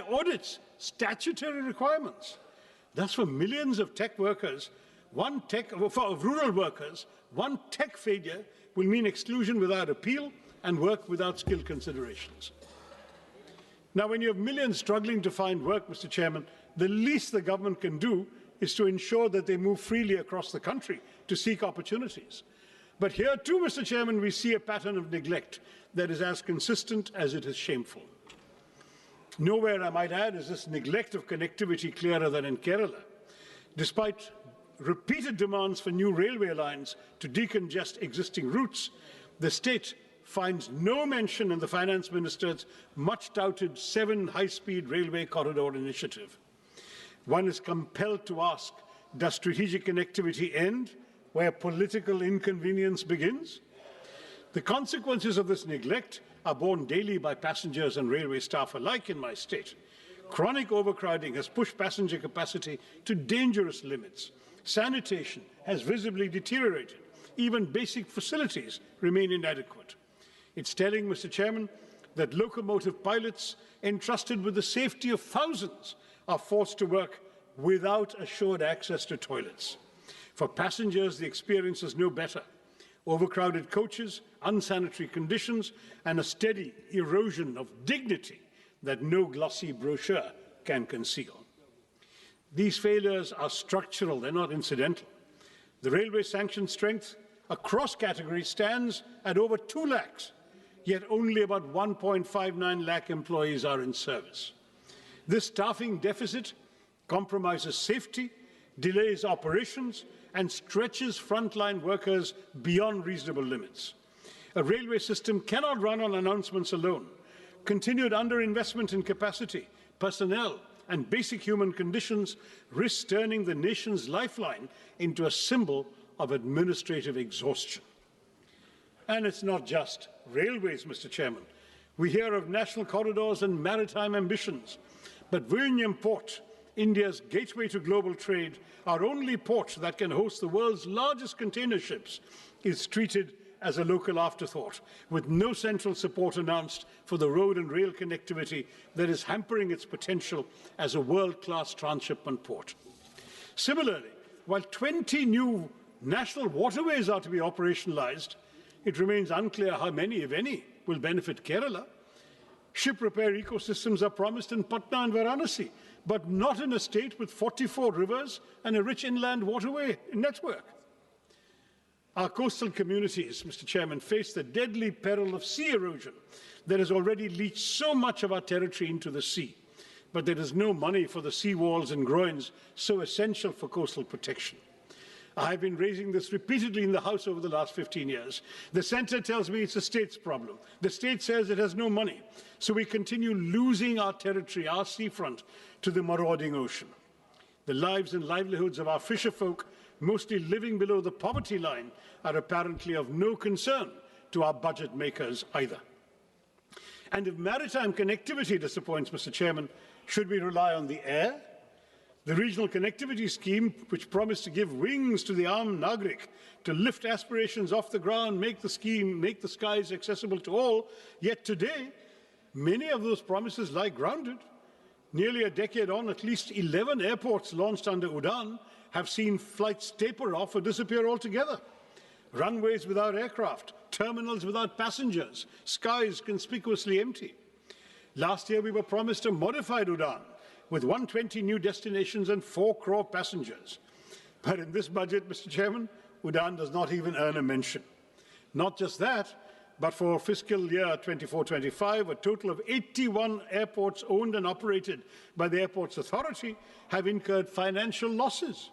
audits statutory requirements. Thus, for millions of tech workers, for rural workers, one tech failure will mean exclusion without appeal and work without skill considerations. Now, when you have millions struggling to find work, Mr. Chairman, the least the government can do is to ensure that they move freely across the country to seek opportunities. But here too, Mr. Chairman, we see a pattern of neglect that is as consistent as it is shameful. Nowhere, I might add, is this neglect of connectivity clearer than in Kerala. Despite repeated demands for new railway lines to decongest existing routes, the state finds no mention in the Finance Minister's much-touted 7 high-speed railway corridor initiative. One is compelled to ask, does strategic connectivity end where political inconvenience begins? The consequences of this neglect are borne daily by passengers and railway staff alike in my state. Chronic overcrowding has pushed passenger capacity to dangerous limits. Sanitation has visibly deteriorated. Even basic facilities remain inadequate. It's telling, Mr. Chairman, that locomotive pilots entrusted with the safety of thousands are forced to work without assured access to toilets. For passengers, the experience is no better. Overcrowded coaches, unsanitary conditions, and a steady erosion of dignity that no glossy brochure can conceal. These failures are structural, they're not incidental. The railway sanction strength across categories stands at over 2 lakhs, yet only about 1.59 lakh employees are in service. This staffing deficit compromises safety, delays operations, and stretches frontline workers beyond reasonable limits. A railway system cannot run on announcements alone. Continued underinvestment in capacity, personnel, and basic human conditions risks turning the nation's lifeline into a symbol of administrative exhaustion. And it's not just railways, Mr. Chairman. We hear of national corridors and maritime ambitions, but Vizhinjam Port, India's gateway to global trade, our only port that can host the world's largest container ships, is treated as a local afterthought, with no central support announced for the road and rail connectivity that is hampering its potential as a world-class transshipment port. Similarly, while 20 new national waterways are to be operationalized, it remains unclear how many, if any, will benefit Kerala. Ship repair ecosystems are promised in Patna and Varanasi, but not in a state with 44 rivers and a rich inland waterway network. Our coastal communities, Mr. Chairman, face the deadly peril of sea erosion that has already leached so much of our territory into the sea. But there is no money for the sea walls and groins so essential for coastal protection. I have been raising this repeatedly in the House over the last 15 years. The centre tells me it's the state's problem. The state says it has no money. So we continue losing our territory, our seafront, to the marauding ocean. The lives and livelihoods of our fisherfolk, mostly living below the poverty line, are apparently of no concern to our budget makers either. And if maritime connectivity disappoints, Mr. Chairman, should we rely on the air? The regional connectivity scheme, which promised to give wings to the armed Nagrik, to lift aspirations off the ground, make the skies accessible to all, yet today, many of those promises lie grounded. Nearly a decade on, at least 11 airports launched under UDAN have seen flights taper off or disappear altogether. Runways without aircraft, terminals without passengers, skies conspicuously empty. Last year, we were promised a modified UDAN with 120 new destinations and 4 crore passengers. But in this budget, Mr. Chairman, UDAN does not even earn a mention. Not just that, but for fiscal year 24-25, a total of 81 airports owned and operated by the Airports Authority have incurred financial losses.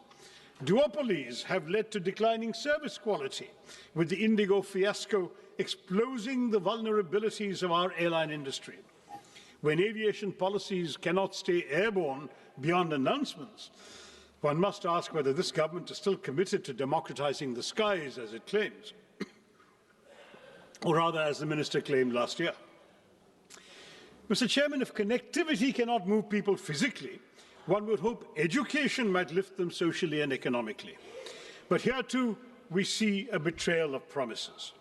Duopolies have led to declining service quality, with the Indigo fiasco exposing the vulnerabilities of our airline industry. When aviation policies cannot stay airborne beyond announcements, one must ask whether this government is still committed to democratizing the skies, as it claims, or rather, as the minister claimed last year. Mr. Chairman, if connectivity cannot move people physically, one would hope education might lift them socially and economically. But here too, we see a betrayal of promises.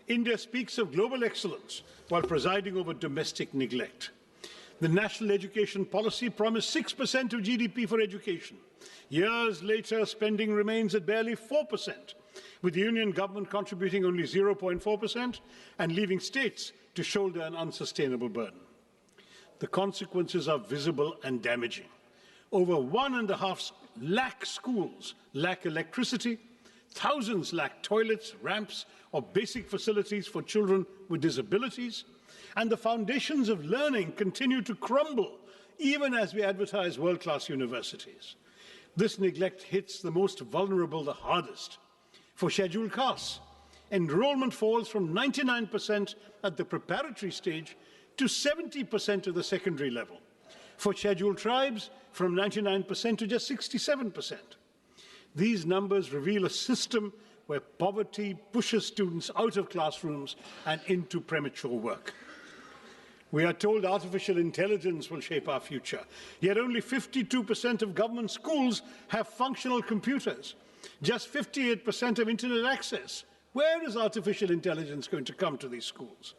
India speaks of global excellence while presiding over domestic neglect. The National Education Policy promised 6% of GDP for education. Years later, spending remains at barely 4%, with the Union government contributing only 0.4% and leaving states to shoulder an unsustainable burden. The consequences are visible and damaging. Over 1.5 lakh schools lack electricity, thousands lack toilets, ramps, or basic facilities for children with disabilities, and the foundations of learning continue to crumble even as we advertise world-class universities. This neglect hits the most vulnerable the hardest. For scheduled castes, enrollment falls from 99% at the preparatory stage to 70% of the secondary level. For scheduled tribes, from 99% to just 67%. These numbers reveal a system where poverty pushes students out of classrooms and into premature work. We are told artificial intelligence will shape our future, yet only 52% of government schools have functional computers, just 58% have internet access. Where is artificial intelligence going to come to these schools?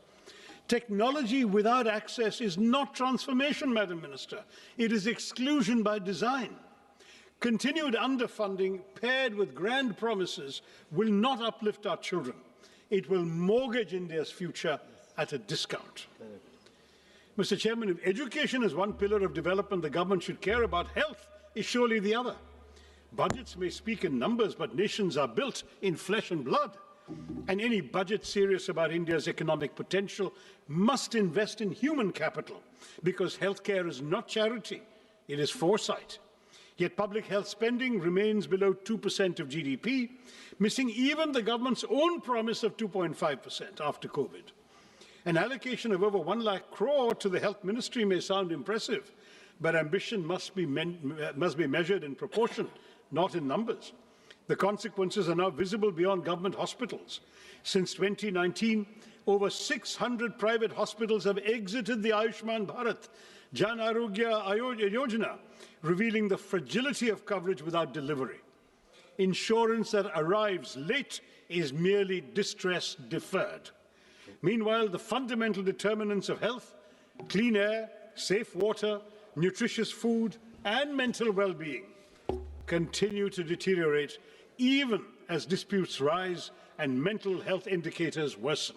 Technology without access is not transformation, Madam Minister. It is exclusion by design. Continued underfunding paired with grand promises will not uplift our children. It will mortgage India's future at a discount. Mr. Chairman, if education is one pillar of development the government should care about, health is surely the other. Budgets may speak in numbers, but nations are built in flesh and blood. And any budget serious about India's economic potential must invest in human capital, because healthcare is not charity, it is foresight. Yet public health spending remains below 2% of GDP, missing even the government's own promise of 2.5% after COVID. An allocation of over 1 lakh crore to the health ministry may sound impressive, but ambition must be measured in proportion, not in numbers. The consequences are now visible beyond government hospitals. Since 2019, over 600 private hospitals have exited the Ayushman Bharat Jan Arogya Yojana, revealing the fragility of coverage without delivery. Insurance that arrives late is merely distress deferred. Meanwhile, the fundamental determinants of health, clean air, safe water, nutritious food, and mental well-being continue to deteriorate even as disputes rise and mental health indicators worsen.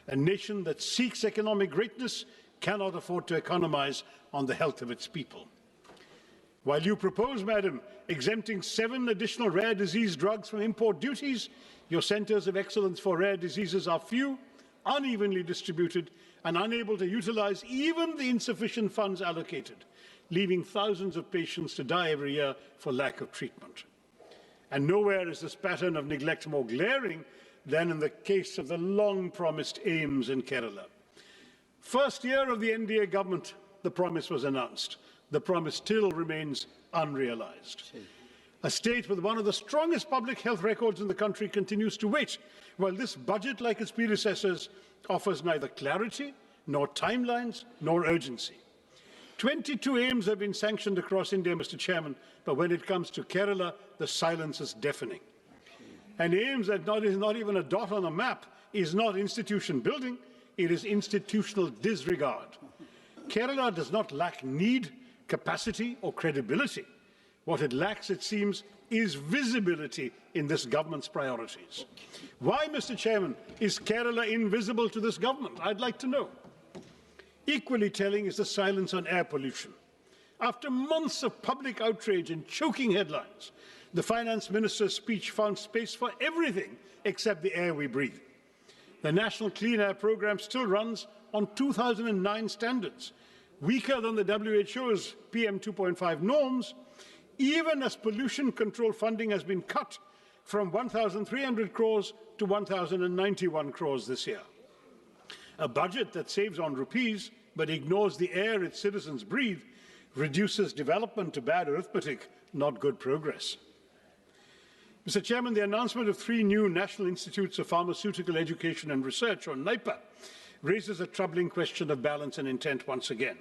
A nation that seeks economic greatness cannot afford to economize on the health of its people. While you propose, Madam, exempting 7 additional rare disease drugs from import duties, your centres of excellence for rare diseases are few, unevenly distributed, and unable to utilize even the insufficient funds allocated, leaving thousands of patients to die every year for lack of treatment. And nowhere is this pattern of neglect more glaring than in the case of the long-promised AIMS in Kerala. First year of the NDA government, the promise was announced. The promise still remains unrealized. A state with one of the strongest public health records in the country continues to wait, while this budget, like its predecessors, offers neither clarity, nor timelines, nor urgency. 22 AIMS have been sanctioned across India, Mr. Chairman, but when it comes to Kerala, the silence is deafening. And AIMS that is not even a dot on a map is not institution building, it is institutional disregard. Kerala does not lack need, capacity, or credibility. What it lacks, it seems, is visibility in this government's priorities. Why, Mr. Chairman, is Kerala invisible to this government? I'd like to know. Equally telling is the silence on air pollution. After months of public outrage and choking headlines, the Finance Minister's speech found space for everything except the air we breathe. The National Clean Air Programme still runs on 2009 standards, weaker than the WHO's PM 2.5 norms, even as pollution control funding has been cut from 1,300 crores to 1,091 crores this year. A budget that saves on rupees but ignores the air its citizens breathe reduces development to bad arithmetic, not good progress. Mr. Chairman, the announcement of 3 new National Institutes of Pharmaceutical Education and Research, or NIPA, raises a troubling question of balance and intent once again.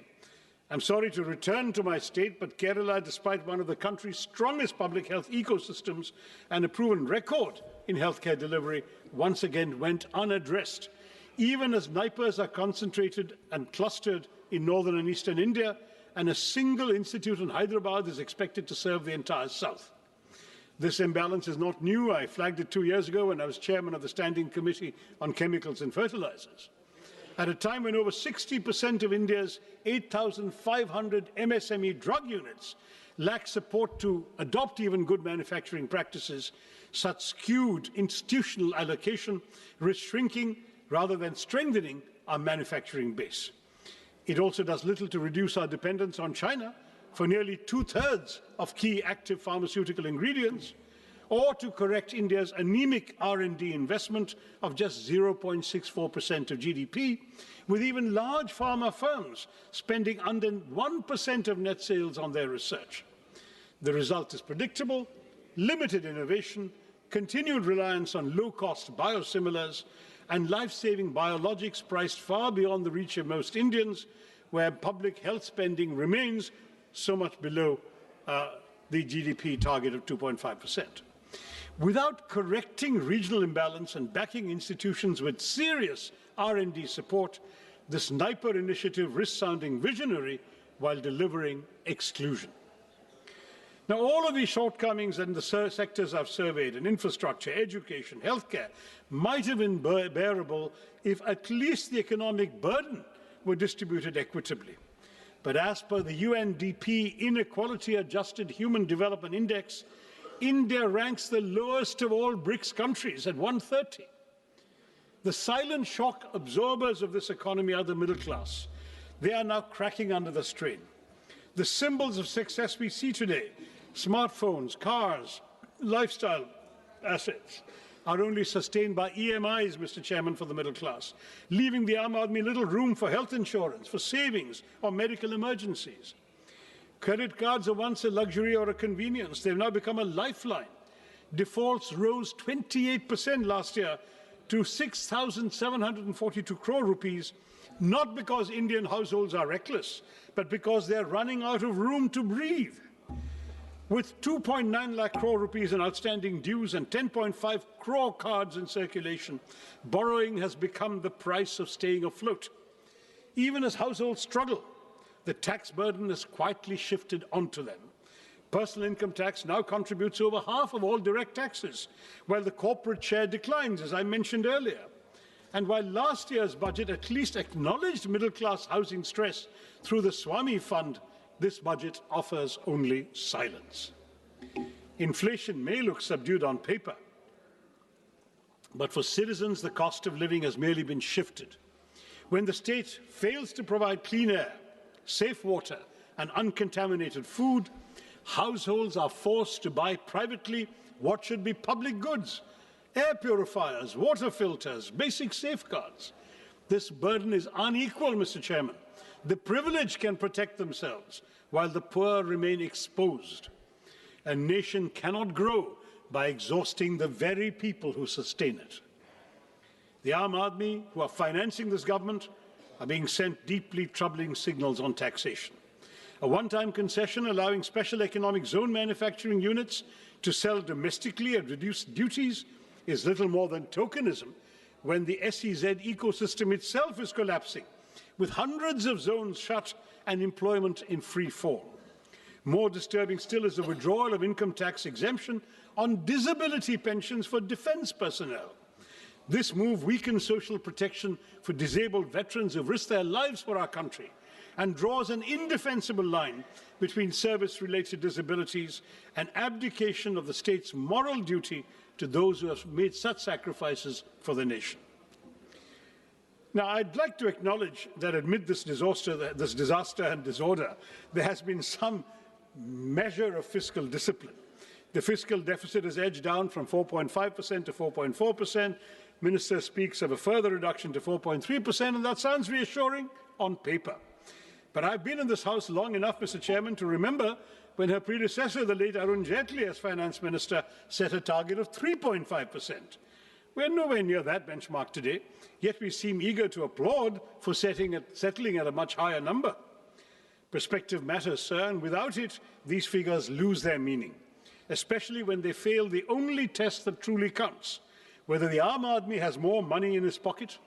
I'm sorry to return to my state, but Kerala, despite one of the country's strongest public health ecosystems and a proven record in healthcare delivery, once again went unaddressed, even as NIPAs are concentrated and clustered in northern and eastern India, and a single institute in Hyderabad is expected to serve the entire south. This imbalance is not new. I flagged it 2 years ago when I was chairman of the Standing Committee on Chemicals and Fertilizers. At a time when over 60% of India's 8,500 MSME drug units lack support to adopt even good manufacturing practices, such skewed institutional allocation risks shrinking rather than strengthening our manufacturing base. It also does little to reduce our dependence on China for nearly 2/3 of key active pharmaceutical ingredients, or to correct India's anemic R&D investment of just 0.64% of GDP, with even large pharma firms spending under 1% of net sales on their research. The result is predictable: limited innovation, continued reliance on low-cost biosimilars, and life-saving biologics priced far beyond the reach of most Indians, where public health spending remains so much below the GDP target of 2.5%. Without correcting regional imbalance and backing institutions with serious R&D support, the Sniper initiative risks sounding visionary while delivering exclusion. Now, all of these shortcomings in the sectors I've surveyed, in infrastructure, education, healthcare, might have been bearable if at least the economic burden were distributed equitably. But as per the UNDP Inequality-Adjusted Human Development Index, India ranks the lowest of all BRICS countries at 130. The silent shock absorbers of this economy are the middle class. They are now cracking under the strain. The symbols of success we see today, smartphones, cars, lifestyle assets, are only sustained by EMIs, Mr. Chairman, for the middle class, leaving the Aam Aadmi little room for health insurance, for savings or medical emergencies. Credit cards are once a luxury or a convenience. They've now become a lifeline. Defaults rose 28% last year to 6,742 crore rupees, not because Indian households are reckless, but because they're running out of room to breathe. With 2.9 lakh crore rupees in outstanding dues and 10.5 crore cards in circulation, borrowing has become the price of staying afloat. Even as households struggle, the tax burden has quietly shifted onto them. Personal income tax now contributes over half of all direct taxes, while the corporate share declines, as I mentioned earlier. And while last year's budget at least acknowledged middle-class housing stress through the Swami Fund, this budget offers only silence. Inflation may look subdued on paper, but for citizens, the cost of living has merely been shifted. When the state fails to provide clean air, safe water, and uncontaminated food, households are forced to buy privately what should be public goods: air purifiers, water filters, basic safeguards. This burden is unequal, Mr. Chairman. The privileged can protect themselves, while the poor remain exposed. A nation cannot grow by exhausting the very people who sustain it. The Aam Aadmi, who are financing this government, are being sent deeply troubling signals on taxation. A one-time concession allowing special economic zone manufacturing units to sell domestically at reduced duties is little more than tokenism when the SEZ ecosystem itself is collapsing, with hundreds of zones shut and employment in free fall. More disturbing still is the withdrawal of income tax exemption on disability pensions for defence personnel. This move weakens social protection for disabled veterans who have risked their lives for our country and draws an indefensible line between service-related disabilities and abdication of the state's moral duty to those who have made such sacrifices for the nation. Now, I'd like to acknowledge that amid this disaster and disorder, there has been some measure of fiscal discipline. The fiscal deficit has edged down from 4.5% to 4.4%. Minister speaks of a further reduction to 4.3%, and that sounds reassuring on paper. But I've been in this House long enough, Mr. Chairman, to remember when her predecessor, the late Arun Jaitley, as Finance Minister, set a target of 3.5%. We're nowhere near that benchmark today, yet we seem eager to applaud for settling at a much higher number. Perspective matters, sir, and without it, these figures lose their meaning, especially when they fail the only test that truly counts: whether the Aam Aadmi has more money in his pocket,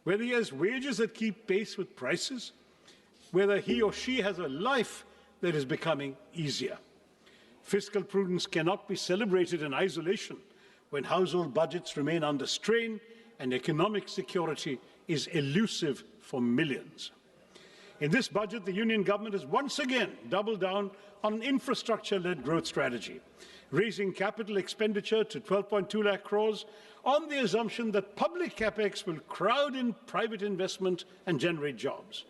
whether he has wages that keep pace with prices, whether he or she has a life that is becoming easier. Fiscal prudence cannot be celebrated in isolation when household budgets remain under strain and economic security is elusive for millions. In this budget, the Union government has once again doubled down on an infrastructure-led growth strategy, raising capital expenditure to 12.2 lakh crores on the assumption that public capex will crowd in private investment and generate jobs.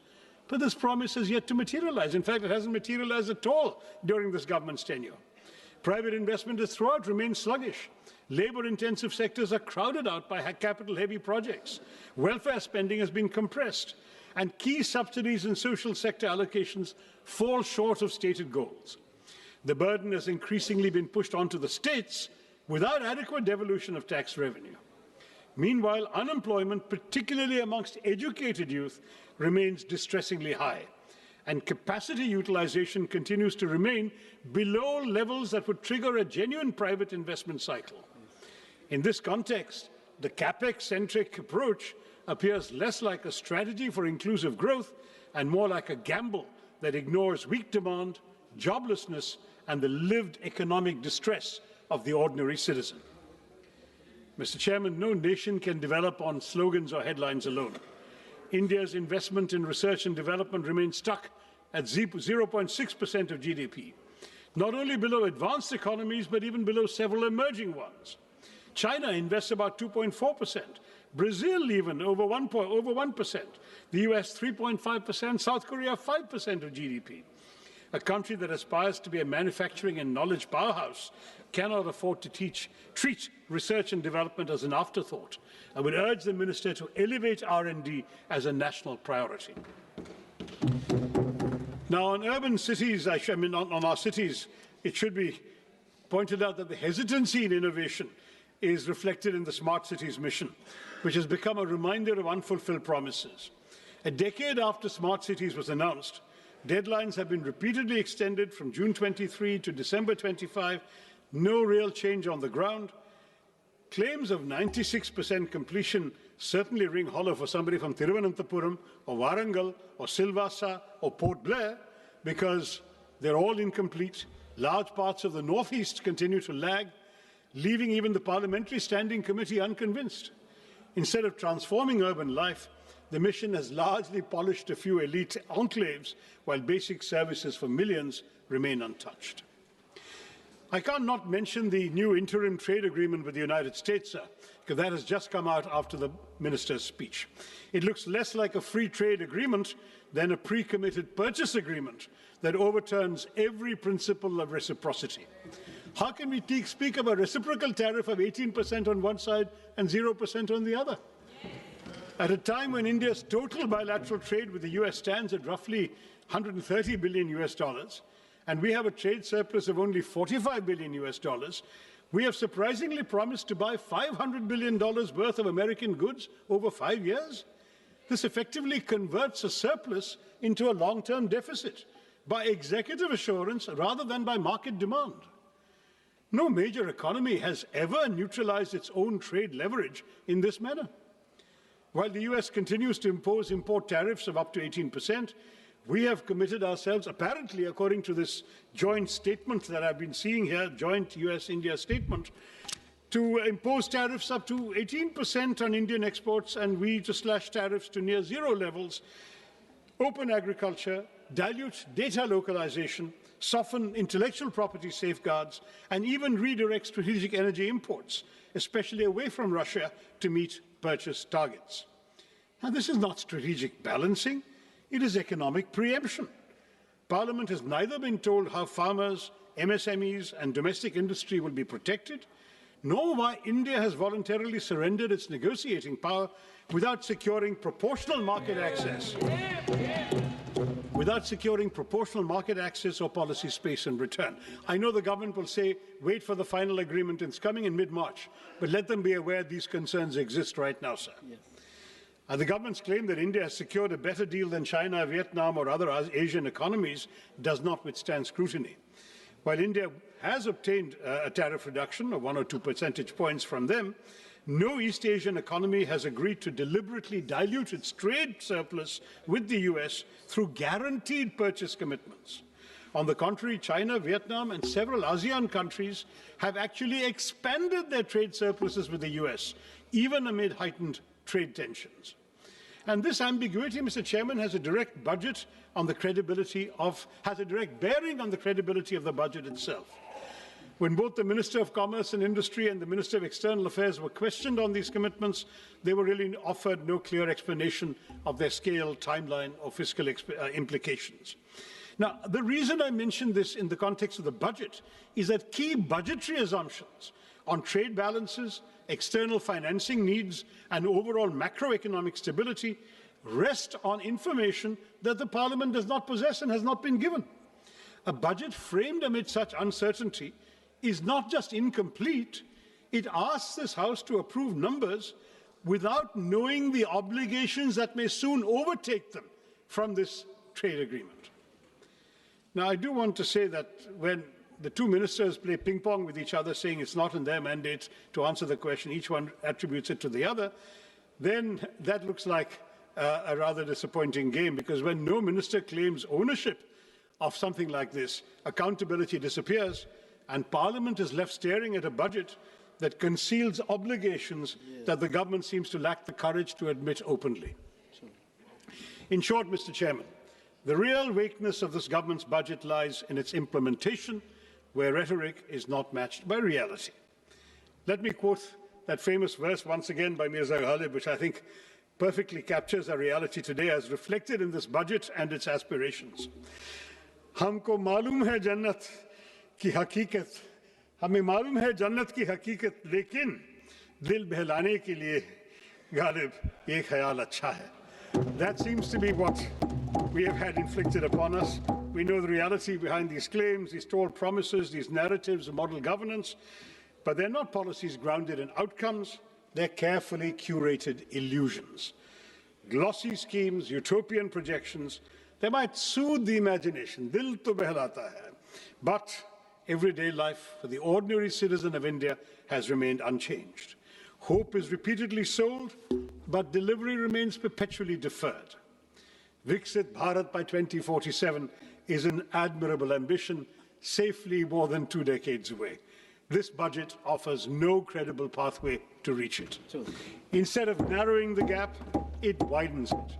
But this promise has yet to materialize. In fact, it hasn't materialized at all during this government's tenure. Private investment has throughout remained sluggish. Labor-intensive sectors are crowded out by capital-heavy projects. Welfare spending has been compressed, and key subsidies and social sector allocations fall short of stated goals. The burden has increasingly been pushed onto the states without adequate devolution of tax revenue. Meanwhile, unemployment, particularly amongst educated youth, remains distressingly high, and capacity utilization continues to remain below levels that would trigger a genuine private investment cycle. In this context, the capex-centric approach appears less like a strategy for inclusive growth and more like a gamble that ignores weak demand, joblessness, and the lived economic distress of the ordinary citizen. Mr. Chairman, no nation can develop on slogans or headlines alone. India's investment in research and development remains stuck at 0.6% of GDP, not only below advanced economies, but even below several emerging ones. China invests about 2.4%, Brazil even over 1%, the US 3.5%, South Korea 5% of GDP. A country that aspires to be a manufacturing and knowledge powerhouse cannot afford to treat research and development as an afterthought. I would urge the Minister to elevate R&D as a national priority. Now, on urban cities, on our cities, it should be pointed out that the hesitancy in innovation is reflected in the Smart Cities mission, which has become a reminder of unfulfilled promises. A decade after Smart Cities was announced, deadlines have been repeatedly extended from June 23 to December 25, no real change on the ground. Claims of 96% completion certainly ring hollow for somebody from Thiruvananthapuram or Warangal or Silvassa or Port Blair, because they're all incomplete. Large parts of the northeast continue to lag, leaving even the Parliamentary Standing Committee unconvinced. Instead of transforming urban life, the mission has largely polished a few elite enclaves, while basic services for millions remain untouched. I can't not mention the new interim trade agreement with the United States, sir, because that has just come out after the minister's speech. It looks less like a free trade agreement than a pre-committed purchase agreement that overturns every principle of reciprocity. How can we speak of a reciprocal tariff of 18% on one side and 0% on the other? At a time when India's total bilateral trade with the US stands at roughly $130 billion, and we have a trade surplus of only $45 billion, we have surprisingly promised to buy $500 billion worth of American goods over 5 years. This effectively converts a surplus into a long-term deficit by executive assurance rather than by market demand. No major economy has ever neutralized its own trade leverage in this manner. While the US continues to impose import tariffs of up to 18%, we have committed ourselves, apparently according to this joint statement that I've been seeing here, joint US-India statement, to impose tariffs up to 18% on Indian exports, and we to slash tariffs to near zero levels, open agriculture, dilute data localization, soften intellectual property safeguards, and even redirect strategic energy imports, especially away from Russia, to meet purchase targets. Now, this is not strategic balancing, it is economic preemption. Parliament has neither been told how farmers, MSMEs, and domestic industry will be protected, nor why India has voluntarily surrendered its negotiating power without securing proportional market access. Without securing proportional market access or policy space in return. I know the government will say, wait for the final agreement, it's coming in mid-March, but let them be aware these concerns exist right now, sir. Yes. The government's claim that India has secured a better deal than China, Vietnam, or other Asian economies does not withstand scrutiny. While India has obtained a tariff reduction of 1 or 2 percentage points from them, No East Asian economy has agreed to deliberately dilute its trade surplus with the US through guaranteed purchase commitments. On the contrary, China, Vietnam, and several ASEAN countries have actually expanded their trade surpluses with the US, even amid heightened trade tensions. And this ambiguity, Mr. Chairman, has a direct bearing on the credibility of the budget itself. When both the Minister of Commerce and Industry and the Minister of External Affairs were questioned on these commitments, they were really offered no clear explanation of their scale, timeline, or fiscal implications. Now, the reason I mention this in the context of the budget is that key budgetary assumptions on trade balances, external financing needs, and overall macroeconomic stability rest on information that the Parliament does not possess and has not been given. A budget framed amid such uncertainty is not just incomplete, it asks this House to approve numbers without knowing the obligations that may soon overtake them from this trade agreement. Now, I do want to say that when the two ministers play ping-pong with each other, saying it's not in their mandate to answer the question, each one attributes it to the other, then that looks like a rather disappointing game, because when no minister claims ownership of something like this, accountability disappears, and Parliament is left staring at a budget that conceals obligations that the government seems to lack the courage to admit openly. In short, Mr. Chairman, the real weakness of this government's budget lies in its implementation, where rhetoric is not matched by reality. Let me quote that famous verse once again by Mirza Ghalib, which I think perfectly captures our reality today as reflected in this budget and its aspirations. Humko malum hai jannat की हकीकत हमें मालूम है जन्नत की हकीकत लेकिन दिल बहलाने के लिए गालिब ये ख्याल अच्छा है. That seems to be what we have had inflicted upon us. We know the reality behind these claims, these tall promises, these narratives of model governance, but they're not policies grounded in outcomes, they're carefully curated illusions. Glossy schemes, utopian projections, they might soothe the imagination, dil to behlata hai, but everyday life for the ordinary citizen of India has remained unchanged. Hope is repeatedly sold, but delivery remains perpetually deferred. Viksit Bharat by 2047 is an admirable ambition, safely more than 2 decades away. This budget offers no credible pathway to reach it. Instead of narrowing the gap, it widens it.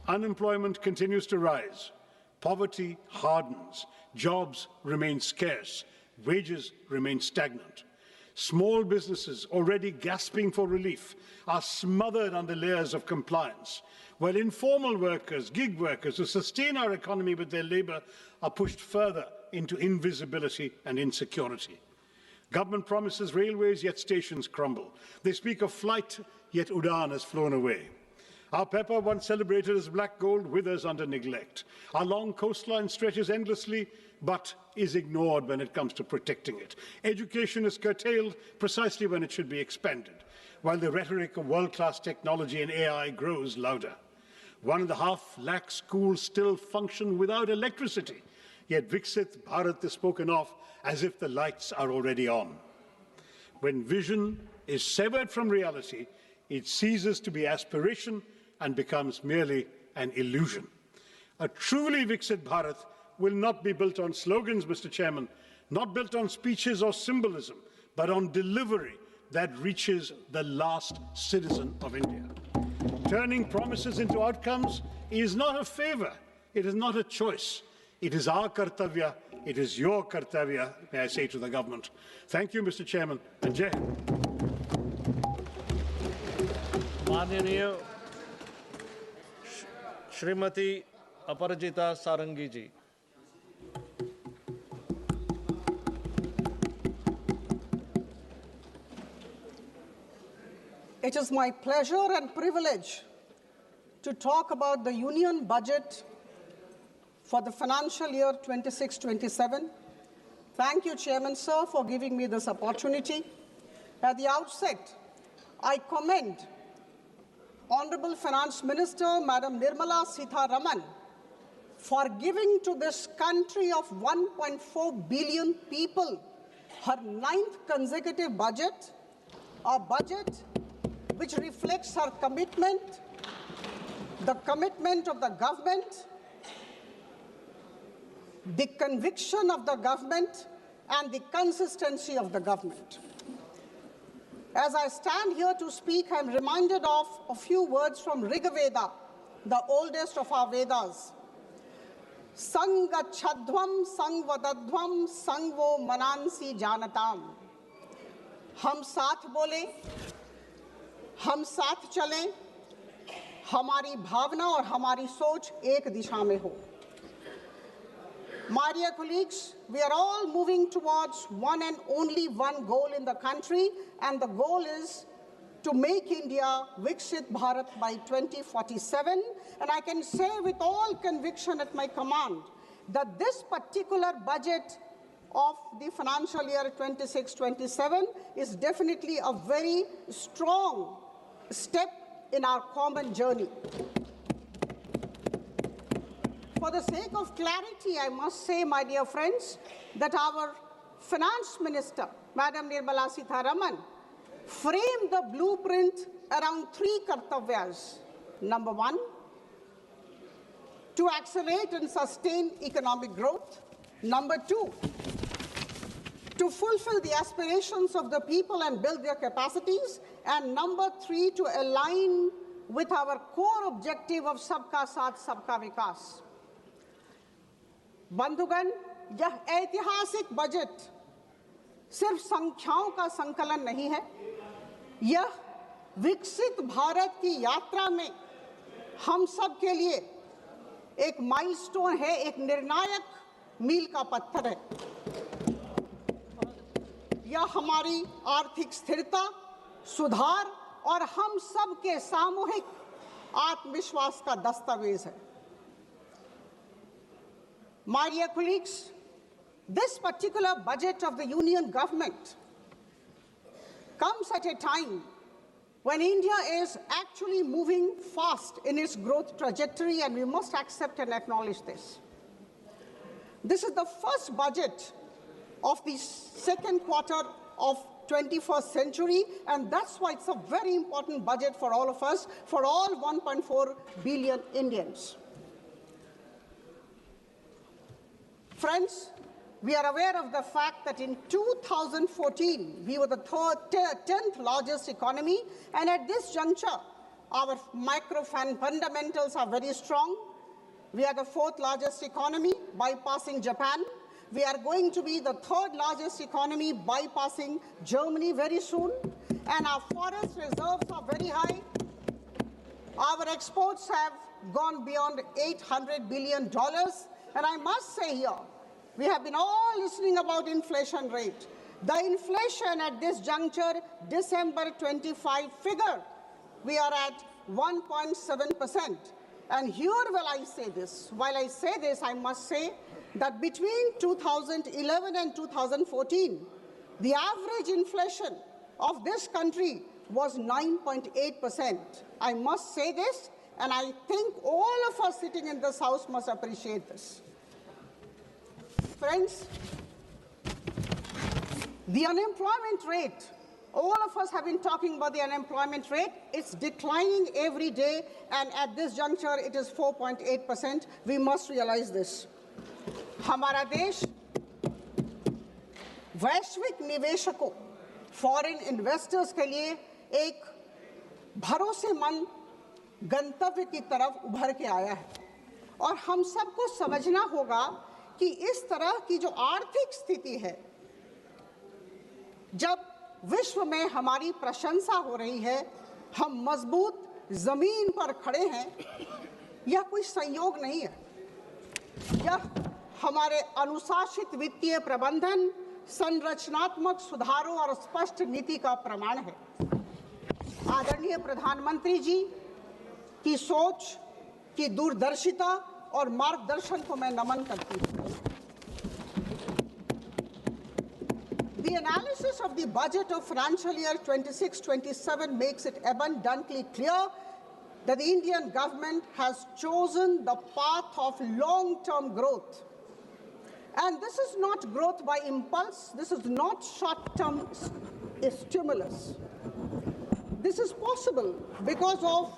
Unemployment continues to rise. Poverty hardens. Jobs remain scarce. Wages remain stagnant. Small businesses, already gasping for relief, are smothered under layers of compliance, while informal workers, gig workers who sustain our economy with their labour are pushed further into invisibility and insecurity. Government promises railways, yet stations crumble. They speak of flight, yet Udan has flown away. Our pepper, once celebrated as black gold, withers under neglect. Our long coastline stretches endlessly, but is ignored when it comes to protecting it. Education is curtailed precisely when it should be expanded, while the rhetoric of world-class technology and AI grows louder. 1.5 lakh schools still function without electricity, yet Viksit Bharat is spoken of as if the lights are already on. When vision is severed from reality, it ceases to be aspiration and becomes merely an illusion. A truly Viksit Bharat will not be built on slogans, Mr. Chairman, not built on speeches or symbolism, but on delivery that reaches the last citizen of India. Turning promises into outcomes is not a favor, it is not a choice. It is our kartavya, it is your kartavya, may I say to the government. Thank you, Mr. Chairman, and Jai Hind. माननीय श्रीमती अपराजिता सारंगी जी. It is my pleasure and privilege to talk about the Union Budget for the financial year 26-27. Thank you, Chairman, sir, for giving me this opportunity. At the outset, I commend Honorable Finance Minister, Madam Nirmala Sitharaman, for giving to this country of 1.4 billion people her 9th consecutive budget, a budget which reflects her commitment, the commitment of the government, the conviction of the government, and the consistency of the government. As I stand here to speak, I'm reminded of a few words from Rigveda, the oldest of our Vedas. Sangachadhvam sangvadadhvam sangvo manansi janatam. हम साथ बोले, हम साथ चलें, हमारी भावना और हमारी सोच एक दिशा में हो. My dear colleagues, we are all moving towards one and only one goal in the country, and the goal is to make India Viksit Bharat by 2047. And I can say with all conviction at my command that this particular budget of the financial year 26-27 is definitely a very strong step in our common journey. For the sake of clarity, I must say, my dear friends, that our Finance Minister, Madam Nirmala Sitharaman, framed the blueprint around three kartavyas. Number one, to accelerate and sustain economic growth. Number two, to fulfill the aspirations of the people and build their capacities. And number three, to align with our core objective of Sabka Saath, Sabka Vikas. बंधुगण, यह ऐतिहासिक budget सिर्फ संख्याओं का संकलन नहीं है, यह विकसित भारत की यात्रा में हम सब के लिए एक माइलस्टोन है, एक निर्णायक मील का पत्थर है. यह हमारी आर्थिक स्थिरता, सुधार और हम सब के सामूहिक आत्मविश्वास का दस्तावेज है. My dear colleagues, this particular budget of the Union government comes at a time when India is actually moving fast in its growth trajectory, and we must accept and acknowledge this. This is the first budget of the second quarter of 21st century, and that's why it's a very important budget for all of us, for all 1.4 billion Indians. Friends, we are aware of the fact that in 2014, we were the 10th largest economy, and at this juncture, our micro fundamentals are very strong. We are the 4th largest economy, bypassing Japan. We are going to be the 3rd largest economy, bypassing Germany very soon, and our forest reserves are very high. Our exports have gone beyond $800 billion, and I must say here, we have been all listening about inflation rate. The inflation at this juncture, December 25 figure, we are at 1.7%. And here while I say this, I must say that between 2011 and 2014, the average inflation of this country was 9.8%. I must say this, and I think all of us sitting in this house must appreciate this. Friends, the unemployment rate, all of us have been talking about the unemployment rate. It's declining every day, and at this juncture, it is 4.8%. We must realize this. हमारा देश वैश्विक निवेशकों, foreign investors के लिए एक भरोसेमंद गंतव्य की तरफ उभर के आया है, और हम सबको समझना होगा कि इस तरह की जो आर्थिक स्थिति है, जब विश्व में हमारी प्रशंसा हो रही है, हम मजबूत जमीन पर खड़े हैं, यह कोई संयोग नहीं है. यह हमारे अनुशासित वित्तीय प्रबंधन, संरचनात्मक सुधारों और स्पष्ट नीति का प्रमाण है. आदरणीय प्रधानमंत्री जी की सोच, की दूरदर्शिता और मार्गदर्शन को मैं नमन करती हूँ. The analysis of the budget of financial year 26-27 makes it abundantly clear that the Indian government has chosen the path of long-term growth. And this is not growth by impulse, this is not short-term stimulus. this is possible because of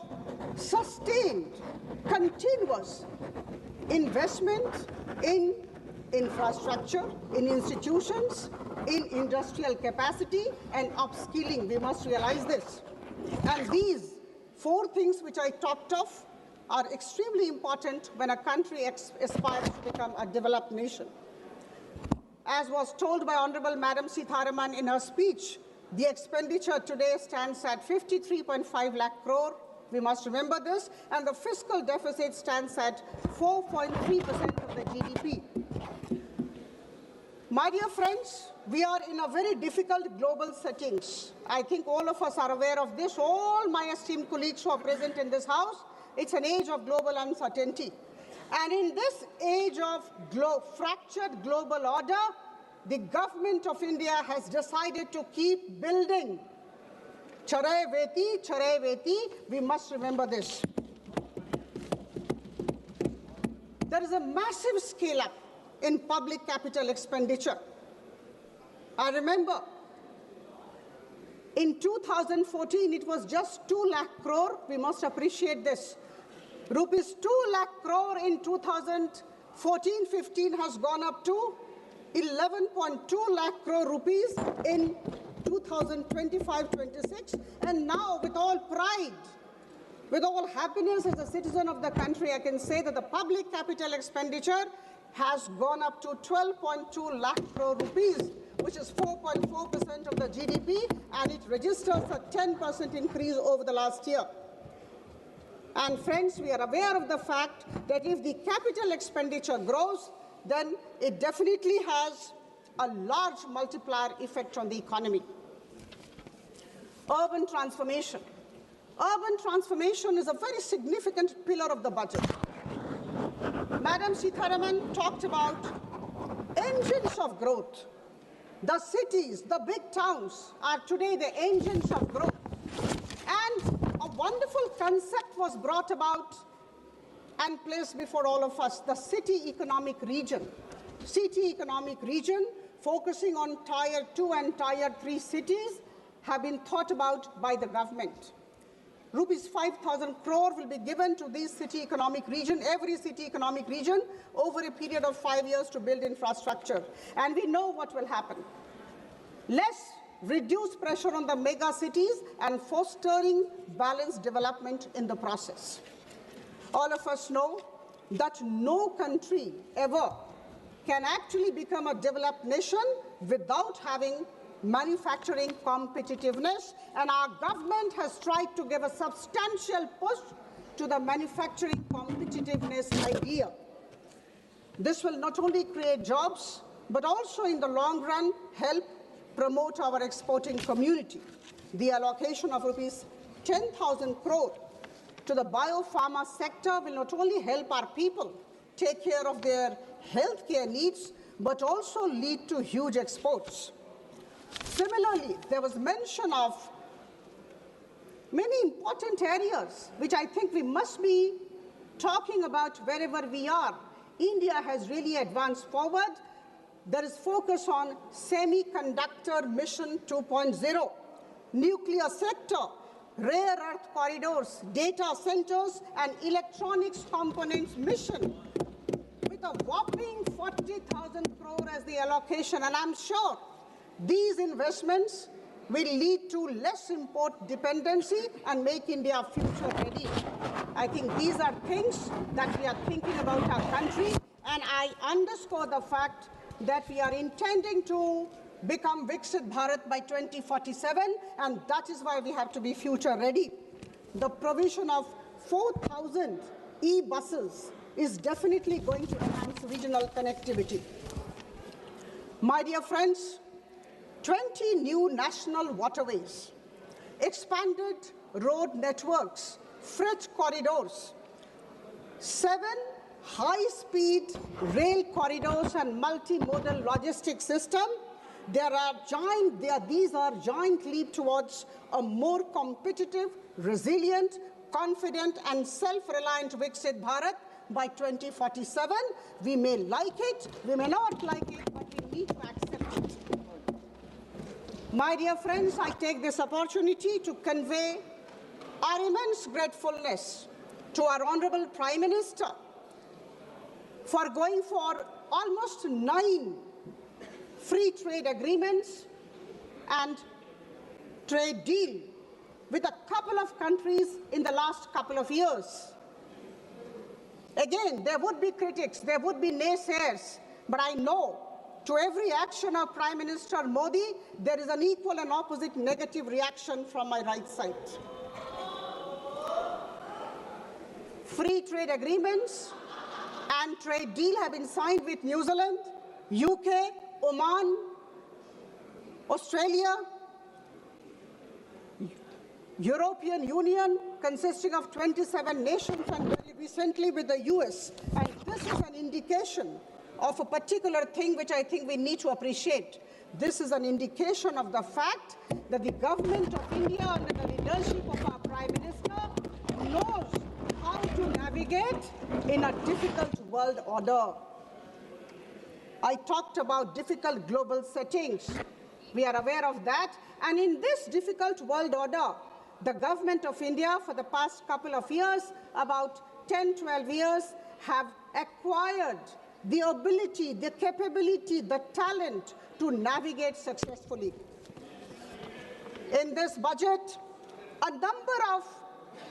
sustained, continuous investment in infrastructure, in institutions, in industrial capacity and upskilling. We must realize this. And these four things which I talked of are extremely important when a country aspires to become a developed nation. As was told by Honorable Madam Sitharaman in her speech, the expenditure today stands at 53.5 lakh crore. We must remember this. And the fiscal deficit stands at 4.3% of the GDP. My dear friends, we are in a very difficult global settings. I think all of us are aware of this. All my esteemed colleagues who are present in this house, it's an age of global uncertainty. And in this age of fractured global order, the government of India has decided to keep building. Charai veti, we must remember this. There is a massive scale up in public capital expenditure. I remember in 2014, it was just 2 lakh crore. We must appreciate this. Rupees 2 lakh crore in 2014-15 has gone up to 11.2 lakh crore rupees in 2025-26. And now, with all pride, with all happiness as a citizen of the country, I can say that the public capital expenditure has gone up to 12.2 lakh crore rupees, which is 4.4% of the GDP, and it registers a 10% increase over the last year. And friends, we are aware of the fact that if the capital expenditure grows, then it definitely has a large multiplier effect on the economy. Urban transformation. Urban transformation is a very significant pillar of the budget. Madam Sitharaman talked about engines of growth. The cities, the big towns are today the engines of growth. And a wonderful concept was brought about and placed before all of us, the city economic region. City economic region focusing on Tier 2 and Tier 3 cities have been thought about by the government. Rupees 5,000 crore will be given to this city economic region, every city economic region, over a period of 5 years to build infrastructure. And we know what will happen. Less reduced pressure on the mega cities and fostering balanced development in the process. All of us know that no country ever can actually become a developed nation without having manufacturing competitiveness, and our government has tried to give a substantial push to the manufacturing competitiveness idea. This will not only create jobs, but also in the long run help promote our exporting community. The allocation of rupees 10,000 crore to the biopharma sector will not only help our people take care of their healthcare needs, but also lead to huge exports. Similarly, there was mention of many important areas which I think we must be talking about wherever we are. India has really advanced forward. There is focus on semiconductor mission 2.0, nuclear sector, rare earth corridors, data centers, and electronics components mission, with a whopping 40,000 crore as the allocation. And I'm sure these investments will lead to less import dependency and make India future ready. I think these are things that we are thinking about our country, and I underscore the fact that we are intending to become Viksit Bharat by 2047, and that is why we have to be future ready. The provision of 4,000 e-buses is definitely going to enhance regional connectivity. My dear friends, 20 new national waterways, expanded road networks, freight corridors, 7 high-speed rail corridors and multimodal logistics system. These are giant leap towards a more competitive, resilient, confident, and self-reliant Viksit Bharat by 2047. We may like it, we may not like it, but we need to accept it. My dear friends, I take this opportunity to convey our immense gratefulness to our Honorable Prime Minister for going for almost 9 free trade agreements and trade deal with a couple of countries in the last couple of years. Again, there would be critics, there would be naysayers, but I know to every action of Prime Minister Modi, there is an equal and opposite negative reaction from my right side. Free trade agreements and trade deal have been signed with New Zealand, UK, Oman, Australia, European Union consisting of 27 nations, and very recently with the US. And this is an indication of a particular thing which I think we need to appreciate. This is an indication of the fact that the government of India, under the leadership of our Prime Minister, knows how to navigate in a difficult world order. I talked about difficult global settings. We are aware of that. And in this difficult world order, the government of India for the past couple of years, about 10, 12 years, have acquired the ability, the capability, the talent to navigate successfully. In this budget, a number of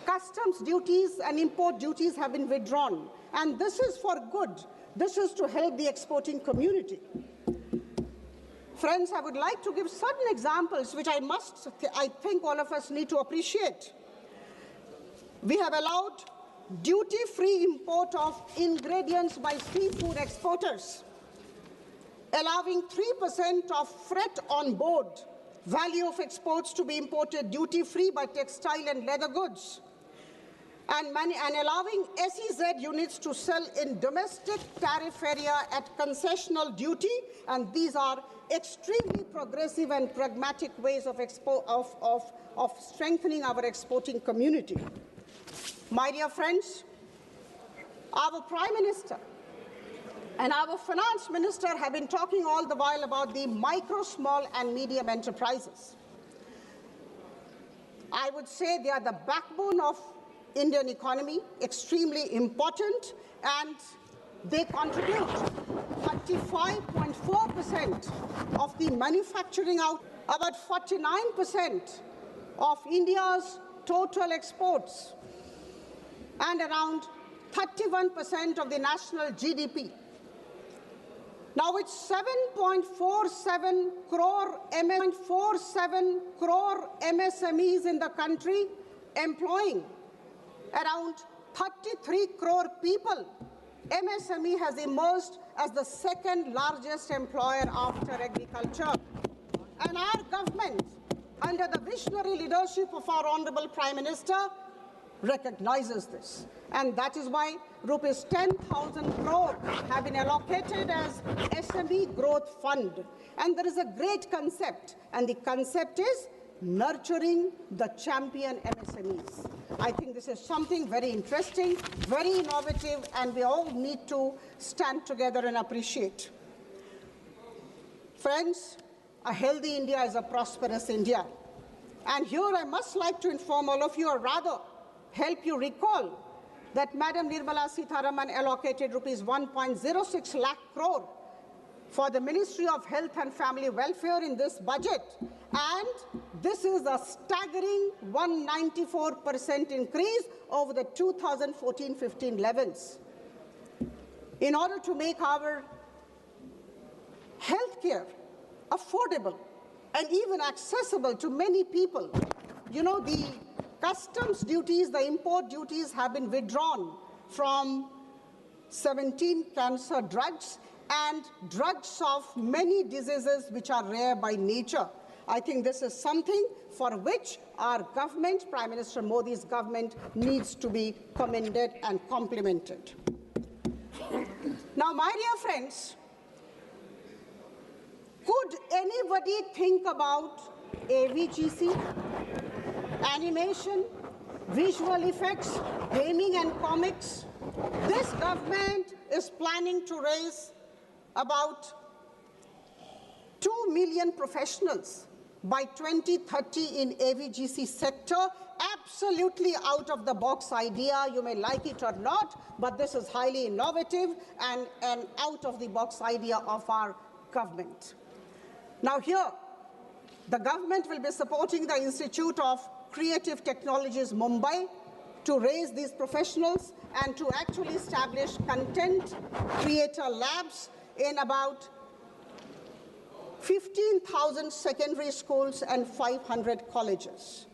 customs duties and import duties have been withdrawn, and this is for good. This is to help the exporting community. Friends, I would like to give certain examples which I think all of us need to appreciate. We have allowed duty-free import of ingredients by seafood exporters, allowing 3% of freight on board value of exports to be imported duty-free by textile and leather goods, and allowing SEZ units to sell in domestic tariff area at concessional duty, and these are extremely progressive and pragmatic ways of strengthening our exporting community. My dear friends, our Prime Minister and our Finance Minister have been talking all the while about the micro, small and medium enterprises. I would say they are the backbone of Indian economy, extremely important, and they contribute 35.4% of the manufacturing out, about 49% of India's total exports, and around 31% of the national GDP. Now, with 7.47 crore MSMEs in the country, employing around 33 crore people, MSME has emerged as the second largest employer after agriculture. And our government, under the visionary leadership of our Honorable Prime Minister, recognizes this. And that is why rupees 10,000 crore have been allocated as SME Growth Fund. And there is a great concept, and the concept is nurturing the champion MSMEs. I think this is something very interesting, very innovative, and we all need to stand together and appreciate. Friends, a healthy India is a prosperous India. And here I must like to inform all of you, or rather help you recall, that Madam Nirmala Sitharaman allocated rupees 1.06 lakh crore for the Ministry of Health and Family Welfare in this budget. And this is a staggering 194% increase over the 2014-15 levels. In order to make our healthcare affordable and even accessible to many people, you know, the customs duties, the import duties have been withdrawn from 17 cancer drugs and drugs of many diseases which are rare by nature. I think this is something for which our government, Prime Minister Modi's government, needs to be commended and complimented. Now, my dear friends, could anybody think about AVGC, animation, visual effects, gaming and comics? This government is planning to raise about 2 million professionals by 2030 in AVGC sector. Absolutely out of the box idea, you may like it or not, but this is highly innovative and an out of the box idea of our government. Now here, the government will be supporting the Institute of Creative Technologies, Mumbai, to raise these professionals and to actually establish content creator labs in about 15,000 secondary schools and 500 colleges.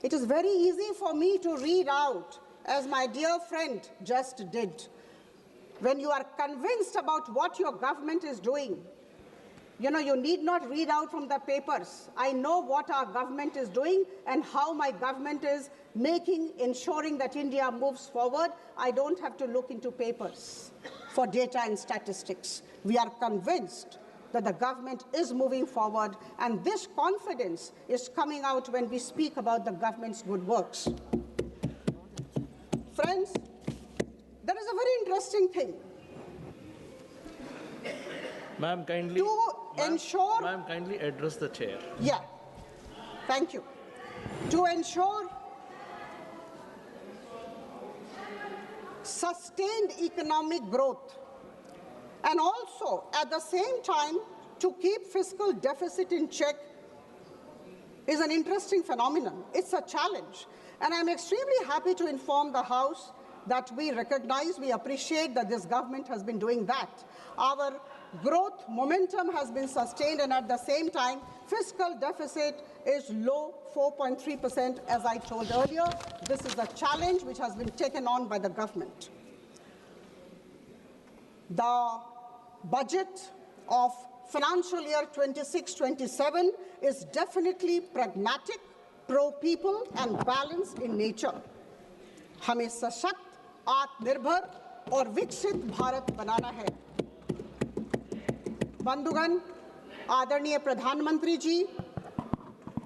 It is very easy for me to read out, as my dear friend just did. When you are convinced about what your government is doing, you need not read out from the papers. I know what our government is doing and how my government is ensuring that India moves forward. I don't have to look into papers for data and statistics. We are convinced that the government is moving forward, and this confidence is coming out when we speak about the government's good works. Friends, there is a very interesting thing. Ma'am, kindly Ma'am, kindly address the chair. Yeah, thank you. To ensure sustained economic growth, and also at the same time to keep fiscal deficit in check, is an interesting phenomenon. It's a challenge. And I'm extremely happy to inform the House that we recognize, we appreciate that this government has been doing that. Our growth momentum has been sustained, and at the same time, fiscal deficit is low, 4.3%, as I told earlier. This is a challenge which has been taken on by the government. The budget of financial year 26-27 is definitely pragmatic, pro-people, and balanced in nature. हमें सशक्त, आत्मनिर्भर और विकसित भारत बनाना है. बंधुगण, आदरणीय प्रधानमंत्री जी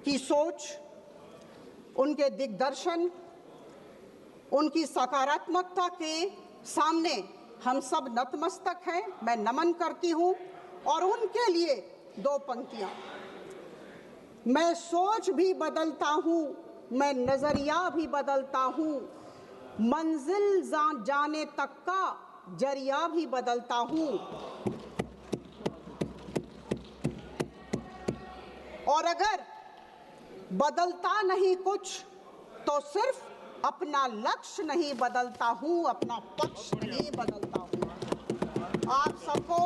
की सोच, उनके दिग्दर्शन, उनकी सकारात्मकता के सामने हम सब नतमस्तक हैं. मैं नमन करती हूं और उनके लिए दो पंक्तियां. मैं सोच भी बदलता हूं, मैं नजरिया भी बदलता हूं, मंजिल जाने तक का जरिया भी बदलता हूं. और अगर बदलता नहीं कुछ तो सिर्फ अपना लक्ष्य नहीं बदलता हूं, अपना पक्ष नहीं बदलता हूं. आप सबको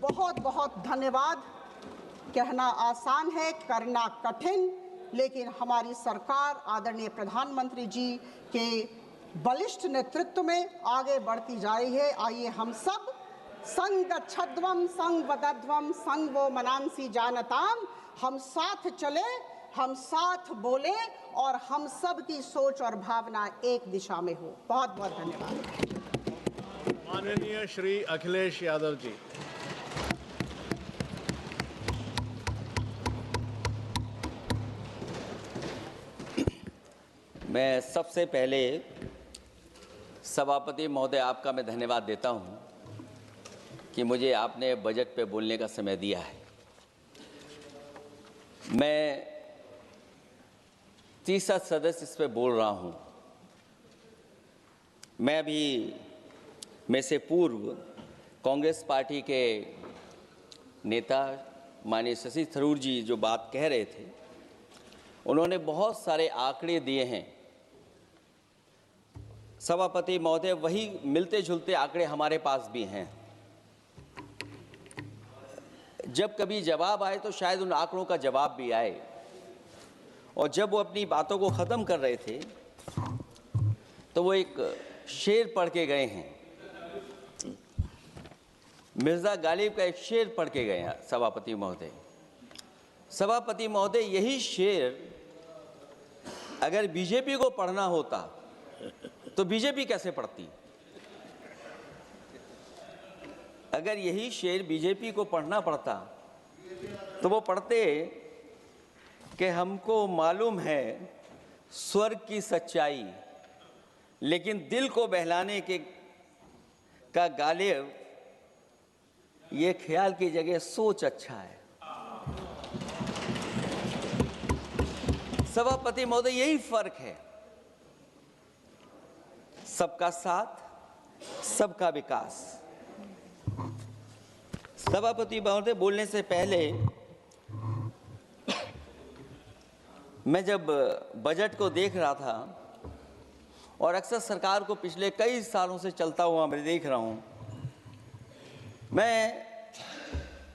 बहुत बहुत धन्यवाद. कहना आसान है, करना कठिन, लेकिन हमारी सरकार आदरणीय प्रधानमंत्री जी के बलिष्ठ नेतृत्व में आगे बढ़ती जा रही है. आइए हम सब संग छद्वम संग वदध्वम संग वो मनांसी जानताम, हम साथ चले, हम साथ बोले और हम सब की सोच और भावना एक दिशा में हो. बहुत बहुत धन्यवाद. माननीय श्री अखिलेश यादव जी. मैं सबसे पहले सभापति महोदय आपका मैं धन्यवाद देता हूं कि मुझे आपने बजट पे बोलने का समय दिया है. मैं तीसरा सदस्य इस पे बोल रहा हूं. मैं भी में से पूर्व कांग्रेस पार्टी के नेता माननीय शशि थरूर जी जो बात कह रहे थे, उन्होंने बहुत सारे आंकड़े दिए हैं. सभापति महोदय, वही मिलते जुलते आंकड़े हमारे पास भी हैं. जब कभी जवाब आए तो शायद उन आंकड़ों का जवाब भी आए. और जब वो अपनी बातों को ख़त्म कर रहे थे तो वो एक शेर पढ़ के गए हैं. मिर्ज़ा गालिब का एक शेर पढ़ के गए हैं सभापति महोदय. सभापति महोदय, यही शेर अगर बीजेपी को पढ़ना होता तो बीजेपी कैसे पढ़ती? अगर यही शेर बीजेपी को पढ़ना पड़ता तो वो पढ़ते कि हमको मालूम है स्वर्ग की सच्चाई, लेकिन दिल को बहलाने के का गालिब ये ख्याल की जगह सोच अच्छा है. सभापति महोदय, यही फर्क है, सबका साथ सबका विकास। सभापति महोदय, बोलने से पहले मैं जब बजट को देख रहा था और अक्सर सरकार को पिछले कई सालों से चलता हुआ मैं देख रहा हूं, मैं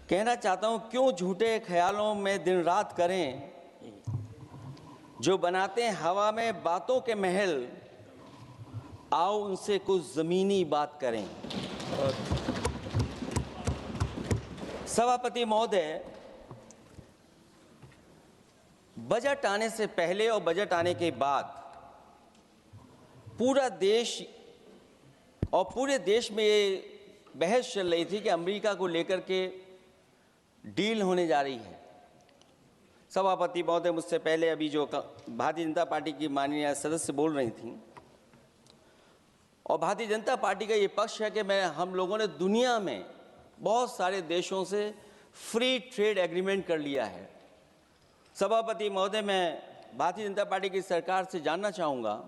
कहना चाहता हूं, क्यों झूठे ख्यालों में दिन रात करें, जो बनाते हैं हवा में बातों के महल, आओ उनसे कुछ जमीनी बात करें। सभापति महोदय, बजट आने से पहले और बजट आने के बाद पूरा देश और पूरे देश में ये बहस चल रही थी कि अमेरिका को लेकर के डील होने जा रही है। सभापति महोदय, मुझसे पहले अभी जो भारतीय जनता पार्टी की माननीय सदस्य बोल रही थी, और भारतीय जनता पार्टी का ये पक्ष है कि हम लोगों ने दुनिया में बहुत सारे देशों से फ्री ट्रेड एग्रीमेंट कर लिया है। सभापति महोदय, मैं भारतीय जनता पार्टी की सरकार से जानना चाहूँगा,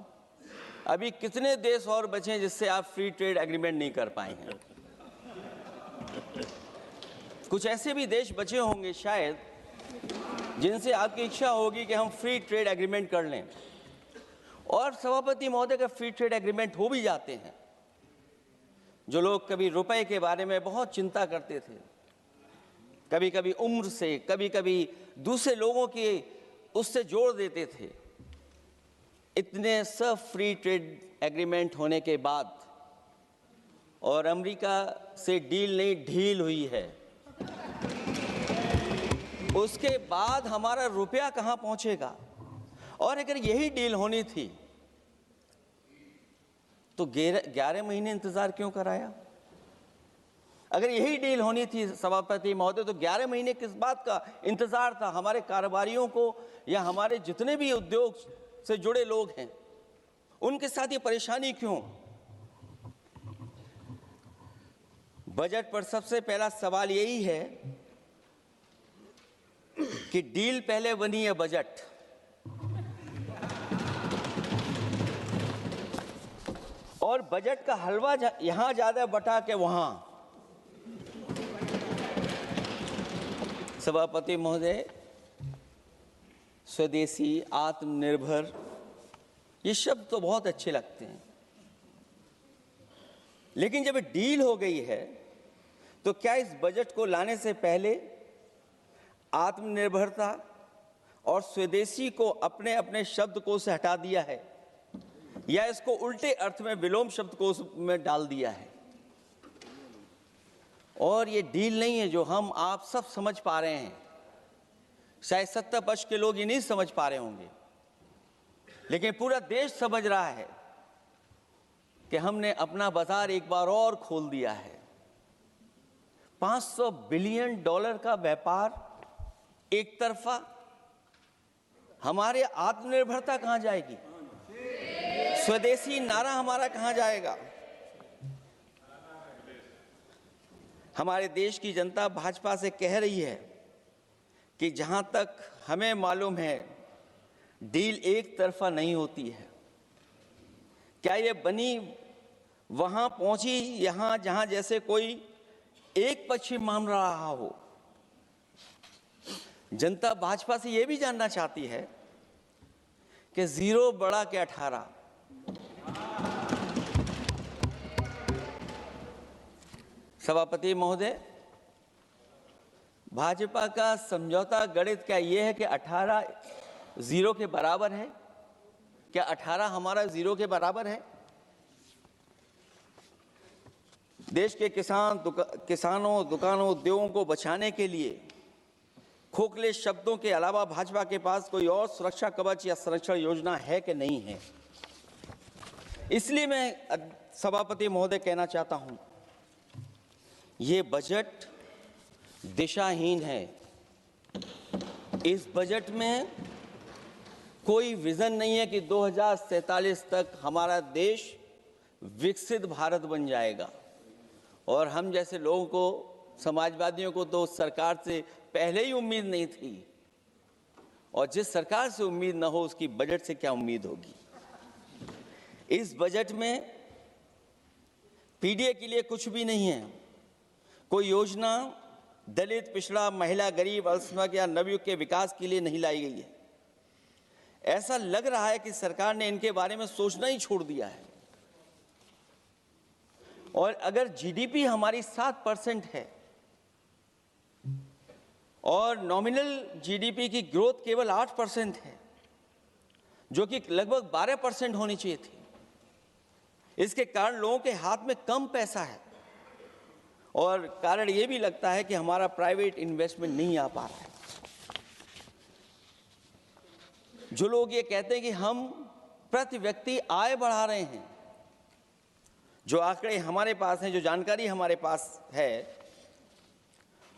अभी कितने देश और बचे हैं जिससे आप फ्री ट्रेड एग्रीमेंट नहीं कर पाए हैं? कुछ ऐसे भी देश बचे होंगे शायद जिनसे आपकी इच्छा होगी कि हम फ्री ट्रेड एग्रीमेंट कर लें। और सभापति महोदय, का फ्री ट्रेड एग्रीमेंट हो भी जाते हैं, जो लोग कभी रुपए के बारे में बहुत चिंता करते थे, कभी कभी उम्र से, कभी कभी दूसरे लोगों के उससे जोड़ देते थे, इतने सब फ्री ट्रेड एग्रीमेंट होने के बाद और अमेरिका से डील नहीं ढील हुई है, उसके बाद हमारा रुपया कहां पहुंचेगा? और अगर यही डील होनी थी तो 11 महीने इंतजार क्यों कराया? अगर यही डील होनी थी सभापति महोदय, तो 11 महीने किस बात का इंतजार था? हमारे कारोबारियों को या हमारे जितने भी उद्योग से जुड़े लोग हैं, उनके साथ ये परेशानी क्यों? बजट पर सबसे पहला सवाल यही है कि डील पहले बनी है बजट। और बजट का हलवा यहां ज्यादा बटा के वहां। सभापति महोदय, स्वदेशी, आत्मनिर्भर, ये शब्द तो बहुत अच्छे लगते हैं, लेकिन जब डील हो गई है तो क्या इस बजट को लाने से पहले आत्मनिर्भरता और स्वदेशी को अपने अपने शब्दकोश से हटा दिया है, या इसको उल्टे अर्थ में विलोम शब्दकोश में डाल दिया है? और ये डील नहीं है जो हम आप सब समझ पा रहे हैं, शायद सत्ता पक्ष के लोग ये नहीं समझ पा रहे होंगे, लेकिन पूरा देश समझ रहा है कि हमने अपना बाजार एक बार और खोल दिया है। $500 बिलियन का व्यापार एक तरफा, हमारे आत्मनिर्भरता कहां जाएगी? स्वदेशी नारा हमारा कहां जाएगा? हमारे देश की जनता भाजपा से कह रही है कि जहां तक हमें मालूम है डील एक तरफा नहीं होती है। क्या ये बनी वहां पहुंची यहां जहां जैसे कोई एक पक्षी मान रहा हो? जनता भाजपा से यह भी जानना चाहती है कि 0 बड़ा के 18। सभापति महोदय, भाजपा का समझौता गणित क्या यह है कि 18 0 के बराबर है? क्या 18 हमारा 0 के बराबर है? देश के किसानों, दुकानों, उद्योगों को बचाने के लिए खोखले शब्दों के अलावा भाजपा के पास कोई और सुरक्षा कवच या संरक्षण योजना है कि नहीं है? इसलिए मैं सभापति महोदय कहना चाहता हूं, ये बजट दिशाहीन है। इस बजट में कोई विजन नहीं है कि 2047 तक हमारा देश विकसित भारत बन जाएगा। और हम जैसे लोगों को, समाजवादियों को तो सरकार से पहले ही उम्मीद नहीं थी, और जिस सरकार से उम्मीद ना हो उसकी बजट से क्या उम्मीद होगी। इस बजट में पीडीए के लिए कुछ भी नहीं है। कोई योजना दलित, पिछड़ा, महिला, गरीब, अल्पसंख्यक या नवयुवक के विकास के लिए नहीं लाई गई है। ऐसा लग रहा है कि सरकार ने इनके बारे में सोचना ही छोड़ दिया है। और अगर जीडीपी हमारी 7% है और नॉमिनल जीडीपी की ग्रोथ केवल 8% है, जो कि लगभग 12% होनी चाहिए थी, इसके कारण लोगों के हाथ में कम पैसा है और कारण ये भी लगता है कि हमारा प्राइवेट इन्वेस्टमेंट नहीं आ पा रहा है। जो लोग ये कहते हैं कि हम प्रति व्यक्ति आय बढ़ा रहे हैं, जो आंकड़े हमारे पास हैं, जो जानकारी हमारे पास है,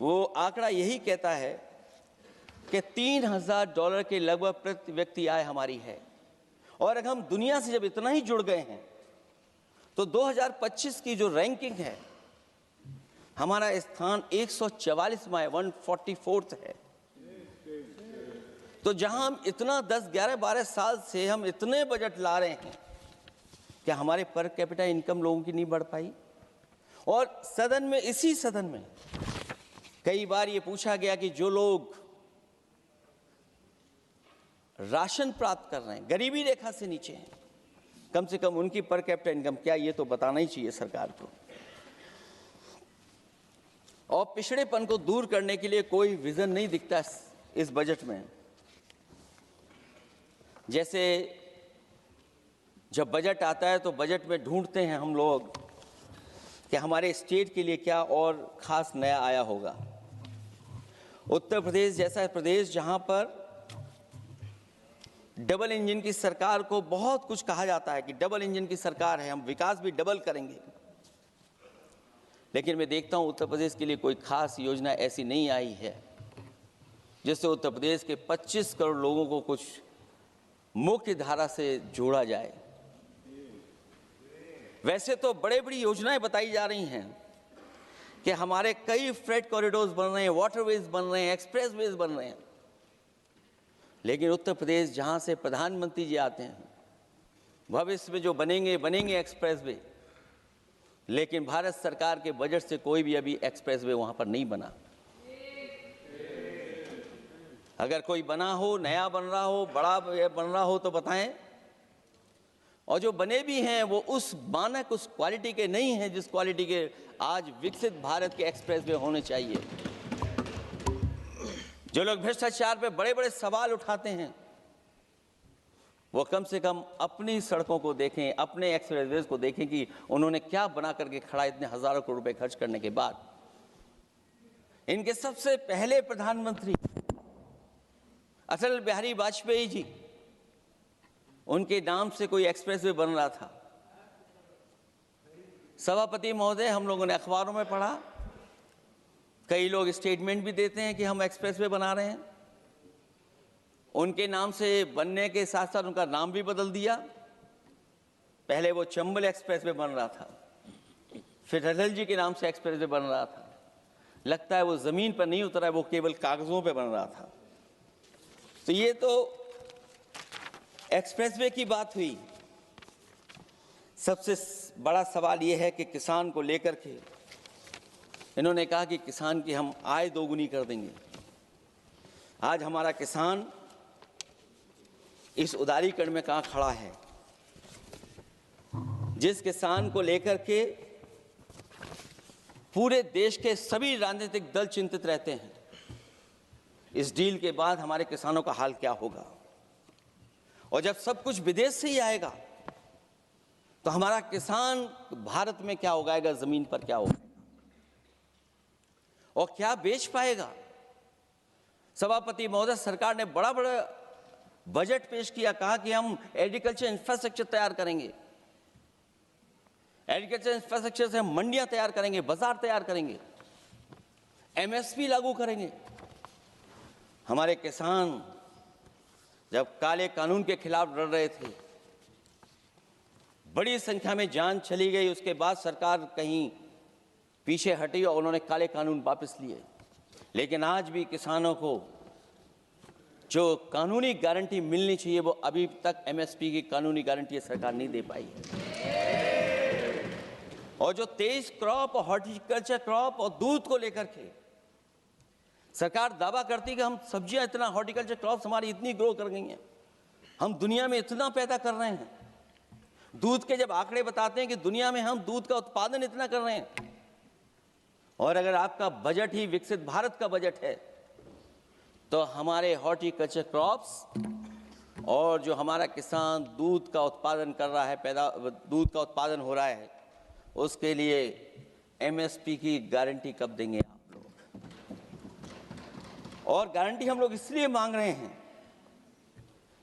वो आंकड़ा यही कहता है कि $3000 के लगभग प्रति व्यक्ति आय हमारी है। और अगर हम दुनिया से जब इतना ही जुड़ गए हैं तो 2025 की जो रैंकिंग है, हमारा स्थान 144वां है, 144th है। तो जहां हम इतना 10, 11, 12 साल से हम इतने बजट ला रहे हैं, क्या हमारे पर कैपिटा इनकम लोगों की नहीं बढ़ पाई? और सदन में, इसी सदन में कई बार ये पूछा गया कि जो लोग राशन प्राप्त कर रहे हैं, गरीबी रेखा से नीचे हैं, कम से कम उनकी पर कैपिटा इनकम क्या, ये तो बताना ही चाहिए सरकार को। और पिछड़ेपन को दूर करने के लिए कोई विजन नहीं दिखता इस बजट में। जैसे जब बजट आता है तो बजट में ढूंढते हैं हम लोग कि हमारे स्टेट के लिए क्या और खास नया आया होगा। उत्तर प्रदेश जैसा प्रदेश जहां पर डबल इंजन की सरकार को बहुत कुछ कहा जाता है कि डबल इंजन की सरकार है, हम विकास भी डबल करेंगे, लेकिन मैं देखता हूं उत्तर प्रदेश के लिए कोई खास योजना ऐसी नहीं आई है जिससे उत्तर प्रदेश के 25 करोड़ लोगों को कुछ मुख्य धारा से जोड़ा जाए। वैसे तो बड़े बड़ी योजनाएं बताई जा रही हैं कि हमारे कई फ्रेट कॉरिडोर्स बन रहे हैं, वाटरवेज बन रहे हैं, एक्सप्रेसवेज बन रहे हैं, लेकिन उत्तर प्रदेश जहां से प्रधानमंत्री जी आते हैं, भविष्य में जो बनेंगे एक्सप्रेसवे, लेकिन भारत सरकार के बजट से कोई भी अभी एक्सप्रेसवे वहां पर नहीं बना। अगर कोई बना हो, नया बन रहा हो, बड़ा बन रहा हो तो बताएं। और जो बने भी हैं वो उस मानक, उस क्वालिटी के नहीं हैं जिस क्वालिटी के आज विकसित भारत के एक्सप्रेसवे होने चाहिए। जो लोग भ्रष्टाचार पे बड़े बड़े सवाल उठाते हैं, वो कम से कम अपनी सड़कों को देखें, अपने एक्सप्रेसवेज को देखें कि उन्होंने क्या बना करके खड़ा इतने हजारों करोड़ रुपए खर्च करने के बाद। इनके सबसे पहले प्रधानमंत्री अटल बिहारी वाजपेयी जी, उनके नाम से कोई एक्सप्रेसवे बन रहा था। सभापति महोदय, हम लोगों ने अखबारों में पढ़ा, कई लोग स्टेटमेंट भी देते हैं कि हम एक्सप्रेसवे बना रहे हैं। उनके नाम से बनने के साथ साथ उनका नाम भी बदल दिया। पहले वो चंबल एक्सप्रेसवे बन रहा था, फिर अटल जी के नाम से एक्सप्रेसवे बन रहा था। लगता है वो जमीन पर नहीं उतरा है, वो केवल कागजों पे बन रहा था। तो ये तो एक्सप्रेसवे की बात हुई। सबसे बड़ा सवाल ये है कि किसान को लेकर के इन्होंने कहा कि किसान की हम आय दोगुनी कर देंगे। आज हमारा किसान इस उदारीकरण में कहां खड़ा है? जिस किसान को लेकर के पूरे देश के सभी राजनीतिक दल चिंतित रहते हैं, इस डील के बाद हमारे किसानों का हाल क्या होगा? और जब सब कुछ विदेश से ही आएगा तो हमारा किसान भारत में क्या उगाएगा, जमीन पर क्या होगा और क्या बेच पाएगा? सभापति महोदय, सरकार ने बड़ा बड़ा बजट पेश किया, कहा कि हम एग्रीकल्चर इंफ्रास्ट्रक्चर तैयार करेंगे, एग्रीकल्चर इंफ्रास्ट्रक्चर से हम मंडियां तैयार करेंगे, बाजार तैयार करेंगे, एमएसपी लागू करेंगे। हमारे किसान जब काले कानून के खिलाफ लड़ रहे थे, बड़ी संख्या में जान चली गई, उसके बाद सरकार कहीं पीछे हटी और उन्होंने काले कानून वापस लिए। लेकिन आज भी किसानों को जो कानूनी गारंटी मिलनी चाहिए वो अभी तक एमएसपी की कानूनी गारंटी सरकार नहीं दे पाई है। और जो तेज क्रॉप और हॉर्टिकल्चर क्रॉप और दूध को लेकर के सरकार दावा करती कि हम सब्जियां इतना, हॉर्टिकल्चर क्रॉप्स हमारी इतनी ग्रो कर गई हैं, हम दुनिया में इतना पैदा कर रहे हैं। दूध के जब आंकड़े बताते हैं कि दुनिया में हम दूध का उत्पादन इतना कर रहे हैं, और अगर आपका बजट ही विकसित भारत का बजट है, तो हमारे हॉर्टिकल्चर क्रॉप्स और जो हमारा किसान दूध का उत्पादन कर रहा है, दूध का उत्पादन हो रहा है, उसके लिए एमएसपी की गारंटी कब देंगे आप लोग? और गारंटी हम लोग इसलिए मांग रहे हैं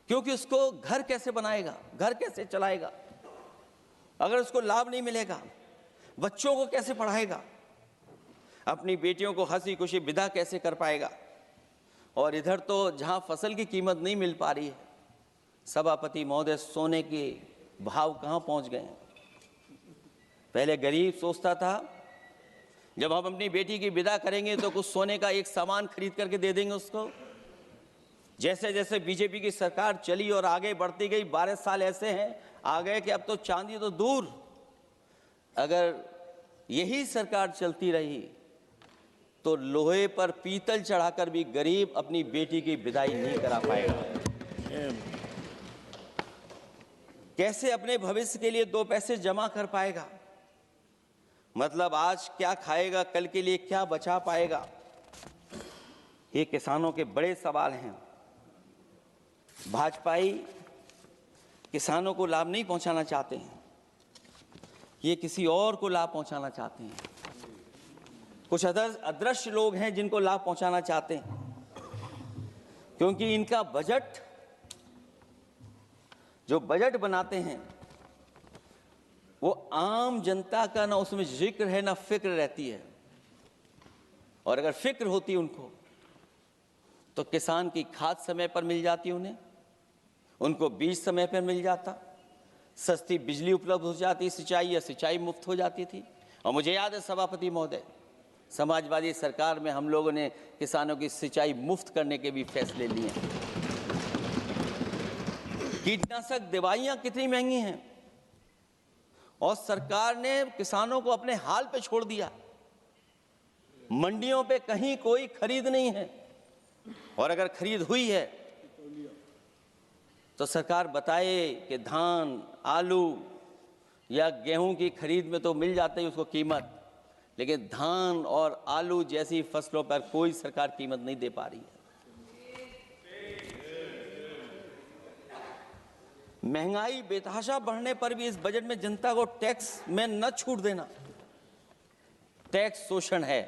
क्योंकि उसको घर कैसे बनाएगा, घर कैसे चलाएगा, अगर उसको लाभ नहीं मिलेगा, बच्चों को कैसे पढ़ाएगा, अपनी बेटियों को हंसी खुशी विदा कैसे कर पाएगा? और इधर तो जहां फसल की कीमत नहीं मिल पा रही है, सभापति महोदय, सोने के भाव कहां पहुंच गए हैं? पहले गरीब सोचता था जब हम अपनी बेटी की विदा करेंगे तो कुछ सोने का एक सामान खरीद करके दे देंगे उसको। जैसे जैसे बीजेपी की सरकार चली और आगे बढ़ती गई, 12 साल ऐसे हैं आ गए कि अब तो चांदी तो दूर, अगर यही सरकार चलती रही तो लोहे पर पीतल चढ़ाकर भी गरीब अपनी बेटी की विदाई नहीं करा पाएगा। कैसे अपने भविष्य के लिए 2 पैसे जमा कर पाएगा? मतलब आज क्या खाएगा, कल के लिए क्या बचा पाएगा? ये किसानों के बड़े सवाल हैं। भाजपाई किसानों को लाभ नहीं पहुंचाना चाहते हैं, ये किसी और को लाभ पहुंचाना चाहते हैं। कुछ अदृश्य लोग हैं जिनको लाभ पहुंचाना चाहते हैं, क्योंकि इनका बजट, जो बजट बनाते हैं, वो आम जनता का ना उसमें जिक्र है ना फिक्र रहती है। और अगर फिक्र होती उनको तो किसान की खाद समय पर मिल जाती उन्हें, उनको बीज समय पर मिल जाता, सस्ती बिजली उपलब्ध हो जाती, सिंचाई या सिंचाई मुफ्त हो जाती थी। और मुझे याद है सभापति महोदय, समाजवादी सरकार में हम लोगों ने किसानों की सिंचाई मुफ्त करने के भी फैसले लिए। कीटनाशक दवाइयां कितनी महंगी हैं और सरकार ने किसानों को अपने हाल पे छोड़ दिया। मंडियों पे कहीं कोई खरीद नहीं है, और अगर खरीद हुई है तो सरकार बताए कि धान, आलू या गेहूं की खरीद में तो मिल जाती है उसको कीमत, लेकिन धान और आलू जैसी फसलों पर कोई सरकार कीमत नहीं दे पा रही है। महंगाई बेतहाशा बढ़ने पर भी इस बजट में जनता को टैक्स में न छूट देना टैक्स शोषण है।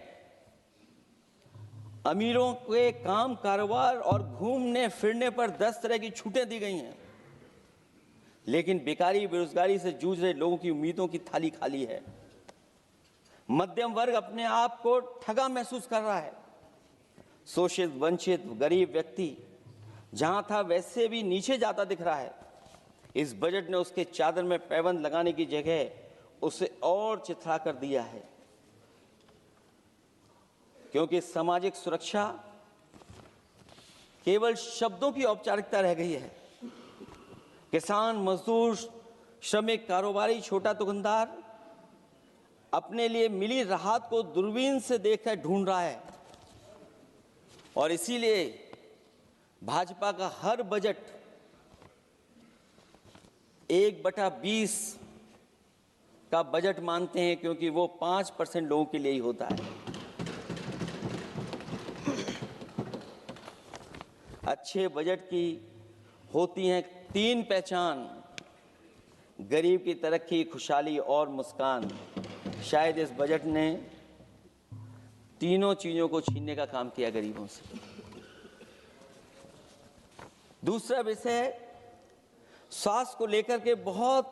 अमीरों के काम कारोबार और घूमने फिरने पर 10 तरह की छूटें दी गई हैं, लेकिन बेकारी बेरोजगारी से जूझ रहे लोगों की उम्मीदों की थाली खाली है। मध्यम वर्ग अपने आप को ठगा महसूस कर रहा है। शोषित, वंचित, गरीब व्यक्ति जहां था वैसे भी नीचे जाता दिख रहा है। इस बजट ने उसके चादर में पैबंद लगाने की जगह उसे और चिथड़ा कर दिया है, क्योंकि सामाजिक सुरक्षा केवल शब्दों की औपचारिकता रह गई है। किसान, मजदूर, श्रमिक, कारोबारी, छोटा दुकानदार अपने लिए मिली राहत को दूरबीन से देखकर ढूंढ रहा है, और इसीलिए भाजपा का हर बजट 1/20 का बजट मानते हैं, क्योंकि वो 5% लोगों के लिए ही होता है। अच्छे बजट की होती हैं 3 पहचान: गरीब की तरक्की, खुशहाली और मुस्कान। शायद इस बजट ने तीनों चीजों को छीनने का काम किया गरीबों से। दूसरा विषय स्वास्थ्य को लेकर के बहुत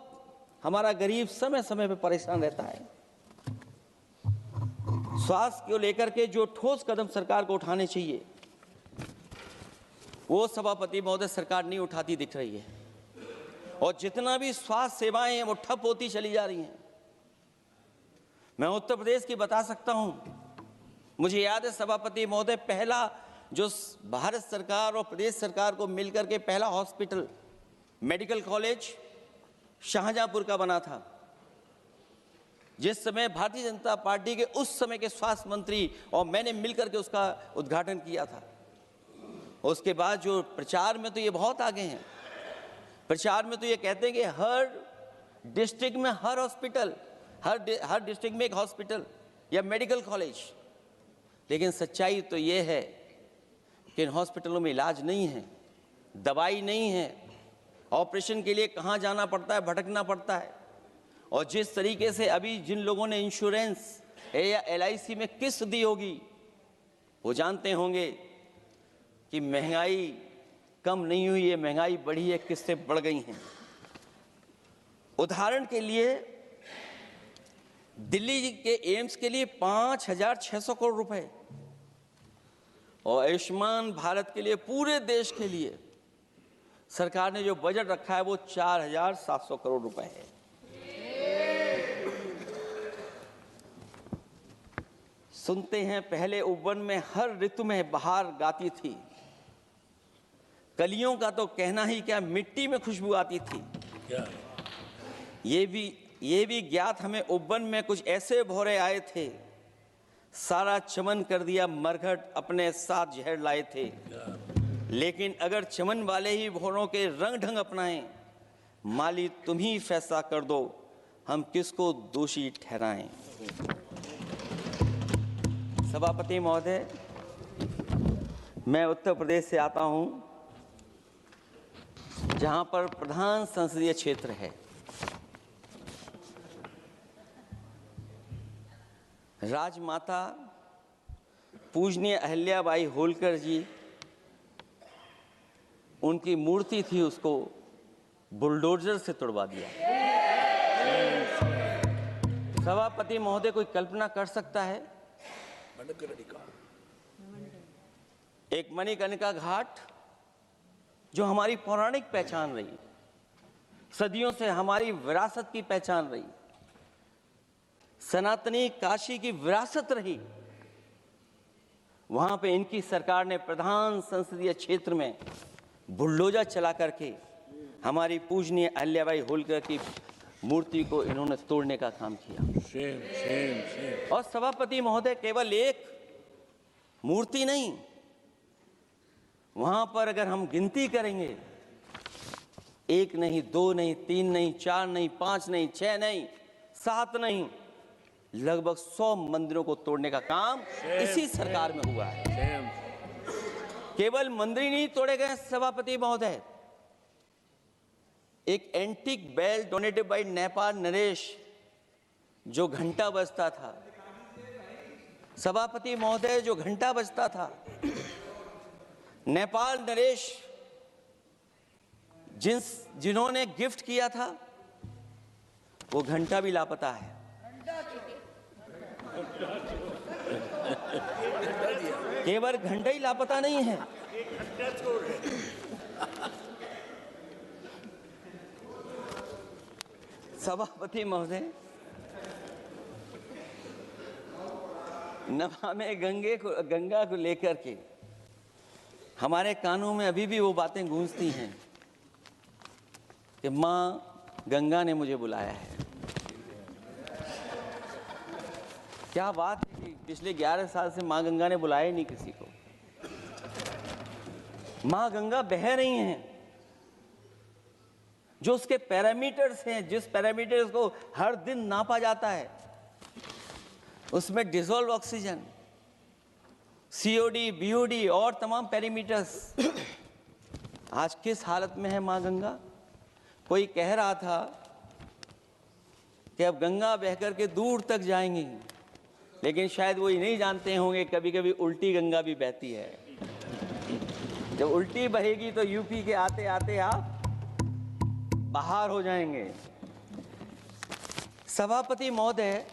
हमारा गरीब समय समय पर परेशान रहता है। स्वास्थ्य को लेकर के जो ठोस कदम सरकार को उठाने चाहिए वो सभापति महोदय सरकार नहीं उठाती दिख रही है, और जितना भी स्वास्थ्य सेवाएं हैं वो ठप होती चली जा रही हैं। मैं उत्तर प्रदेश की बता सकता हूं, मुझे याद है सभापति महोदय, पहला जो भारत सरकार और प्रदेश सरकार को मिलकर के पहला हॉस्पिटल मेडिकल कॉलेज शाहजहांपुर का बना था, जिस समय भारतीय जनता पार्टी के उस समय के स्वास्थ्य मंत्री और मैंने मिलकर के उसका उद्घाटन किया था। उसके बाद जो प्रचार में तो ये बहुत आगे हैं, प्रचार में तो ये कहते हैं कि हर डिस्ट्रिक्ट में हर हॉस्पिटल, हर डिस्ट्रिक्ट में एक हॉस्पिटल या मेडिकल कॉलेज, लेकिन सच्चाई तो ये है कि इन हॉस्पिटलों में इलाज नहीं है, दवाई नहीं है, ऑपरेशन के लिए कहाँ जाना पड़ता है, भटकना पड़ता है। और जिस तरीके से अभी जिन लोगों ने इंश्योरेंस या LIC में किस्त दी होगी, वो जानते होंगे कि महंगाई कम नहीं हुई है, महंगाई बढ़ी है, किस्तें बढ़ गई हैं। उदाहरण के लिए दिल्ली के एम्स के लिए 5,600 करोड़ रुपए और आयुष्मान भारत के लिए पूरे देश के लिए सरकार ने जो बजट रखा है वो 4,700 करोड़ रुपए है। सुनते हैं पहले उपवन में हर ऋतु में बहार गाती थी, कलियों का तो कहना ही क्या, मिट्टी में खुशबू आती थी। ये भी ज्ञात हमें उपवन में कुछ ऐसे भौरे आए थे, सारा चमन कर दिया मरघट, अपने साथ जहर लाए थे। लेकिन अगर चमन वाले ही भौरों के रंग ढंग अपनाएं, माली तुम ही फैसला कर दो, हम किसको दोषी ठहराएं। सभापति महोदय, मैं उत्तर प्रदेश से आता हूं, जहां पर प्रधान संसदीय क्षेत्र है। राजमाता पूजनीय अहिल्याबाई होलकर जी, उनकी मूर्ति थी, उसको बुलडोजर से तोड़वा दिया। सभापति महोदय, कोई कल्पना कर सकता है एक मणिकर्णिका घाट जो हमारी पौराणिक पहचान रही, सदियों से हमारी विरासत की पहचान रही, सनातनी काशी की विरासत रही, वहां पे इनकी सरकार ने प्रधान संसदीय क्षेत्र में बुलडोजर चला करके हमारी पूजनीय अहिल्याबाई होलकर की मूर्ति को इन्होंने तोड़ने का काम किया। और सभापति महोदय, केवल एक मूर्ति नहीं, वहां पर अगर हम गिनती करेंगे, 1 नहीं, 2 नहीं, 3 नहीं, 4 नहीं, 5 नहीं, 6 नहीं, 7 नहीं, लगभग 100 मंदिरों को तोड़ने का काम इसी सरकार में हुआ है। केवल मंदिर नहीं तोड़े गए सभापति महोदय, एक antique bell donated by Nepal नरेश, जो घंटा बजता था, सभापति महोदय, जो घंटा बजता था, नेपाल नरेश जिन्होंने गिफ्ट किया था, वो घंटा भी लापता है। केवल घंटा ही लापता नहीं है, सभापति महोदय, नमामि गंगा को लेकर के हमारे कानों में अभी भी वो बातें गूंजती हैं कि माँ गंगा ने मुझे बुलाया है। क्या बात है कि पिछले 11 साल से माँ गंगा ने बुलाया ही नहीं किसी को। माँ गंगा बह रही हैं, जो उसके पैरामीटर्स हैं, जिस पैरामीटर्स को हर दिन नापा जाता है, उसमें डिसॉल्व ऑक्सीजन, COD, BOD और तमाम पैरामीटर्स, आज किस हालत में है माँ गंगा। कोई कह रहा था कि अब गंगा बहकर के दूर तक जाएंगी, लेकिन शायद वो ये नहीं जानते होंगे कभी कभी उल्टी गंगा भी बहती है। जब उल्टी बहेगी तो यूपी के आते आते आप बाहर हो जाएंगे। सभापति महोदय,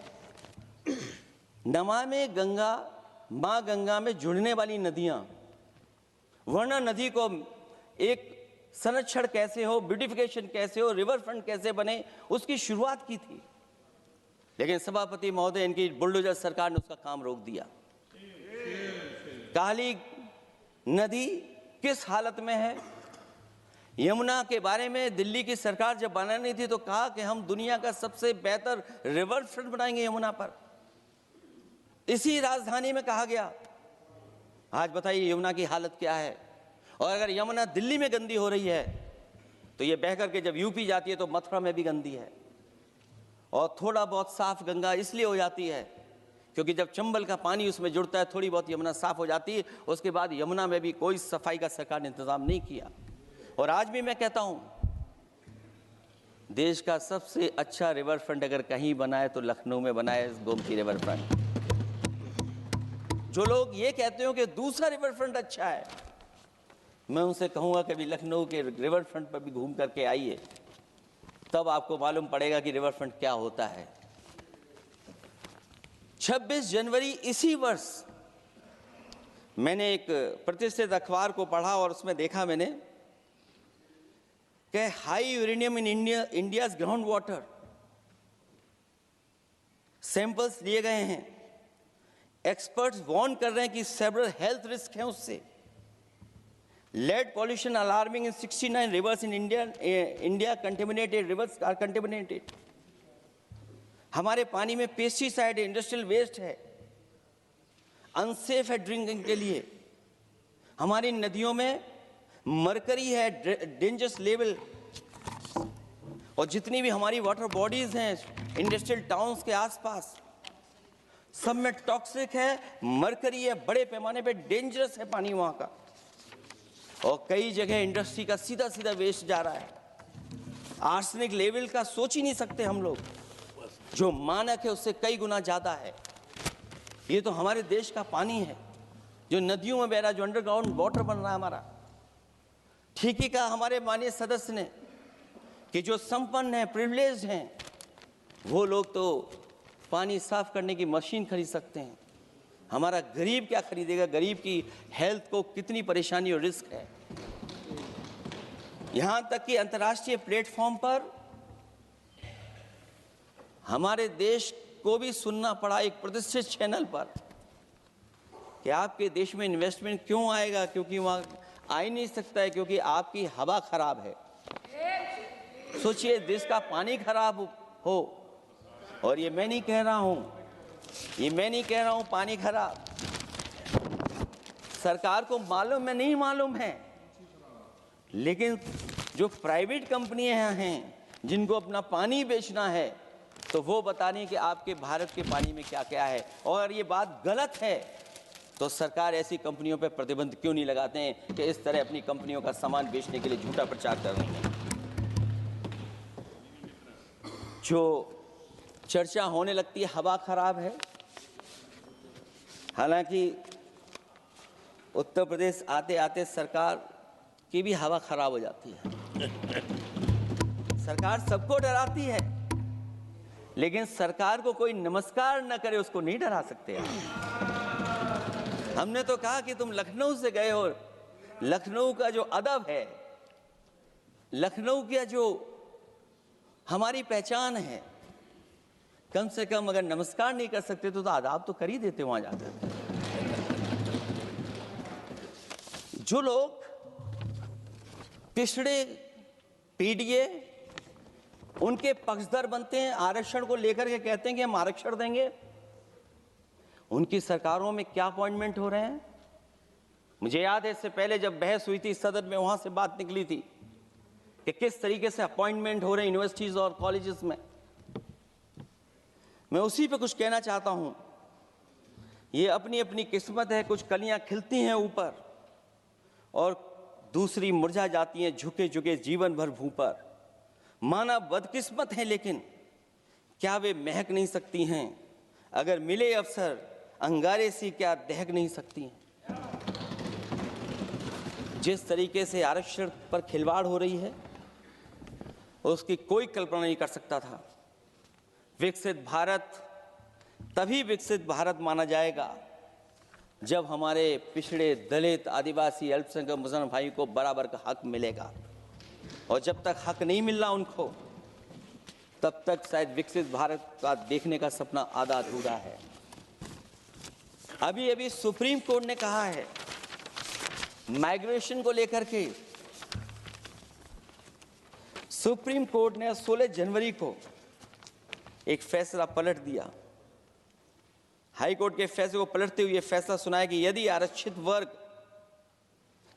नमामि गंगा, माँ गंगा में जुड़ने वाली नदियां, वरना नदी को एक संरक्षण कैसे हो, ब्यूटिफिकेशन कैसे हो, रिवर फ्रंट कैसे बने, उसकी शुरुआत की थी। लेकिन सभापति महोदय, इनकी बुलडोजर सरकार ने उसका काम रोक दिया। काली नदी किस हालत में है। यमुना के बारे में दिल्ली की सरकार जब बनानी थी तो कहा कि हम दुनिया का सबसे बेहतर रिवर फ्रंट बनाएंगे यमुना पर, इसी राजधानी में कहा गया। आज बताइए यमुना की हालत क्या है। और अगर यमुना दिल्ली में गंदी हो रही है तो ये बह करके जब यूपी जाती है तो मथुरा में भी गंदी है। और थोड़ा बहुत साफ गंगा इसलिए हो जाती है क्योंकि जब चंबल का पानी उसमें जुड़ता है, थोड़ी बहुत यमुना साफ हो जाती है। उसके बाद यमुना में भी कोई सफाई का सरकार ने इंतजाम नहीं किया। और आज भी मैं कहता हूं, देश का सबसे अच्छा रिवर फ्रंट अगर कहीं बना है तो लखनऊ में बना है, गोमती रिवर फ्रंट। जो लोग ये कहते हो कि दूसरा रिवर फ्रंट अच्छा है, मैं उनसे कहूंगा कभी लखनऊ के रिवर फ्रंट पर भी घूम करके आइए, तब आपको मालूम पड़ेगा कि रिवर फ्रंट क्या होता है। 26 जनवरी इसी वर्ष मैंने एक प्रतिष्ठित अखबार को पढ़ा और उसमें देखा मैंने कि high uranium in India's ground water samples लिए गए हैं। एक्सपर्ट्स वार्न कर रहे हैं कि सेवरल हेल्थ रिस्क हैं उससे। Lead pollution alarming in 69 rivers in India contaminated, rivers are contaminated. हमारे पानी में पेस्टिसाइड है, इंडस्ट्रियल वेस्ट है, अनसेफ है ड्रिंकिंग के लिए। हमारी नदियों में मरकरी है, डेंजरस लेवल। और जितनी भी हमारी वाटर बॉडीज हैं इंडस्ट्रियल टाउन्स के आसपास, सब में टॉक्सिक है, मरकरी है, बड़े पैमाने पे डेंजरस है पानी वहां का। और कई जगह इंडस्ट्री का सीधा सीधा वेस्ट जा रहा है। आर्सेनिक लेवल का सोच ही नहीं सकते हम लोग, जो मानक है उससे कई गुना ज्यादा है। ये तो हमारे देश का पानी है जो नदियों में बह रहा है, जो अंडरग्राउंड वाटर बन रहा है हमारा। ठीक ही कहा हमारे माननीय सदस्य ने कि जो संपन्न हैं, प्रिविलेज्ड हैं, वो लोग तो पानी साफ करने की मशीन खरीद सकते हैं। हमारा गरीब क्या खरीदेगा? गरीब की हेल्थ को कितनी परेशानी और रिस्क है। यहां तक कि अंतर्राष्ट्रीय प्लेटफॉर्म पर हमारे देश को भी सुनना पड़ा एक प्रतिष्ठित चैनल पर कि आपके देश में इन्वेस्टमेंट क्यों आएगा, क्योंकि वहां आ ही नहीं सकता है क्योंकि आपकी हवा खराब है। सोचिए, देश का पानी खराब हो, और ये मैं नहीं कह रहा हूं, पानी खराब सरकार को मालूम है, नहीं मालूम है, लेकिन जो प्राइवेट कंपनियां हैं जिनको अपना पानी बेचना है, तो वो बता रही है कि आपके भारत के पानी में क्या क्या है। और ये बात गलत है तो सरकार ऐसी कंपनियों पर प्रतिबंध क्यों नहीं लगाते हैं कि इस तरह अपनी कंपनियों का सामान बेचने के लिए झूठा प्रचार कर रही हैं। जो चर्चा होने लगती है हवा खराब है, हालांकि उत्तर प्रदेश आते आते सरकार की भी हवा खराब हो जाती है। सरकार सबको डराती है, लेकिन सरकार को कोई नमस्कार न करे उसको नहीं डरा सकते आप। हमने तो कहा कि तुम लखनऊ से गए हो, लखनऊ का जो अदब है, लखनऊ का जो हमारी पहचान है, कम से कम अगर नमस्कार नहीं कर सकते तो आदाब तो कर ही देते वहां जाकर। जो लोग पिछड़े पीडीए उनके पक्षधर बनते हैं, आरक्षण को लेकर के कहते हैं कि हम आरक्षण देंगे, उनकी सरकारों में क्या अपॉइंटमेंट हो रहे हैं। मुझे याद है इससे पहले जब बहस हुई थी सदन में, वहां से बात निकली थी कि किस तरीके से अपॉइंटमेंट हो रहे हैं यूनिवर्सिटीज और कॉलेजेस में। मैं उसी पे कुछ कहना चाहता हूं। ये अपनी अपनी किस्मत है, कुछ कलियां खिलती हैं ऊपर और दूसरी मुरझा जाती हैं झुके झुके जीवन भर भूं पर। माना बदकिस्मत है, लेकिन क्या वे महक नहीं सकती हैं? अगर मिले अवसर अंगारे सी क्या दहक नहीं सकती हैं? जिस तरीके से आरक्षण पर खिलवाड़ हो रही है उसकी कोई कल्पना नहीं कर सकता था। विकसित भारत तभी विकसित भारत माना जाएगा जब हमारे पिछड़े, दलित, आदिवासी, अल्पसंख्यक मुसलमान भाई को बराबर का हक मिलेगा। और जब तक हक नहीं मिल रहा उनको, तब तक शायद विकसित भारत का देखने का सपना आधा अधूरा है। अभी अभी सुप्रीम कोर्ट ने कहा है माइग्रेशन को लेकर के सुप्रीम कोर्ट ने 16 जनवरी को एक फैसला पलट दिया। हाई कोर्ट के फैसले को पलटते हुए फैसला सुनाया कि यदि आरक्षित वर्ग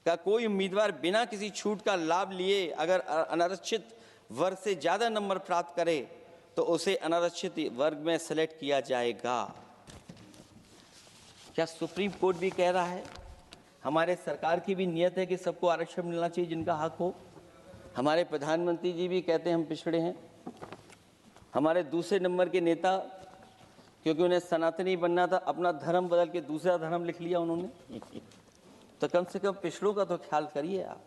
का कोई उम्मीदवार बिना किसी छूट का लाभ लिए अगर अनारक्षित वर्ग से ज्यादा नंबर प्राप्त करे तो उसे अनारक्षित वर्ग में सेलेक्ट किया जाएगा। क्या सुप्रीम कोर्ट भी कह रहा है? हमारे सरकार की भी नियत है कि सबको आरक्षण मिलना चाहिए जिनका हक हो। हमारे प्रधानमंत्री जी भी कहते हैं हम पिछड़े हैं। हमारे दूसरे नंबर के नेता, क्योंकि उन्हें सनातनी बनना था, अपना धर्म बदल के दूसरा धर्म लिख लिया उन्होंने। तो कम से कम पिछड़ों का तो ख्याल करिए आप।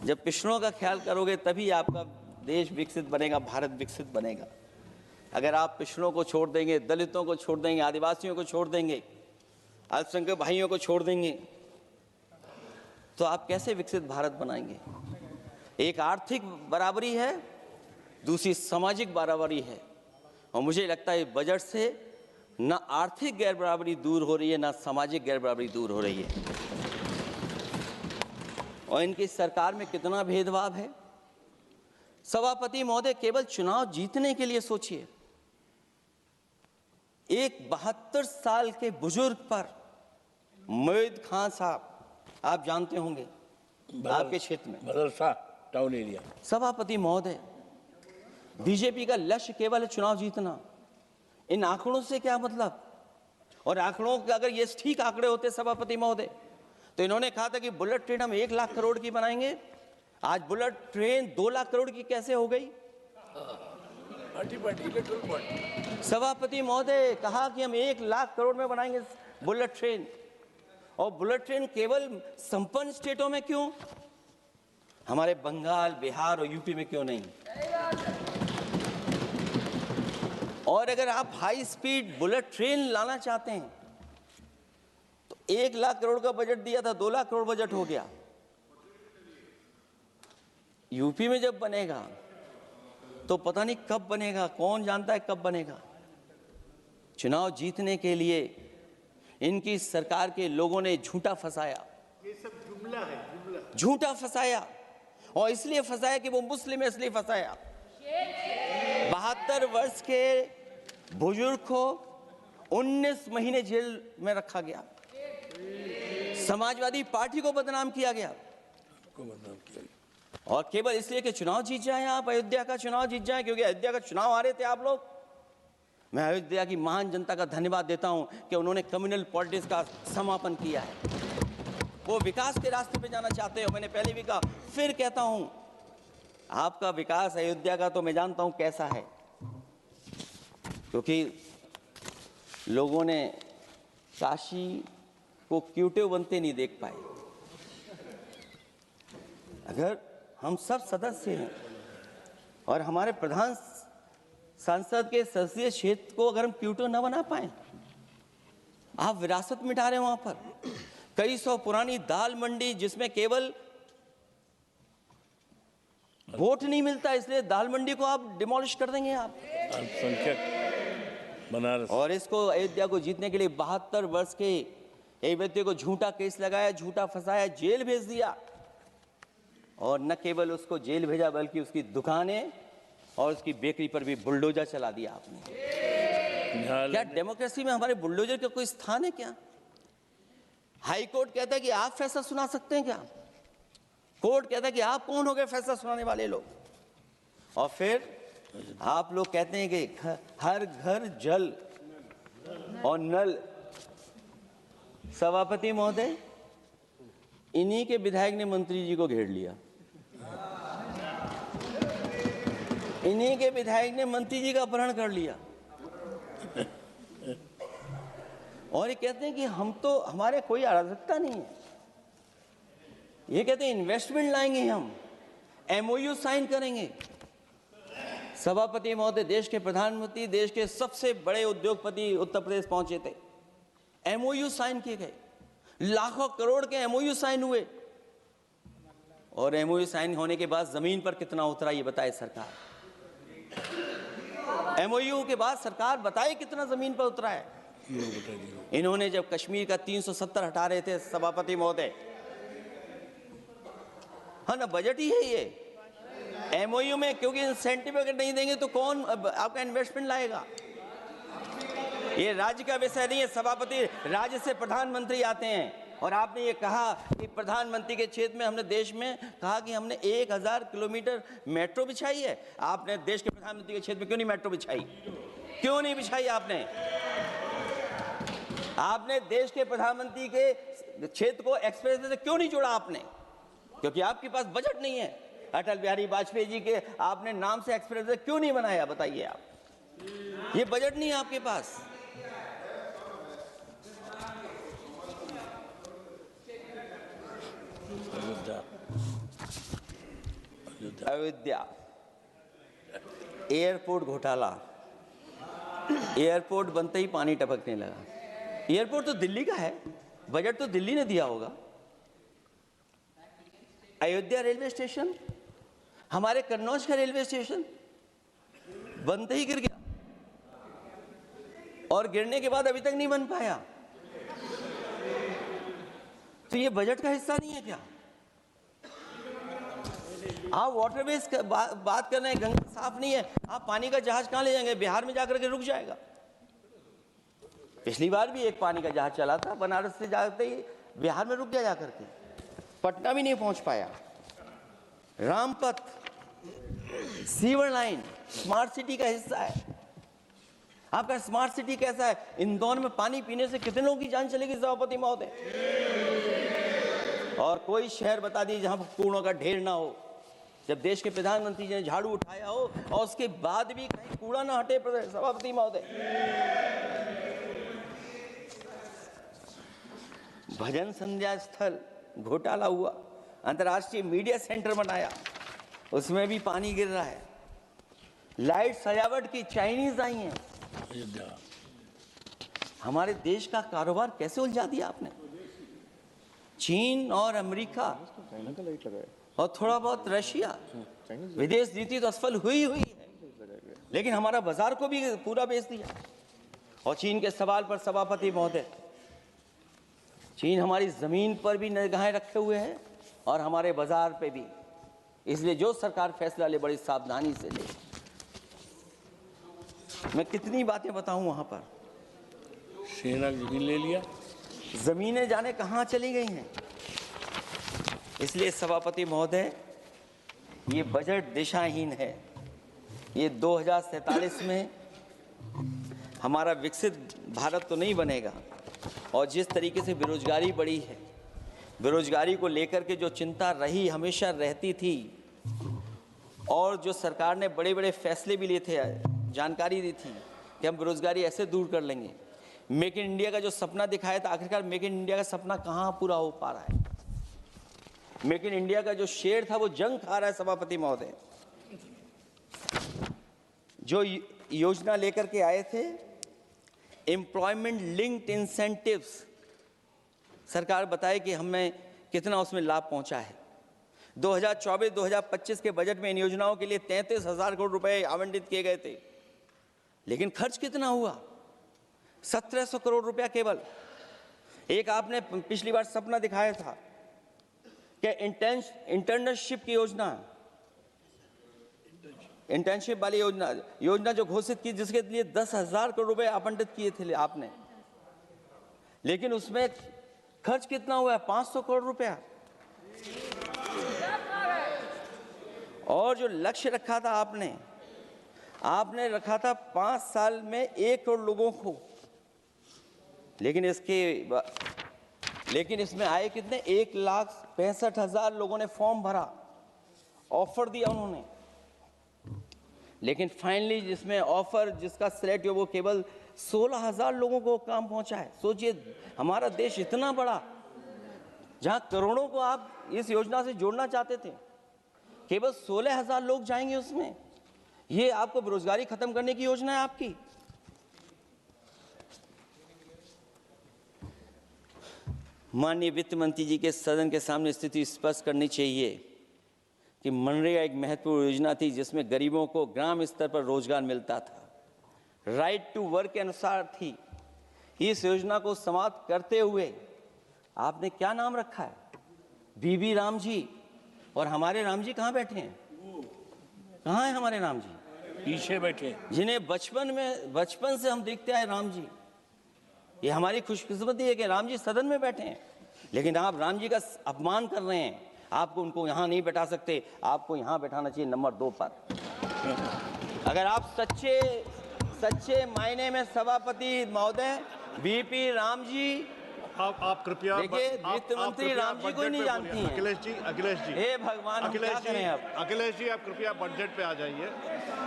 जब पिछड़ों का ख्याल करोगे तभी आपका देश विकसित बनेगा, भारत विकसित बनेगा। अगर आप पिछड़ों को छोड़ देंगे, दलितों को छोड़ देंगे, आदिवासियों को छोड़ देंगे, अल्पसंख्यक भाइयों को छोड़ देंगे, तो आप कैसे विकसित भारत बनाएंगे? एक आर्थिक बराबरी है, दूसरी सामाजिक बराबरी है। और मुझे लगता है बजट से न आर्थिक गैर बराबरी दूर हो रही है, न सामाजिक गैर बराबरी दूर हो रही है। और इनकी सरकार में कितना भेदभाव है। सभापति महोदय, केवल चुनाव जीतने के लिए सोचिए। एक 72 साल के बुजुर्ग पर मोहित खान साहब, आप जानते होंगे आपके क्षेत्र में मदरसा टाउन एरिया। सभापति महोदय, बीजेपी का लक्ष्य केवल है चुनाव जीतना। इन आंकड़ों से क्या मतलब? और आंकड़ों के अगर ये ठीक आंकड़े होते सभापति महोदय, तो इन्होंने कहा था कि बुलेट ट्रेन हम 1 लाख करोड़ की बनाएंगे। आज बुलेट ट्रेन 2 लाख करोड़ की कैसे हो गई? सभापति महोदय कहा कि हम 1 लाख करोड़ में बनाएंगे बुलेट ट्रेन। और बुलेट ट्रेन केवल संपन्न स्टेटों में क्यों? हमारे बंगाल, बिहार और यूपी में क्यों नहीं? और अगर आप हाई स्पीड बुलेट ट्रेन लाना चाहते हैं तो 1 लाख करोड़ का बजट दिया था, 2 लाख करोड़ बजट हो गया। यूपी में जब बनेगा तो पता नहीं कब बनेगा, कौन जानता है कब बनेगा। चुनाव जीतने के लिए इनकी सरकार के लोगों ने झूठा फंसाया। ये सब जुमला है, जुमला। झूठा फंसाया। और इसलिए फंसाया कि वो मुस्लिम है, इसलिए फंसाया। 72 वर्ष के बुजुर्ग को 19 महीने जेल में रखा गया। समाजवादी पार्टी को बदनाम किया गया। और केवल इसलिए कि चुनाव जीत जाए आप, अयोध्या का चुनाव जीत जाए, क्योंकि अयोध्या का चुनाव हारे थे आप लोग। मैं अयोध्या की महान जनता का धन्यवाद देता हूं कि उन्होंने कम्युनल पॉलिटिक्स का समापन किया है। वो विकास के रास्ते पे जाना चाहते हो। मैंने पहले भी कहा, फिर कहता हूं, आपका विकास अयोध्या का तो मैं जानता हूं कैसा है, क्योंकि लोगों ने काशी को क्यूटिव बनते नहीं देख पाए। अगर हम सब सदस्य हैं और हमारे प्रधान सांसद के संसदीय क्षेत्र को अगर हम क्यूटिव न बना पाए, आप विरासत मिटा रहे हैं। वहां पर कई सौ पुरानी दाल मंडी, जिसमें केवल वोट नहीं मिलता, इसलिए दाल मंडी को आप डिमोलिश कर देंगे आप। अल्पसंख्यक बनारस। और इसको अयोध्या को जीतने के लिए 72 वर्ष के एक व्यक्ति को झूठा केस लगाया, झूठा फंसाया, जेल भेज दिया। और न केवल उसको जेल भेजा, बल्कि उसकी दुकानें और उसकी बेकरी पर भी बुलडोजर चला दिया आपने। क्या डेमोक्रेसी में हमारे बुलडोजर का कोई स्थान है क्या? हाई कोर्ट कहता है कि आप फैसला सुना सकते हैं क्या? कोर्ट कहता है कि आप कौन हो गए फैसला सुनाने वाले लोग? और फिर आप लोग कहते हैं कि हर घर जल और नल। सभापति महोदय, इन्हीं के विधायक ने मंत्री जी को घेर लिया। इन्हीं के विधायक ने मंत्री जी का अपहरण कर लिया। और ये कहते हैं कि हम तो, हमारे कोई अराजकता नहीं है। ये कहते हैं इन्वेस्टमेंट लाएंगे, हम एमओयू साइन करेंगे। सभापति महोदय, देश के प्रधानमंत्री, देश के सबसे बड़े उद्योगपति उत्तर प्रदेश पहुंचे थे। एमओयू साइन किए गए, लाखों करोड़ के एमओयू साइन हुए। और एमओयू साइन होने के बाद जमीन पर कितना उतरा ये बताए सरकार। एमओयू के बाद सरकार बताए कितना जमीन पर उतरा है। इन्होंने जब कश्मीर का 370 हटा रहे थे सभापति महोदय, हाँ ना, बजट ही है ये एमओयू में, क्योंकि इंसेंटिव अगर नहीं देंगे तो कौन आपका इन्वेस्टमेंट लाएगा। ये राज्य का विषय नहीं है सभापति, राज्य से प्रधानमंत्री आते हैं। और आपने ये कहा कि प्रधानमंत्री के क्षेत्र में हमने देश में कहा कि हमने 1000 किलोमीटर मेट्रो बिछाई है। आपने देश के प्रधानमंत्री के क्षेत्र में क्यों नहीं मेट्रो बिछाई? क्यों नहीं बिछाई आपने? आपने देश के प्रधानमंत्री के क्षेत्र को एक्सप्रेस से क्यों नहीं जोड़ा आपने? क्योंकि आपके पास बजट नहीं है। अटल बिहारी वाजपेयी जी के आपने नाम से एक्सप्रेस वे क्यों नहीं बनाया, बताइए आप? ये बजट नहीं है आपके पास। अयोध्या एयरपोर्ट घोटाला, एयरपोर्ट बनते ही पानी टपकने लगा। एयरपोर्ट तो दिल्ली का है, बजट तो दिल्ली ने दिया होगा। अयोध्या रेलवे स्टेशन, हमारे कन्नौज का रेलवे स्टेशन बनते ही गिर गया, और गिरने के बाद अभी तक नहीं बन पाया। तो ये बजट का हिस्सा नहीं है क्या? आप वाटरवेज बात कर रहे हैं, गंगा साफ नहीं है, आप पानी का जहाज कहां ले जाएंगे? बिहार में जाकर के रुक जाएगा। पिछली बार भी एक पानी का जहाज चला था, बनारस से जाते ही बिहार में रुक गया, जाकर के पटना भी नहीं पहुंच पाया। Rampath, sewer line smart city का हिस्सा है। आपका स्मार्ट सिटी कैसा है? इंदौर में पानी पीने से कितने लोगों की जान चलेगी सभापति महोदय? और कोई शहर बता दीजिए जहां कूड़ों का ढेर ना हो। जब देश के प्रधानमंत्री जी ने झाड़ू उठाया हो और उसके बाद भी कहीं कूड़ा ना हटे सभापति महोदय। भजन संध्या स्थल घोटाला हुआ, अंतर्राष्ट्रीय मीडिया सेंटर बनाया, उसमें भी पानी गिर रहा है। लाइट सजावट की चाइनीज आई हैं। हमारे देश का कारोबार कैसे उलझा दिया आपने? चीन और अमेरिका और थोड़ा बहुत रशिया, विदेश नीति तो असफल हुई है, लेकिन हमारा बाजार को भी पूरा बेच दिया। और चीन के सवाल पर सभापति महोदय, चीन हमारी जमीन पर भी निगाहें रखे हुए है और हमारे बाजार पे भी। इसलिए जो सरकार फैसला ले बड़ी सावधानी से ले। मैं कितनी बातें बताऊं, वहां पर सेना जमीन ले लिया, जमीनें जाने कहां चली गई हैं। इसलिए सभापति महोदय, ये बजट दिशाहीन है। ये 2047 में हमारा विकसित भारत तो नहीं बनेगा। और जिस तरीके से बेरोजगारी बढ़ी है, बेरोजगारी को लेकर के जो चिंता रही, हमेशा रहती थी, और जो सरकार ने बड़े बड़े फैसले भी लिए थे, जानकारी दी थी कि हम बेरोजगारी ऐसे दूर कर लेंगे। मेक इन इंडिया का जो सपना दिखाया था, आखिरकार मेक इन इंडिया का सपना कहाँ पूरा हो पा रहा है? मेक इन इंडिया का जो शेर था वो जंग खा रहा है सभापति महोदय। जो योजना लेकर के आए थे, एम्प्लॉयमेंट लिंक्ड इंसेंटिव्स, सरकार बताए कि हमें कितना उसमें लाभ पहुंचा है। 2024-2025 के बजट में इन योजनाओं के लिए 33,000 करोड़ रुपए आवंटित किए गए थे, लेकिन खर्च कितना हुआ? 1700 करोड़ रुपया केवल। एक आपने पिछली बार सपना दिखाया था कि इंटर्नशिप की योजना, इंटर्नशिप वाली योजना जो घोषित की, जिसके लिए 10,000 करोड़ रुपए आवंटित किए थे आपने, लेकिन उसमें खर्च कितना हुआ है? 500 करोड़ रुपया। और जो लक्ष्य रखा था आपने रखा था 5 साल में 1 करोड़ लोगों को, लेकिन इसमें आए कितने? 1,65,000 लोगों ने फॉर्म भरा, ऑफर दिया उन्होंने, लेकिन फाइनली जिसमें ऑफर, जिसका सिलेक्ट हुआ, वो केवल 16,000 लोगों को काम पहुंचा है। सोचिए, हमारा देश इतना बड़ा, जहां करोड़ों को आप इस योजना से जोड़ना चाहते थे, केवल 16,000 लोग जाएंगे उसमें। ये आपको बेरोजगारी खत्म करने की योजना है आपकी? माननीय वित्त मंत्री जी के सदन के सामने स्थिति स्पष्ट करनी चाहिए कि मनरेगा एक महत्वपूर्ण योजना थी, जिसमें गरीबों को ग्राम स्तर पर रोजगार मिलता था, राइट टू वर्क के अनुसार थी। इस योजना को समाप्त करते हुए आपने क्या नाम रखा है? बीबी राम जी। और हमारे राम जी कहाँ बैठे हैं? कहाँ है हमारे राम जी? पीछे बैठे, जिन्हें बचपन से हम देखते आए राम जी। ये हमारी खुशकिस्मती है कि राम जी सदन में बैठे हैं, लेकिन आप राम जी का अपमान कर रहे हैं। आपको उनको यहाँ नहीं बैठा सकते, आपको यहाँ बैठाना चाहिए नंबर 2 पर। अगर आप सच्चे मायने में सभापति महोदय बीपी राम जी, आप कृपया देखिए वित्त मंत्री राम जी को ही नहीं जानती हैं। अखिलेश जी हे भगवान, हम क्या करें अब? अखिलेश जी आप कृपया बजट पे आ जाइए।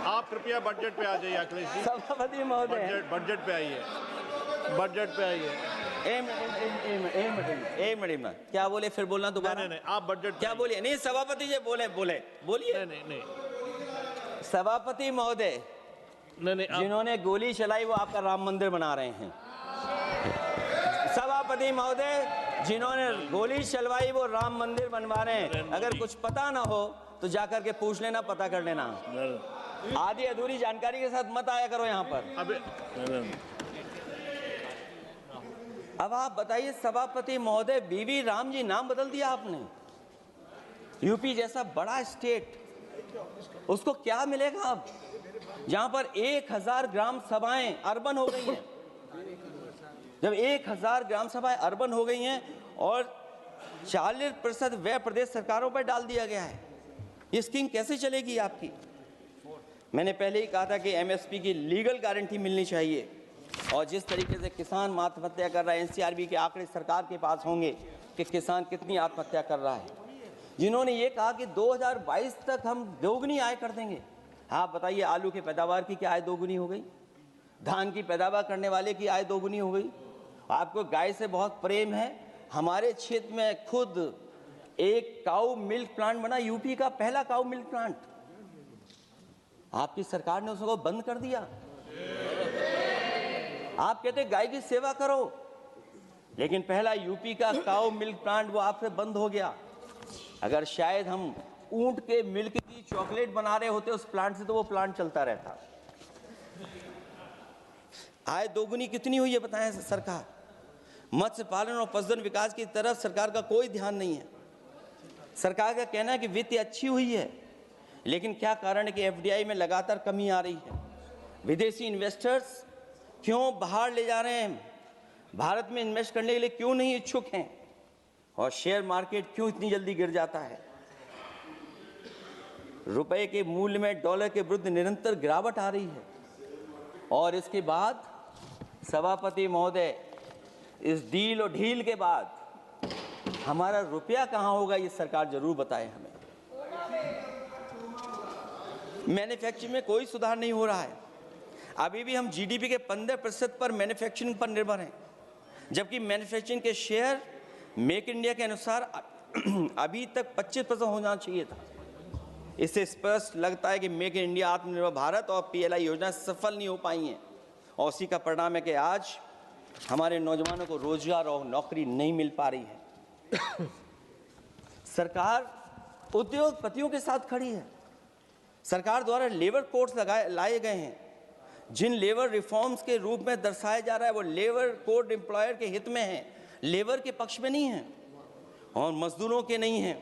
आप कृपया बजट पे आ जाइए अखिलेश जी। सभापति महोदय बजट पे आइए, बजट पे आइए। एक मिनट क्या बोले? फिर बोलना दोबारा। नहीं, आप बजट क्या बोलिए? नहीं, सभापति जी बोलिए। नहीं सभापति महोदय, जिन्होंने गोली चलाई वो आपका राम मंदिर बना रहे हैं। सभापति महोदय, जिन्होंने गोली चलवाई वो राम मंदिर बनवा रहे हैं। अगर कुछ पता ना हो तो जाकर के पूछ लेना, पता कर लेना। आधी अधूरी जानकारी के साथ मत आया करो यहाँ पर। अब आप बताइए सभापति महोदय, बीवी राम जी नाम बदल दिया आपने। यूपी जैसा बड़ा स्टेट, उसको क्या मिलेगा अब, जहां पर 1000 ग्राम सभाएं अर्बन हो गई हैं। जब 1000 ग्राम सभाएं अर्बन हो गई हैं और 40% व्यय प्रदेश सरकारों पर डाल दिया गया है, ये स्कीम कैसे चलेगी आपकी? मैंने पहले ही कहा था कि एमएसपी की लीगल गारंटी मिलनी चाहिए। और जिस तरीके से किसान आत्महत्या कर रहा है, एनसीआरबी के आंकड़े सरकार के पास होंगे कि किसान कितनी आत्महत्या कर रहा है। जिन्होंने ये कहा कि 2022 तक हम दोगुनी आय कर देंगे। आप बताइए, आलू की पैदावार की क्या आय दोगुनी हो गई? धान की पैदावार करने वाले की आय दोगुनी हो गई। आपको गाय से बहुत प्रेम है। हमारे क्षेत्र में खुद एक काऊ मिल्क प्लांट बना, यूपी का पहला काऊ मिल्क प्लांट। आपकी सरकार ने उसको बंद कर दिया। आप कहते गाय की सेवा करो, लेकिन पहला यूपी का काऊ मिल्क प्लांट वो आपसे बंद हो गया। अगर शायद हम ऊंट के मिल्क की चॉकलेट बना रहे होते उस प्लांट से, तो वो प्लांट चलता रहता। आय दोगुनी कितनी हुई है बताएं सरकार? मत्स्य पालन और पशुधन विकास की तरफ सरकार का कोई ध्यान नहीं है। सरकार का कहना है कि वित्त अच्छी हुई है, लेकिन क्या कारण है कि एफडीआई में लगातार कमी आ रही है? विदेशी इन्वेस्टर्स क्यों बाहर ले जा रहे हैं? भारत में इन्वेस्ट करने के लिए क्यों नहीं इच्छुक हैं? और शेयर मार्केट क्यों इतनी जल्दी गिर जाता है? रुपए के मूल्य में डॉलर के विरुद्ध निरंतर गिरावट आ रही है। और इसके बाद सभापति महोदय, इस डील और ढील के बाद हमारा रुपया कहां होगा, ये सरकार जरूर बताए हमें। मैन्युफैक्चरिंग में कोई सुधार नहीं हो रहा है। अभी भी हम जीडीपी के 15% पर मैन्युफैक्चरिंग पर निर्भर हैं, जबकि मैन्युफैक्चरिंग के शेयर मेक इंडिया के अनुसार अभी तक 25% होना चाहिए था। इससे स्पष्ट लगता है कि मेक इन इंडिया, आत्मनिर्भर भारत और पीएलआई योजना सफल नहीं हो पाई हैं, और उसी का परिणाम है कि आज हमारे नौजवानों को रोजगार और नौकरी नहीं मिल पा रही है। सरकार उद्योगपतियों के साथ खड़ी है। सरकार द्वारा लेबर कोड्स लाए गए हैं, जिन लेबर रिफॉर्म्स के रूप में दर्शाया जा रहा है वो लेबर कोड एम्प्लॉयर के हित में है, लेबर के पक्ष में नहीं है और मजदूरों के नहीं है।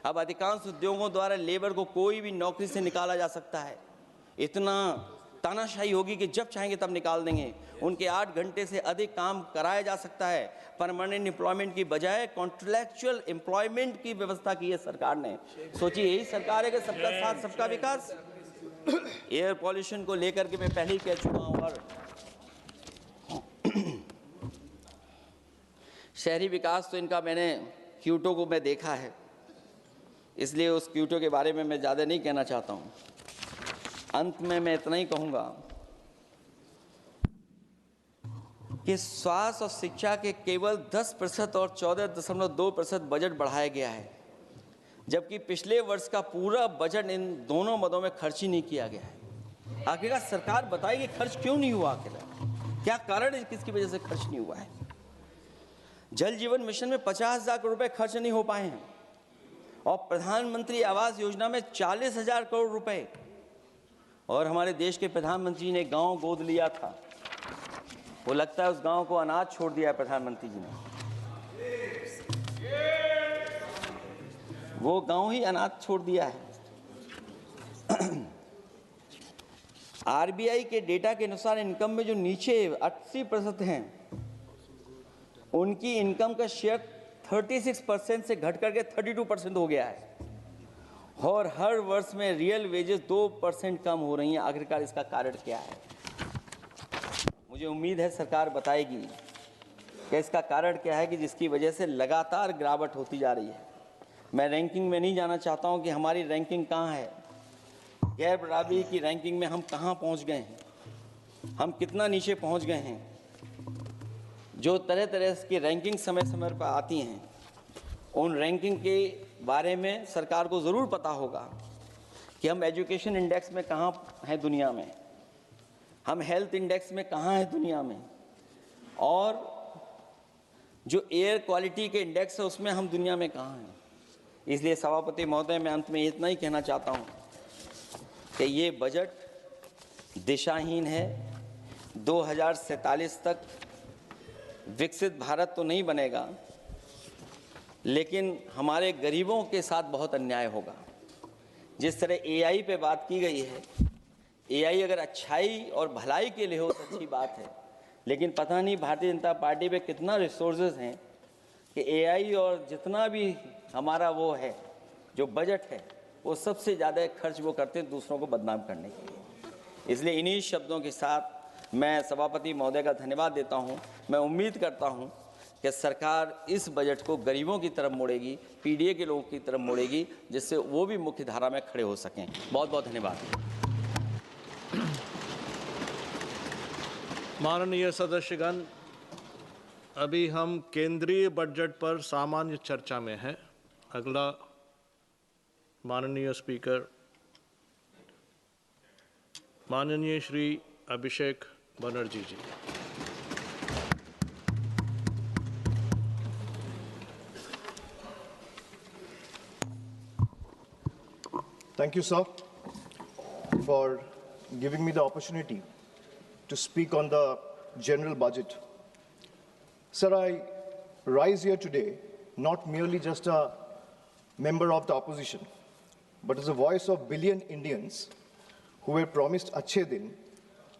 अब अधिकांश उद्योगों द्वारा लेबर को कोई भी नौकरी से निकाला जा सकता है। इतना तानाशाही होगी कि जब चाहेंगे तब निकाल देंगे। उनके 8 घंटे से अधिक काम कराया जा सकता है। परमानेंट एम्प्लॉयमेंट की बजाय कॉन्ट्रैक्चुअल एम्प्लॉयमेंट की व्यवस्था की है सरकार ने। सोचिए, यही सरकार है कि सबका साथ सबका विकास। एयर पॉल्यूशन को लेकर के मैं पहले ही कह चुका हूँ। और शहरी विकास तो इनका मैंने क्यूटो को मैं देखा है, इसलिए उस क्यूटो के बारे में मैं ज़्यादा नहीं कहना चाहता हूँ। अंत में मैं इतना ही कहूँगा कि स्वास्थ्य और शिक्षा के केवल 10% और 14.2% बजट बढ़ाया गया है, जबकि पिछले वर्ष का पूरा बजट इन दोनों मदों में खर्च ही नहीं किया गया है। आखिरकार सरकार बताएगी खर्च क्यों नहीं हुआ, आखिर क्या कारण है, किसकी वजह से खर्च नहीं हुआ है। जल जीवन मिशन में 50,000 करोड़ रुपए खर्च नहीं हो पाए हैं और प्रधानमंत्री आवास योजना में 40,000 करोड़ रुपए। और हमारे देश के प्रधानमंत्री ने गांव गोद लिया था, वो लगता है उस गांव को अनाथ छोड़ दिया है प्रधानमंत्री जी ने। वो गांव ही अनाथ छोड़ दिया है। आरबीआई के डेटा के अनुसार इनकम में जो नीचे 80% हैं, उनकी इनकम का शेयर 36% से घट करके 32% हो गया है, और हर वर्ष में रियल वेजेस 2% कम हो रही हैं। आखिरकार इसका कारण क्या है? मुझे उम्मीद है सरकार बताएगी कि इसका कारण क्या है कि जिसकी वजह से लगातार गिरावट होती जा रही है। मैं रैंकिंग में नहीं जाना चाहता हूं कि हमारी रैंकिंग कहां है, गैर बराबरी की रैंकिंग में हम कहां पहुंच गए हैं, हम कितना नीचे पहुंच गए हैं। जो तरह तरह की रैंकिंग समय समय पर आती हैं, उन रैंकिंग के बारे में सरकार को ज़रूर पता होगा कि हम एजुकेशन इंडेक्स में कहाँ हैं दुनिया में, हम हेल्थ इंडेक्स में कहाँ हैं दुनिया में, और जो एयर क्वालिटी के इंडेक्स है उसमें हम दुनिया में कहाँ हैं। इसलिए सभापति महोदय, मैं अंत में इतना ही कहना चाहता हूँ कि ये बजट दिशाहीन है। 2047 तक विकसित भारत तो नहीं बनेगा, लेकिन हमारे गरीबों के साथ बहुत अन्याय होगा। जिस तरह एआई पे बात की गई है, एआई अगर अच्छाई और भलाई के लिए हो तो अच्छी बात है, लेकिन पता नहीं भारतीय जनता पार्टी पे कितना रिसोर्सेज हैं कि एआई और जितना भी हमारा वो है जो बजट है, वो सबसे ज़्यादा खर्च वो करते हैं दूसरों को बदनाम करने के लिए। इसलिए इन्हीं शब्दों के साथ मैं सभापति महोदय का धन्यवाद देता हूँ। मैं उम्मीद करता हूँ कि सरकार इस बजट को गरीबों की तरफ मोड़ेगी, पीडीए के लोगों की तरफ मोड़ेगी, जिससे वो भी मुख्य धारा में खड़े हो सकें। बहुत बहुत धन्यवाद। माननीय सदस्यगण, अभी हम केंद्रीय बजट पर सामान्य चर्चा में हैं। अगला माननीय स्पीकर माननीय श्री अभिषेक बनर्जी जी। Thank you, sir, for giving me the opportunity to speak on the general budget. Sir, I rise here today not merely just a member of the opposition, but as a voice of billion Indians who were promised Achhe Din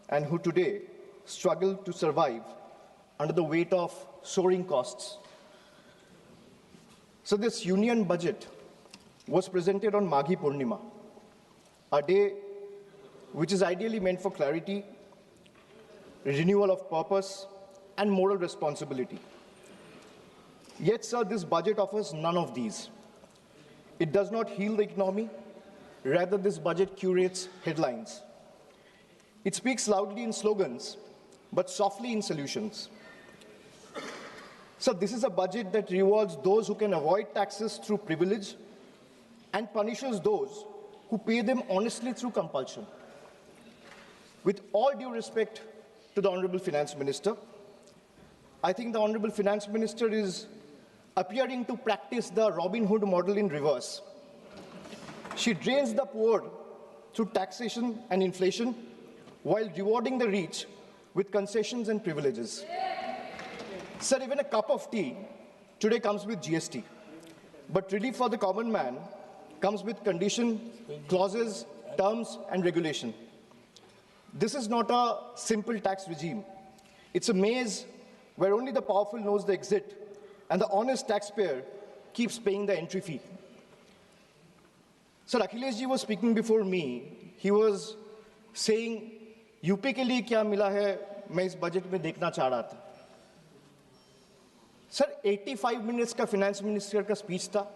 and who today struggle to survive under the weight of soaring costs. So this union budget was presented on Maghi Purnima, a day which is ideally meant for clarity, renewal of purpose, and moral responsibility. Yet, sir, this budget offers none of these. It does not heal the economy. Rather, this budget curates headlines. It speaks loudly in slogans, but softly in solutions. So this is a budget that rewards those who can avoid taxes through privilege and punishes those who pay them honestly through compulsion. With all due respect to the Honorable Finance Minister, I think the Honorable Finance Minister is appearing to practice the Robin Hood model in reverse. She drains the poor through taxation and inflation while rewarding the rich with concessions and privileges. Sir, even a cup of tea today comes with GST, but relief for the common man comes with condition, clauses, terms, and regulation. This is not a simple tax regime. It's a maze where only the powerful knows the exit, and the honest taxpayer keeps paying the entry fee. Sir, Akhilesh ji was speaking before me. He was saying, UP के लिए क्या मिला है, मैं इस budget में देखना चाह रहा था. Sir, 85 minutes का finance minister का speech था.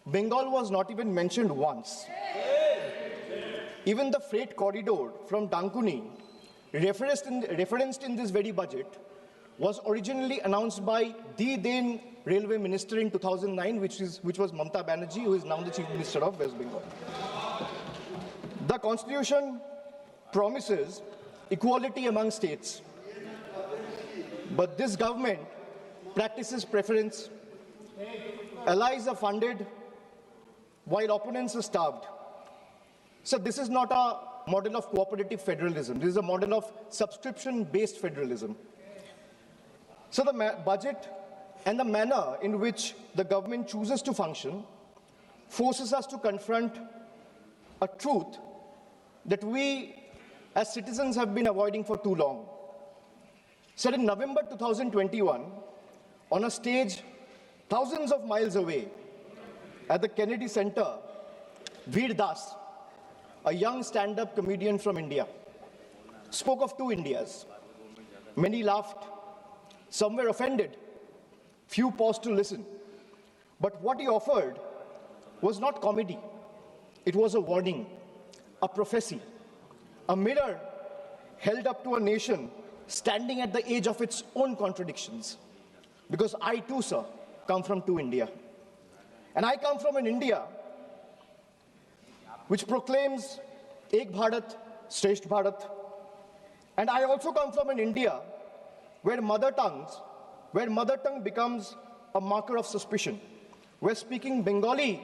Bengal was not even mentioned once. Even the freight corridor from Dankuni, referenced in this very budget, was originally announced by the then railway minister in 2009, which was Mamata Banerjee, who is now the chief minister of West Bengal. The constitution promises equality among states, but this government practices preference. Allies are funded while opponents are starved. So this is not a model of cooperative federalism. This is a model of subscription-based federalism. So the budget and the manner in which the government chooses to function forces us to confront a truth that we as citizens have been avoiding for too long. So in November 2021, on a stage thousands of miles away at the Kennedy Center, Veer Das, a young stand-up comedian from India, spoke of two Indias. Many laughed, some were offended, few paused to listen. But what he offered was not comedy. It was a warning, a prophecy, a mirror held up to a nation standing at the edge of its own contradictions. Because I too, sir, come from two India. And I come from an India which proclaims Ek Bharat, Shresth Bharat. And I also come from an India where mother tongue becomes a marker of suspicion, where speaking Bengali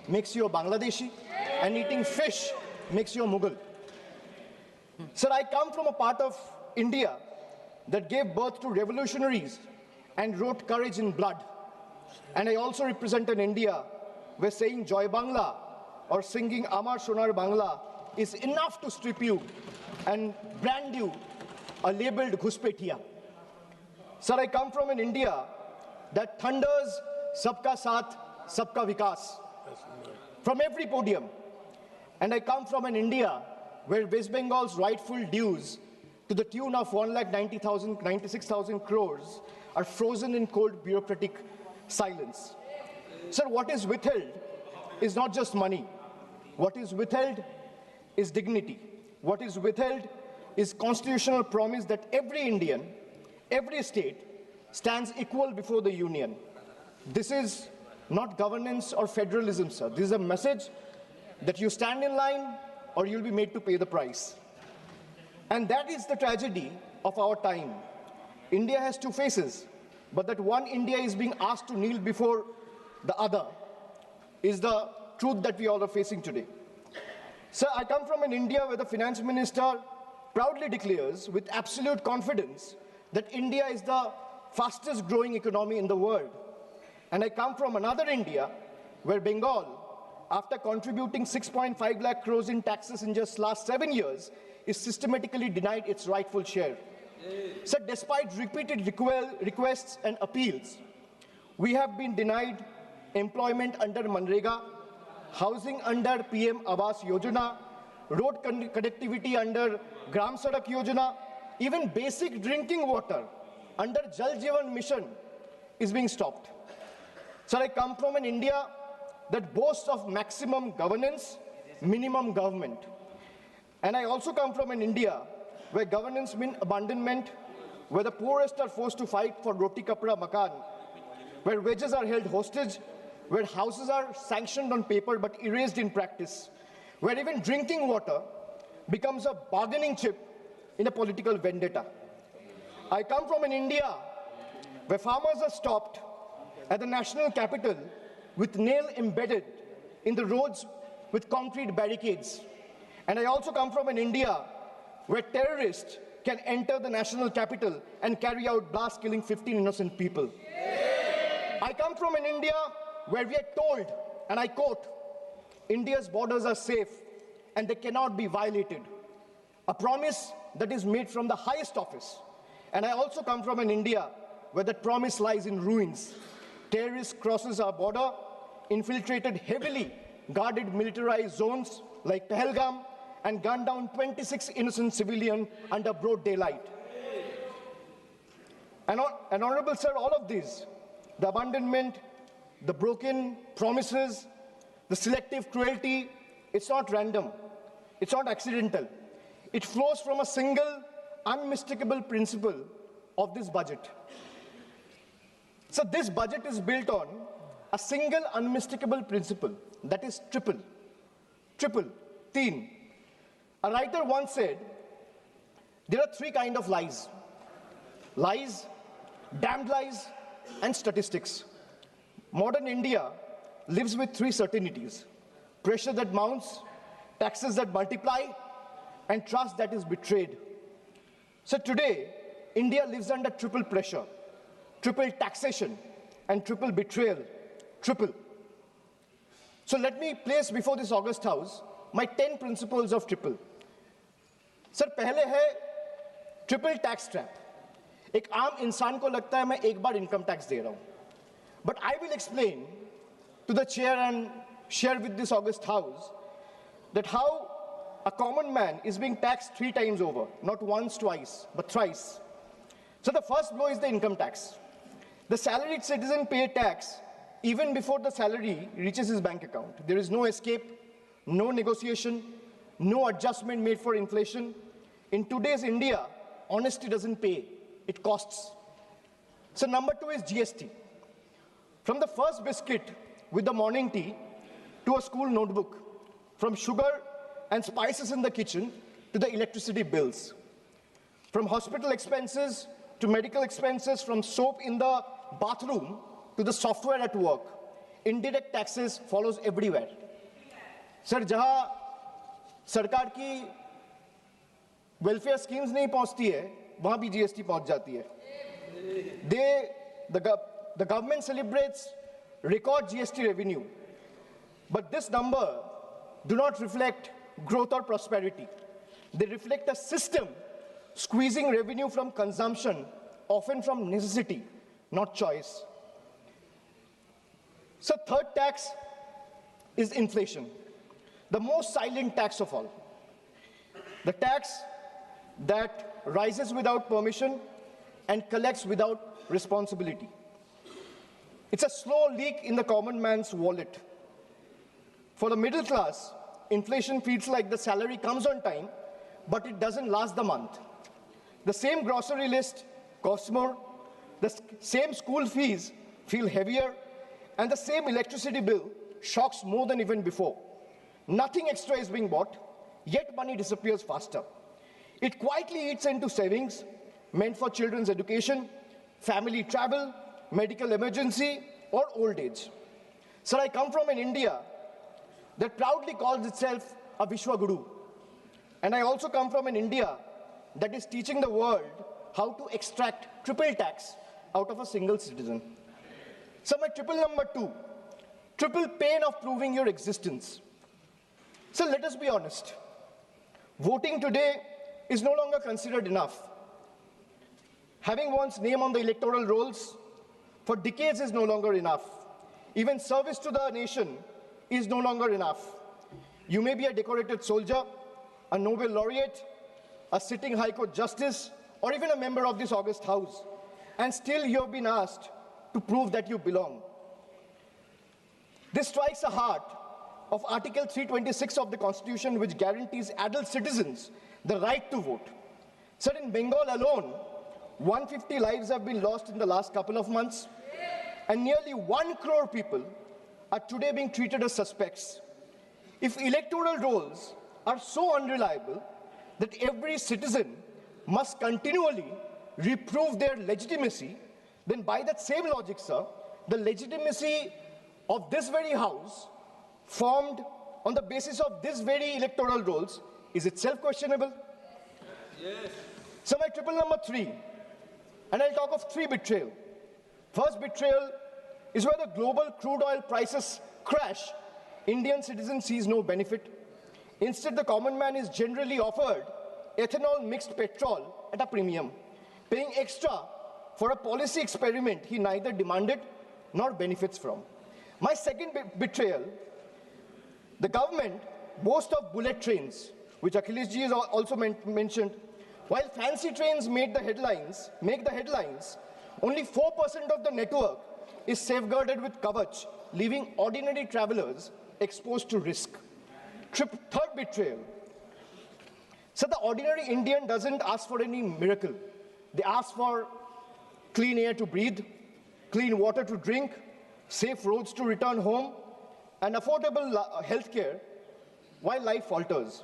makes you a Bangladeshi and eating fish makes you a Mughal. Sir, I come from a part of India that gave birth to revolutionaries and wrote courage in blood. And I also represent an India where saying Joy Bangla or singing Amar Sonar Bangla is enough to strip you and brand you a labeled Ghuspetia. Sir, I come from an India that thunders Sabka Saath, Sabka Vikas from every podium. And I come from an India where West Bengal's rightful dues to the tune of 1,96,000 crores are frozen in cold bureaucratic silence. Sir, what is withheld is not just money. What is withheld is dignity. What is withheld is constitutional promise that every Indian, every state, stands equal before the union. This is not governance or federalism, sir. This is a message that you stand in line or you'll be made to pay the price. And that is the tragedy of our time. India has two faces, but that one India is being asked to kneel before the other is the truth that we all are facing today. Sir, I come from an India where the finance minister proudly declares with absolute confidence that India is the fastest growing economy in the world. And I come from another India where Bengal, after contributing 6.5 lakh crores in taxes in just last 7 years, is systematically denied its rightful share. So despite repeated requests and appeals, we have been denied employment under Manrega, housing under PM Awas Yojana, road connectivity under Gram Sadak Yojana, even basic drinking water under Jal Jeevan Mission is being stopped. So I come from an India that boasts of maximum governance, minimum government. And I also come from an India where governance means abandonment, where the poorest are forced to fight for roti kapra makan, where wages are held hostage, where houses are sanctioned on paper but erased in practice, where even drinking water becomes a bargaining chip in a political vendetta. I come from an India where farmers are stopped at the national capital with nail embedded in the roads with concrete barricades. And I also come from an India where terrorists can enter the national capital and carry out blasts killing 15 innocent people. I come from an India where we are told, and I quote, India's borders are safe and they cannot be violated. A promise that is made from the highest office. And I also come from an India where that promise lies in ruins. Terrorists crosses our border, infiltrated heavily guarded militarized zones like Pahalgam, and gunned down 26 innocent civilians under broad daylight. And Honorable Sir, all of these, the abandonment, the broken promises, the selective cruelty, it's not random, it's not accidental. It flows from a single, unmistakable principle of this budget. So this budget is built on a single unmistakable principle, that is triple, teen. A writer once said, there are three kinds of lies. Lies, damned lies, and statistics. Modern India lives with three certainties: pressure that mounts, taxes that multiply, and trust that is betrayed. So today, India lives under triple pressure. triple taxation, and triple betrayal. Triple. So let me place before this August House my 10 principles of triple. Sir, पहले है triple tax trap. एक आम इंसान को लगता है मैं एक बार income tax दे रहा हूँ. But I will explain to the chair and share with this August House that how a common man is being taxed 3 times over, not once, twice, but thrice. So the first blow is the income tax. The salaried citizen pays tax even before the salary reaches his bank account. There is no escape, no negotiation, no adjustment made for inflation. In today's India, honesty doesn't pay, it costs. So number 2 is GST. From the first biscuit with the morning tea to a school notebook, from sugar and spices in the kitchen to the electricity bills, from hospital expenses to medical expenses, from soap in the bathroom to the software at work, indirect taxes follows everywhere. Sir, जहाँ सरकार की welfare schemes नहीं पहुँचती है, वहाँ भी GST पहुँच जाती है. The government celebrates record GST revenue, but this number do not reflect growth or prosperity. They reflect a system squeezing revenue from consumption, often from necessity, not choice. So third tax is inflation, the most silent tax of all. The tax that rises without permission and collects without responsibility. It's a slow leak in the common man's wallet. For the middle class, inflation feels like the salary comes on time, but it doesn't last the month. The same grocery list costs more, the same school fees feel heavier, and the same electricity bill shocks more than even before. Nothing extra is being bought, yet money disappears faster. It quietly eats into savings meant for children's education, family travel, medical emergency, or old age. Sir, I come from an India that proudly calls itself a Vishwa Guru. And I also come from an India that is teaching the world how to extract triple tax out of a single citizen. So my triple number 2, triple pain of proving your existence. So let us be honest. Voting today is no longer considered enough. Having one's name on the electoral rolls for decades is no longer enough. Even service to the nation is no longer enough. You may be a decorated soldier, a Nobel laureate, a sitting High Court justice, or even a member of this August House, and still you have been asked to prove that you belong. This strikes the heart of Article 326 of the Constitution, which guarantees adult citizens the right to vote. Sir, in Bengal alone, 150 lives have been lost in the last couple of months, and nearly 1 crore people are today being treated as suspects. If electoral rolls are so unreliable that every citizen must continually reprove their legitimacy, then by that same logic, sir, the legitimacy of this very House, formed on the basis of this very electoral rolls, is itself questionable. Yes. So my triple number 3, and I'll talk of 3 betrayal. First betrayal is where the global crude oil prices crash. Indian citizen sees no benefit. Instead, the common man is generally offered ethanol mixed petrol at a premium, paying extra for a policy experiment he neither demanded nor benefits from. My second betrayal, the government boasts of bullet trains, which Akhilesh ji has also mentioned. While fancy trains make the headlines, only 4% of the network is safeguarded with Govt, leaving ordinary travelers exposed to risk. Third betrayal. So the ordinary Indian doesn't ask for any miracle. They ask for clean air to breathe, clean water to drink, safe roads to return home, and affordable health care while life falters.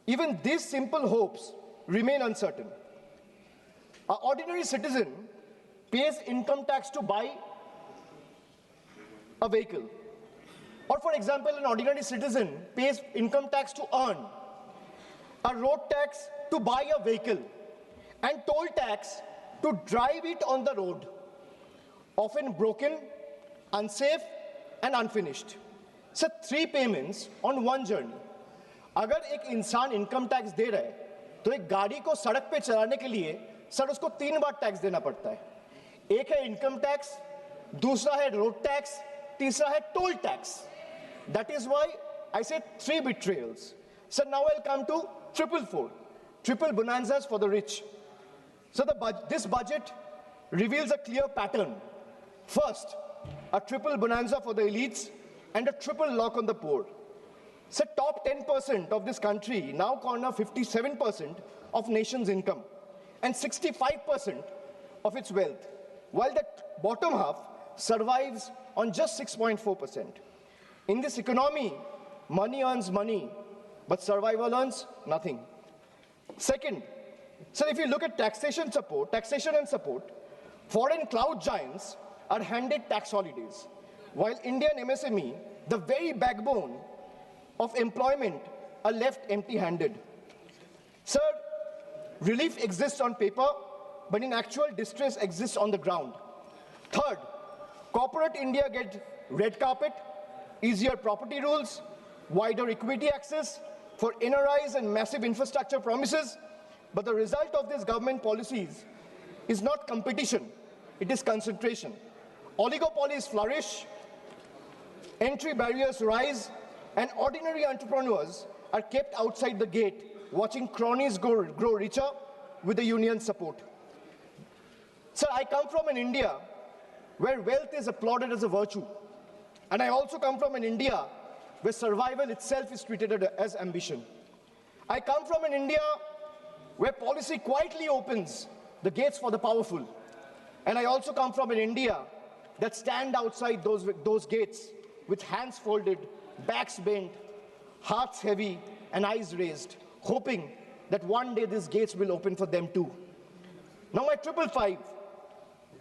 Even these simple hopes remain uncertain. An ordinary citizen pays income tax to buy a vehicle. Or for example, an ordinary citizen pays income tax to earn, a road tax to buy a vehicle, and toll tax to drive it on the road. often broken, unsafe, and unfinished. So 3 payments on one journey. अगर एक इंसान income tax दे रहा है तो एक गाड़ी को सड़क पे चलाने के लिए सर उसको 3 बार टैक्स देना पड़ता है. एक है इनकम टैक्स, दूसरा है रोड टैक्स, तीसरा है toll tax. That is why I said 3 betrayals. So now I'll come to triple bonanzas for the rich. So this budget reveals a clear pattern. First, a triple bonanza for the elites and a triple lock on the poor. So top 10% of this country now corner 57% of nation's income and 65% of its wealth, while the bottom half survives on just 6.4%. In this economy, money earns money, but survival earns nothing. Second, so if you look at taxation and support, foreign cloud giants are handed tax holidays, while Indian MSME, the very backbone of employment, are left empty-handed. Sir, relief exists on paper, but in actual distress exists on the ground. Third, corporate India gets red carpet, easier property rules, wider equity access for NRIs and massive infrastructure promises, but the result of these government policies is not competition, it is concentration. Oligopolies flourish, entry barriers rise, and ordinary entrepreneurs are kept outside the gate, watching cronies grow richer with the union support. Sir, I come from an India where wealth is applauded as a virtue. And I also come from an India where survival itself is treated as ambition. I come from an India where policy quietly opens the gates for the powerful. And I also come from an India that stand outside those gates with hands folded, backs bent, hearts heavy, and eyes raised, hoping that one day these gates will open for them too. Now my 555,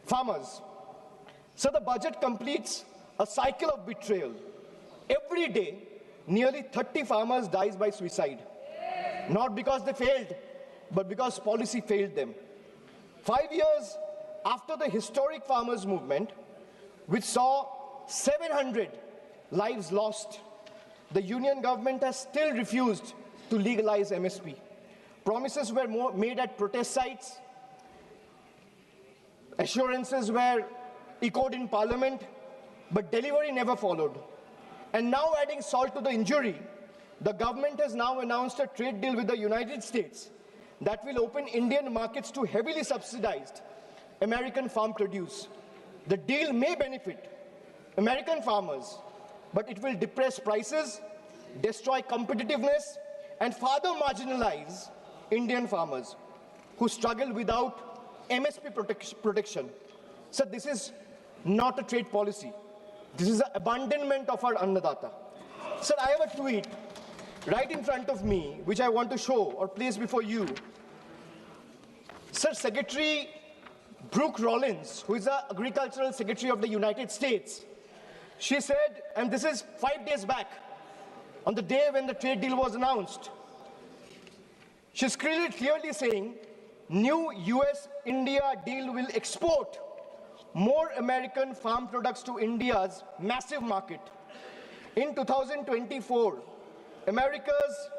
farmers. So the budget completes a cycle of betrayal. Every day, nearly 30 farmers dies by suicide. Not because they failed, but because policy failed them. 5 years after the historic farmers' movement, which saw 700 lives lost, the union government has still refused to legalize MSP. Promises were made at protest sites, assurances were echoed in parliament, but delivery never followed. And now, adding salt to the injury, the government has now announced a trade deal with the United States that will open Indian markets to heavily subsidized American farm produce. The deal may benefit American farmers, but it will depress prices, destroy competitiveness, and further marginalize Indian farmers who struggle without MSP protection. So this is not a trade policy. This is an abandonment of our Annadata. Sir, I have a tweet right in front of me, which I want to show or place before you. Sir, Secretary Brooke Rollins, who is the Agricultural Secretary of the United States, she said, and this is 5 days back, on the day when the trade deal was announced, she's clearly saying, new US-India deal will export more American farm products to India's massive market. In 2024, America's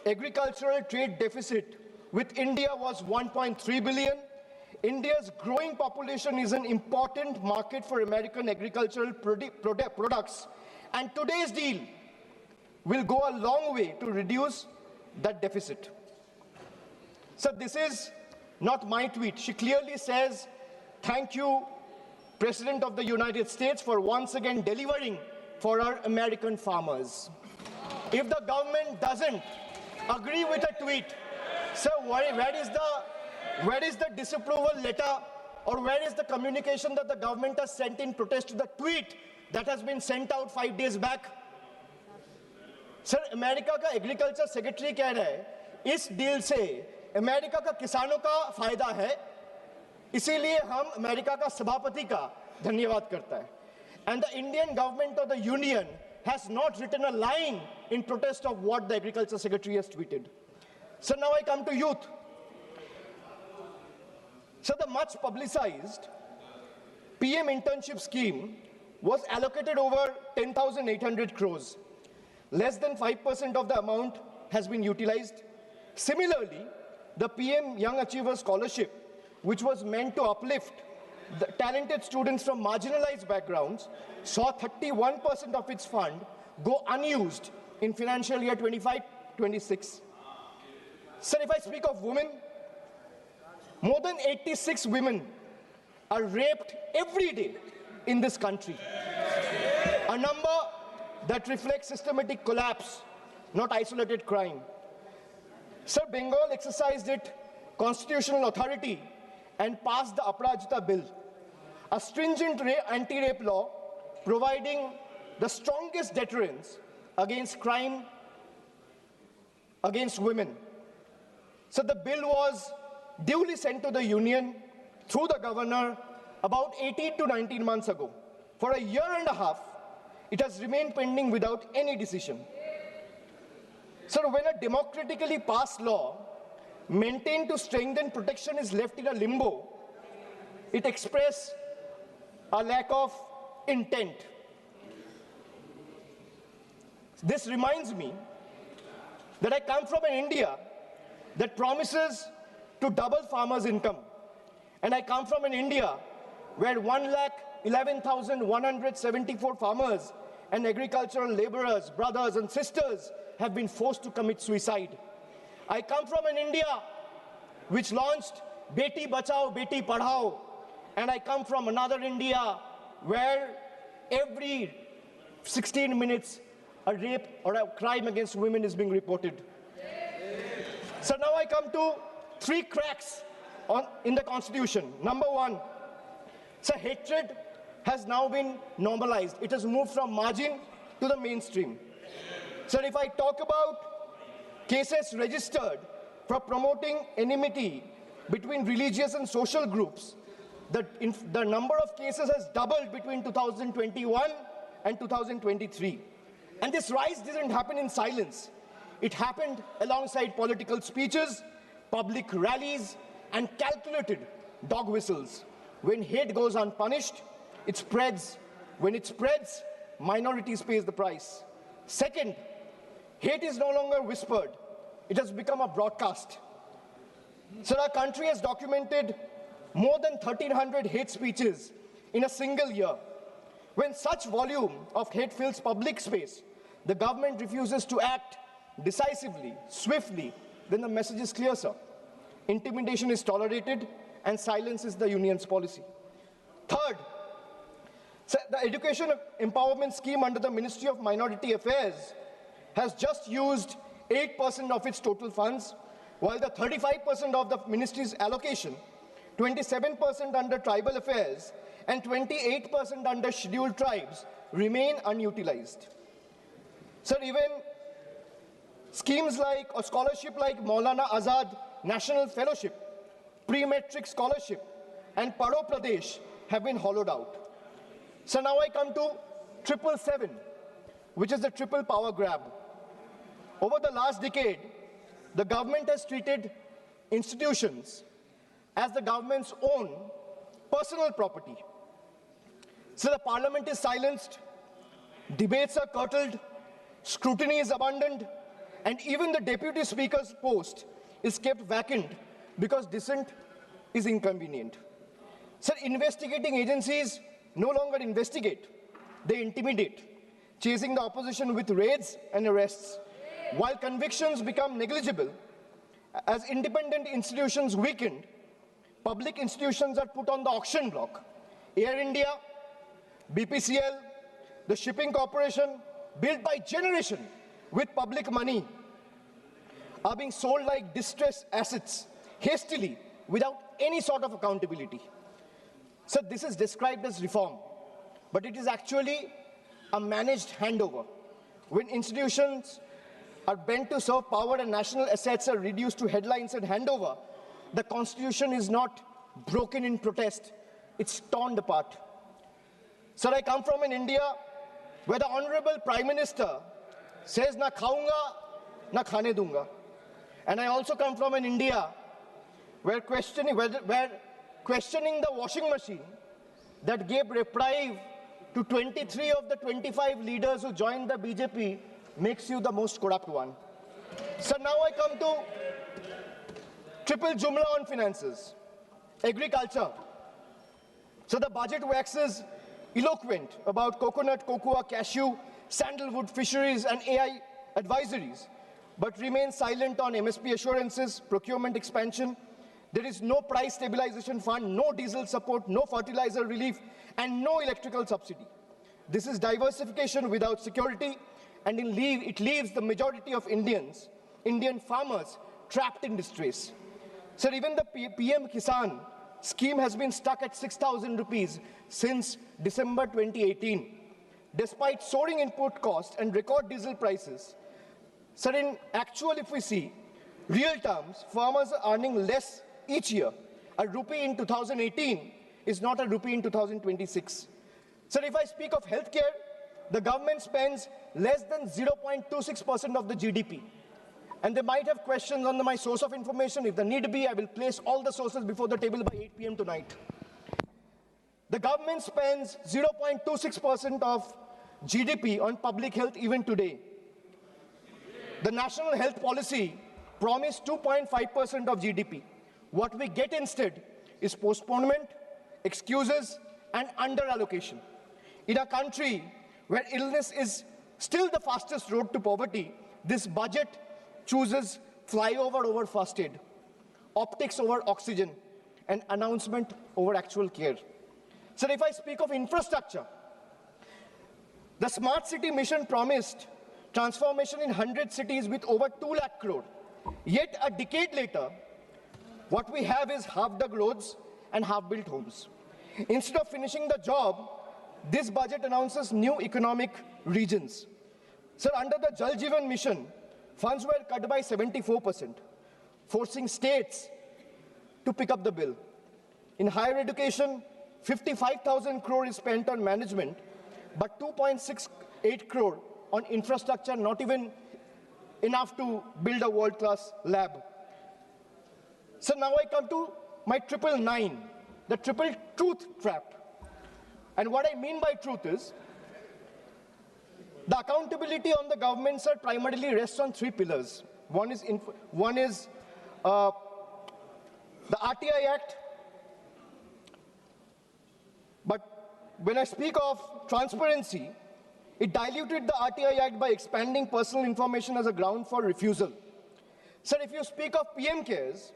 agricultural trade deficit with India was 1.3 billion. India's growing population is an important market for American agricultural products, and today's deal will go a long way to reduce that deficit. So this is not my tweet. She clearly says, thank you, President of the United States, for once again delivering for our American farmers. If the government doesn't agree with a tweet, so where is the disapproval letter, or where is the communication that the government has sent in protest to the tweet that has been sent out 5 days back? Sir, America का agriculture secretary कह रहा है इस deal से America का किसानों का फायदा है, इसीलिए हम अमेरिका का सभापति का धन्यवाद करता है. And the Indian government or the union has not written a line in protest of what the agriculture secretary has tweeted. So now I come to youth. So the much publicized PM internship scheme was allocated over 10,800 crores. Less than 5% of the amount has been utilized. Similarly, the PM Young Achiever Scholarship, which was meant to uplift the talented students from marginalized backgrounds, saw 31% of its fund go unused in financial year 25-26. Sir, if I speak of women, more than 86 women are raped every day in this country. A number that reflects systematic collapse, not isolated crime. Sir, Bengal exercised its constitutional authority and passed the Aparajita Bill, a stringent anti-rape law providing the strongest deterrence against crime against women. So the bill was duly sent to the Union through the governor about 18 to 19 months ago. For a year and a half, it has remained pending without any decision. So when a democratically passed law maintained to strengthen protection is left in a limbo, it expresses a lack of intent. This reminds me that I come from an India that promises to double farmers' income. And I come from an India where 1,11,174 farmers and agricultural laborers, brothers and sisters have been forced to commit suicide. I come from an India which launched Beti Bachao, Beti Padhao. And I come from another India where every 16 minutes a rape or a crime against women is being reported. So now I come to 3 cracks in the Constitution. Number 1, so hatred has now been normalized. It has moved from margin to the mainstream. So if I talk about cases registered for promoting enmity between religious and social groups, the number of cases has doubled between 2021 and 2023. And this rise didn't happen in silence. It happened alongside political speeches, public rallies, and calculated dog whistles. When hate goes unpunished, it spreads. When it spreads, minorities pay the price. Second, hate is no longer whispered. It has become a broadcast. So our country has documented more than 1,300 hate speeches in a single year. When such volume of hate fills public space, the government refuses to act decisively, swiftly, then the message is clear, sir. Intimidation is tolerated and silence is the union's policy. Third, sir, the education empowerment scheme under the Ministry of Minority Affairs has just used 8% of its total funds, while the 35% of the ministry's allocation, 27% under tribal affairs, and 28% under scheduled tribes remain unutilized. Sir, even schemes like a scholarship like Maulana Azad National Fellowship, Pre-Metric Scholarship, and Paro Pradesh have been hollowed out. So now I come to 777, which is the triple power grab. Over the last decade, the government has treated institutions as the government's own personal property. So the parliament is silenced, debates are curtailed, scrutiny is abandoned, and even the deputy speaker's post is kept vacant because dissent is inconvenient. Sir, investigating agencies no longer investigate, they intimidate, chasing the opposition with raids and arrests. While convictions become negligible, as independent institutions weakened, public institutions are put on the auction block. Air India, BPCL, the shipping corporation, built by generation with public money, are being sold like distressed assets, hastily, without any sort of accountability. So this is described as reform, but it is actually a managed handover. When institutions are bent to serve power and national assets are reduced to headlines and handover, the Constitution is not broken in protest, it's torn apart. Sir, I come from an India where the Honorable Prime Minister says, na khaunga, na khane dunga. And I also come from an India where questioning the washing machine that gave reprieve to 23 of the 25 leaders who joined the BJP makes you the most corrupt one. So now I come to triple jumla on finances. Agriculture. So the budget waxes eloquent about coconut, cocoa, cashew, sandalwood, fisheries and AI advisories, but remains silent on MSP assurances, procurement expansion. There is no price stabilization fund, no diesel support, no fertilizer relief, and no electrical subsidy. This is diversification without security, and it leaves the majority of Indian farmers trapped in distress. Sir, even the PM Kisan scheme has been stuck at 6,000 rupees since December 2018. Despite soaring input costs and record diesel prices, sir, in actual, if we see, real terms, farmers are earning less each year. A rupee in 2018 is not a rupee in 2026. Sir, if I speak of healthcare, the government spends less than 0.26% of the GDP. And they might have questions on my source of information. If the need be, I will place all the sources before the table by 8 p.m. tonight. The government spends 0.26% of GDP on public health even today. The national health policy promised 2.5% of GDP. What we get instead is postponement, excuses, and under-allocation. In a country where illness is still the fastest road to poverty, this budget chooses flyover over first aid, optics over oxygen, and announcement over actual care. So if I speak of infrastructure, the smart city mission promised transformation in 100 cities with over 2 lakh crore. Yet a decade later, what we have is half-dug roads and half-built homes. Instead of finishing the job, this budget announces new economic regions. Sir, under the Jal Jeevan mission, funds were cut by 74%, forcing states to pick up the bill. In higher education, 55,000 crore is spent on management, but 2.68 crore on infrastructure, not even enough to build a world-class lab. So now I come to my 999, the triple truth trap. And what I mean by truth is, the accountability on the government, sir, primarily rests on 3 pillars. One is the RTI Act. But when I speak of transparency, it diluted the RTI Act by expanding personal information as a ground for refusal. Sir, if you speak of PM Cares,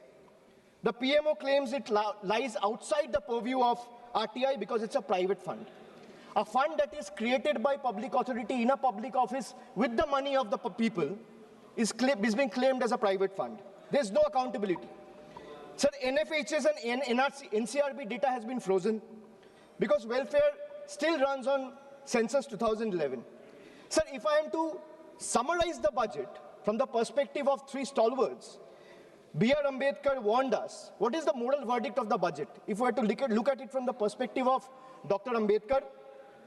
the PMO claims it lies outside the purview of RTI because it's a private fund. A fund that is created by public authority in a public office with the money of the people is being claimed as a private fund. There's no accountability. Sir, NFHS and NCRB data has been frozen because welfare still runs on census 2011. Sir, if I am to summarize the budget from the perspective of 3 stalwarts, B.R. Ambedkar warned us. What is the moral verdict of the budget? If we were to look at it from the perspective of Dr. Ambedkar,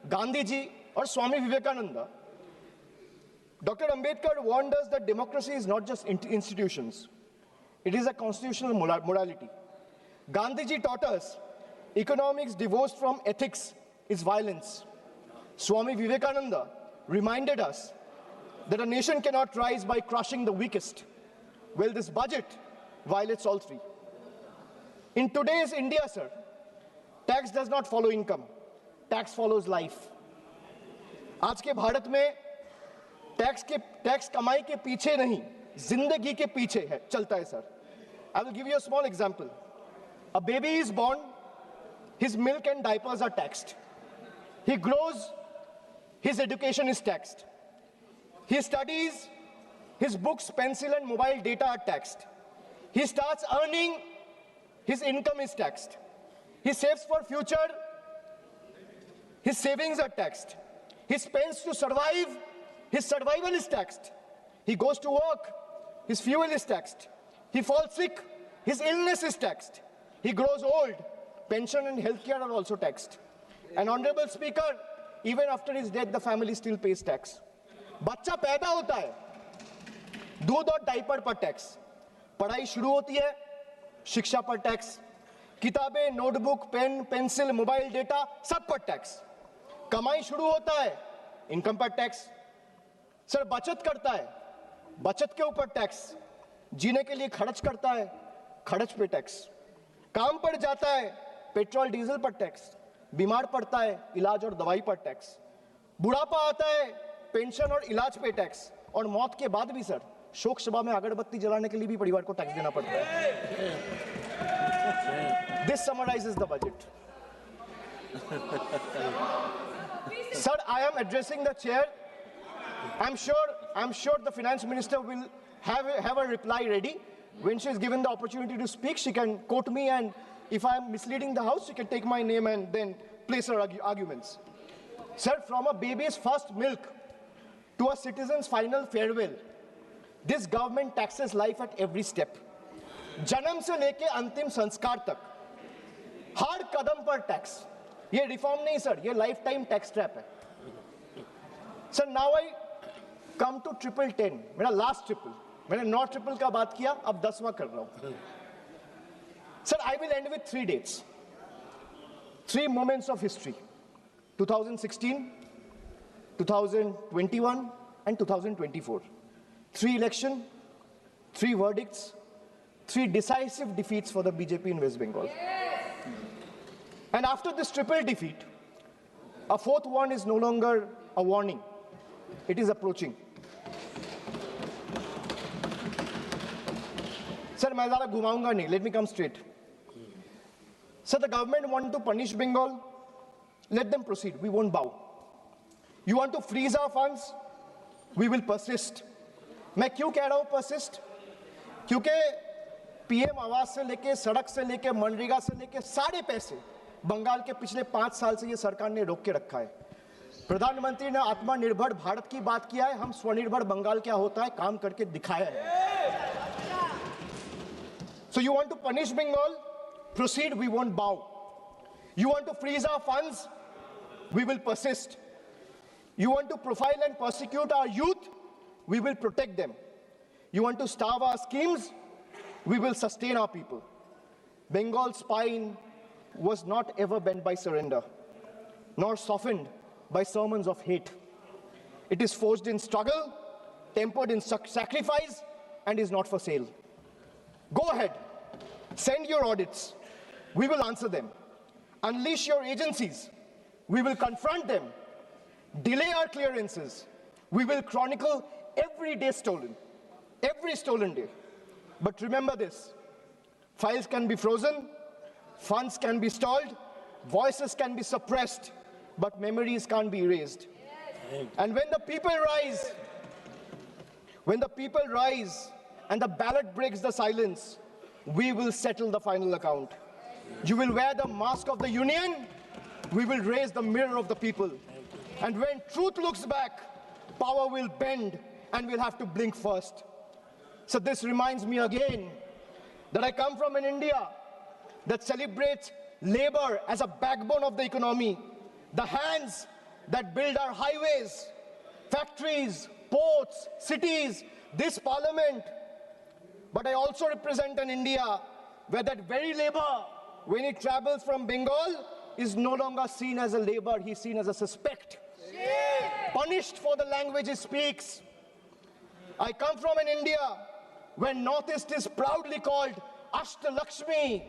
Gandhi ji, or Swami Vivekananda, Dr. Ambedkar warned us that democracy is not just institutions. It is a constitutional morality. Gandhi ji taught us economics divorced from ethics is violence. Swami Vivekananda reminded us that a nation cannot rise by crushing the weakest. Well, this budget violates all 3. In today's India, sir, tax does not follow income. Tax follows life. आज के भारत में tax कमाई के पीछे नहीं, जिंदगी के पीछे है, चलता है sir. I will give you a small example. A baby is born, his milk and diapers are taxed. He grows, his education is taxed. He studies, his books, pencil and mobile data are taxed. He starts earning, his income is taxed. He saves for future, his savings are taxed. He spends to survive, his survival is taxed. He goes to work, his fuel is taxed. He falls sick, his illness is taxed. He grows old, pension and healthcare are also taxed. And Honorable Speaker, even after his death, the family still pays tax. बच्चा पैदा होता है, दूध और diaper पर tax, पढ़ाई शुरू होती है, शिक्षा पर टैक्स, किताबें, notebook, pen, pencil, mobile data, सब पर टैक्स। कमाई शुरू होता है, इनकम पर टैक्स। सर बचत करता है, बचत के ऊपर टैक्स। जीने के लिए खर्च करता है, खर्च पे टैक्स। काम पर जाता है, पेट्रोल डीजल पर टैक्स। बीमार पड़ता है, इलाज और दवाई पर टैक्स। बुढ़ापा आता है, पेंशन और इलाज पे टैक्स। और मौत के बाद भी सर शोक सभा में अगरबत्ती जलाने के लिए भी परिवार को टैक्स देना पड़ता है। This summarizes the budget. Sir, I am addressing the chair. I'm sure the finance minister will have a reply ready. When she is given the opportunity to speak, she can quote me, and if I am misleading the house, she can take my name and then place her arguments. Sir, from a baby's first milk to a citizen's final farewell, this government taxes life at every step. जन्म से लेके अंतिम संस्कार तक हर कदम पर tax. ये reform नहीं sir, ये लाइफ टाइम टैक्स ट्रैप है। Sir now I come to 1010, मेरा लास्ट ट्रिपल। मैंने 9 ट्रिपल का बात किया, अब 10वां कर रहा हूं। Sir I will end with 3 dates, 3 moments of history, 2016, 2021 and 2024. 3 election, 3 verdicts, 3 decisive defeats for the BJP in West Bengal. And after this triple defeat, a 4th one is no longer a warning. It is approaching. Sir, मैं ज़्यादा घुमाऊंगा नहीं. Let me come straight. Sir, the government want to punish Bengal. Let them proceed. We won't bow. You want to freeze our funds? We will persist. मैं क्यों कह रहा हूँ persist? क्योंकि पीएम आवास से लेके, सड़क से लेके, मनरेगा से लेके सारे पैसे बंगाल के पिछले 5 साल से ये सरकार ने रोक के रखा है। प्रधानमंत्री ने आत्मनिर्भर भारत की बात किया है, हम स्वनिर्भर बंगाल क्या होता है काम करके दिखाया है। So you want to punish Bengal? Proceed, we won't bow. You want to freeze our funds? We will persist. You want to profile and persecute our youth? We will protect them. You want to starve our schemes? We will sustain our people. Bengal's spine was not ever bent by surrender, nor softened by sermons of hate. It is forged in struggle, tempered in sacrifice, and is not for sale. Go ahead, send your audits. We will answer them. Unleash your agencies. We will confront them. Delay our clearances. We will chronicle every day stolen, every stolen day. But remember this, files can be frozen, funds can be stalled, voices can be suppressed, but memories can't be erased. And when the people rise and the ballot breaks the silence, we will settle the final account. You will wear the mask of the union, we will raise the mirror of the people. And when truth looks back, power will bend and we'll have to blink first. So this reminds me again that I come from an India that celebrates labor as a backbone of the economy, the hands that build our highways, factories, ports, cities, this parliament. But I also represent an India where that very labor, when it travels from Bengal, is no longer seen as a labor, he's seen as a suspect. Punished for the language he speaks. I come from an India where Northeast is proudly called Ashtalakshmi.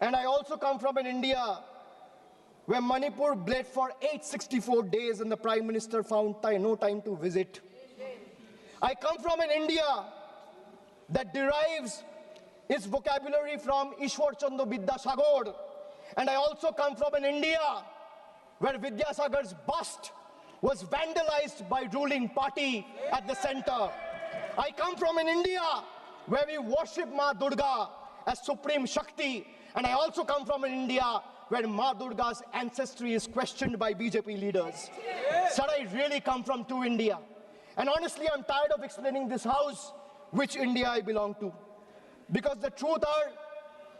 And I also come from an India where Manipur bled for 864 days and the Prime Minister found no time to visit. I come from an India that derives its vocabulary from Ishwar Chandra Vidyasagar. And I also come from an India where Vidyasagar's bust was vandalized by ruling party at the center. I come from an India where we worship Ma Durga as Supreme Shakti. And I also come from an India where Ma Durga's ancestry is questioned by BJP leaders. Sir, I really come from two India. And honestly, I'm tired of explaining this house which India I belong to. Because the truth are,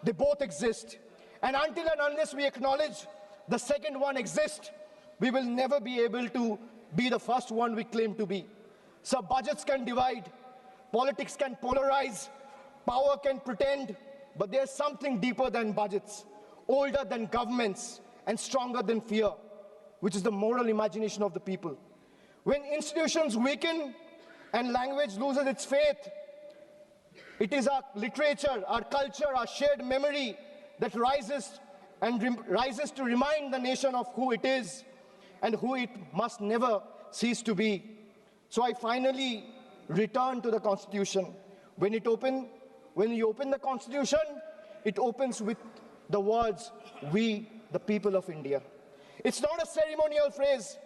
they both exist. And until and unless we acknowledge the second one exists, we will never be able to be the first one we claim to be. So budgets can divide, politics can polarize, power can pretend, but there's something deeper than budgets, older than governments, and stronger than fear, which is the moral imagination of the people. When institutions weaken and language loses its faith, it is our literature, our culture, our shared memory that rises to remind the nation of who it is and who it must never cease to be. So I finally return to the Constitution. When you open the Constitution, it opens with the words, "We, the people of India." It's not a ceremonial phrase.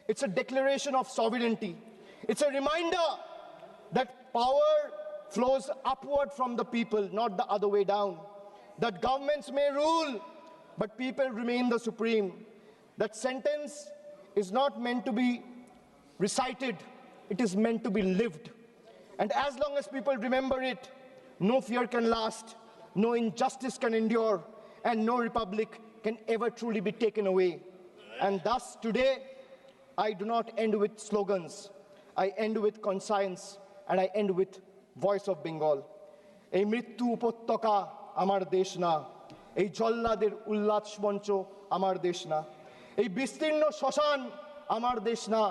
It's a declaration of sovereignty. It's a reminder that power flows upward from the people, not the other way down. That governments may rule, but people remain the supreme. That sentence is not meant to be recited, it is meant to be lived. And as long as people remember it, no fear can last, no injustice can endure, and no republic can ever truly be taken away. And thus today, I do not end with slogans. I end with conscience, and I end with voice of Bengal. এই মৃত্যু উপত্যকা আমার দেশ না, এই জল্লাদের উল্লাস মঞ্চ আমার দেশ না, এই বিস্তীর্ণ শ্মশান আমার দেশ না,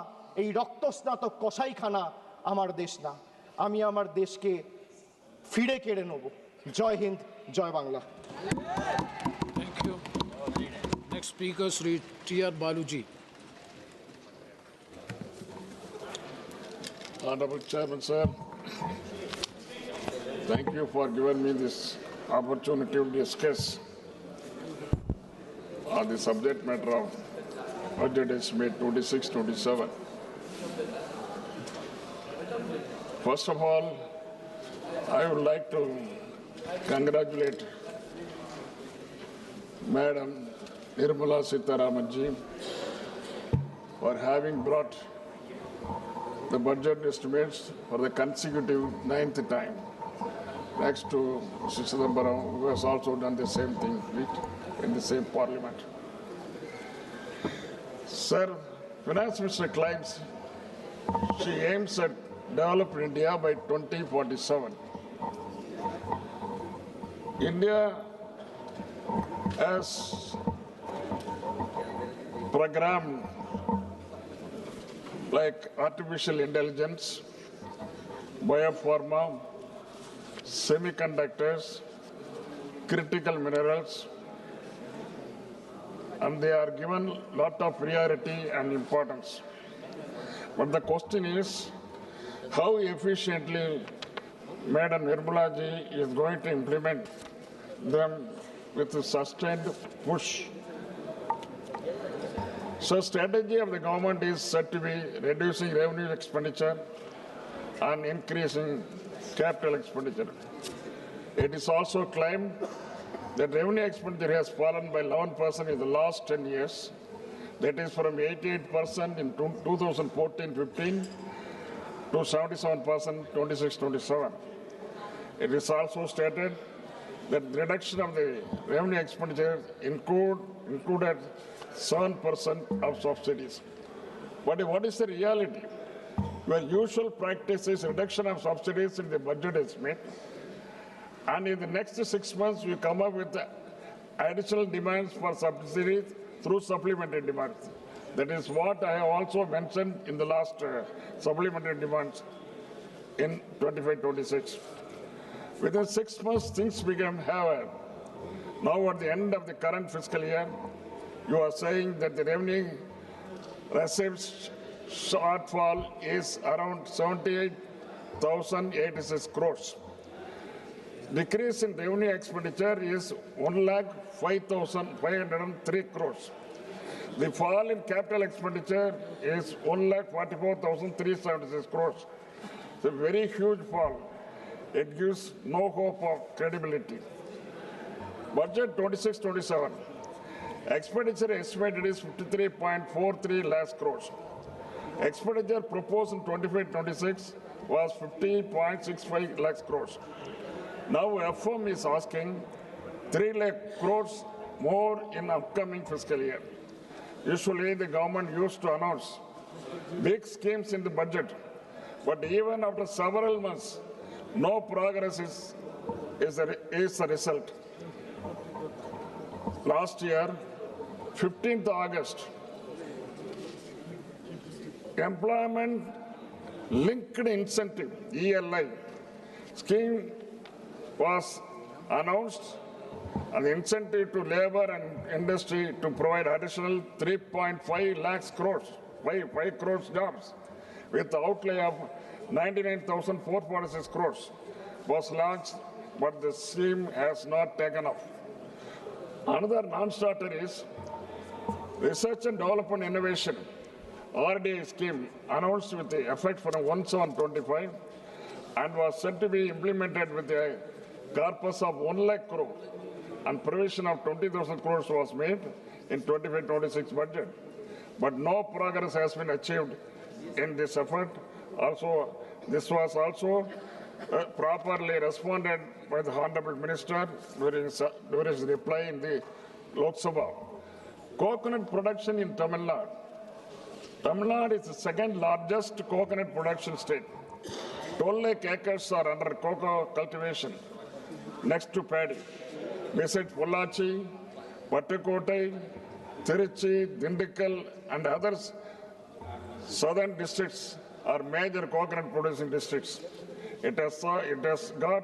এই রক্তস্নাত কসাইখানা আমার দেশ না। আমি আমার দেশকে ফিরে কেড়ে নেব। জয় হিন্দ, জয় Bangla. Thank you. Next speaker, Sri T.R. Baluji. Honorable Chairman, sir, thank you for giving me this opportunity to discuss on the subject matter of budget estimate 26-27. First of all, I would like to congratulate Madam Nirmala Sitharamanji for having brought the budget estimates for the consecutive 9th time, next to Mr. Chidambaram, who has also done the same thing in the same parliament. Sir, Finance Minister claims she aims at develop India by 2047. India has programmed like artificial intelligence, biopharma, semiconductors, critical minerals, and they are given a lot of priority and importance. But the question is, how efficiently Madam Nirmala ji is going to implement them with a sustained push. So strategy of the government is said to be reducing revenue expenditure and increasing capital expenditure. It is also claimed that revenue expenditure has fallen by 11% in the last 10 years. That is from 88% in 2014-15 to 77% 26-27. It is also stated that the reduction of the revenue expenditure included 7% of subsidies. But what is the reality? Your usual practice is reduction of subsidies in the budget estimate, and in the next 6 months you come up with additional demands for subsidies through supplementary demands. That is what I have also mentioned in the last supplementary demands in 25-26. Within 6 months, things became haywire. Now at the end of the current fiscal year, you are saying that the revenue receipts shortfall is around 78,086 crores. Decrease in revenue expenditure is 1,05,503 crores. The fall in capital expenditure is 1,44,376 crores. It's a very huge fall. It gives no hope of credibility. Budget 26-27. Expenditure estimated is 53.43 lakhs crores. Expenditure proposed in 25-26 was 50.65 lakhs crores. Now FM is asking 3 lakh crores more in upcoming fiscal year. Usually the government used to announce big schemes in the budget, but even after several months, no progress is is the result. Last year, 15th August, Employment Linked Incentive, ELI, scheme was announced, an incentive to labor and industry to provide additional 3.5 lakhs crores, 5 crores jobs, with the outlay of 99,446 crores was launched, but the scheme has not taken off. Another non-starter is Research and Development Innovation, RDI scheme, announced with the effect from 1/7/25 and was said to be implemented with a corpus of 1 lakh crore, and provision of 20,000 crores was made in 25-26 budget. But no progress has been achieved in this effort. Also, this was also properly responded by the Honorable Minister during his reply in the Lok Sabha. Coconut production in Tamil Nadu. Tamil Nadu is the second largest coconut production state. 12 lakh acres are under cocoa cultivation, next to paddy. Besides Pollachi, Pattukottai, Tiruchi, Dindigul, and others, southern districts are major coconut producing districts. It has got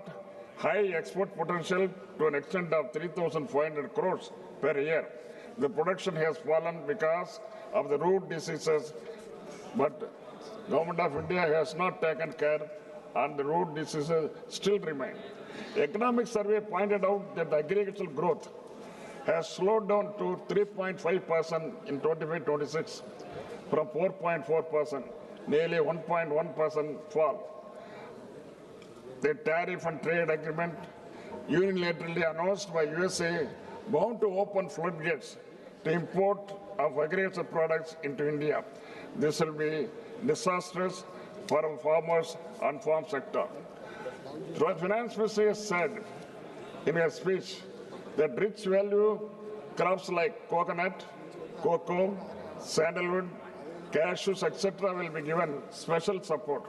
high export potential to an extent of 3,500 crores per year. The production has fallen because of the root diseases, but Government of India has not taken care and the root diseases still remain. Economic survey pointed out that the agricultural growth has slowed down to 3.5% in 25-26 from 4.4%, nearly 1.1% fall. The tariff and trade agreement unilaterally announced by USA bound to open floodgates to import of agricultural products into India. This will be disastrous for our farmers and farm sector. The Finance Minister said in her speech that rich value crops like coconut, cocoa, sandalwood, cashews, etc. will be given special support.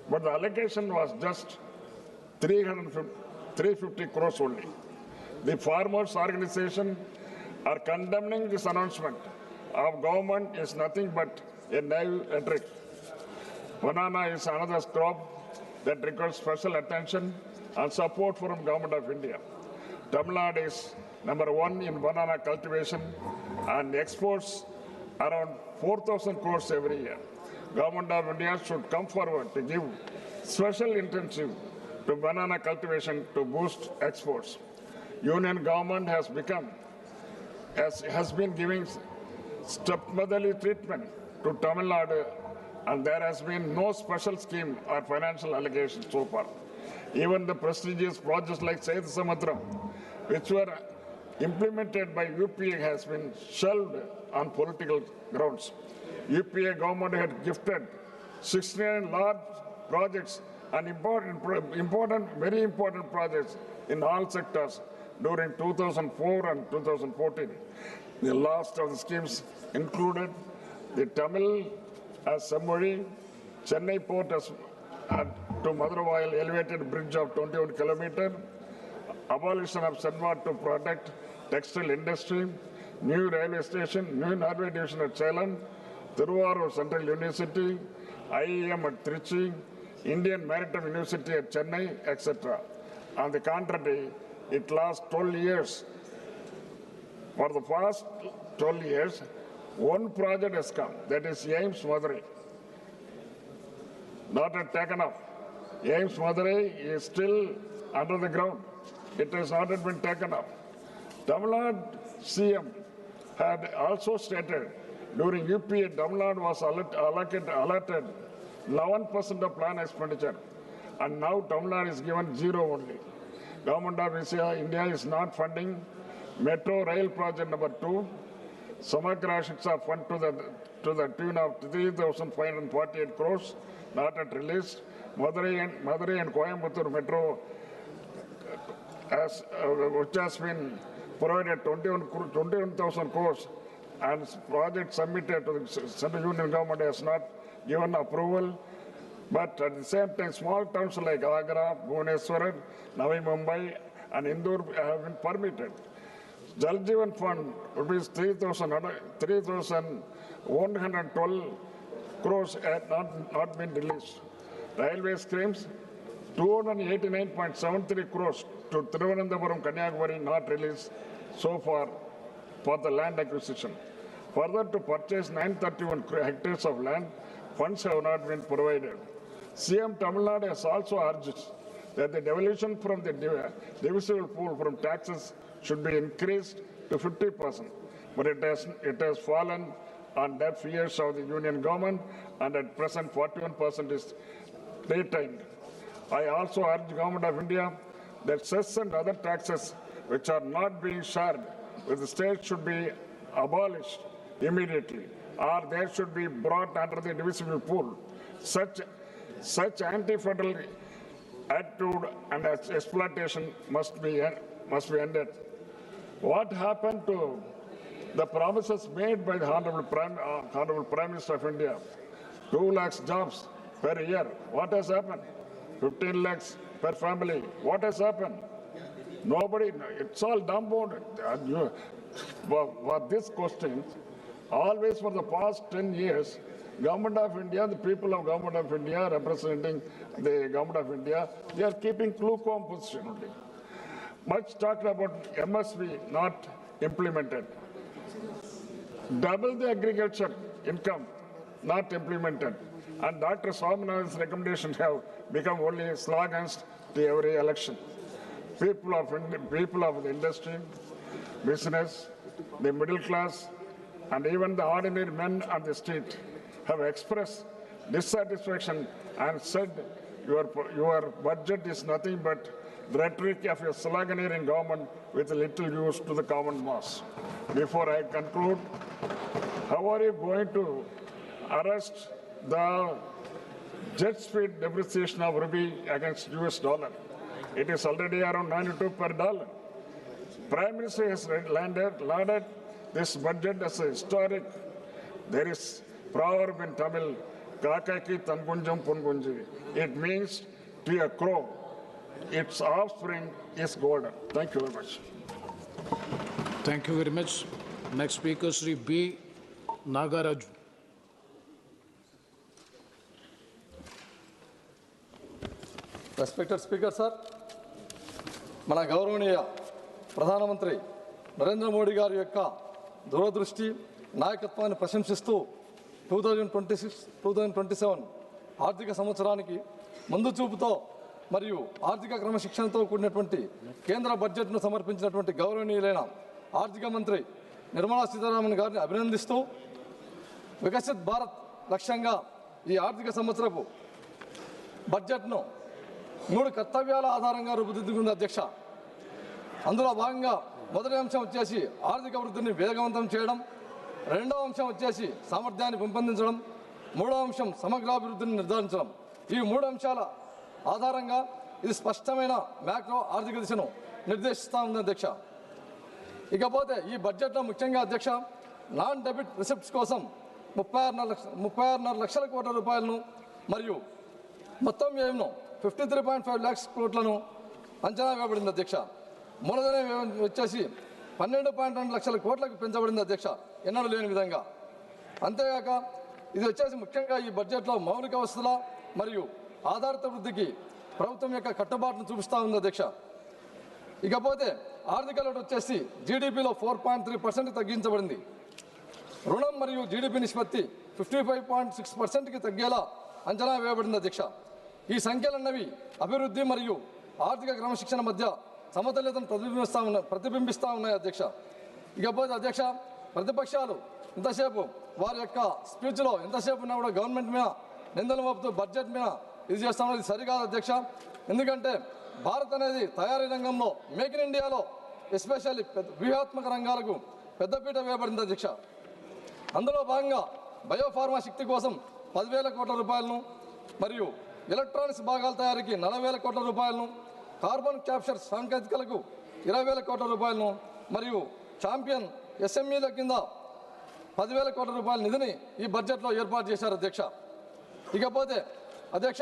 But the allocation was just 350 crores only. The farmers' organization are condemning this announcement of government is nothing but a naive rhetoric. Banana is another crop that requires special attention and support from Government of India. Tamil Nadu is #1 in banana cultivation and exports around 4,000 crores every year. Government of India should come forward to give special intensive to banana cultivation to boost exports. Union government has been giving stepmotherly treatment to Tamil Nadu, and there has been no special scheme or financial allocation so far. Even the prestigious projects like Setu Samudram, which were implemented by UPA, has been shelved on political grounds. UPA government had gifted 69 large projects and very important projects in all sectors during 2004 and 2014. The last of the schemes included the Tamil as Sammuri, Chennai port as to Madurai elevated bridge of 21 kilometers, abolition of Sanwad to protect textile industry, new railway station, new railway division at Salem, Thiruvarur Central University, IEM at Trichy, Indian Maritime University at Chennai, etc. On the contrary, it lasts 12 years. For the past 12 years, one project has come, that is AIMS Madurai. Not yet taken up. AIMS Madurai is still under the ground. It has not yet been taken up. Tamil Nadu CM had also stated during UPA, Tamil Nadu was allotted 11% of plan expenditure, and now Tamil Nadu is given 0 only. Government of India is not funding Metro Rail Project #2, Samagra Shiksha Fund to the tune of 3,548 crores, not yet released. Madurai and Coimbatore Metro, which has been provided 21,000 crores, and project submitted to the Central Union Government has not given approval. But at the same time, small towns like Agra, Bhubaneswar, Navi Mumbai, and Indore have been permitted. Jal Jeevan Fund rupees 3,112 crores had not been released. Railway schemes 289.73 crores to Thiruvananthapuram, Kanyakumari not released so far for the land acquisition. Further, to purchase 931 hectares of land, funds have not been provided. CM Tamil Nadu has also urged that the devolution from the divisible pool from taxes should be increased to 50%, but it has fallen on deaf ears of the union government, and at present 41% is retained. I also urge the Government of India that cess and other taxes which are not being shared with the state should be abolished immediately, or they should be brought under the divisible pool. Such anti-federal attitude and exploitation must be ended. What happened to the promises made by the Honorable Prime Minister of India? 2 lakhs jobs per year. What has happened? 15 lakhs per family. What has happened? Nobody, it's all dumbfounded. For this question, always for the past 10 years, Government of India, the people of Government of India representing the Government of India, they are keeping lukewarm position only. Much talked about MSP not implemented. Double the agriculture income not implemented. And Dr. Swaminathan's recommendations have become only slogans to every election. People of the industry, business, the middle class, and even the ordinary men on the street have expressed dissatisfaction and said your budget is nothing but the rhetoric of a sloganeering government with little use to the common mass. Before I conclude, how are you going to arrest the jet speed depreciation of rupee against US dollar? It is already around 92 per dollar. Prime Minister has lauded this budget as a historic. There is proverb in Tamil, Kakaki Tangunjam Pungunji. It means to a crow, its offspring is golden. Thank you very much. Thank you very much. Next speaker, Sri B. Nagaraju. Respected Speaker, sir, మన గౌరవనీయ ప్రధానమంత్రి నరేంద్ర మోడీ గారి యొక్క దూరదృష్టి నాయకత్వాన్ని ప్రశంసిస్తూ 2026-2027 ఆర్థిక సంవత్సరానికి ముందు చూపుతో మరియు ఆర్థిక క్రమశిక్షణతో కూడినటువంటి కేంద్ర బడ్జెట్ను సమర్పించినటువంటి గౌరవనీయులైన ఆర్థిక మంత్రి నిర్మలా సీతారామన్ గారిని అభినందిస్తూ వికసిత్ భారత్ లక్ష్యంగా ఈ ఆర్థిక సంవత్సరపు బడ్జెట్ను 3 కర్తవ్యాల ఆధారంగా రూపుదిద్దుకుంది అధ్యక్ష. అందులో భాగంగా మొదటి అంశం వచ్చేసి ఆర్థిక వృద్ధిని వేగవంతం చేయడం, రెండవ అంశం వచ్చేసి సామర్థ్యాన్ని పెంపొందించడం, మూడవ అంశం సమగ్రాభివృద్ధిని నిర్ధారించడం. ఈ 3 అంశాల ఆధారంగా ఇది స్పష్టమైన మ్యాక్రో ఆర్థిక దిశను నిర్దేశిస్తూ ఉంది అధ్యక్ష. ఇకపోతే ఈ బడ్జెట్లో ముఖ్యంగా అధ్యక్ష నాన్ డెబిట్ రిసిప్ట్స్ కోసం 36.5 లక్షల కోట్ల రూపాయలను మరియు మొత్తం వ్యయంను 53.5 lakhs కోట్లను అంచనా వేయబడింది అధ్యక్ష. మూలధన వ్యయం వచ్చేసి 12.2 లక్షల కోట్లకు పెంచబడింది అధ్యక్ష, ఎన్నడూ లేని విధంగా. అంతేగాక ఇది వచ్చేసి ముఖ్యంగా ఈ బడ్జెట్లో మౌలిక వసతుల మరియు ఆధారిత వృద్ధికి ప్రభుత్వం యొక్క కట్టుబాటును చూపిస్తూ ఉంది అధ్యక్ష. ఇకపోతే ఆర్థిక లోటు వచ్చేసి జీడిపిలో 4.3% తగ్గించబడింది. రుణం మరియు జీడిపి నిష్పత్తి 55.6%కి తగ్గేలా అంచనా వేయబడింది అధ్యక్ష. ఈ సంఖ్యలన్నవి అభివృద్ధి మరియు ఆర్థిక క్రమశిక్షణ మధ్య సమతుల్యతను ప్రతిబింబిస్తూ ఉన్నాయి అధ్యక్ష. ఇకపోతే అధ్యక్ష ప్రతిపక్షాలు ఇంతసేపు వారి యొక్క స్పీచ్లో ఎంతసేపు ఉన్నా కూడా గవర్నమెంట్ మీద నిందలు మోపుతూ బడ్జెట్ మీద ఇది చేస్తామన్నది సరికాదు అధ్యక్ష. ఎందుకంటే భారత్ అనేది తయారీ రంగంలో మేక్ ఇన్ ఇండియాలో ఎస్పెషల్లీ వ్యూహాత్మక రంగాలకు పెద్దపీట వేయబడింది అధ్యక్ష. అందులో భాగంగా బయోఫార్మా శక్తి కోసం 10,000 కోట్ల రూపాయలను మరియు ఎలక్ట్రానిక్స్ భాగాల తయారీకి 40,000 కోట్ల రూపాయలను, కార్బన్ క్యాప్చర్ సాంకేతికలకు 20,000 కోట్ల రూపాయలను మరియు ఛాంపియన్ ఎస్ఎంఈల కింద 10,000 కోట్ల రూపాయల నిధిని ఈ బడ్జెట్లో ఏర్పాటు చేశారు అధ్యక్ష. ఇకపోతే అధ్యక్ష,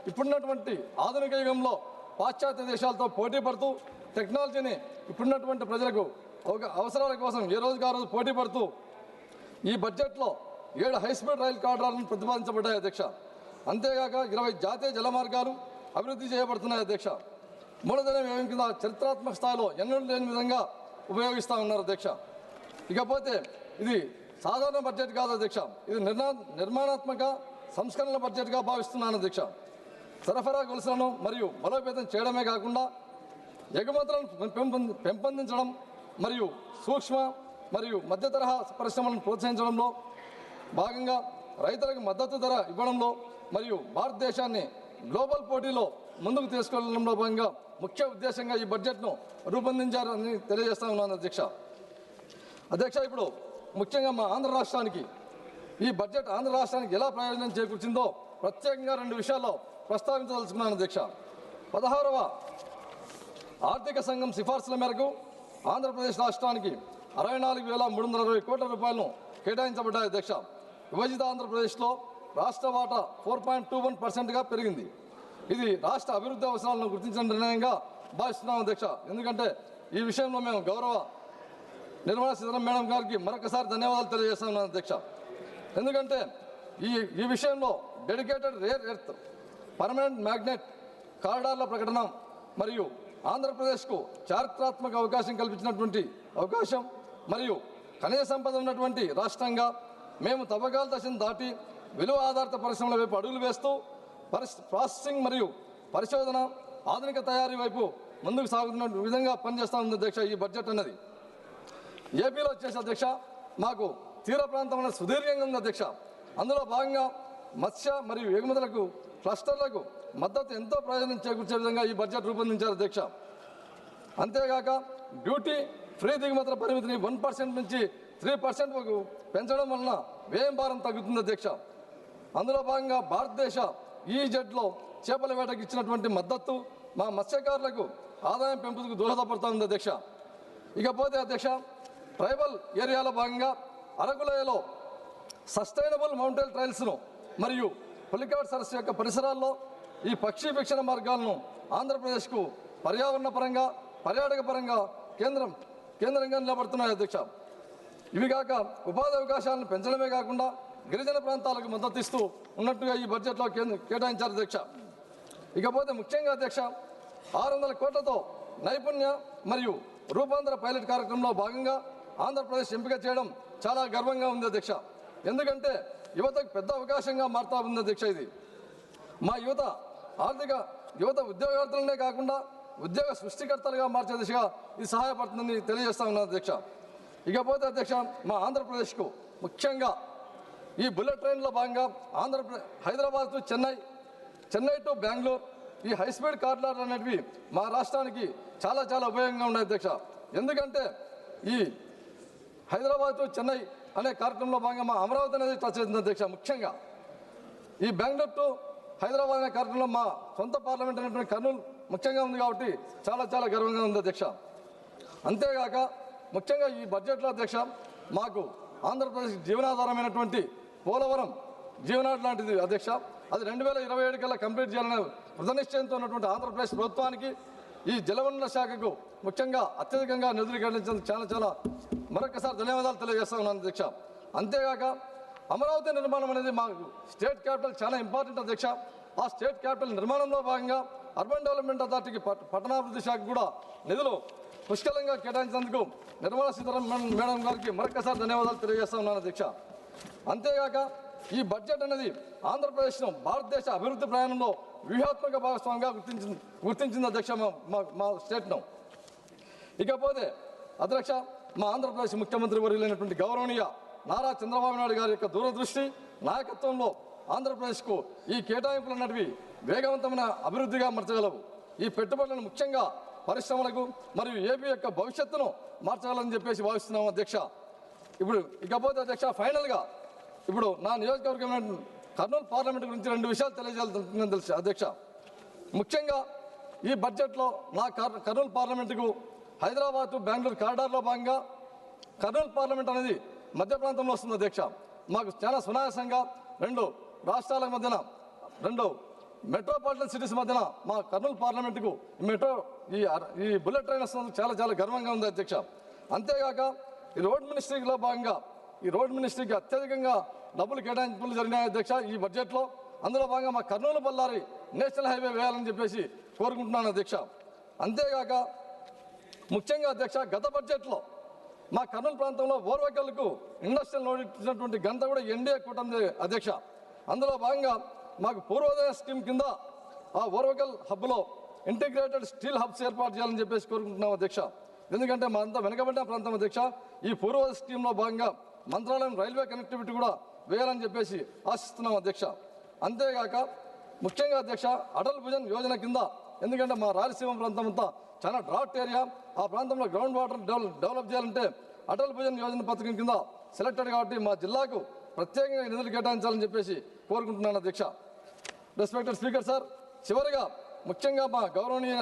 ఇప్పుడున్నటువంటి ఆధునిక యుగంలో పాశ్చాత్య దేశాలతో పోటీ పడుతూ టెక్నాలజీని ఇప్పుడున్నటువంటి ప్రజలకు అవసరాల కోసం ఏ రోజుకి ఆ రోజు పోటీ పడుతూ ఈ బడ్జెట్లో 7 హైస్పీడ్ రైలు కారిడార్లను ప్రతిపాదించబడ్డాయి అధ్యక్ష. అంతేగాక 20 జాతీయ జల మార్గాలు అభివృద్ధి చేయబడుతున్నాయి అధ్యక్ష. మూలధన వ్యయం కింద చరిత్రాత్మక స్థాయిలో ఎన్నడూ లేని విధంగా ఉపయోగిస్తూ ఉన్నారు అధ్యక్ష. ఇకపోతే ఇది సాధారణ బడ్జెట్ కాదు అధ్యక్ష, ఇది నిర్మాణాత్మక సంస్కరణల బడ్జెట్గా భావిస్తున్నాను అధ్యక్ష. సరఫరా గొలుసులను మరియు బలోపేతం చేయడమే కాకుండా ఎగుమతులను పెంపొందించడం మరియు సూక్ష్మ మరియు మధ్య తరహా పరిశ్రమలను ప్రోత్సహించడంలో భాగంగా రైతులకు మద్దతు ధర ఇవ్వడంలో మరియు భారతదేశాన్ని గ్లోబల్ పోటీలో ముందుకు తీసుకెళ్లడంలో భాగంగా ముఖ్య ఉద్దేశంగా ఈ బడ్జెట్ను రూపొందించారని తెలియజేస్తా ఉన్నాను అధ్యక్ష. ఇప్పుడు ముఖ్యంగా మా ఆంధ్ర రాష్ట్రానికి ఈ బడ్జెట్ ఆంధ్ర రాష్ట్రానికి ఎలా ప్రయోజనం చేకూర్చిందో ప్రత్యేకంగా 2 విషయాల్లో ప్రస్తావించదలుచుకున్నాను అధ్యక్ష. 16వ ఆర్థిక సంఘం సిఫార్సుల మేరకు ఆంధ్రప్రదేశ్ రాష్ట్రానికి 64,320 కోట్ల రూపాయలను కేటాయించబడ్డాయి అధ్యక్ష. విభజిత ఆంధ్రప్రదేశ్లో రాష్ట్ర వాటా 4.21%గా పెరిగింది. ఇది రాష్ట్ర అభివృద్ధి అవసరాలను గుర్తించిన నిర్ణయంగా భావిస్తున్నాం అధ్యక్ష. ఎందుకంటే ఈ విషయంలో మేము గౌరవ నిర్మలా సీతారామన్ మేడం గారికి మరొకసారి ధన్యవాదాలు తెలియజేస్తున్నాం అధ్యక్ష. ఎందుకంటే ఈ విషయంలో dedicated rare earth permanent magnet కారిడార్ల ప్రకటన మరియు ఆంధ్రప్రదేశ్కు చారిత్రాత్మక అవకాశం కల్పించినటువంటి అవకాశం మరియు ఖనిజ సంపద ఉన్నటువంటి రాష్ట్రంగా మేము తవ్వకాల దశను దాటి విలువ ఆధారిత పరిశ్రమల వైపు అడుగులు వేస్తూ ప్రాసెసింగ్ మరియు పరిశోధన ఆధునిక తయారీ వైపు ముందుకు సాగుతున్న విధంగా పనిచేస్తూ ఉంది అధ్యక్ష. ఈ బడ్జెట్ అన్నది ఏపీలో వచ్చేసి అధ్యక్ష మాకు తీర ప్రాంతం అనేది సుదీర్ఘంగా ఉంది అధ్యక్ష. అందులో భాగంగా మత్స్య మరియు ఎగుమతులకు క్లస్టర్లకు మద్దతు ఎంతో ప్రయోజనం చేకూర్చే విధంగా ఈ బడ్జెట్ రూపొందించారు అధ్యక్ష. అంతేగాక డ్యూటీ ఫ్రీ దిగుమతుల పరిమితిని 1% నుంచి 3% వరకు పెంచడం వలన వ్యయం భారం తగ్గుతుంది అధ్యక్ష. అందులో భాగంగా భారతదేశ ఈజెడ్లో చేపల వేటకు ఇచ్చినటువంటి మద్దతు మా మత్స్యకారులకు ఆదాయం పెంపుకు దోహదపడుతుంది అధ్యక్ష. ఇకపోతే అధ్యక్ష, ట్రైబల్ ఏరియాలో భాగంగా అరకులోయలో సస్టైనబుల్ మౌంటైన్ ట్రైల్స్ను మరియు పులికాట్ సరస్సు యొక్క పరిసరాల్లో ఈ పక్షి వీక్షణ మార్గాలను ఆంధ్రప్రదేశ్కు పర్యావరణ పరంగా పర్యాటక పరంగా కేంద్రంగా నిలబడుతున్నాయి అధ్యక్ష. ఇవి కాక ఉపాధి అవకాశాలను పెంచడమే కాకుండా గిరిజన ప్రాంతాలకు మద్దతు ఇస్తూ ఉన్నట్టుగా ఈ బడ్జెట్లో కేటాయించారు అధ్యక్ష. ఇకపోతే ముఖ్యంగా అధ్యక్ష 600 కోట్లతో నైపుణ్య మరియు రూపాంతర పైలట్ కార్యక్రమంలో భాగంగా ఆంధ్రప్రదేశ్ ఎంపిక చేయడం చాలా గర్వంగా ఉంది అధ్యక్ష. ఎందుకంటే యువతకు పెద్ద అవకాశంగా మారుతా ఉంది అధ్యక్ష. ఇది మా యువత ఉద్యోగార్థులనే కాకుండా ఉద్యోగ సృష్టికర్తలుగా మార్చే దిశగా ఇది సహాయపడుతుందని తెలియజేస్తా ఉన్నాను అధ్యక్ష. ఇకపోతే అధ్యక్ష మా ఆంధ్రప్రదేశ్కు ముఖ్యంగా ఈ బుల్లెట్ ట్రైన్లో భాగంగా హైదరాబాద్ టు చెన్నై టు బెంగళూరు ఈ హైస్పీడ్ కారిడార్లు అనేటివి మా రాష్ట్రానికి చాలా చాలా ఉపయోగంగా ఉన్నాయి అధ్యక్ష. ఎందుకంటే ఈ హైదరాబాద్ టు చెన్నై అనే కార్యక్రమంలో భాగంగా మా అమరావతి అనేది టచ్ అవుతుంది అధ్యక్ష. ముఖ్యంగా ఈ బెంగళూరు టు హైదరాబాద్ అనే కార్యక్రమంలో మా సొంత పార్లమెంట్ అనేటువంటి కర్నూలు ముఖ్యంగా ఉంది కాబట్టి చాలా చాలా గర్వంగా ఉంది అధ్యక్ష. అంతేగాక ముఖ్యంగా ఈ బడ్జెట్లో అధ్యక్ష మాకు ఆంధ్రప్రదేశ్ జీవనాధారమైనటువంటి పోలవరం జీవనాడు లాంటిది అధ్యక్ష. అది 2027 కల్లా కంప్లీట్ చేయాలనే కృతనిశ్చయంతో ఉన్నటువంటి ఆంధ్రప్రదేశ్ ప్రభుత్వానికి ఈ జలవనరుల శాఖకు ముఖ్యంగా అత్యధికంగా నిధులు కేటాయించేందుకు చాలా చాలా మరొకసారి ధన్యవాదాలు తెలియజేస్తా ఉన్నాను అధ్యక్ష. అంతేగాక అమరావతి నిర్మాణం అనేది మాకు స్టేట్ క్యాపిటల్ చాలా ఇంపార్టెంట్ అధ్యక్ష. ఆ స్టేట్ క్యాపిటల్ నిర్మాణంలో భాగంగా అర్బన్ డెవలప్మెంట్ అథారిటీకి పట్టణాభివృద్ధి శాఖ కూడా నిధులు పుష్కలంగా కేటాయించినందుకు నిర్మలా సీతారామన్ మేడం గారికి మరొకసారి ధన్యవాదాలు తెలియజేస్తా ఉన్నాను అధ్యక్ష. అంతేగాక ఈ బడ్జెట్ అనేది ఆంధ్రప్రదేశ్ను భారతదేశ అభివృద్ధి ప్రయాణంలో వ్యూహాత్మక భాగస్వామిగా గుర్తించింది అధ్యక్ష మా స్టేట్ను. ఇకపోతే అధ్యక్ష మా ఆంధ్రప్రదేశ్ ముఖ్యమంత్రి వర్యులైనటువంటి గౌరవనీయ నారా చంద్రబాబు నాయుడు గారి యొక్క దూరదృష్టి నాయకత్వంలో ఆంధ్రప్రదేశ్కు ఈ కేటాయింపులు అన్నటివి వేగవంతమైన అభివృద్ధిగా మార్చగలవు. ఈ పెట్టుబడులను ముఖ్యంగా పరిశ్రమలకు మరియు ఏపీ యొక్క భవిష్యత్తును మార్చగలని చెప్పేసి భావిస్తున్నాం అధ్యక్ష. ఇకపోతే అధ్యక్ష ఫైనల్గా ఇప్పుడు నా నియోజకవర్గం కర్నూలు పార్లమెంట్ గురించి 2 విషయాలు తెలియజేయాలని తెలుసు అధ్యక్ష. ముఖ్యంగా ఈ బడ్జెట్లో నా కర్నూలు పార్లమెంటుకు హైదరాబాద్ టు బెంగళూరు కారిడార్లో భాగంగా కర్నూలు పార్లమెంట్ అనేది మధ్య ప్రాంతంలో వస్తుంది అధ్యక్ష. మాకు చాలా సునాయాసంగా 2 రాష్ట్రాల మధ్యన 2 మెట్రోపాలిటన్ సిటీస్ మధ్యన మా కర్నూలు పార్లమెంటుకు మెట్రో ఈ బుల్లెట్ ట్రైన్ వస్తున్నందుకు చాలా చాలా గర్వంగా ఉంది అధ్యక్ష. అంతేగాక ఈ రోడ్ మినిస్ట్రీలో భాగంగా ఈ రోడ్ మినిస్ట్రీకి అత్యధికంగా డబ్బులు కేటాయింపులు జరిగినాయి అధ్యక్ష ఈ బడ్జెట్లో. అందులో భాగంగా మా కర్నూలు బళ్ళారి నేషనల్ హైవే వేయాలని చెప్పేసి కోరుకుంటున్నాను అధ్యక్ష. అంతేగాక ముఖ్యంగా అధ్యక్ష గత బడ్జెట్లో మా కర్నూలు ప్రాంతంలో ఓర్వకల్కు ఇండస్ట్రియల్ లోన్ ఇచ్చినటువంటి ఘనత కూడా ఎన్డీఏ కూటమి అధ్యక్ష. అందులో భాగంగా మాకు పూర్వోదయ స్కీమ్ కింద ఆ ఓర్వకల్ హబ్లో ఇంటిగ్రేటెడ్ స్టీల్ హబ్స్ ఏర్పాటు చేయాలని చెప్పేసి కోరుకుంటున్నాం అధ్యక్ష. ఎందుకంటే మా అంతా వెనకబడిన ప్రాంతం అధ్యక్ష. ఈ పూర్వోదయ స్కీమ్లో భాగంగా మంత్రాలయం రైల్వే కనెక్టివిటీ కూడా వేయాలని చెప్పేసి ఆశిస్తున్నాం అధ్యక్ష. అంతేగాక ముఖ్యంగా అధ్యక్ష అటల్ భుజన్ యోజన కింద, ఎందుకంటే మా రాయలసీమ ప్రాంతం అంతా చాలా డ్రాట్ ఏరియా, ఆ ప్రాంతంలో గ్రౌండ్ వాటర్ డెవలప్ చేయాలంటే అటల్ భుజన్ యోజన పథకం కింద సెలెక్టెడ్ కాబట్టి మా జిల్లాకు ప్రత్యేకంగా నిధులు కేటాయించాలని చెప్పేసి కోరుకుంటున్నాను అధ్యక్ష. రెస్పెక్టెడ్ స్పీకర్ సార్, చివరిగా ముఖ్యంగా మా గౌరవనీయ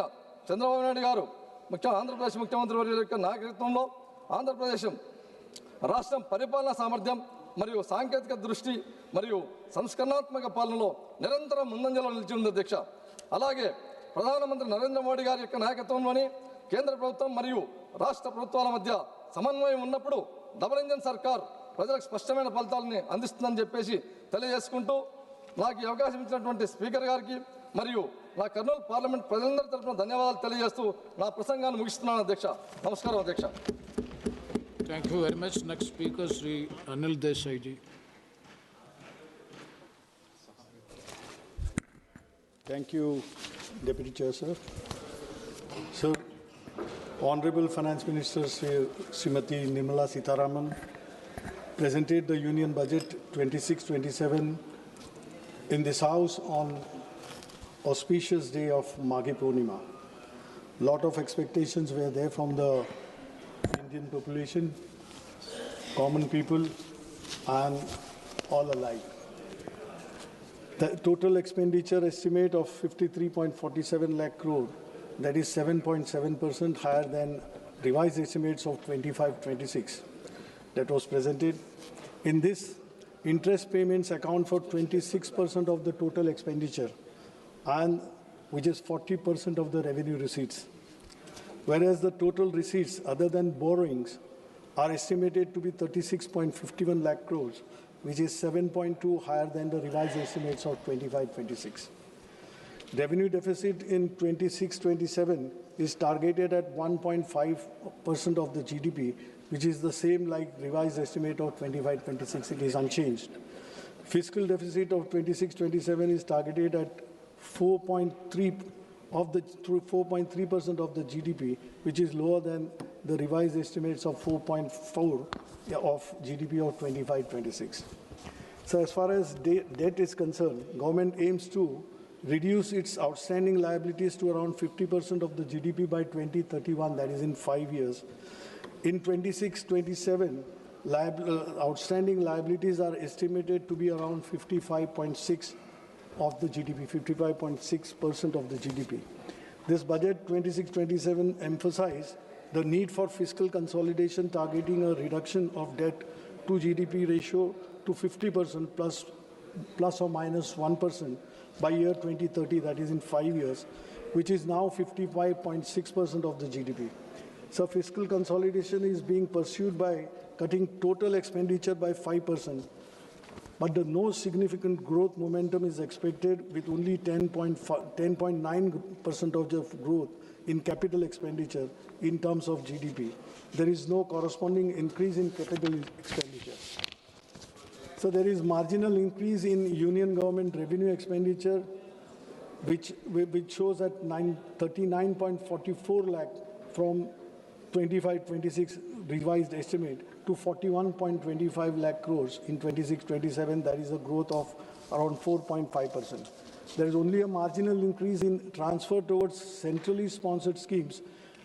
చంద్రబాబు నాయుడు గారు ఆంధ్రప్రదేశ్ ముఖ్యమంత్రి వర్యుల యొక్క నాయకత్వంలో ఆంధ్రప్రదేశ్ రాష్ట్రం పరిపాలనా సామర్థ్యం మరియు సాంకేతిక దృష్టి మరియు సంస్కరణాత్మక పాలనలో నిరంతరం ముందంజలో నిలిచి ఉంది అధ్యక్ష. అలాగే ప్రధానమంత్రి నరేంద్ర మోడీ గారి యొక్క నాయకత్వంలోని కేంద్ర ప్రభుత్వం మరియు రాష్ట్ర ప్రభుత్వాల మధ్య సమన్వయం ఉన్నప్పుడు డబుల్ ఇంజన్ సర్కార్ ప్రజలకు స్పష్టమైన ఫలితాలని అందిస్తుందని చెప్పేసి తెలియజేసుకుంటూ నాకు ఈ అవకాశం ఇచ్చినటువంటి స్పీకర్ గారికి మరియు నా కర్నూలు పార్లమెంట్ ప్రజలందరి తరఫున ధన్యవాదాలు తెలియజేస్తూ నా ప్రసంగాన్ని ముగిస్తున్నాను అధ్యక్ష. నమస్కారం అధ్యక్ష. Thank you very much. Next speaker, Sri Anil Desai ji. Thank you, Deputy Chair, sir. Sir, Honorable Finance Minister Srimati Nirmala Sitharaman presented the Union Budget 26-27 in this House on auspicious day of Maghi Purnima. Lot of expectations were there from the Indian population, common people, and all alike. The total expenditure estimate of 53.47 lakh crore, that is 7.7% higher than revised estimates of 25-26 that was presented. In this, interest payments account for 26% of the total expenditure, and which is 40% of the revenue receipts. Whereas the total receipts other than borrowings are estimated to be 36.51 lakh crores, which is 7.2 higher than the revised estimates of 25-26. Revenue deficit in 26-27 is targeted at 1.5% of the GDP, which is the same like revised estimate of 25-26. It is unchanged. Fiscal deficit of 26-27 is targeted at 4.3% of the GDP, which is lower than the revised estimates of 4.4% of GDP of 25-26. So as far as debt is concerned, government aims to reduce its outstanding liabilities to around 50% of the GDP by 2031, that is in 5 years. In 26-27, outstanding liabilities are estimated to be around 55.6% of the GDP, 55.6% of the GDP. This budget 26-27 emphasized the need for fiscal consolidation, targeting a reduction of debt to GDP ratio to 50% plus or minus 1% by year 2030, that is in 5 years, which is now 55.6% of the GDP. So fiscal consolidation is being pursued by cutting total expenditure by 5%. But no significant growth momentum is expected, with only 10.9% of the growth in capital expenditure in terms of GDP. There is no corresponding increase in capital expenditure. So there is marginal increase in union government revenue expenditure, which shows at 39.44 lakh from 25-26 revised estimate to 41.25 lakh crores in 26-27. That is a growth of around 4.5%. There is only a marginal increase in transfer towards centrally sponsored schemes,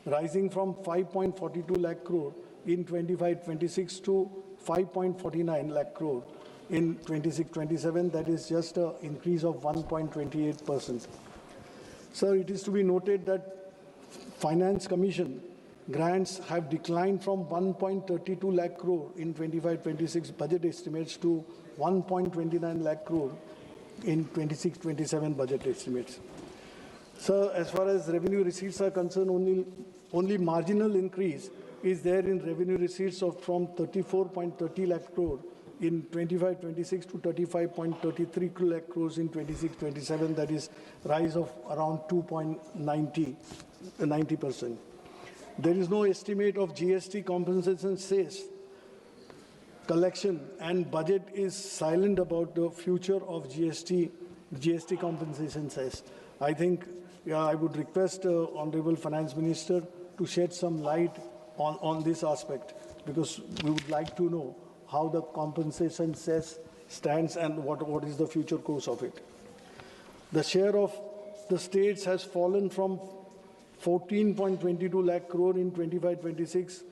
rising from 5.42 lakh crore in 25-26 to 5.49 lakh crore in 26-27. That is just an increase of 1.28%. Sir, it is to be noted that Finance Commission grants have declined from 1.32 lakh crore in 25-26 budget estimates to 1.29 lakh crore in 26-27 budget estimates. So as far as revenue receipts are concerned, only marginal increase is there in revenue receipts from 34.30 lakh crore in 25-26 to 35.33 lakh crores in 26-27. That is rise of around 2.90%. There is no estimate of GST compensation cess collection, and budget is silent about the future of GST compensation cess. I think I would request Honorable Finance Minister to shed some light on this aspect, because we would like to know how the compensation cess stands and what is the future course of it. The share of the states has fallen from 14.22 lakh crore in 25-26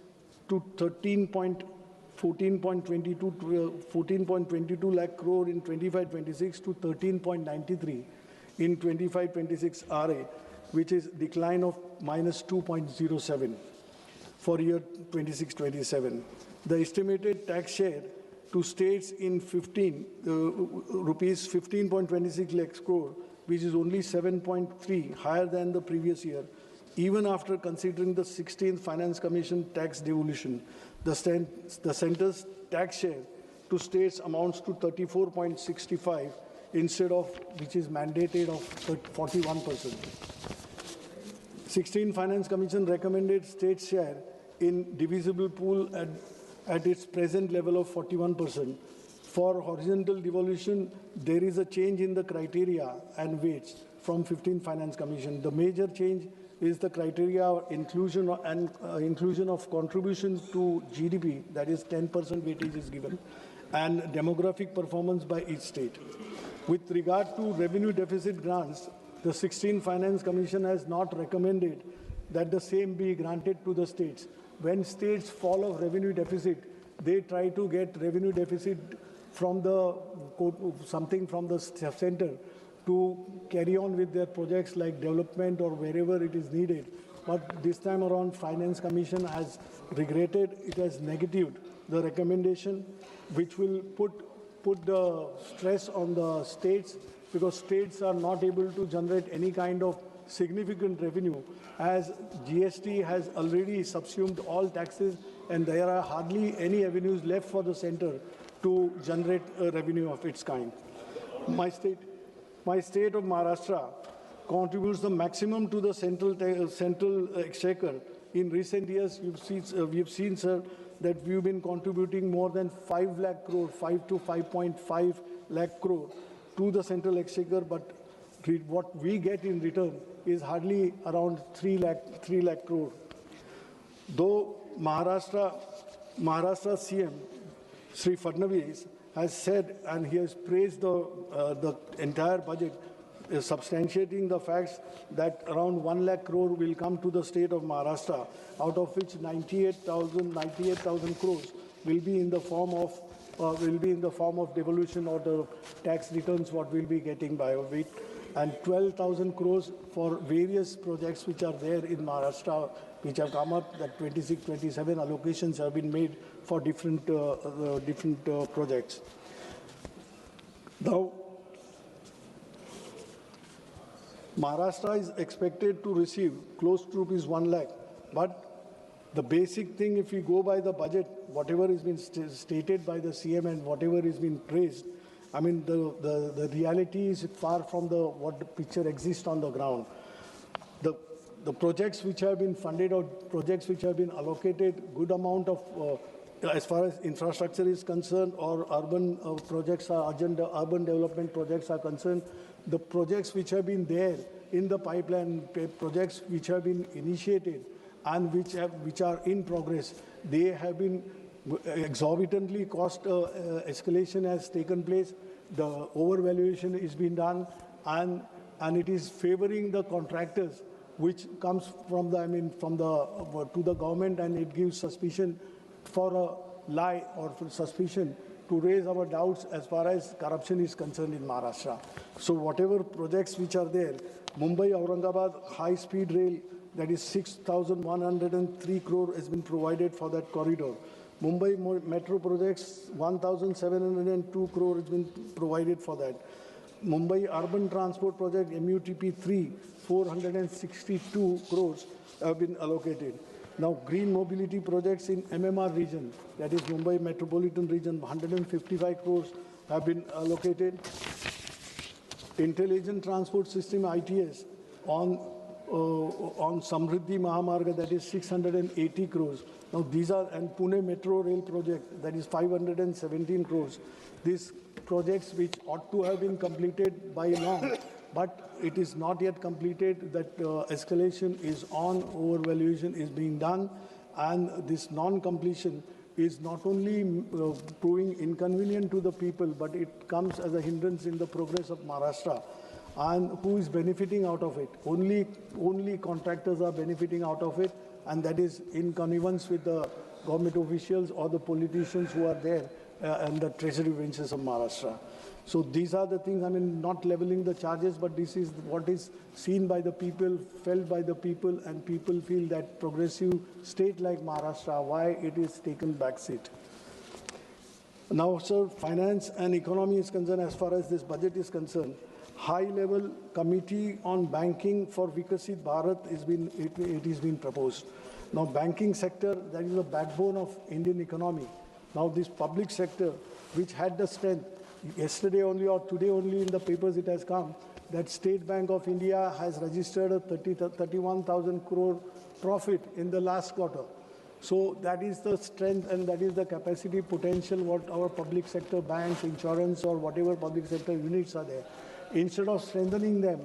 to 14.22 lakh crore in 25-26 to 13.93 in 25-26 RA, which is decline of minus 2.07 for year 26-27. The estimated tax share to states in rupees 15.26 lakhs crore, which is only 7.3 higher than the previous year. Even after considering the 16th Finance Commission tax devolution, the centre's tax share to states amounts to 34.65 instead of which is mandated of 41%. 16th Finance Commission recommended state share in divisible pool at its present level of 41%. For horizontal devolution, there is a change in the criteria and weights from 15th Finance Commission. The major change is the criteria inclusion of contribution to GDP, that is 10% weightage is given, and demographic performance by each state. With regard to revenue deficit grants, the 16th Finance Commission has not recommended that the same be granted to the states. When states fall of revenue deficit, they try to get revenue deficit from something from the center to carry on with their projects like development or wherever it is needed. But this time around, Finance Commission has regretted, it has negatived the recommendation, which will put the stress on the states, because states are not able to generate any kind of significant revenue, as GST has already subsumed all taxes and there are hardly any avenues left for the center to generate a revenue of its kind. My state of Maharashtra contributes the maximum to the central exchequer. In recent years, we've seen, sir, that we've been contributing more than 5 lakh crore, 5 to 5.5 lakh crore to the central exchequer, but what we get in return is hardly around 3 lakh crore. Though Maharashtra CM, Sri Fadnavis, has said, and he has praised the entire budget, substantiating the facts that around 1 lakh crore will come to the state of Maharashtra, out of which 98,000 crores will be in the form of devolution or the tax returns what we'll be getting by it, and 12,000 crores for various projects which are there in Maharashtra, which have come up, that 26-27 allocations have been made for different projects. Now, Maharashtra is expected to receive close to rupees 1 lakh, but the basic thing, if we go by the budget, whatever has been stated by the CM and whatever has been praised, I mean, the reality is far from what the picture exists on the ground. The projects which have been funded or projects which have been allocated, good amount of, as far as infrastructure is concerned or urban projects are, urban development projects are concerned, the projects which have been there in the pipeline, projects which have been initiated and which are in progress, they have been exorbitantly cost escalation has taken place. The overvaluation is being done, and it is favoring the contractors, which comes from to the government, and it gives suspicion for a lie or for suspicion to raise our doubts as far as corruption is concerned in Maharashtra. So whatever projects which are there, Mumbai-Aurangabad high-speed rail, that is 6,103 crore has been provided for that corridor. Mumbai metro projects, 1,702 crore has been provided for that. Mumbai Urban Transport Project, MUTP 3, 462 crores have been allocated. Now, green mobility projects in MMR region, that is Mumbai Metropolitan Region, 155 crores have been allocated. Intelligent Transport System, ITS, on Samriddhi Mahamarga, that is 680 crores. Now, these are, and Pune Metro Rail Project, that is 517 crores. These projects which ought to have been completed by long, but it is not yet completed. That escalation is on, overvaluation is being done, and this non-completion is not only proving inconvenient to the people, but it comes as a hindrance in the progress of Maharashtra. And who is benefiting out of it? Only contractors are benefiting out of it, and that is in connivance with the government officials or the politicians who are there and the treasury benches of Maharashtra. So these are the things, I mean, not leveling the charges, but this is what is seen by the people, felt by the people, and people feel that progressive state like Maharashtra, why it is taken back seat. Now, sir, finance and economy is concerned, as far as this budget is concerned, high-level committee on banking for Vikasit Bharat it is been proposed. Now, banking sector, that is the backbone of Indian economy. Now, this public sector, which had the strength, yesterday only or today only in the papers it has come, that State Bank of India has registered a 31,000 crore profit in the last quarter. So that is the strength and that is the capacity potential what our public sector banks, insurance or whatever public sector units are there. Instead of strengthening them,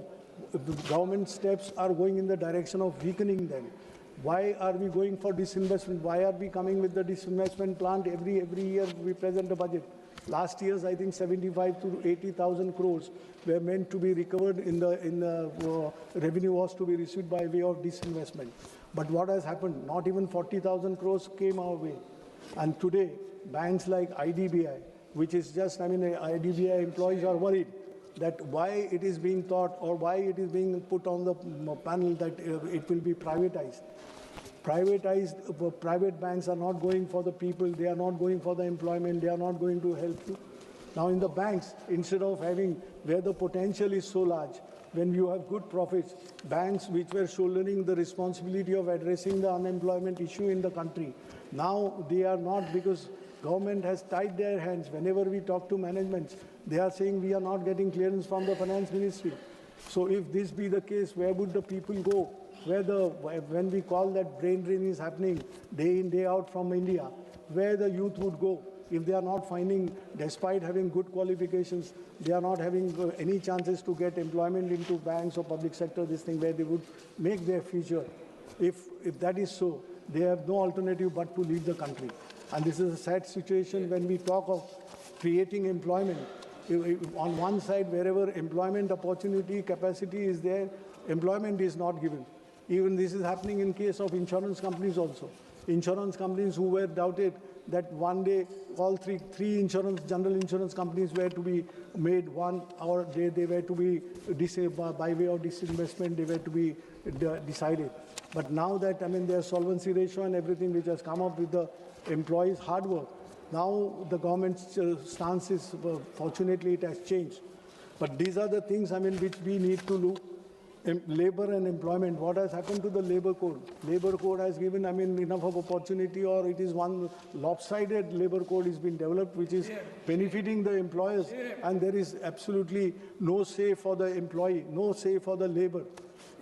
the government steps are going in the direction of weakening them. Why are we going for disinvestment? Why are we coming with the disinvestment plan? Every year we present a budget. Last year's, I think, 75 to 80,000 crores were meant to be recovered in the revenue was to be received by way of disinvestment. But what has happened? Not even 40,000 crores came our way. And today, banks like IDBI, which is just, I mean, IDBI employees are worried that why it is being thought or why it is being put on the panel that it will be privatized. Private banks are not going for the people, they are not going for the employment, they are not going to help you. Now in the banks, instead of having where the potential is so large, when you have good profits, banks which were shouldering the responsibility of addressing the unemployment issue in the country, now they are not, because government has tied their hands. Whenever we talk to managements, they are saying we are not getting clearance from the finance ministry. So if this be the case, where would the people go? When we call that brain drain is happening day in, day out from India, where the youth would go if they are not finding, despite having good qualifications, they are not having any chances to get employment into banks or public sector, this thing where they would make their future. If that is so, they have no alternative but to leave the country. And this is a sad situation when we talk of creating employment. On one side, wherever employment opportunity capacity is there, employment is not given. Even this is happening in case of insurance companies also. Insurance companies who were doubted that one day all three general insurance companies were to be made one, or they were to be, by way of disinvestment, they were to be decided. But now that, I mean, their solvency ratio and everything which has come up with the employees' hard work, now the government's stance is, fortunately, it has changed. But these are the things, I mean, which we need to look. Labor and employment, what has happened to the labor code? Labor code has given, I mean, enough of opportunity, or it is one lopsided labor code is being developed, which is benefiting the employers, and there is absolutely no say for the employee, no say for the labor.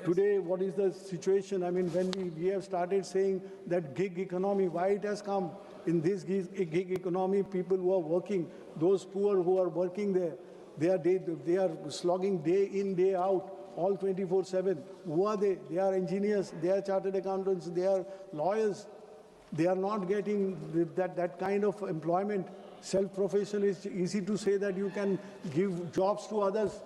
Today, what is the situation? I mean, when we have started saying that gig economy, why it has come? In this gig economy, people who are working, those poor who are working there, they are slogging day in, day out, all 24/7. Who are they? They are engineers, they are chartered accountants, they are lawyers. They are not getting that kind of employment. Self-profession is easy to say that you can give jobs to others.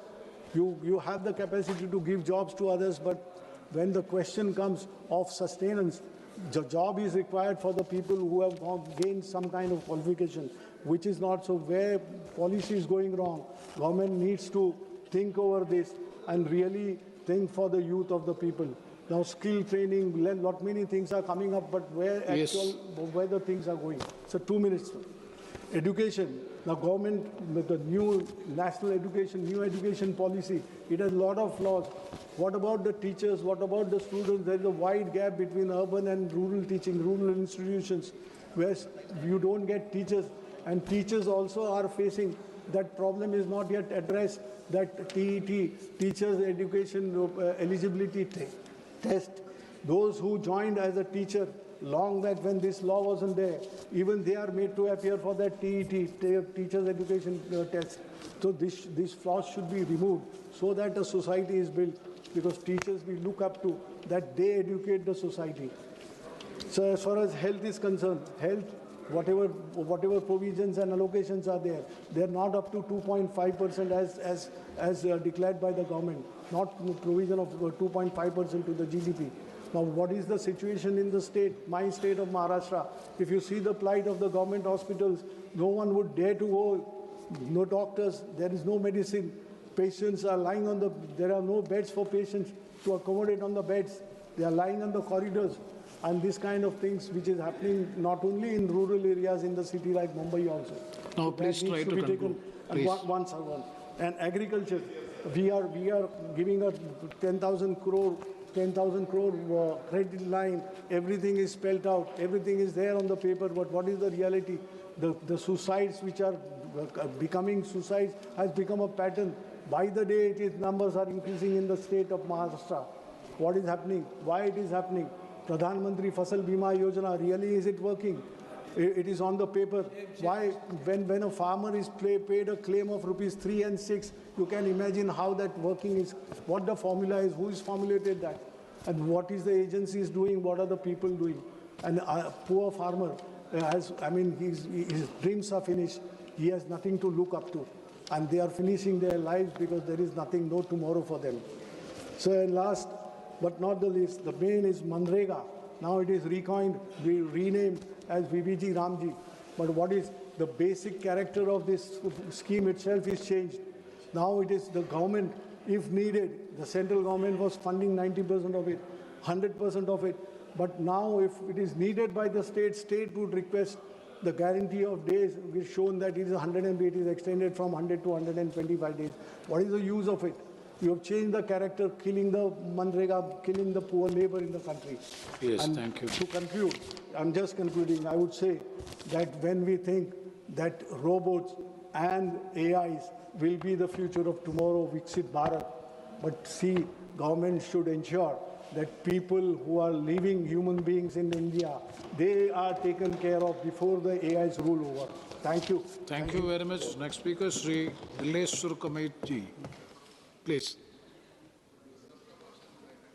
You have the capacity to give jobs to others, but when the question comes of sustenance, the job is required for the people who have gained some kind of qualification, which is not so. Where policy is going wrong, government needs to think over this and really think for the youth of the people. Now, skill training, lot many things are coming up, but where the things are going. So 2 minutes. Education. The government, with the new national education, new education policy, it has a lot of flaws. What about the teachers? What about the students? There is a wide gap between urban and rural teaching, rural institutions, where you don't get teachers. And teachers also are facing that problem is not yet addressed, that TET, Teachers Education Eligibility Test. Those who joined as a teacher long back when this law wasn't there, even they are made to appear for that TET, Teachers Education Test. So this flaw should be removed so that a society is built, because teachers we look up to, that they educate the society. So as far as health is concerned, health, whatever provisions and allocations are there, they're not up to 2.5% as declared by the government, not provision of 2.5% to the GDP. Now, what is the situation in the state, my state of Maharashtra? If you see the plight of the government hospitals, no one would dare to go, no doctors, there is no medicine. Patients are lying on there are no beds for patients to accommodate on the beds. They are lying on the corridors. And this kind of things which is happening not only in rural areas in the city like Mumbai also. Now, please try to conclude. One. And agriculture, we are giving a 10,000 crore credit line. Everything is spelled out. Everything is there on the paper. But what is the reality? The suicides which are becoming suicides has become a pattern. By the day, numbers are increasing in the state of Maharashtra. What is happening? Why it is happening? Pradhan Mantri Fasal Bima Yojana, really is it working? It is on the paper. Why, when a farmer is paid a claim of ₹3 and 6, you can imagine how that working is, what the formula is, who is formulated that, and what is the agencies doing, what are the people doing. And a poor farmer, his dreams are finished. He has nothing to look up to. And they are finishing their lives because there is nothing, no tomorrow for them. So last but not the least, the main is Manrega. Now it is renamed as VBG Ramji. But what is the basic character of this scheme itself is changed. Now it is the government, if needed, the central government was funding 90% of it, 100% of it. But now if it is needed by the state would request the guarantee of days, which shown that it is 108, is extended from 100 to 125 days. What is the use of it? You have changed the character, killing the Manrega, killing the poor labor in the country. Yes, and thank you. To conclude, I'm just concluding, I would say that when we think that robots and AIs will be the future of tomorrow, Viksit Bharat, but see, government should ensure that people who are living human beings in India, they are taken care of before the AIs rule over. Thank you. Thank you very much. Next speaker, Sri Dileshwar Kameti. Please.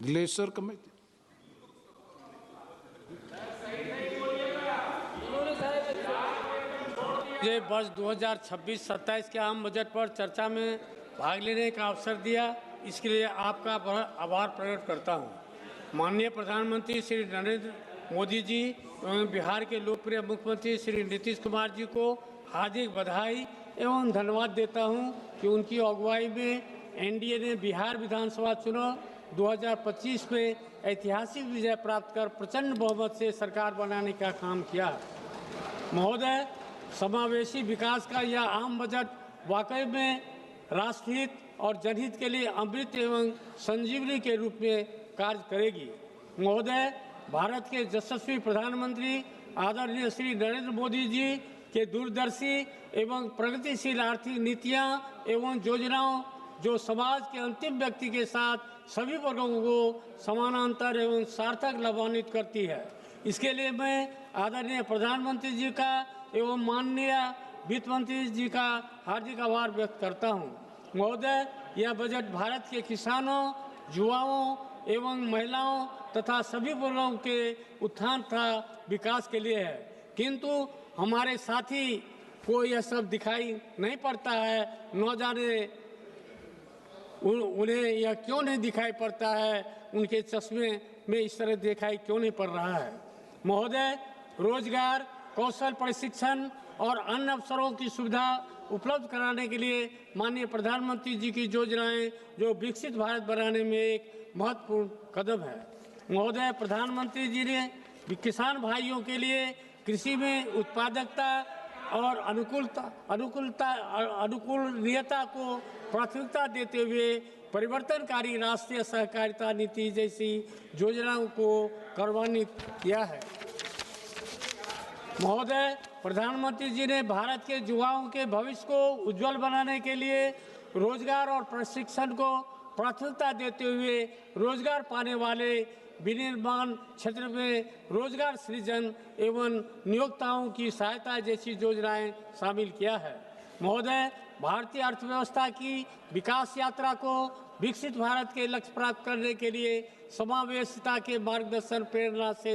Dileshwar Kameti. मुझे वर्ष 2026-27 के आम budget पर चर्चा में भाग लेने का अवसर दिया, इसके लिए आपका आभार प्रकट करता हूं। माननीय प्रधानमंत्री श्री नरेंद्र मोदी जी एवं बिहार के लोकप्रिय मुख्यमंत्री श्री नीतीश कुमार जी को हार्दिक बधाई एवं धन्यवाद देता हूं कि उनकी अगुवाई में एनडीए ने बिहार विधानसभा चुनाव 2025 में ऐतिहासिक विजय प्राप्त कर प्रचंड बहुमत से सरकार बनाने का काम किया। महोदय, समावेशी विकास का यह आम बजट वाकई में राष्ट्रहित और जनहित के लिए अमृत एवं संजीवनी के रूप में कार्य करेगी। महोदय, भारत के यशस्वी प्रधानमंत्री आदरणीय श्री नरेंद्र मोदी जी के दूरदर्शी एवं प्रगतिशील आर्थिक नीतियां एवं योजनाओं जो समाज के अंतिम व्यक्ति के साथ सभी वर्गों को समानांतर एवं सार्थक लाभान्वित करती है। इसके लिए मैं आदरणीय प्रधानमंत्री जी का एवं माननीय वित्त मंत्री जी का हार्दिक आभार व्यक्त करता हूं। महोदय, यह बजट भारत के किसानों, युवाओं एवं महिलाओं तथा सभी वर्गों के उत्थान तथा विकास के लिए है, किंतु हमारे साथी को यह सब दिखाई नहीं पड़ता है। न जाने उन्हें यह क्यों नहीं दिखाई पड़ता है, उनके चश्मे में इस तरह दिखाई क्यों नहीं पड़ रहा है। महोदय, रोजगार, कौशल प्रशिक्षण और अन्य अवसरों की सुविधा उपलब्ध कराने के लिए माननीय प्रधानमंत्री जी की योजनाएं जो विकसित भारत बनाने में एक महत्वपूर्ण कदम है। महोदय, प्रधानमंत्री जी ने किसान भाइयों के लिए कृषि में उत्पादकता और अनुकूलनीयता को प्राथमिकता देते हुए परिवर्तनकारी राष्ट्रीय सहकारिता नीति जैसी योजनाओं को कार्यान्वित किया है। महोदय, प्रधानमंत्री जी ने भारत के युवाओं के भविष्य को उज्जवल बनाने के लिए रोजगार और प्रशिक्षण को प्राथमिकता देते हुए रोजगार पाने वाले विनिर्माण क्षेत्र में रोजगार सृजन एवं नियोक्ताओं की सहायता जैसी योजनाएं शामिल किया है। महोदय, भारतीय अर्थव्यवस्था की विकास यात्रा को विकसित भारत के लक्ष्य प्राप्त करने के लिए समावेशिता के मार्गदर्शन प्रेरणा से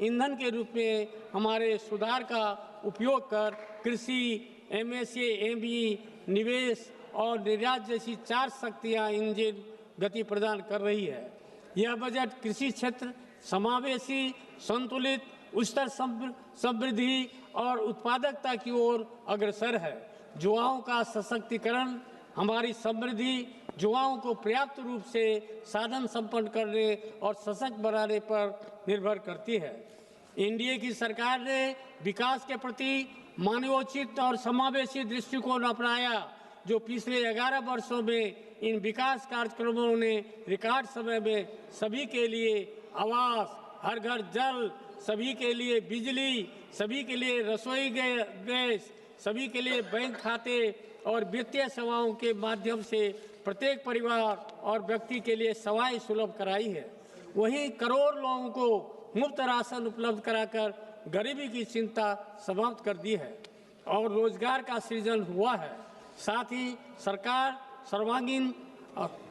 ईंधन के रूप में हमारे सुधार का उपयोग कर कृषि, एमएसए, एमई, निवेश और निर्यात जैसी 4 शक्तियां इंजन गति प्रदान कर रही है। यह बजट कृषि क्षेत्र समावेशी, संतुलित, उच्चतर समृद्धि और उत्पादकता की ओर अग्रसर है। युवाओं का सशक्तिकरण हमारी समृद्धि युवाओं को पर्याप्त रूप से साधन संपन्न करने और सशक्त बनाने पर निर्भर करती है। एनडीए की सरकार ने विकास के प्रति मानवोचित और समावेशी दृष्टिकोण अपनाया, जो पिछले 11 वर्षों में इन विकास कार्यक्रमों ने रिकॉर्ड समय में सभी के लिए आवास, हर घर जल, सभी के लिए बिजली, सभी के लिए रसोई गैस, सभी के लिए बैंक खाते और वित्तीय सेवाओं के माध्यम से प्रत्येक परिवार और व्यक्ति के लिए सेवाएं सुलभ कराई है। वहीं करोड़ लोगों को मुफ्त राशन उपलब्ध कराकर गरीबी की चिंता समाप्त कर दी है और रोजगार का सृजन हुआ है। साथ ही सरकार सर्वांगीण,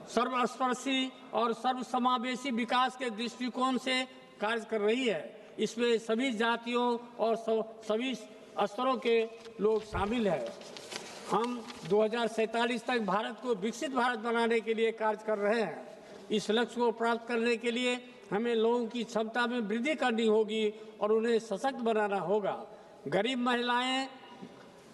सर्वस्पर्शी और सर्वसमावेशी विकास के दृष्टिकोण से कार्य कर रही है। इसमें सभी जातियों और सभी स्तरों के लोग शामिल हैं। हम 2047 तक भारत को विकसित भारत बनाने के लिए कार्य कर रहे हैं। इस लक्ष्य को प्राप्त करने के लिए हमें लोगों की क्षमता में वृद्धि करनी होगी और उन्हें सशक्त बनाना होगा। गरीब महिलाएं,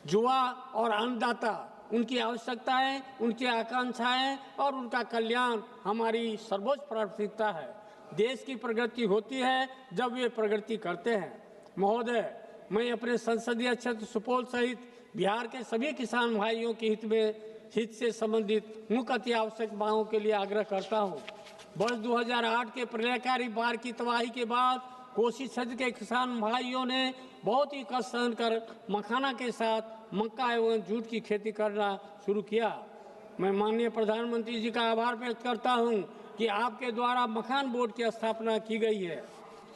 युवा और अन्नदाता, उनकी आवश्यकताएं, उनकी आकांक्षाएं और उनका कल्याण हमारी सर्वोच्च प्राथमिकता है। देश की प्रगति होती है जब वे प्रगति करते हैं। महोदय, मैं अपने संसदीय क्षेत्र सुपौल सहित बिहार के सभी किसान भाइयों के हित से संबंधित मुख्य अति आवश्यक मांगों के लिए आग्रह करता हूं। वर्ष 2008 के प्रलयकारी बाढ़ की तबाही के बाद कोसी क्षेत्र के किसान भाइयों ने बहुत ही कष्ट सहन कर मखाना के साथ मक्का एवं जूट की खेती करना शुरू किया। मैं माननीय प्रधानमंत्री जी का आभार व्यक्त करता हूं कि आपके द्वारा मखान बोर्ड की स्थापना की गई है।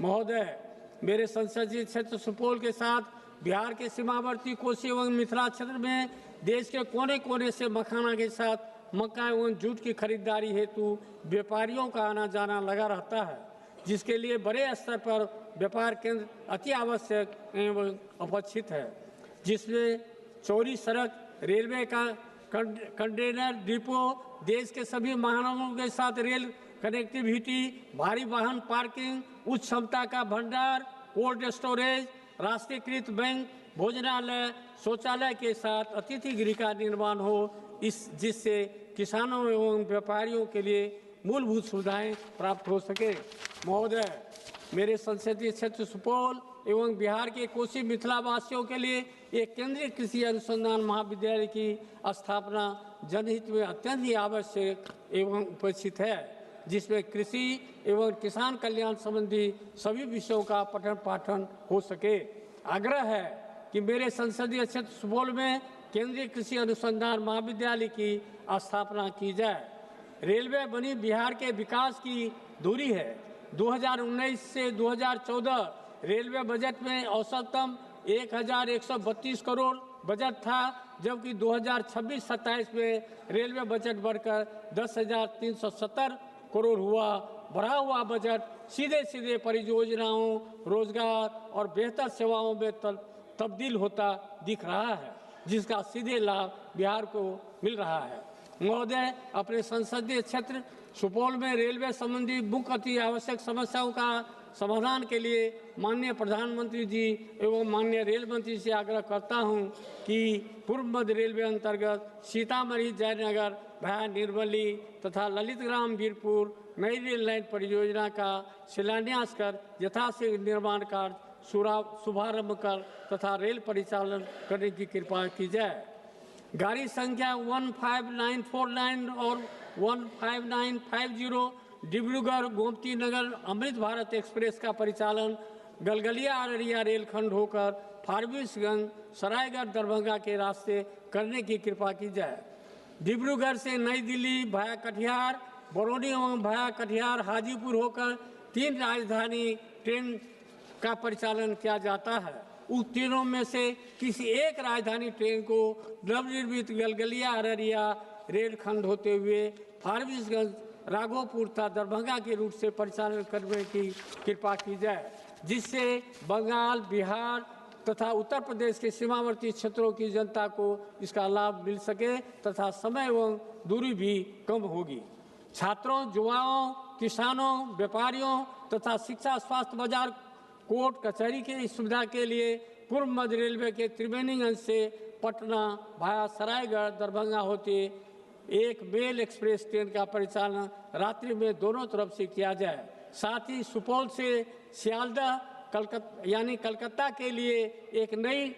महोदय, मेरे संसदीय क्षेत्र सुपौल के साथ बिहार के सीमावर्ती कोसी एवं मिथिला क्षेत्र में देश के कोने कोने से मखाना के साथ मक्का एवं जूट की खरीदारी हेतु व्यापारियों का आना जाना लगा रहता है, जिसके लिए बड़े स्तर पर व्यापार केंद्र अति आवश्यक एवं अपेक्षित है, जिसमें चौड़ी सड़क, रेलवे का कंटेनर डिपो, देश के सभी महानगरों के साथ रेल कनेक्टिविटी, भारी वाहन पार्किंग, उच्च क्षमता का भंडार, कोल्ड स्टोरेज, राष्ट्रीयकृत बैंक, भोजनालय, शौचालय के साथ अतिथि गृह का निर्माण हो, जिससे किसानों एवं व्यापारियों के लिए मूलभूत सुविधाएं प्राप्त हो सके। महोदय, मेरे संसदीय क्षेत्र सुपौल एवं बिहार के कोसी मिथिला वासियों के लिए एक केंद्रीय कृषि अनुसंधान महाविद्यालय की स्थापना जनहित में अत्यंत ही आवश्यक एवं उपेक्षित है, जिसमें कृषि एवं किसान कल्याण संबंधी सभी विषयों का पठन पाठन हो सके। आग्रह है कि मेरे संसदीय क्षेत्र सुपौल में केंद्रीय कृषि अनुसंधान महाविद्यालय की स्थापना की जाए। रेलवे बनी बिहार के विकास की धुरी है। 2019 से 2014 रेलवे बजट में औसतम 1132 करोड़ बजट था, जबकि 2026-27 में रेलवे बजट बढ़कर 10,370 करोड़ हुआ। बढ़ा हुआ बजट सीधे सीधे परियोजनाओं, रोजगार और बेहतर सेवाओं में तब्दील होता दिख रहा है, जिसका सीधे लाभ बिहार को मिल रहा है। महोदय, अपने संसदीय क्षेत्र सुपौल में रेलवे संबंधी मुख्य अति आवश्यक समस्याओं का समाधान के लिए माननीय प्रधानमंत्री जी एवं माननीय रेल मंत्री से आग्रह करता हूं कि पूर्व मध्य रेलवे अंतर्गत सीतामढ़ी जयनगर भया निर्मली तथा ललितग्राम वीरपुर नई रेल लाइन परियोजना का शिलान्यास कर यथाशीघ्र निर्माण कार्य शुभारंभ कर तथा रेल परिचालन करने की कृपा की जाए। गाड़ी संख्या 15949 और 15950 डिब्रूगढ़ गोमती नगर अमृत भारत एक्सप्रेस का परिचालन गलगलिया अररिया रेलखंड होकर फारबिसगंज सरायगढ़ दरभंगा के रास्ते करने की कृपा की जाए। डिब्रूगढ़ से नई दिल्ली भाया कटिहार, बरौनी एवं भाया कटिहार हाजीपुर होकर 3 राजधानी ट्रेन का परिचालन किया जाता है। उन तीनों में से किसी एक राजधानी ट्रेन को नवनिर्मित गलगलिया अररिया रेलखंड होते हुए फारबिसगंज राघोपुर तथा दरभंगा के रूट से परिचालन करने की कृपा की जाए, जिससे बंगाल, बिहार तथा उत्तर प्रदेश के सीमावर्ती क्षेत्रों की जनता को इसका लाभ मिल सके तथा समय एवं दूरी भी कम होगी। छात्रों, युवाओं, किसानों, व्यापारियों तथा शिक्षा, स्वास्थ्य, बाजार, कोर्ट कचहरी की सुविधा के लिए पूर्व मध्य रेलवे के त्रिवेणीगंज से पटना भाया सरायगढ़ दरभंगा होते एक मेल एक्सप्रेस ट्रेन का परिचालन रात्रि में दोनों तरफ से किया जाए। साथ ही सुपौल से सियालदह कलकत्ता के लिए एक नई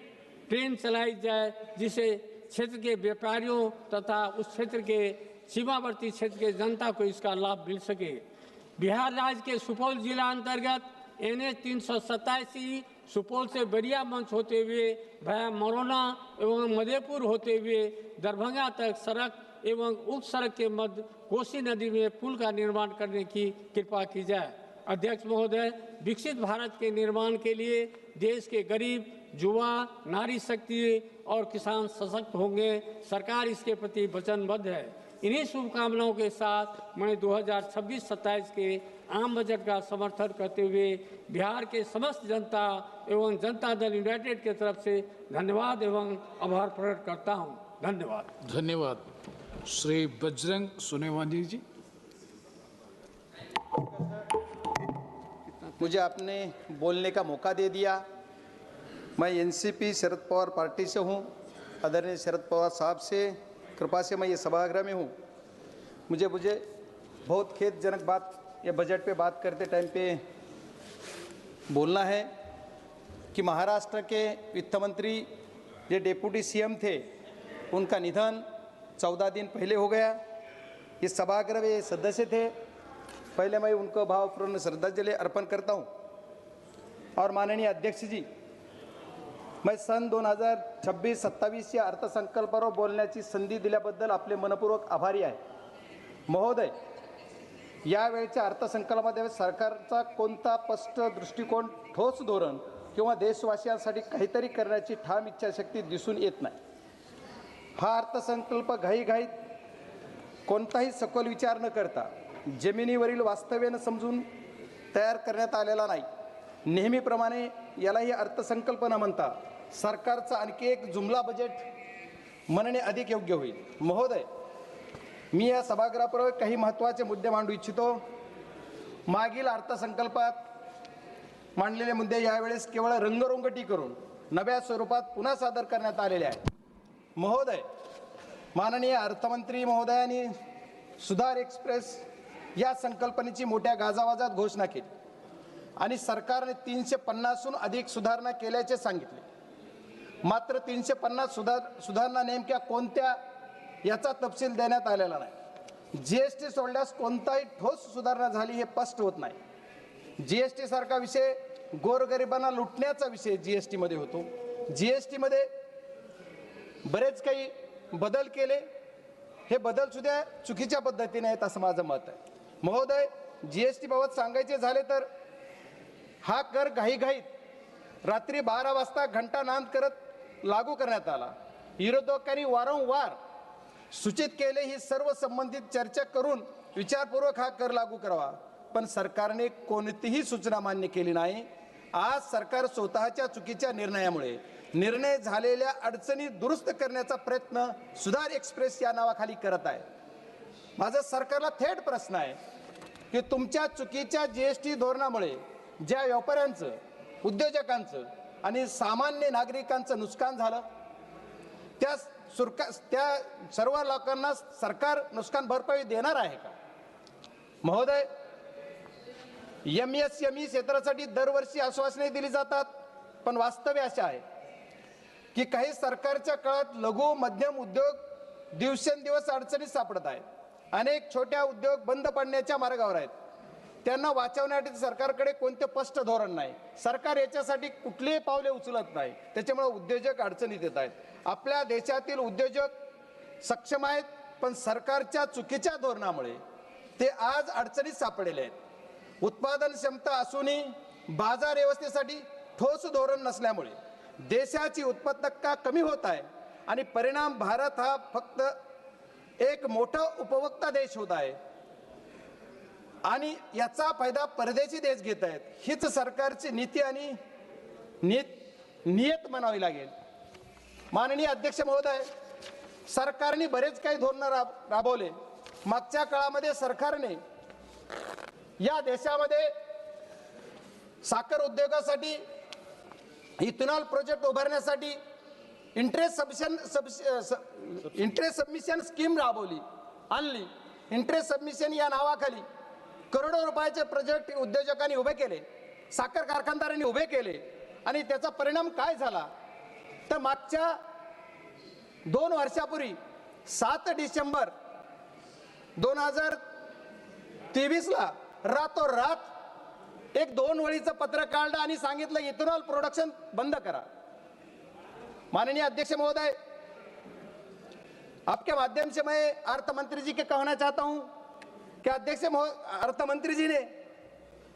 ट्रेन चलाई जाए, जिसे क्षेत्र के व्यापारियों तथा उस क्षेत्र के सीमावर्ती क्षेत्र के जनता को इसका लाभ मिल सके। बिहार राज्य के सुपौल जिला अंतर्गत NH 387 सुपौल से बरिया मंच होते हुए भाया मरौना एवं मधेपुर होते हुए दरभंगा तक सड़क एवं उप सड़क के मध्य कोसी नदी में पुल का निर्माण करने की कृपा की जाए। अध्यक्ष महोदय, विकसित भारत के निर्माण के लिए देश के गरीब, युवा, नारी शक्ति और किसान सशक्त होंगे। सरकार इसके प्रति वचनबद्ध है। इन्हीं शुभकामनाओं के साथ मैं 2026-27 के आम बजट का समर्थन करते हुए बिहार के समस्त जनता एवं जनता दल यूनाइटेड के तरफ से धन्यवाद एवं आभार प्रकट करता हूं। धन्यवाद। धन्यवाद। श्री बजरंग सोनेवानी जी। मुझे आपने बोलने का मौका दे दिया। मैं एनसीपी शरद पवार पार्टी से हूं। आदरणीय शरद पवार साहब से कृपा से मैं ये सभागृह में हूं। मुझे बहुत खेदजनक बात ये बजट पे बात करते टाइम पे बोलना है कि महाराष्ट्र के वित्त मंत्री जो डेप्यूटी सीएम थे, उनका निधन 14 दिन पहले हो गया। इस सभागृह में सदस्य थे। पहले मैं उनको भावपूर्ण श्रद्धांजलि अर्पण करता हूं। और माननीय अध्यक्ष जी, मैं सन 2026-27 या अर्थसंकल्पावर बोलण्याची संधी दिल्याबद्दल आपले मनपूर्वक आभारी आहे। महोदय, यावेळच्या अर्थसंकल्पामध्ये सरकारचा कोणता स्पष्ट दृष्टिकोन, ठोस धोरण किंवा देशवासियांसाठी काहीतरी करण्याची ठाम इच्छाशक्ती दिसून येत नाही। हा अर्थसंकल्प घाईघाईत कोणताही सखोल विचार न करता जमिनीवरील वास्तव्यानं समजून तयार करण्यात आलेला नाही। नेहमीप्रमाणे यालाही अर्थसंकल्प न म्हणता सरकारचा आणखी एक जुमला बजेट म्हणणे अधिक योग्य होईल। महोदय, मी या सभागृहापुढे काही महत्त्वाचे मुद्दे मांडू इच्छितो। मागील अर्थसंकल्पात मांडलेले मुद्दे यावेळेस केवळ रंगरंगटी करून नव्या स्वरूपात पुन्हा सादर करण्यात आलेले आहेत। महोदय, माननीय अर्थमंत्री महोदयांनी सुधार एक्सप्रेस या संकल्पनेची मोठ्या गाजावाजात घोषणा केली आणि सरकारने 350हून अधिक सुधारणा केल्याचे सांगितले। मात्र 350 सुधारणा नेमक्या कोणत्या याचा तपशील देण्यात आलेला नाही। जीएसटी सोडल्यास कोणताही ठोस सुधारणा झाली हे स्पष्ट होत नाही। जीएसटी सारखा विषय गोरगरिबांना लुटण्याचा विषय जीएसटी मध्ये होतो। जीएसटी मध्ये बरेच काही बदल केले, हे बदल सुद्धा चुकीच्या पद्धतीने आहेत असं माझं मत आहे। महोदय, जीएसटी बाबत सांगायचे झाले तर हा कर घाईघाईत रात्री 12 वाजता घंटानाद करत लागू करण्यात आला। विरोधकांनी वारंवार सूचित केले ही सर्व संबंधित चर्चा करून विचारपूर्वक हा कर लागू करावा, पण सरकारने कोणतीही सूचना मान्य केली नाही। आज सरकार स्वतःच्या चुकीच्या निर्णयामुळे निर्णय झालेल्या अडचणी दुरुस्त करण्याचा प्रयत्न सुधार एक्सप्रेस या नावाखाली करत आहे। माझा सरकारला थेट प्रश्न आहे की तुमच्या चुकीच्या जीएसटी धोरणामुळे ज्या व्यापाऱ्यांचं, उद्योजकांचं आणि सामान्य नागरिकांचं नुकसान झालं, त्या सर्व लोकांना सरकार नुकसान भरपाई देणार आहे का? महोदय, एमएसएमई क्षेत्रासाठी दरवर्षी आश्वासने दिली जातात, पण वास्तव्य असे आहे की काही सरकारच्या काळात लघु मध्यम उद्योग दिवसेंदिवस अडचणीत सापडत आहेत. अनेक छोट्या उद्योग बंद पडण्याच्या मार्गावर आहेत. त्यांना वाचवण्यासाठी सरकारकडे कोणते स्पष्ट धोरण नाही. सरकार याच्यासाठी कुठलीही पावले उचलत नाही. त्याच्यामुळे उद्योजक अडचणीत येत आहेत. आपल्या देशातील उद्योजक सक्षम आहेत, पण सरकारच्या चुकीच्या धोरणामुळे ते आज अडचणीत सापडलेले आहेत. उत्पादन क्षमता असूनही बाजार व्यवस्थेसाठी ठोस धोरण नसल्यामुळे देशाची उत्पादकता कमी होत आहे आणि परिणाम भारत हा फक्त एक मोठा उपभोक्ता देश होत आहे आणि याचा फायदा परदेशी देश घेत आहेत. हीच सरकारची नीती आणि नियत म्हणावी लागेल. माननीय अध्यक्ष महोदय, सरकारने बरेच काही धोरण राबवले. मागच्या काळामध्ये सरकारने या देशामध्ये साखर उद्योगासाठी इथेनॉल प्रोजेक्ट उभारण्यासाठी इंटरेस्ट सबमिशन स्कीम आणली. इंटरेस्ट सबमिशन या नावाखाली करोडो रुपयाचे प्रोजेक्ट उद्योजकांनी उभे केले, साखर कारखानदारांनी उभे केले आणि त्याचा परिणाम काय झाला तर मागच्या 2 वर्षापूर्वी 7 डिसेंबर 2023ला रातोरात एक 2 वळीचं पत्र काढलं आणि सांगितलं इथेनॉल प्रोडक्शन बंद करा. माननीय अध्यक्ष महोदय, आपके माध्यम से मैं अर्थ मंत्री जी के कहना चाहता हूं कि अध्यक्ष अर्थ मंत्री जी ने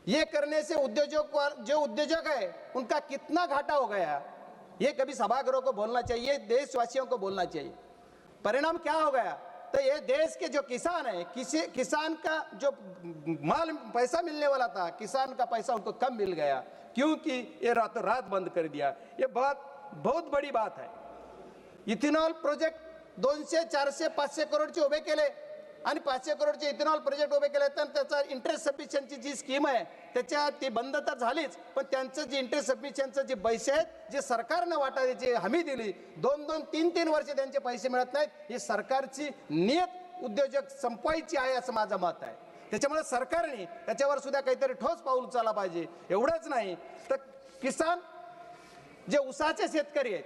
ये करने से जो उद्योजक है उनका कितना घाटा हो गया, ये कभी सभागृह को बोलना चाहिए, देशवासियों को बोलना चाहिए. परिणाम क्या हो गया तो ये देश के जो किसान है, किसान का जो माल पैसा मिलने वाला था, किसान का पैसा उनको कम मिल गया क्योंकि ये रातों रात बंद कर दिया. ये बहुत बड़ी बात है. इथेनॉल प्रोजेक्ट 200, 400, 500 करोडचे उभे केले आणि 500 करोडचे इथेनॉल प्रोजेक्ट उभे केले तर त्याचा इंटरेस्ट सबमिशनची जी स्कीम आहे त्याच्या ती बंद तर झालीच, पण त्यांचं जे इंटरेस्ट सबमिशनचं जे पैसे आहेत जे सरकारनं वाटायची हमी दिली 2-2, 3-3 वर्ष त्यांचे पैसे मिळत नाहीत. ही सरकारची नियत उद्योजक संपवायची आहे असं माझं मत आहे. त्याच्यामुळे सरकारने त्याच्यावर सुद्धा काहीतरी ठोस पाऊल उचलला पाहिजे. एवढंच नाही तर किसान जे ऊसाचे शेतकरी आहेत,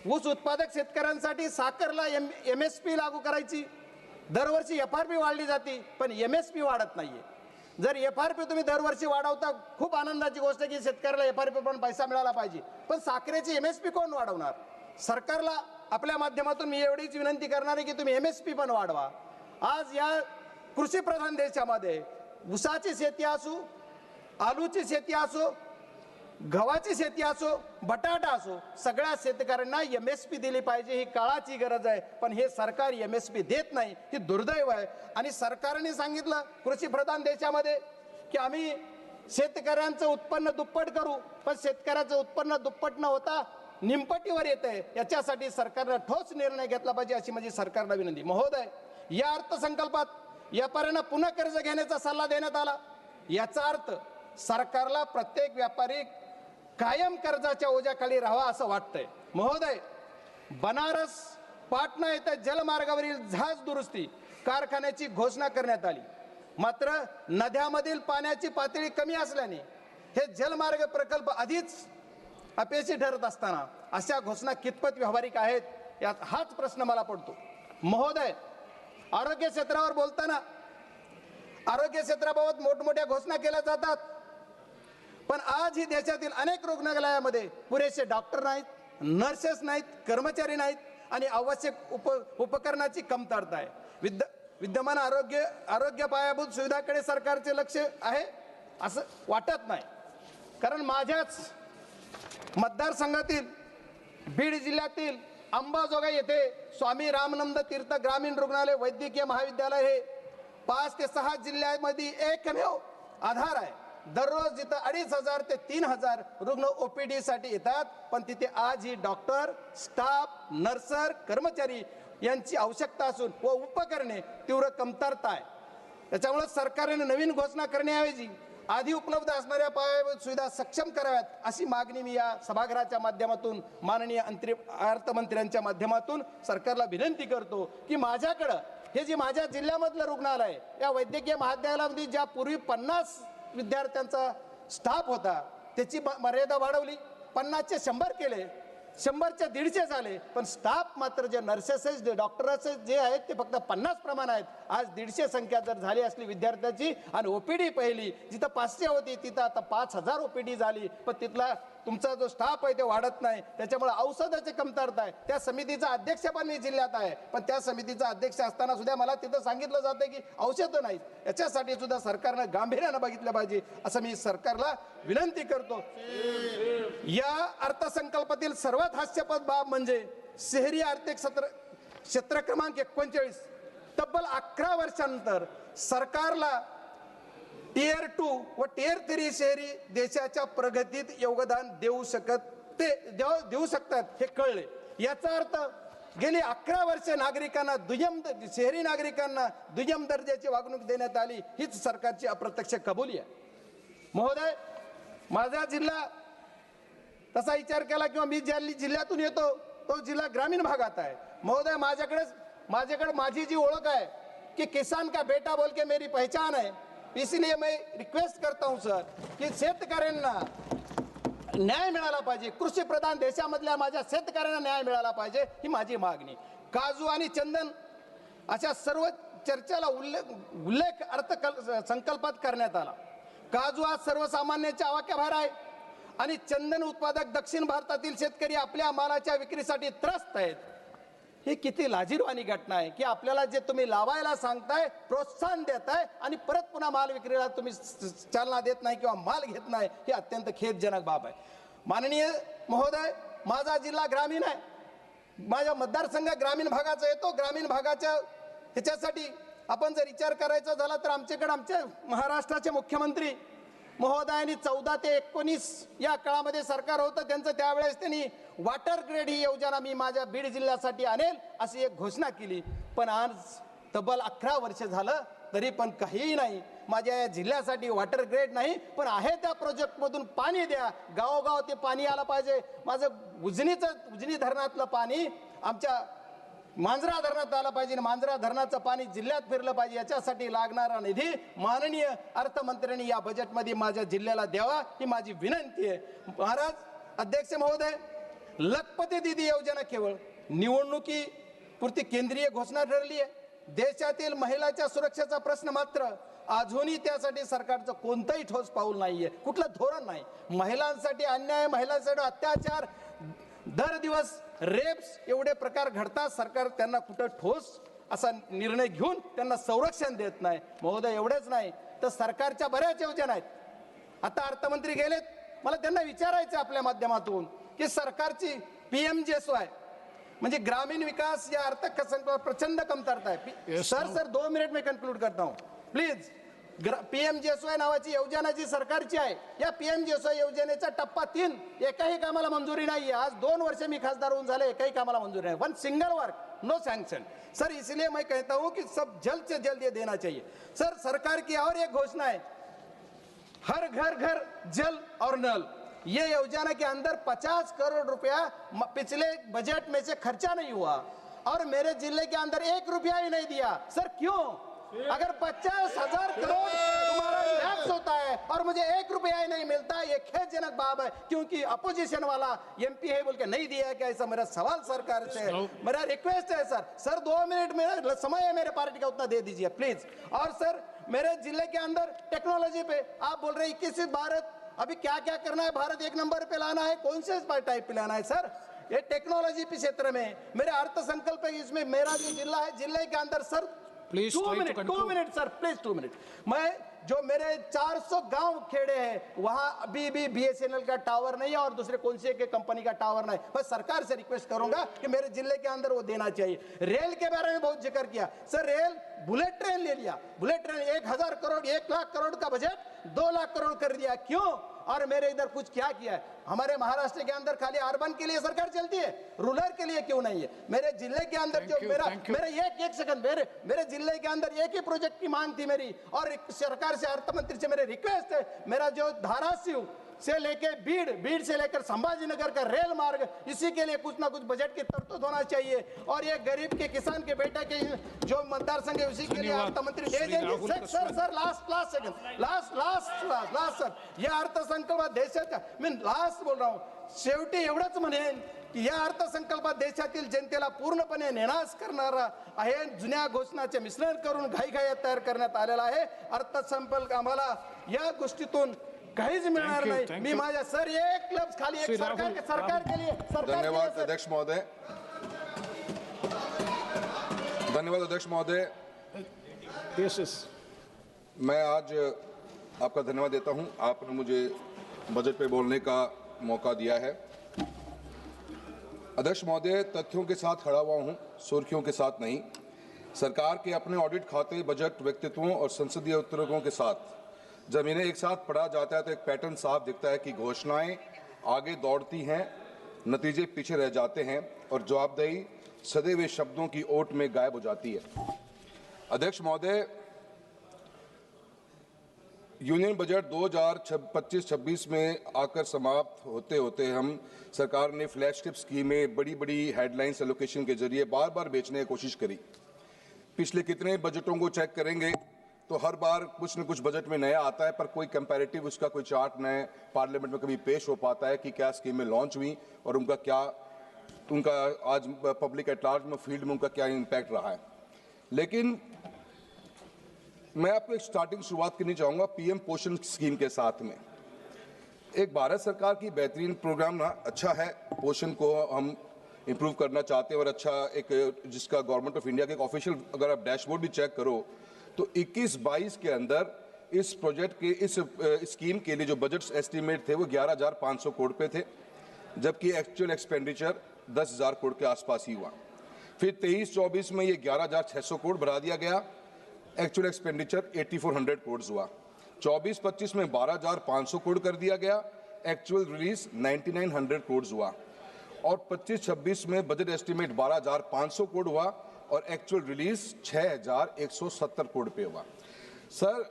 ऊस उत्पादक शेतकऱ्यांसाठी साखरला MSP लागू करायची. दरवर्षी FRP वाढली जाते पण MSP वाढत नाहीये. जर FRP तुम्ही दरवर्षी वाढवता खूप आनंदाची गोष्ट की शेतकऱ्याला FRP पण पैसा मिळाला पाहिजे, पण साखरेची MSP कोण वाढवणार? सरकारला आपल्या माध्यमातून मी एवढीच विनंती करणार आहे की तुम्ही MSP पण वाढवा. आज या कृषी प्रधान देशामध्ये ऊसाची शेती असो, आलूची शेती असो, गव्हाची शेती असो, बटाटा असो, सगळ्या शेतकऱ्यांना MSP दिली पाहिजे. ही काळाची गरज आहे, पण हे सरकार MSP देत नाही. ही दुर्दैव आहे. आणि सरकारने सांगितलं कृषी प्रधान देशामध्ये की आम्ही शेतकऱ्यांचं उत्पन्न दुप्पट करू, पण शेतकऱ्याचं उत्पन्न दुप्पट न होता निमपटीवर येतंय. याच्यासाठी सरकारनं ठोस निर्णय घेतला पाहिजे अशी माझी सरकारला विनंती. महोदय, या अर्थसंकल्पात व्यापाऱ्यांना पुन्हा कर्ज घेण्याचा सल्ला देण्यात आला. याचा अर्थ सरकारला प्रत्येक व्यापारी कायम कर्जाच्या ओझ्याखाली राहावा असं वाटतंय. महोदय, बनारस पाटणा येथे जलमार्गावरील जहाज दुरुस्ती कारखान्याची घोषणा करण्यात आली. मात्र नद्यामधील पाण्याची पातळी कमी असल्याने हे जलमार्ग प्रकल्प आधीच अपयशी ठरत असताना अशा घोषणा कितपत व्यावहारिक आहेत यात हाच प्रश्न मला पडतो. महोदय, आरोग्य क्षेत्रावर बोलताना आरोग्य क्षेत्राबाबत मोठमोठ्या घोषणा केल्या जातात, पण आज ही देशातील अनेक रुग्णालयामध्ये पुरेसे डॉक्टर नाहीत, नर्सेस नाहीत, कर्मचारी नाहीत आणि आवश्यक उपकरणाची कमतरता आहे. विद्यमान आरोग्य पायाभूत सुविधाकडे सरकारचे लक्ष आहे असं वाटत नाही. कारण माझ्याच मतदारसंघातील बीड जिल्ह्यातील अंबाजोगाई येथे स्वामी रामानंद तीर्थ ग्रामीण रुग्णालय वैद्यकीय महाविद्यालय हे 5 ते 6 जिल्ह्यामध्ये एकमेव आधार आहे. दररोज तिथं 2,500 ते 3,000 रुग्ण OPD साठी येतात, पण तिथे आज ही डॉक्टर, स्टाफ, नर्सर, कर्मचारी यांची आवश्यकता असून व उपकरणे तीव्र कमतरता आहे. त्याच्यामुळे सरकारने नवीन घोषणा करण्याऐवजी आधी उपलब्ध असणाऱ्या पायाभूत सुविधा सक्षम कराव्यात अशी मागणी मी या सभागृहाच्या माध्यमातून माननीय अर्थमंत्र्यांच्या माध्यमातून सरकारला विनंती करतो की माझ्याकडं हे जे माझ्या जिल्ह्यामधलं रुग्णालय आहे, या वैद्यकीय महाविद्यालयामध्ये ज्या पूर्वी 50 विद्यार्थ्यांचा स्टाफ होता त्याची मर्यादा वाढवली 50चे 100 केले, 100चे 150 झाले, पण स्टाफ मात्र जे नर्सेस डॉक्टर्स जे आहेत ते फक्त 50 प्रमाण आहेत. आज 150 संख्या जर झाली असली विद्यार्थ्याची आणि ओपीडी पहिली जिथं 500 होती तिथं आता 5000 ओपीडी झाली, पण तिथला तुमचा जो स्टाफ आहे ते वाढत नाही. त्याच्यामुळे औषधाची कमतरता आहे. त्या समितीचा अध्यक्ष पण मी जिल्ह्यात आहे, पण त्या समितीचा अध्यक्ष असताना सुद्धा मला तिथं सांगितलं जातं की औषधं नाहीत. याच्यासाठी सुद्धा सरकारनं गांभीर्यानं बघितलं पाहिजे असं मी सरकारला विनंती करतो. या अर्थसंकल्पातील सर्वात हास्यास्पद बाब म्हणजे शहरी आर्थिक क्षेत्र क्रमांक 39 तब्बल 11 वर्षांनंतर सरकारला टियर 2 व टियर 3 शहरी देशाच्या प्रगतीत योगदान देऊ शकतात हे कळले. याचा अर्थ गेली 11 वर्षे नागरिकांना शहरी नागरिकांना दुय्यम दर्जाची वागणूक देण्यात आली, हीच सरकारची अप्रत्यक्ष कबुली आहे. महोदय, माझा जिल्हा तसा विचार केला किंवा मी ज्या जिल्ह्यातून येतो तो जिल्हा ग्रामीण भागात आहे. महोदय, माझ्याकडे माझी जी ओळख आहे कि किसान का बेटा बोल के मेरी पहचान है, इसलिए मैं रिक्वेस्ट करता हूं सर की शेतकऱ्यांना न्याय मिळाला पाहिजे. कृषी प्रधान देशामधल्या माझ्या शेतकऱ्यांना न्याय मिळाला पाहिजे ही माझी मागणी. काजू आणि चंदन अशा सर्व चर्चेला उल्लेख अर्थसंकल्पात करण्यात आला. काजू आज सर्वसामान्यांच्या आवाक्याबाहेर आहे आणि चंदन उत्पादक दक्षिण भारतातील शेतकरी आपल्या मालाच्या विक्रीसाठी त्रस्त आहेत. ही किती लाजिरवाणी घटना आहे की आपल्याला जे तुम्ही लावायला सांगताय, प्रोत्साहन देताय आणि परत पुन्हा माल विक्रीला तुम्ही चालना देत नाही किंवा माल घेत नाही, ही अत्यंत खेदजनक बाब आहे. माननीय महोदय, माझा जिल्हा ग्रामीण आहे, माझा मतदारसंघ ग्रामीण भागाचा येतो. ग्रामीण भागाच्या ह्याच्यासाठी आपण जर विचार करायचा झाला तर आमच्याकडे आमचे महाराष्ट्राचे मुख्यमंत्री महोदयांनी 14 ते 19 या काळामध्ये सरकार होतं त्यांचं, त्यावेळेस त्यांनी वॉटर ग्रेड ही योजना मी माझ्या बीड जिल्ह्यासाठी आणेल अशी एक घोषणा केली. पण आज तब्बल 11 वर्ष झालं तरी पण काहीही नाही. माझ्या या जिल्ह्यासाठी वॉटर ग्रेड नाही, पण आहे त्या प्रोजेक्टमधून पाणी द्या. गावोगाव ते पाणी आलं पाहिजे. माझं उजनी धरणातलं पाणी आमच्या मांजरा धरणात आलं पाहिजे, मांजरा धरणाचं पाणी जिल्ह्यात फिरलं पाहिजे. याच्यासाठी लागणारा निधी माननीय अर्थमंत्र्यांनी या बजेटमध्ये माझ्या जिल्ह्याला द्यावा ही माझी विनंती आहे. महाराज अध्यक्ष महोदय, लखपती दीदी योजना केवळ निवडणुकीपुरती केंद्रीय घोषणा ठरली आहे. देशातील महिलांच्या सुरक्षेचा प्रश्न मात्र अजूनही त्यासाठी सरकारचं कोणतंही ठोस पाऊल नाहीये, कुठलं धोरण नाही. महिलांसाठी अन्याय, महिलांसाठी अत्याचार, दर दिवस रेप्स एवढे प्रकार घडतात. सरकार त्यांना कुठं ठोस असा निर्णय घेऊन त्यांना संरक्षण देत नाही. महोदय, एवढेच नाही तर सरकारच्या बऱ्याच योजना आहेत. आता अर्थमंत्री गेलेत, मला त्यांना विचारायचं आपल्या माध्यमातून की सरकारची PMGSY म्हणजे ग्रामीण विकास या अर्थसंकल्पात प्रचंड कमतरता आहे. सर 2 मिनिट में कंक्लूड करता हूं प्लीज. PMGSY नावाची योजना जी सरकारची आहे, या PMGSY योजनेचा टप्पा 3 एकाही कामाला मंजुरी नाही. आज 2 वर्ष मी खासदार होऊन झाले, एकाही कामाला मंजुरी नाही. 1 single work, no sanction. Sir इसलिए मैं कहता हूं कि सब जल्द से जल्द ये देना चाहिए. सर सरकार की और एक घोषणा है, हर घर घर जल और नल. ये योजना के अंदर 50 करोड़ रुपया पिछले बजट में से खर्चा नहीं हुआ और मेरे जिले के अंदर 1 रुपया ही नहीं दिया. सर क्यों? अगर 50,000 करोड़ तुम्हारा लैप्स होता है और मुझे 1 रुपया ही नहीं मिलता, ये खेदजनक बात है. क्योंकि अपोजिशन वाला MP है बोल के नहीं दिया क्या? ऐसा मेरा सवाल सरकार से, मेरा रिक्वेस्ट है सर 2 मिनट मेरा समय है मेरे पार्टी का, उतना दे दीजिए प्लीज. और सर मेरे जिले के अंदर टेक्नोलॉजी पे आप बोल रहे हैं 21 भारत, अभी क्या क्या करना है? भारत 1 नंबर पे लाना है, कौन से टाइप पे लाना है सर? ये टेक्नोलॉजी के क्षेत्र में मेरे अर्थसंकल्प है, इसमें मेरा जो जिला है, जिले के अंदर sir please 2 minute sir, please 2 minute. मैं जो मेरे 400 गांव खेड़े हैं वहां अभी भी BSNL का टावर नहीं है और दूसरे कौन से के कंपनी का टावर नहीं. बस सरकार से रिक्वेस्ट करूंगा कि मेरे जिले के अंदर वो देना चाहिए. रेल के बारे में बहुत जिक्र किया सर, रेल बुलेट ट्रेन ले लिया, बुलेट ट्रेन 1000 करोड़ 1 लाख करोड़ का बजट 2 लाख करोड़ कर दिया. क्यों? और मेरे इधर कुछ क्या किया है? हमारे महाराष्ट्र के अंदर खाली अर्बन के लिए सरकार चलती है, रूरल के लिए क्यों नहीं है? मेरे जिले के अंदर जो मेरा एक सेकंड, मेरे जिले के अंदर एक ही प्रोजेक्ट की मांग थी मेरी, और सरकार से, अर्थमंत्री से मेरे रिक्वेस्ट है, मेरा जो धाराशिव से लेके बीड़ से लेकर संभाजीनगर का रेल मार्ग, इसी के लिए कुछ ना कुछ बजट की तरतूद होना चाहिए. और ये गरीब के किसान के बेटे के जो मतदार संघ है उसी के लिए अर्थमंत्री दे देंगे. Sir last second, last sir, ये अर्थसंकल्प देशाचा, मैं लास्ट बोल रहा हूँ. शेवटी एवढंच म्हणेन की या अर्थसंकल्पात देशातील जनतेला पूर्णपणे निराश करणारा आहे. जुन्या घोषणाचे मिश्रण करून घाईघाईत तयार करण्यात आलेला आहे. अर्थसंकल्प आम्हाला या गोष्टीतून काहीच मिळणार नाही. मी माझ्या सर एक लफ्ज खाली एक सरकार के लिए धन्यवाद अध्यक्ष महोदय. धन्यवाद अध्यक्ष महोदय. मैं आज आपका धन्यवाद देता हूं. आपने मुझे बजट पे बोलने का मौका दिया है. अध्यक्ष महोदय, तथ्यों के साथ खड़ा हुआ हूं, सुर्खियों के साथ नहीं. सरकार के अपने ऑडिट खाते, बजट, व्यक्तित्वों और संसदीय उत्तरकों के साथ जब इन्हें एक साथ पढ़ा जाता है तो एक पैटर्न साफ दिखता है कि घोषणाएं आगे दौड़ती हैं, नतीजे पीछे रह जाते हैं और जवाबदेही सदे हुए शब्दों की ओट में गायब हो जाती है. अध्यक्ष महोदय, यूनियन बजट 2025-26 में आकर समाप्त होते होते हम सरकार ने फ्लैगशिप स्कीमें, बड़ी बड़ी हेडलाइंस एलोकेशन के जरिए बार बार बेचने की कोशिश करी. पिछले कितने बजटों को चेक करेंगे तो हर बार कुछ न कुछ बजट में नया आता है, पर कोई कंपैरेटिव उसका कोई चार्ट नए पार्लियामेंट में कभी पेश हो पाता है कि क्या स्कीमें लॉन्च हुई और उनका आज पब्लिक एट लार्ज में फील्ड में उनका क्या इम्पैक्ट रहा है. लेकिन मैं आपको एक स्टार्टिंग शुरुआत करनी चाहूँगा पीएम पोषण स्कीम के साथ में. एक भारत सरकार की बेहतरीन प्रोग्राम ना अच्छा है, पोषण को हम इम्प्रूव करना चाहते हैं और अच्छा एक जिसका गवर्नमेंट ऑफ इंडिया के एक ऑफिशियल अगर आप डैशबोर्ड भी चेक करो तो 21-22 के अंदर इस प्रोजेक्ट के इस स्कीम के लिए जो बजट एस्टीमेट थे वो 11,500 करोड़ पे थे, जबकि एक्चुअल एक्सपेंडिचर 10,000 करोड़ के आसपास ही हुआ. फिर 23-24 में ये 11,600 करोड़ बढ़ा दिया गया, एक्चुअल एक्सपेंडिचर 8,400 करोड़ हुआ. 24-25 में 12,500 करोड़ कर दिया गया, एक्चुअल रिलीज 9,900 करोड़ हुआ. और 25-26 में बजट एस्टीमेट 12,500 करोड़ हुआ और एक्चुअल रिलीज 6,170 करोड़ पे हुआ. सर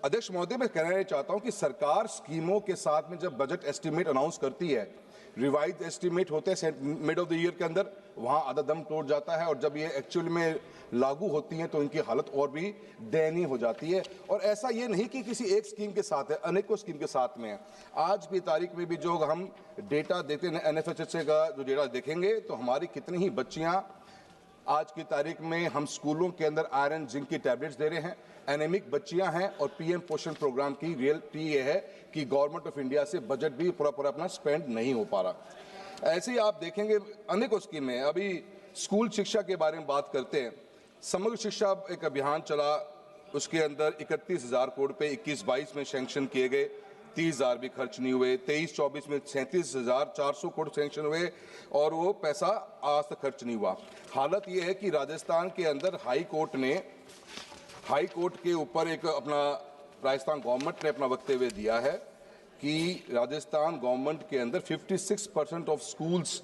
अध्यक्ष महोदय, मैं कहना चाहता हूं कि सरकार स्कीमों के साथ में जब बजट एस्टीमेट अनाउंस करती है, रिवाइज एस्टीमेट होते हैं मिड ऑफ द ईयर के अंदर, वहां आधा दम तोड़ जाता है और जब ये एक्चुअल में लागू होती हैं तो इनकी हालत और भी दयनीय हो जाती है. और ऐसा ये नहीं कि किसी एक स्कीम के साथ है, अनेकों स्कीम के साथ में है. आज की तारीख में भी जो हम डेटा देते हैं NFHSA का जो डेटा देखेंगे तो हमारी कितनी ही बच्चियां आज की तारीख में हम स्कूलों के अंदर आयरन जिंक की टैबलेट्स दे रहे हैं, एनेमिक बच्चियां हैं. और पीएम पोषण प्रोग्राम की रियलिटी ये है कि गवर्नमेंट ऑफ इंडिया से बजट भी पूरा अपना स्पेंड नहीं हो पा रहा. ऐसे ही आप देखेंगे अनेकों स्कीमें. अभी स्कूल शिक्षा के बारे में बात करते हैं, समग्र शिक्षा एक अभियान चला, उसके अंदर 31,000 करोड़ पे 21-22 में सैंक्शन किए गए, 30,000 भी खर्च नहीं हुए. 23-24 में 37,400 करोड़ सैंक्शन हुए और वो पैसा आज तक खर्च नहीं हुआ. हालत ये है कि राजस्थान के अंदर हाई कोर्ट के ऊपर एक अपना राजस्थान गवर्नमेंट ने अपना वक्तव्य दिया है कि राजस्थान गवर्नमेंट के अंदर 56% ऑफ स्कूल्स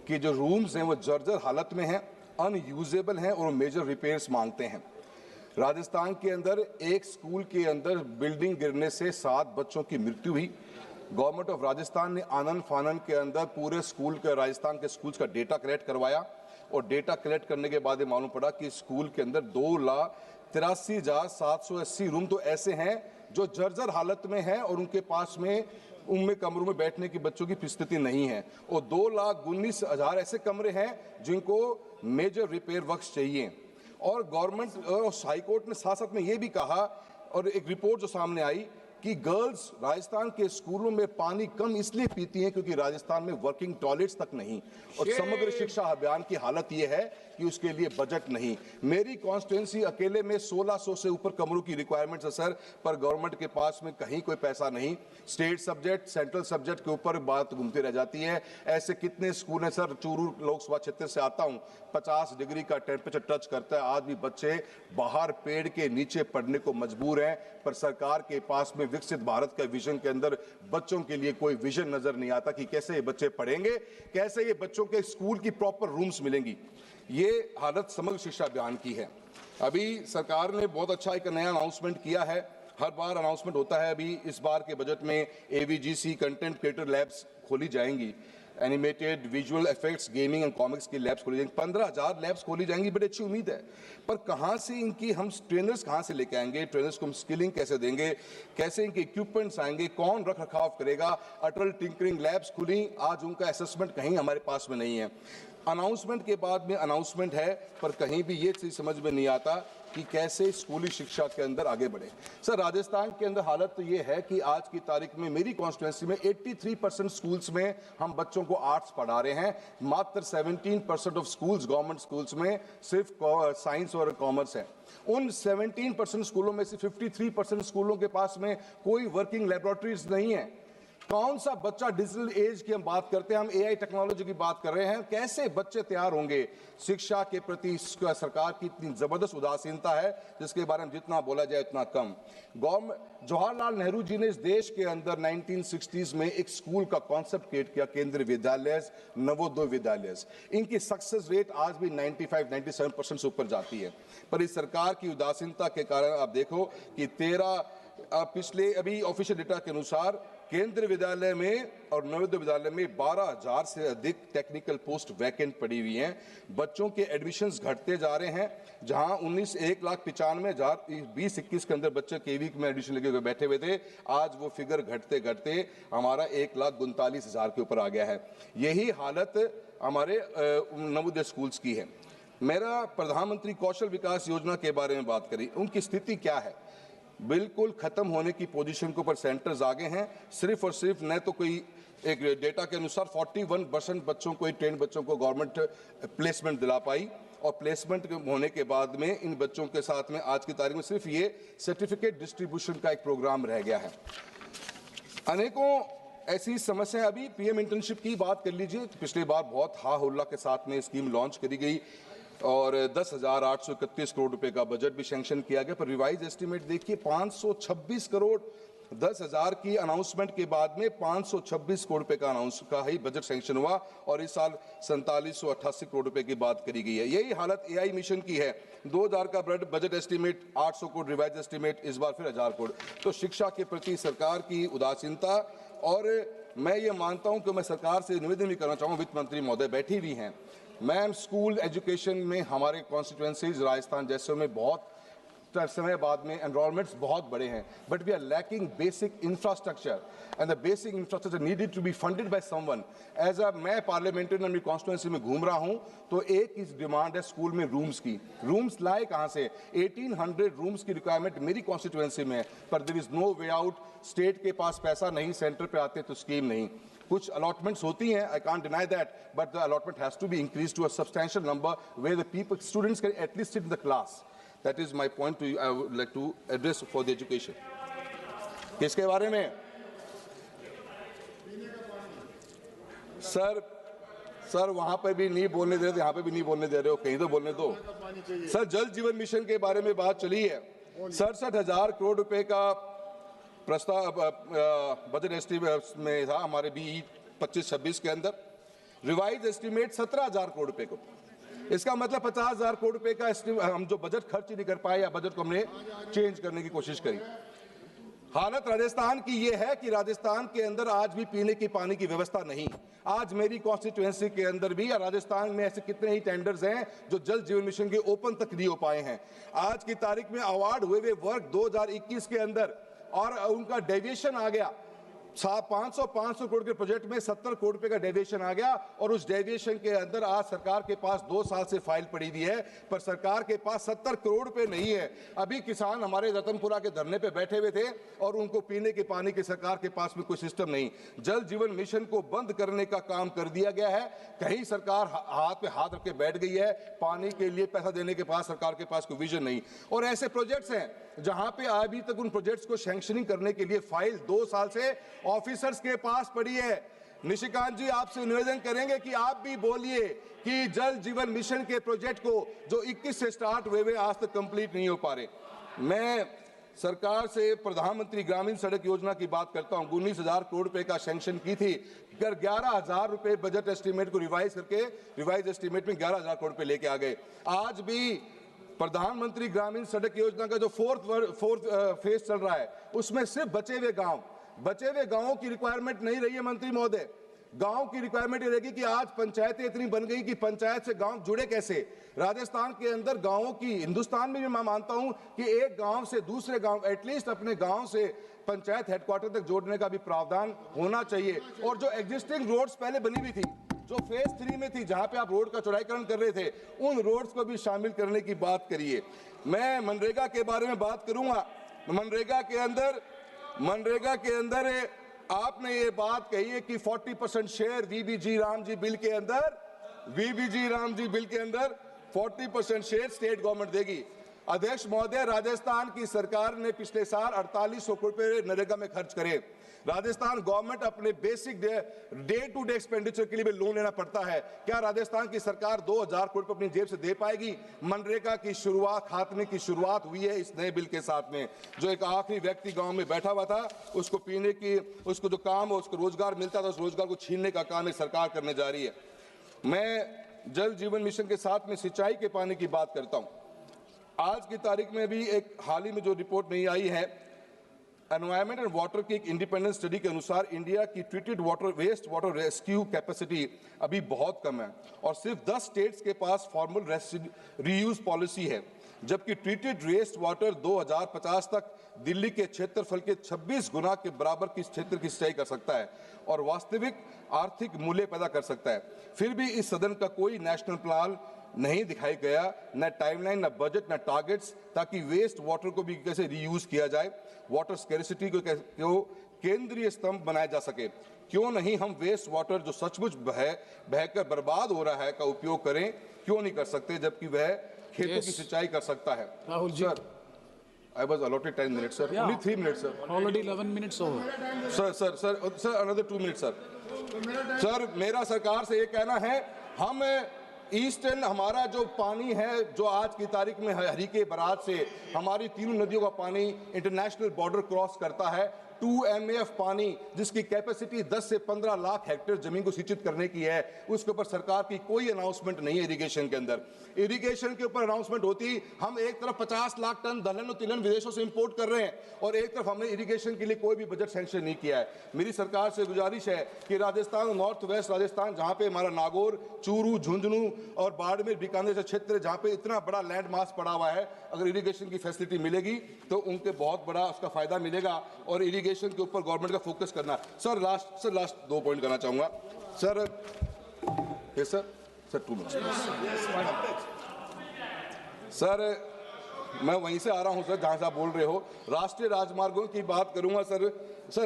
के जो रूम्स हैं वो जर्जर हालत में हैं, अनयूजेबल हैं और मेजर रिपेयर्स मांगते हैं. राजस्थान के अंदर एक स्कूल के अंदर बिल्डिंग गिरने से 7 बच्चों की मृत्यु हुई. गवर्नमेंट ऑफ राजस्थान ने आनन फानन के अंदर पूरे स्कूल के राजस्थान के स्कूल्स का डेटा कलेक्ट करवाया और डेटा कलेक्ट करने के बाद ये मालूम पड़ा कि स्कूल के अंदर 2,83,780 रूम तो ऐसे हैं जो जर्जर हालत में हैं और उनके पास में उनमें कमरों में बैठने की बच्चों की स्थिति नहीं है. और 2,19,000 ऐसे कमरे हैं जिनको मेजर रिपेयर वर्क्स चाहिए. और गवर्नमेंट और हाई कोर्ट ने साथ साथ में ये भी कहा और एक रिपोर्ट जो सामने आई कि गर्ल्स राजस्थान के स्कूलों में पानी कम इसलिए पीती हैं क्योंकि राजस्थान में वर्किंग टॉयलेट्स तक नहीं. और समग्र शिक्षा अभियान की हालत ये है कि उसके लिए बजट नहीं. मेरी कॉन्स्टिट्यूंसी अकेले में 1,600 से ऊपर कमरों की रिक्वायरमेंट्स है सर, पर गवर्नमेंट के पास में कहीं कोई पैसा नहीं. स्टेट सब्जेक्ट, सेंट्रल सब्जेक्ट के ऊपर बात घूमती रह जाती है. ऐसे कितने स्कूल हैं सर, चूरू लोकसभा क्षेत्र से आता हूँ, 50 डिग्री का टेम्परेचर टच करता है, आज भी बच्चे बाहर पेड़ के नीचे पढ़ने को मजबूर हैं. पर सरकार के पास में विकसित भारत के विजन के अंदर बच्चों के लिए कोई विजन नजर नहीं आता कि कैसे ये बच्चे पढ़ेंगे, कैसे ये बच्चों के स्कूल की प्रॉपर रूम्स मिलेंगी. ये हालत समग्र शिक्षा अभियान की है. अभी सरकार ने बहुत अच्छा एक नया अनाउंसमेंट किया है, हर बार अनाउंसमेंट होता है. अभी इस बार के बजट में AVGC कंटेंट क्रिएटर लैब्स खोली जाएंगी. Animated, visual effects, gaming and comics की लैब्स खोली जाएंगी। 15,000 लैब्स खोली जाएंगी, बड़ी अच्छी उम्मीद है। पर कहाँ से इनकी हम ट्रेनर्स कहाँ से लेके आएंगे, ट्रेनर्स को हम स्किलिंग कैसे देंगे, कैसे इनके इक्विपमेंट्स आएंगे, कौन रख रखाव करेगा। अटल टिंकरिंग लैब्स खुली, आज उनका असेसमेंट कहीं हमारे पास में नहीं है। अनाउंसमेंट के बाद में अनाउंसमेंट है, पर कहीं भी ये चीज़ समझ में नहीं आता कि कैसे स्कूली शिक्षा के अंदर आगे बढ़े। सर, राजस्थान के अंदर हालत तो ये है कि आज की तारीख में मेरी कॉन्स्टिट्यूंसी में 83% स्कूल्स में हम बच्चों को आर्ट्स पढ़ा रहे हैं। मात्र 17% ऑफ स्कूल्स, गवर्नमेंट स्कूल्स में सिर्फ साइंस और कॉमर्स है। उन 17% स्कूलों में से 53% स्कूलों के पास में कोई वर्किंग लेबोरेटरीज नहीं है। कौन सा बच्चा, डिजिटल एज की हम बात करते हैं, हम एआई टेक्नोलॉजी की बात कर रहे हैं, कैसे बच्चे तैयार होंगे। शिक्षा के प्रति सरकार की इतनी जबरदस्त उदासीनता है जिसके बारे में जितना बोला जाए उतना कम। जवाहरलाल नेहरू जी ने इस देश के अंदर 1960s में एक स्कूल का कॉन्सेप्ट क्रिएट किया, केंद्रीय विद्यालय, नवोदय विद्यालय। इनकी सक्सेस रेट आज भी 95-97% से ऊपर जाती है। पर इस सरकार की उदासीनता के कारण आप देखो कि पिछले अभी ऑफिशियल डेटा के अनुसार केंद्रीय विद्यालय में और नवोदय विद्यालय में 12,000 से अधिक टेक्निकल पोस्ट वैकेंट पड़ी हुई हैं। बच्चों के एडमिशन्स घटते जा रहे हैं। जहां 1,95,000 20-21 के अंदर बच्चे केवी में एडमिशन लेके बैठे हुए थे, आज वो फिगर घटते घटते हमारा 1,39,000 के ऊपर आ गया है। यही हालत हमारे नवोदय स्कूल्स की है। मेरा प्रधानमंत्री कौशल विकास योजना के बारे में बात करी, उनकी स्थिति क्या है? बिल्कुल खत्म होने की पोजीशन के ऊपर सेंटर्स आगे हैं। सिर्फ और सिर्फ न तो कोई एक डेटा के अनुसार 41% बच्चों को, ट्रेन बच्चों को गवर्नमेंट प्लेसमेंट दिला पाई, और प्लेसमेंट होने के बाद में इन बच्चों के साथ में आज की तारीख में सिर्फ ये सर्टिफिकेट डिस्ट्रीब्यूशन का एक प्रोग्राम रह गया है। अनेकों ऐसी समस्या। अभी पीएम इंटर्नशिप की बात कर लीजिए, पिछली बार बहुत हा हुल्ला के साथ में स्कीम लॉन्च करी गई और 10,831 करोड़ रुपए का बजट भी सैंक्शन किया गया। पर रिवाइज एस्टीमेट देखिए 526 करोड़, 10,000 की अनाउंसमेंट के बाद में 526 करोड़ रुपए का ही बजट सैंक्शन हुआ, और इस साल 4788 करोड़ रुपए की बात करी गई है। यही हालत एआई मिशन की है। 2000 का budget estimate, 800 crore revise estimate, इस बार फिर 1000 करोड़। तो शिक्षा के प्रति सरकार की उदासीनता। और मैं ये मानता हूं कि मैं सरकार से निवेदन भी करना चाहूँगा, वित्त मंत्री महोदय बैठी हुई हैं, मैम, स्कूल एजुकेशन में हमारे कॉन्स्टिट्यूंसीज राजस्थान जैसे में बहुत समय बाद में एनरोलमेंट्स बहुत बड़े हैं, but we are lacking basic infrastructure, and the basic infrastructure needed to be funded by someone. मैं पार्लियामेंट्री अपनी कॉन्स्टिट्यूंसी में घूम रहा हूं तो एक ही डिमांड है स्कूल में रूम्स की। रूम्स लाए कहां से? 1800 रूम्स की रिक्वायरमेंट मेरी कॉन्स्टिट्यूंसी में है, पर there is no way out. State के पास पैसा नहीं, सेंटर पे आते तो स्कीम नहीं। कुछ अलॉटमेंट्स होती हैं, I can't deny that, but the allotment has to be increase to a substantial number where the students can at least sit in the class. That is my point to you, I would like to address for the education. किसके बारे में? Sir वहां पे भी नहीं बोलने दे रहे थे, यहाँ पे भी नहीं बोलने दे रहे हो, कहीं तो बोलने दो। सर, जल जीवन मिशन के बारे में बात चली है। 67,000 करोड़ रुपए का प्रस्ताव बजट एस्टीमेट में था हमारे BE 25-26 के अंदर। रिवाइज एस्टीमेट 17,000 करोड़ रुपए को। इसका मतलब 50,000 करोड़ रुपए का हम जो बजट खर्च ही नहीं कर पाए, या बजट को हमने चेंज करने की कोशिश करी। हालत राजस्थान की यह है कि राजस्थान के अंदर आज भी पीने की पानी की व्यवस्था नहीं। आज मेरी कॉन्स्टिट्यूएंसी के अंदर भी, या राजस्थान में ऐसे कितने ही टेंडर्स हैं जो जल जीवन मिशन के ओपन तक नहीं हो पाए हैं। आज की तारीख में अवार्ड हुए वे वर्क 2021 के अंदर, और उनका डेविएशन आ गया 500 करोड़ के प्रोजेक्ट में 70 करोड़ रुपए का डेविएशन आ गया, और उस डेविएशन के अंदर आज सरकार के पास 2 साल से फाइल पड़ी हुई है, पर सरकार के पास 70 करोड़ रुपए नहीं है। अभी किसान हमारे रतनपुरा के धरने पे बैठे हुए थे, और उनको पीने के पानी की सरकार के पास में कोई सिस्टम नहीं। जल जीवन मिशन को बंद करने का काम कर दिया गया है। कहीं सरकार हाथ पे हाथ रख के बैठ गई है, पानी के लिए पैसा देने के पास सरकार के पास कोई विजन नहीं। और ऐसे प्रोजेक्ट्स हैं जहां पे अभी तक उन प्रोजेक्ट्स को सैंक्शनिंग करने के लिए फाइल 2 साल से ऑफिसर्स के पास पड़ी है। निशिकांत जी, आपसे निवेदन करेंगे कि आप भी बोलिए कि जल जीवन मिशन के प्रोजेक्ट को जो 21 से स्टार्ट हुए वे आज तक कंप्लीट नहीं हो पा रहे। मैं सरकार से प्रधानमंत्री ग्रामीण सड़क योजना की बात करता हूं। 19,000 करोड़ रुपए का सैंक्शन की थी, 11,000 रुपए बजट एस्टीमेट को रिवाइज करके रिवाइज एस्टीमेट में 11,000 करोड़ रुपए लेके आ गए। आज भी प्रधानमंत्री ग्रामीण सड़क योजना का जो फोर्थ फेज चल रहा है, उसमें सिर्फ बचे हुए गांवों की रिक्वायरमेंट नहीं रही है मंत्री महोदय। गांव की रिक्वायरमेंट ये रहेगी कि आज पंचायतें इतनी बन गई कि पंचायत से गांव जुड़े कैसे। राजस्थान के अंदर गांवों की, हिंदुस्तान में भी मैं मानता हूं कि एक गांव से दूसरे गांव, एटलीस्ट अपने गांव से पंचायत हेडक्वार्टर तक जोड़ने का भी प्रावधान होना चाहिए। और जो एग्जिस्टिंग रोड्स पहले बनी हुई थी, जो फेज 3 में थी, जहां पे आप रोड का चौड़ाईकरण कर रहे थे, उन रोड्स को भी शामिल करने की बात करिए। मैं मनरेगा के बारे में बात करूंगा। मनरेगा के अंदर आपने ये बात कही है कि 40% शेयर वीबीजी रामजी बिल के अंदर 40% शेयर स्टेट गवर्नमेंट देगी। अध्यक्ष महोदय, राजस्थान की सरकार ने पिछले साल 4800 करोड़ रुपए नरेगा में खर्च करे। राजस्थान गवर्नमेंट अपने basic day to day expenditure के लिए भी लोन लेना पड़ता है। क्या राजस्थान की सरकार 2000 करोड़ रुपए अपनी जेब से दे पाएगी? मनरेगा की शुरुआत, खात्मे की शुरुआत हुई है इस नए बिल के साथ में। जो एक आखिरी व्यक्ति गांव में बैठा हुआ था, उसको पीने की, उसको जो काम, उसको रोजगार मिलता था, उस रोजगार को छीनने का काम सरकार करने जा रही है। मैं जल जीवन मिशन के साथ में सिंचाई के पानी की बात करता हूं। आज की तारीख में भी एक हाल ही में जो रिपोर्ट नहीं आई है, एनवायरमेंट एंड वाटर की एक इंडिपेंडेंट स्टडी के अनुसार इंडिया की treated water, waste water rescue capacity अभी बहुत कम है और सिर्फ 10 स्टेट्स के पास फॉर्मल रीयूज पॉलिसी है, जबकि ट्रीटेड वेस्ट वाटर 2050 तक दिल्ली के क्षेत्रफल के 26 गुना के बराबर की क्षेत्र की सिंचाई कर सकता है और वास्तविक आर्थिक मूल्य पैदा कर सकता है। फिर भी इस सदन का कोई नेशनल प्लान नहीं दिखाई गया, न टाइमलाइन, न बजट, न टारगेट्स, ताकि वेस्ट वाटर को भी कैसे रीयूज किया जाए, वाटर स्कैरिसिटी को केंद्रीय स्तंभ बनाया जा सके। क्यों नहीं हम वेस्ट वाटर जो सचमुच बहकर बर्बाद हो रहा है का उपयोग करें? क्यों नहीं कर सकते, जबकि वह खेतों की सिंचाई कर सकता है? Rahul ji, I was allotted 10 minutes, sir. Only 3 minutes, sir. Already 11 minutes over. Sir, another 2 minutes, sir. Sir, मेरा सरकार से ये कहना है, हम ईस्टर्न, हमारा जो पानी है, जो आज की तारीख में हरीके बराज से हमारी तीनों नदियों का पानी इंटरनेशनल बॉर्डर क्रॉस करता है, 2 MAF पानी, जिसकी कैपेसिटी 10 से 15 लाख हेक्टेयर जमीन को सिंचित करने की है, उसके ऊपर सरकार की कोई अनाउंसमेंट नहीं है। इरिगेशन के अंदर, इरिगेशन के ऊपर अनाउंसमेंट होती, हम एक तरफ 50 लाख टन दलहन और तिलहन विदेशों से इंपोर्ट कर रहे हैं और एक तरफ हमने इरिगेशन के लिए कोई भी बजट सैंक्शन नहीं किया है। मेरी सरकार से गुजारिश है कि राजस्थान, नॉर्थ वेस्ट राजस्थान, जहां पे हमारा नागौर, चूरू, झुंझुनू और बाड़मेर, बीकानेर से क्षेत्र, जहां पे इतना बड़ा लैंड मास पड़ा हुआ है, अगर इरिगेशन की फैसिलिटी मिलेगी तो उनके बहुत बड़ा उसका फायदा मिलेगा और इरिगेशन के ऊपर गवर्नमेंट का फोकस करना। सर लास्ट 2 पॉइंट करना चाहूंगा सर। सर 2 मिनट सर, मैं वहीं से आ रहा हूं सर जहां से आप बोल रहे हो। राष्ट्रीय राजमार्गों की बात करूंगा सर,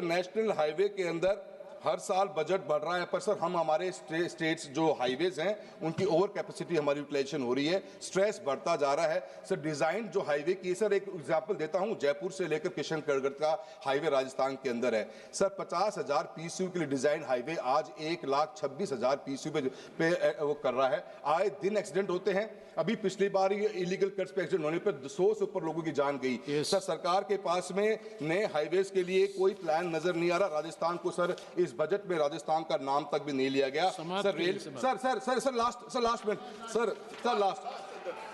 नेशनल हाईवे के अंदर हर साल बजट बढ़ रहा है, पर सर हम हमारे स्टेट्स जो हाईवेज हैं उनकी ओवर कैपेसिटी हमारी यूटिलाइजेशन हो रही है, स्ट्रेस बढ़ता जा रहा है। सर डिजाइन जो हाईवे की, सर एक एग्जांपल देता हूं, जयपुर से लेकर किशनगढ़ का हाईवे राजस्थान के अंदर है सर, 50,000 PCU के लिए डिजाइन हाईवे आज 1,26,000 PCU पे वो कर रहा है। आए दिन एक्सीडेंट होते हैं, अभी पिछली बार ये इलीगल कट्स पे एक्सीडेंट होने पर 100 से ऊपर लोगों की जान गई। सर सरकार के पास में नए हाईवेज के लिए कोई प्लान नजर नहीं आ रहा। राजस्थान को सर इस बजट में राजस्थान का नाम तक भी नहीं लिया गया।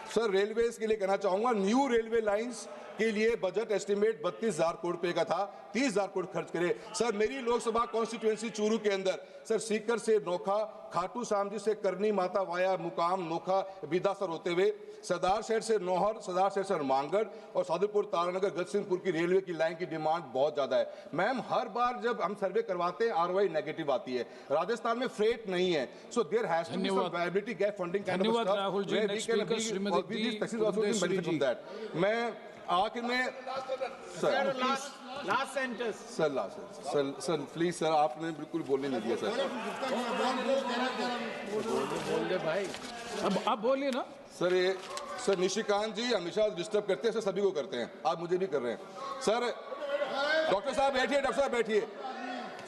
सर रेलवेज के लिए कहना चाहूंगा, न्यू रेलवे लाइंस के लिए बजट एस्टिमेट 32,000 करोड़ रुपए का था, 30,000 करोड़ खर्च करे। सर मेरी लोकसभा कॉन्स्टिट्यूएंसी चूरू के अंदर सर सीकर से नोखा, खाटू श्याम जी से करनी माता वाया मुकाम नोखा बिदासर होते हुए सरदार शहर से नौहर, सरदार शहर से मांगड़ और सादुलपुर तारानगर गजसिंहपुर की रेलवे की लाइन की डिमांड बहुत ज्यादा है। मैम हर बार जब हम सर्वे करवाते हैं ROI नेगेटिव आती है। राजस्थान में फ्रेट नहीं है, so there has to be some viability gap funding kind of stuff. Rahul ji, next speaker Shrimati दी। मैं आखिर में sir last sentence sir please sir, आपने बिल्कुल बोलने नहीं दिया सर। बोल दे भाई, अब आप बोलिए ना सर। ये सर निशिकांत जी हमेशा डिस्टर्ब करते हैं सर, सभी को करते हैं, आप मुझे भी कर रहे हैं सर। डॉक्टर साहब बैठिए, डॉक्टर साहब बैठिए।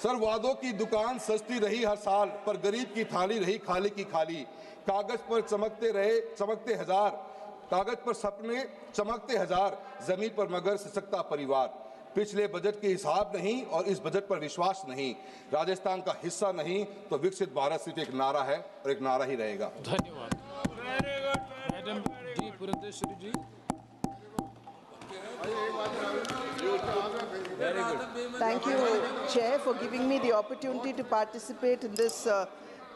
सर वादों की दुकान सस्ती रही हर साल, पर गरीब की थाली रही खाली की खाली। कागज पर चमकते हजार, कागज पर सपने चमकते हजार, जमीन पर मगर सिसकता परिवार। पिछले बजट के हिसाब नहीं और इस बजट पर विश्वास नहीं। राजस्थान का हिस्सा नहीं तो विकसित भारत सिर्फ एक नारा है और एक नारा ही रहेगा। धन्यवाद। Madam ji, Purandeswari ji. Very good. Thank you, Chair, for giving me the opportunity to participate in this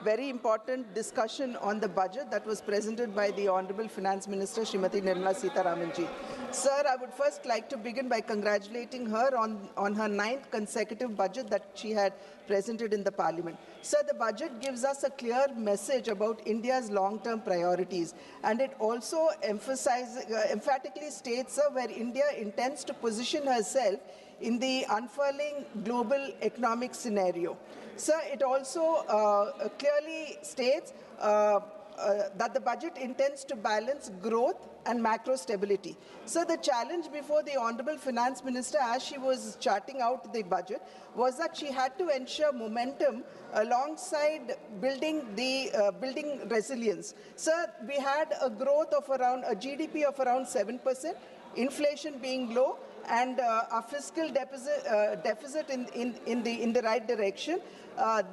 very important discussion on the budget that was presented by the Honorable Finance Minister, Srimati Nirmala Sitharamanji. Sir, I would first like to begin by congratulating her on her 9th consecutive budget that she had presented in the Parliament. Sir, the budget gives us a clear message about India's long-term priorities, and it also emphatically states, sir, where India intends to position herself in the unfurling global economic scenario. Sir, it also clearly states that the budget intends to balance growth and macro stability. So the challenge before the Honorable Finance Minister, as she was charting out the budget, was that she had to ensure momentum alongside building resilience. Sir, we had a growth of around a GDP of around 7%, inflation being low, and a fiscal deficit in the right direction.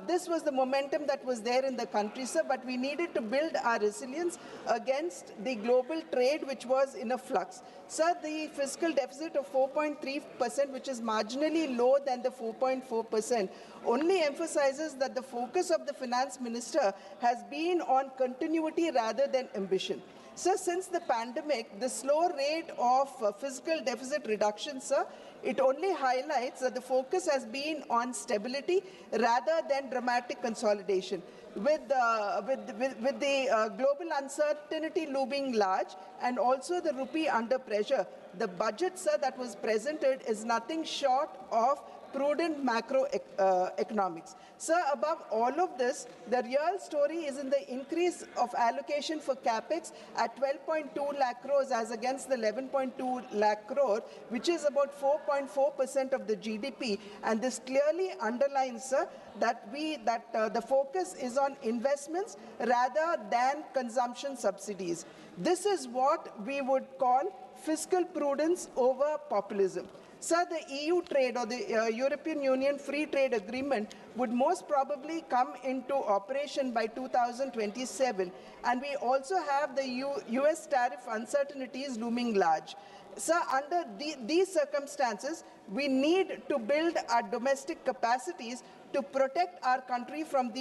This was the momentum that was there in the country, sir, but we needed to build our resilience against the global trade, which was in a flux. Sir, the fiscal deficit of 4.3%, which is marginally lower than the 4.4%, only emphasizes that the focus of the finance minister has been on continuity rather than ambition. So since the pandemic, the slow rate of fiscal deficit reduction, sir, it only highlights that the focus has been on stability rather than dramatic consolidation. With the global uncertainty looming large and also the rupee under pressure, the budget, sir, that was presented is nothing short of prudent macroeconomics. Sir, above all of this, the real story is in the increase of allocation for capex at 12.2 lakh crores as against the 11.2 lakh crore, which is about 4.4% of the GDP. And this clearly underlines, sir, that the focus is on investments rather than consumption subsidies. This is what we would call fiscal prudence over populism. Sir, the EU trade or the European Union Free Trade Agreement would most probably come into operation by 2027, and we also have the US tariff uncertainties looming large. Sir, under these circumstances, we need to build our domestic capacities to protect our country from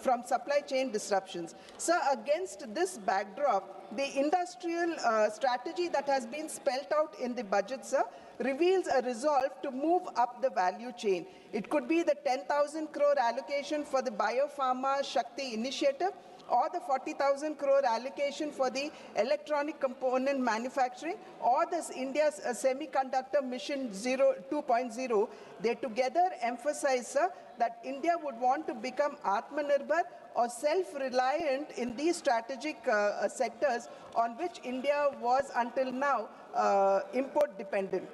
from supply chain disruptions. Sir, against this backdrop, the industrial strategy that has been spelled out in the budget, sir, reveals a resolve to move up the value chain. It could be the 10,000 crore allocation for the Biopharma Shakti initiative, or the 40,000 crore allocation for the electronic component manufacturing, or this India's semiconductor mission 2.0, they together emphasize, sir, that India would want to become Atmanirbhar or self-reliant in these strategic sectors on which India was until now import dependent.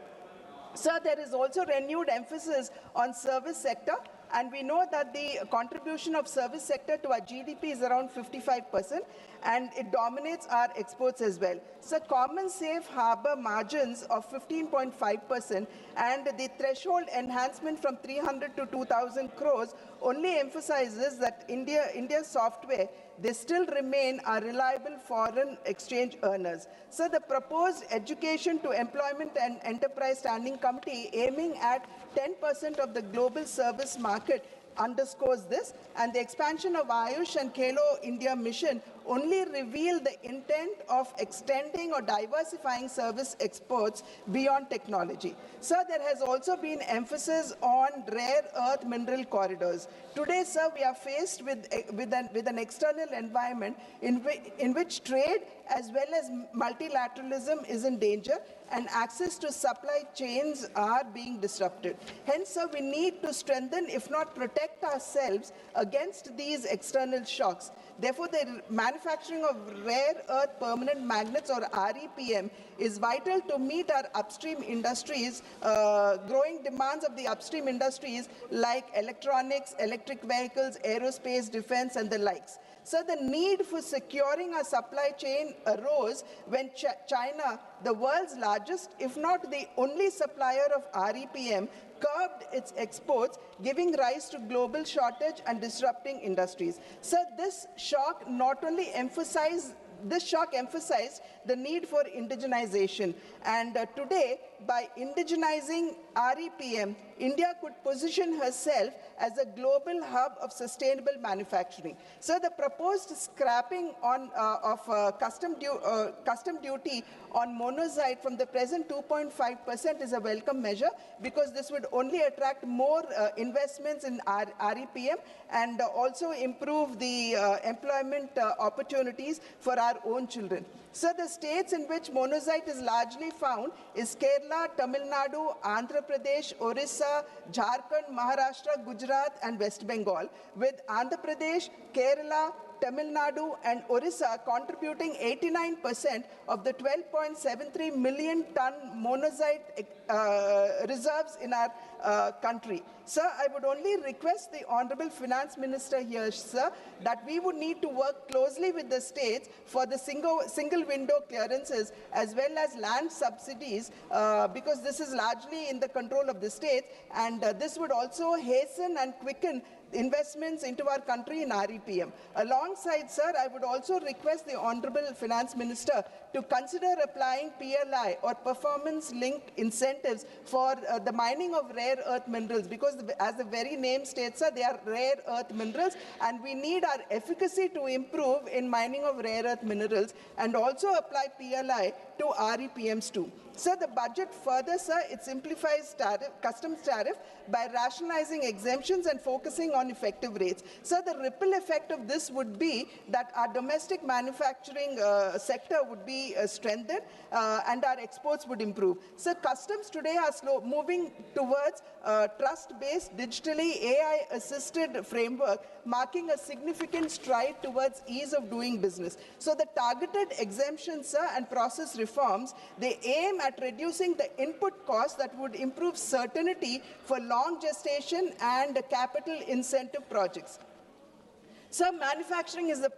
Sir, there is also renewed emphasis on service sector, and we know that the contribution of service sector to our GDP is around 55%, and it dominates our exports as well. So common safe harbor margins of 15.5% and the threshold enhancement from 300 to 2,000 crores only emphasizes that India's software, they still remain our reliable foreign exchange earners. So the proposed Education to Employment and Enterprise Standing Committee aiming at 10% of the global service market underscores this, and the expansion of Ayush and Khelo India mission only reveal the intent of extending or diversifying service exports beyond technology. Sir, there has also been emphasis on rare earth mineral corridors. Today, sir, we are faced with an external environment in which trade as well as multilateralism is in danger, and access to supply chains are being disrupted. Hence, sir, we need to strengthen, if not protect ourselves against these external shocks. Therefore, the manufacturing of rare earth permanent magnets, or REPM, is vital to meet our upstream industries, growing demands of the upstream industries like electronics, electric vehicles, aerospace, defense, and the likes. So the need for securing our supply chain arose when China, the world's largest, if not the only supplier of REPM, curbed its exports, giving rise to global shortage and disrupting industries. So this shock emphasized the need for indigenization. And today, by indigenizing REPM, India could position herself as a global hub of sustainable manufacturing. So the proposed scrapping of custom duty on monazite from the present 2.5% is a welcome measure, because this would only attract more investments in REPM and also improve the employment opportunities for our own children. So the states in which monazite is largely found is Kerala, Tamil Nadu, Andhra Pradesh, Orissa, Jharkhand, Maharashtra, Gujarat and West Bengal, with Andhra Pradesh, Kerala, Tamil Nadu and Orissa contributing 89% of the 12.73 million ton monazite reserves in our country. Sir, I would only request the Honorable Finance Minister here, sir, that we would need to work closely with the states for the single window clearances as well as land subsidies, because this is largely in the control of the states, and this would also hasten and quicken investments into our country in REPM. Alongside, sir, I would also request the Honorable Finance Minister to consider applying PLI or performance-linked incentives for the mining of rare earth minerals, because as the very name states, sir, they are rare earth minerals, and we need our efficacy to improve in mining of rare earth minerals, and also apply PLI to REPMs too. Sir, the budget further, sir, it simplifies customs tariff by rationalizing exemptions and focusing on effective rates. Sir, the ripple effect of this would be that our domestic manufacturing sector would be strengthened and our exports would improve. Sir, customs today are moving towards trust-based, digitally AI-assisted framework, marking a significant stride towards ease of doing business. So the targeted exemptions, sir, and process reforms, they aim at reducing the input costs that would improve certainty for long gestation and capital incentive projects. So manufacturing is the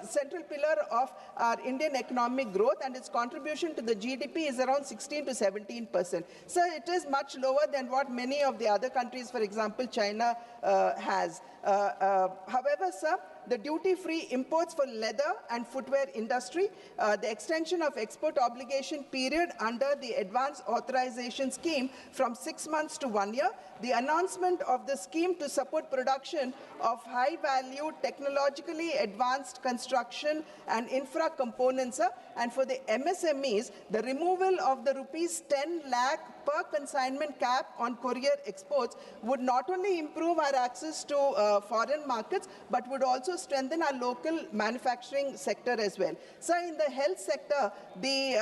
central pillar of our Indian economic growth, and its contribution to the GDP is around 16 to 17%. So it is much lower than what many of the other countries, for example, China has. However, sir, the duty-free imports for leather and footwear industry, the extension of export obligation period under the advance authorization scheme from 6 months to 1 year, the announcement of the scheme to support production of high-value, technologically advanced construction and infra components, and for the MSMEs, the removal of the rupees 10 lakh per consignment cap on courier exports would not only improve our access to foreign markets, but would also strengthen our local manufacturing sector as well. So in the health sector, the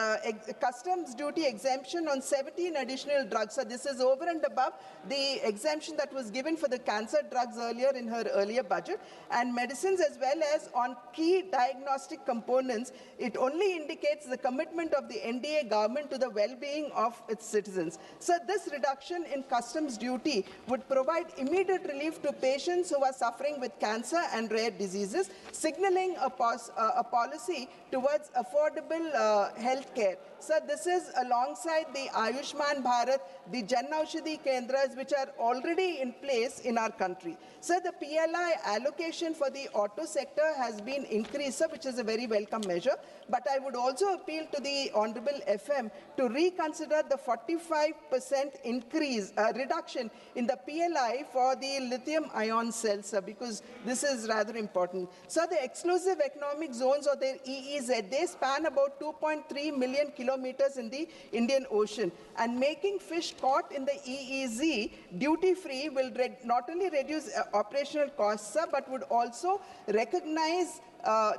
customs duty exemption on 17 additional drugs, so this is over and above the exemption that was given for the cancer drugs earlier in her earlier budget, and medicines as well as on key diagnostic components, it only indicates the commitment of the NDA government to the well-being of its citizens. So this reduction in customs duty would provide immediate relief to patients who are suffering with cancer and rare diseases, signaling a policy towards affordable health care. So this is alongside the Ayushman Bharat, the Jan Aushadhi Kendras, which are already in place in our country. So the PLI allocation for the auto sector has been increased, sir, which is a very welcome measure. But I would also appeal to the Honorable FM to reconsider the 45% reduction in the PLI for the lithium-ion cells, sir, because this is rather important. So the exclusive economic zones, or the EEZ, they span about 2.3 million kilometers in the Indian Ocean, and making fish caught in the EEZ duty-free will not only reduce operational costs, sir, but would also recognize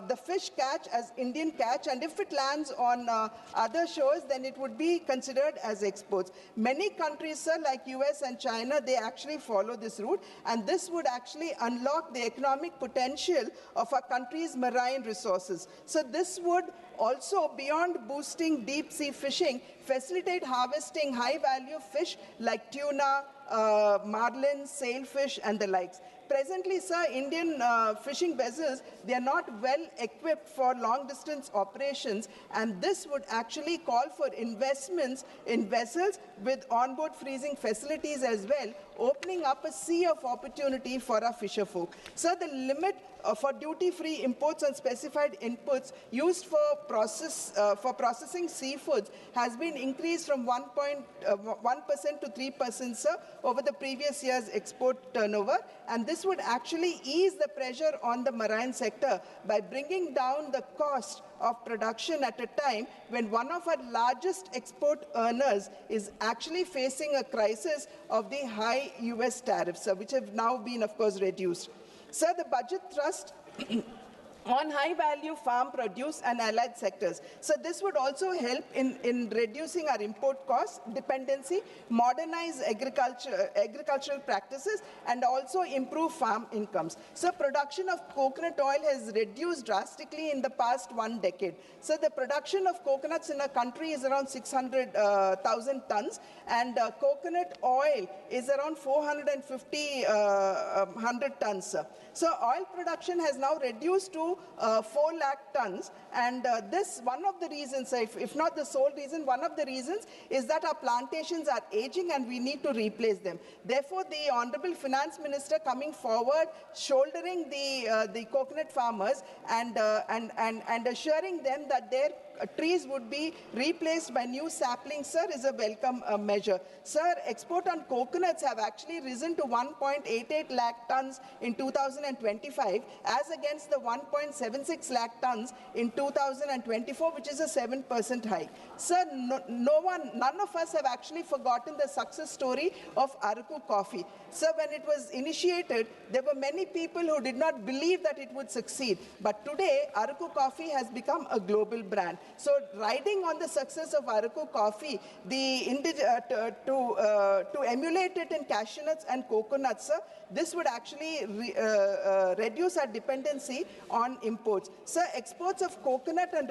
the fish catch as Indian catch, and if it lands on other shores, then it would be considered as exports. Many countries, sir, like US and China, they actually follow this route, and this would actually unlock the economic potential of our country's marine resources. So this would also, beyond boosting deep-sea fishing, facilitate harvesting high-value fish like tuna, marlin, sailfish, and the likes. Presently, sir, Indian fishing vessels, they are not well equipped for long-distance operations, and this would actually call for investments in vessels with onboard freezing facilities as well, opening up a sea of opportunity for our fisher folk. Sir, the limit for duty-free imports on specified inputs used for processing seafoods has been increased from 1% to 3%, sir, over the previous year's export turnover, and this would actually ease the pressure on the marine sector by bringing down the cost of production at a time when one of our largest export earners is actually facing a crisis of the high US tariffs, which have now been, of course, reduced. Sir, the budget thrust on high-value farm produce and allied sectors. So this would also help in reducing our import costs, dependency, modernize agricultural practices, and also improve farm incomes. So production of coconut oil has reduced drastically in the past 1 decade. So the production of coconuts in our country is around 600,000 tons, and coconut oil is around 450 tons. Sir. So oil production has now reduced to 4 lakh tons, and this, one of the reasons, if not the sole reason, one of the reasons is that our plantations are aging and we need to replace them. Therefore, the Honorable Finance Minister coming forward, shouldering the coconut farmers and assuring them that their trees would be replaced by new saplings, sir, is a welcome measure. Sir, export on coconuts have actually risen to 1.88 lakh tons in 2025 as against the 1.76 lakh tons in 2024, which is a 7% hike. Sir, none of us have actually forgotten the success story of Araku coffee. Sir, when it was initiated, there were many people who did not believe that it would succeed. But today, Araku coffee has become a global brand. So, riding on the success of Araku coffee, to emulate it in cashew nuts and coconuts, sir, this would actually reduce our dependency on imports. Sir, exports of coconut and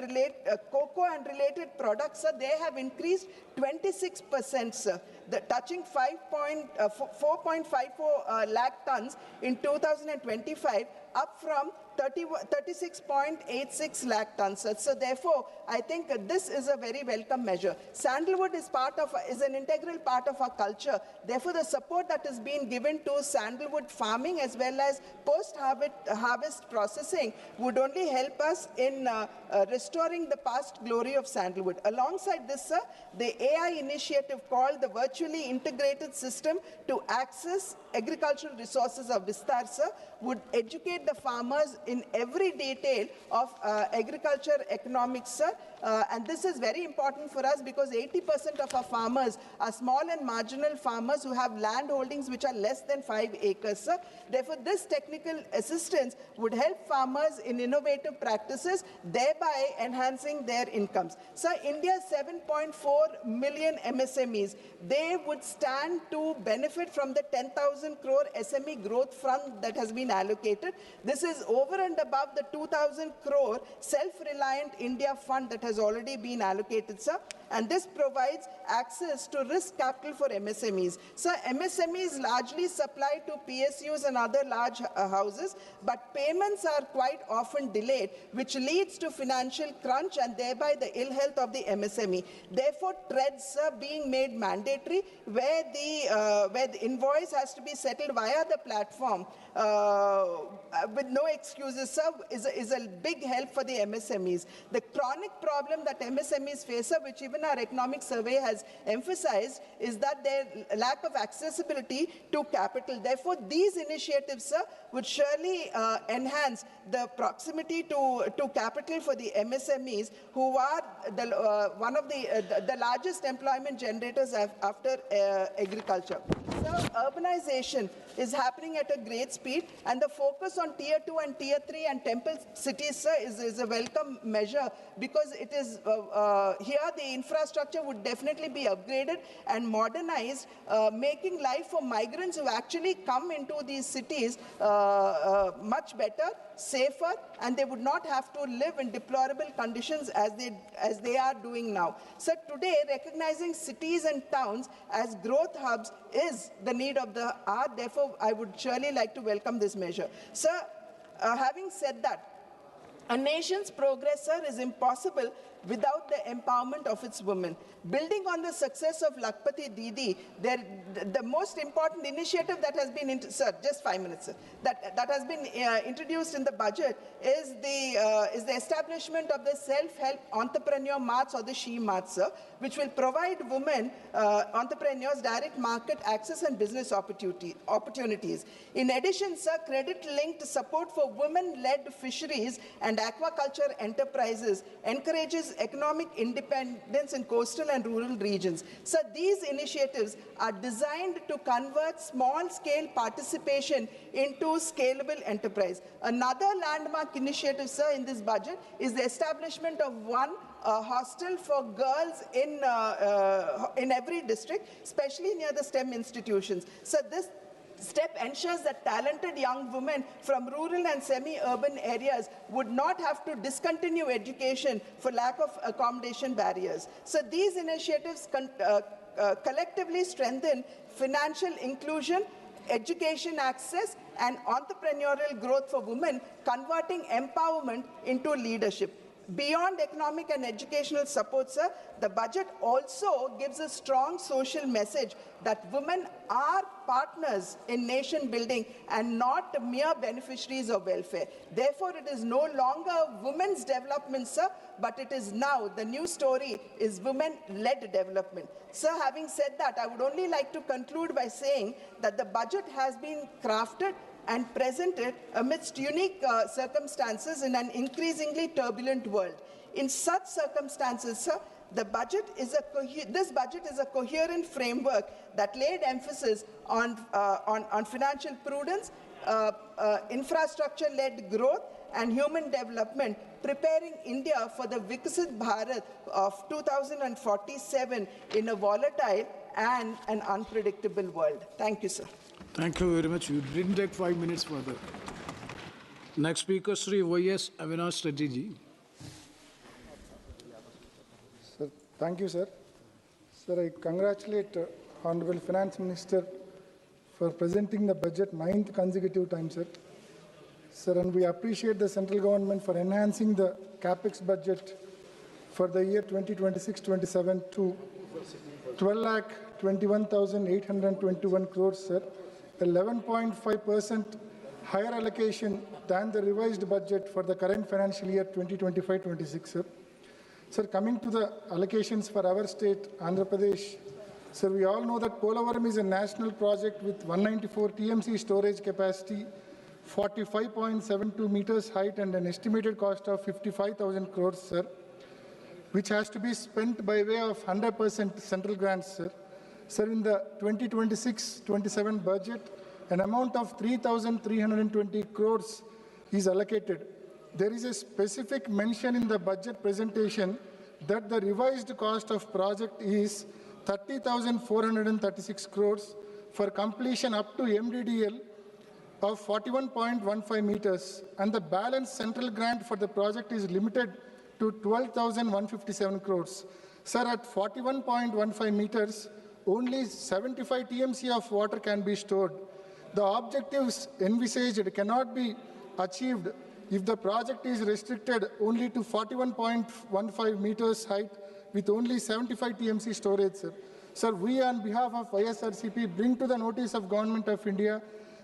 cocoa and related products, sir, they have increased 26%, sir, touching 4.54 lakh tons in 2025, up from 36.86 lakh tons. So therefore, I think this is a very welcome measure. Sandalwood is an integral part of our culture. Therefore, the support that is being given to sandalwood farming as well as post-harvest processing would only help us in restoring the past glory of sandalwood. Alongside this, sir, the AI initiative called the Virtually Integrated System to Access Agricultural Resources of Vistar, sir, would educate the farmers in every detail of agriculture economics, sir. And this is very important for us because 80% of our farmers are small and marginal farmers who have land holdings which are less than 5 acres, sir. Therefore, this technical assistance would help farmers in innovative practices, thereby enhancing their incomes. Sir, India's 7.4 million MSMEs, they would stand to benefit from the 10,000 crore SME growth fund that has been allocated. This is over and above the 2,000 crore self-reliant India fund that has already been allocated, sir. And this provides access to risk capital for MSMEs. Sir, MSMEs largely supply to PSUs and other large houses, but payments are quite often delayed, which leads to financial crunch and thereby the ill health of the MSME. Therefore, TREDs are being made mandatory, where the invoice has to be settled via the platform with no excuses, sir, is a big help for the MSMEs. The chronic problem that MSMEs face, sir, which even our economic survey has emphasized, is that their lack of accessibility to capital. Therefore, these initiatives, sir, would surely enhance the proximity to capital for the MSMEs, who are one of the largest employment generators after agriculture. So, urbanization is happening at a great speed, and the focus on Tier 2 and Tier 3 and temple cities, sir, is a welcome measure, because it is here the infrastructure would definitely be upgraded and modernized, making life for migrants who actually come into these cities much better, safer, and they would not have to live in deplorable conditions as they are doing now. So today, recognizing cities and towns as growth hubs is the need of the hour. Therefore, I would surely like to welcome this measure. Sir, having said that, a nation's progress, sir, is impossible without the empowerment of its women. Building on the success of Lakpati Didi, the most important initiative that has been, sir, just 5 minutes, sir, that has been introduced in the budget is the establishment of the self-help entrepreneur marts or the she marts, sir, which will provide women entrepreneurs direct market access and business opportunities. In addition, sir, credit-linked support for women-led fisheries and aquaculture enterprises encourages economic independence in coastal and rural regions. So these initiatives are designed to convert small-scale participation into scalable enterprise. Another landmark initiative, sir, in this budget is the establishment of one hostel for girls in every district, especially near the STEM institutions. So this step ensures that talented young women from rural and semi-urban areas would not have to discontinue education for lack of accommodation barriers. So these initiatives collectively strengthen financial inclusion, education access, and entrepreneurial growth for women, converting empowerment into leadership. Beyond economic and educational support, sir, the budget also gives a strong social message that women are partners in nation building and not mere beneficiaries of welfare. Therefore, it is no longer women's development, sir, but it is now, the new story is women-led development. Sir, having said that, I would only like to conclude by saying that the budget has been crafted and presented amidst unique circumstances in an increasingly turbulent world. In such circumstances, sir, this budget is a coherent framework that laid emphasis on financial prudence, infrastructure-led growth, and human development, preparing India for the Viksit Bharat of 2047 in a volatile and an unpredictable world. Thank you, sir. Thank you very much. You didn't take 5 minutes further. Next speaker, Sri Y.S. Avinash Reddy ji. Sir, thank you, sir. Sir, I congratulate Honorable Finance Minister for presenting the budget 9th consecutive time, sir. Sir, and we appreciate the central government for enhancing the capex budget for the year 2026-27 to 12,21,821 crores, sir. 11.5% higher allocation than the revised budget for the current financial year 2025-26, sir. Sir, coming to the allocations for our state, Andhra Pradesh, sir, we all know that Polavaram is a national project with 194 TMC storage capacity, 45.72 meters height, and an estimated cost of 55,000 crores, sir, which has to be spent by way of 100% central grants, sir. Sir, in the 2026-27 budget, an amount of 3,320 crores is allocated. There is a specific mention in the budget presentation that the revised cost of project is 30,436 crores for completion up to MDDL of 41.15 meters, and the balance central grant for the project is limited to 12,157 crores. Sir, at 41.15 meters, only 75 TMC of water can be stored. The objectives envisaged cannot be achieved if the project is restricted only to 41.15 meters height with only 75 TMC storage, sir. Sir, we on behalf of ISRCP bring to the notice of Government of India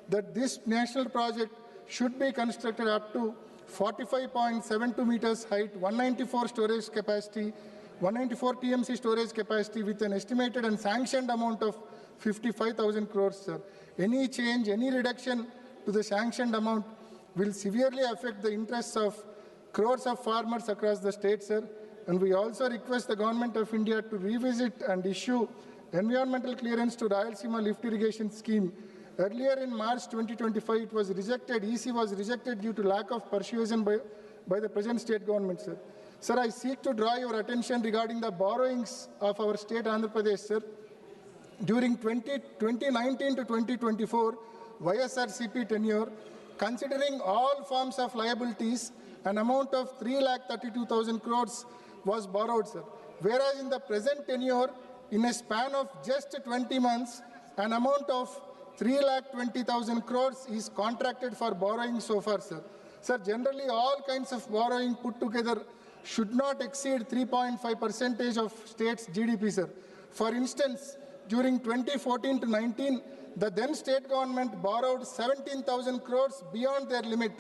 that this national project should be constructed up to 45.72 meters height, 194 storage capacity, 194 TMC storage capacity with an estimated and sanctioned amount of 55,000 crores, sir. Any change, any reduction to the sanctioned amount will severely affect the interests of crores of farmers across the state, sir. And we also request the Government of India to revisit and issue environmental clearance to Rayalaseema lift irrigation scheme. Earlier in March 2025, it was rejected. EC was rejected due to lack of persuasion by the present state government, sir. Sir, I seek to draw your attention regarding the borrowings of our state, Andhra Pradesh, sir. During 2019 to 2024, YSRCP tenure, considering all forms of liabilities, an amount of 3,32,000 crores was borrowed, sir. Whereas in the present tenure, in a span of just 20 months, an amount of 3,20,000 crores is contracted for borrowing so far, sir. Sir, generally all kinds of borrowing put together should not exceed 3.5% of state's GDP, sir. For instance, during 2014 to 19, the then state government borrowed 17,000 crores beyond their limit,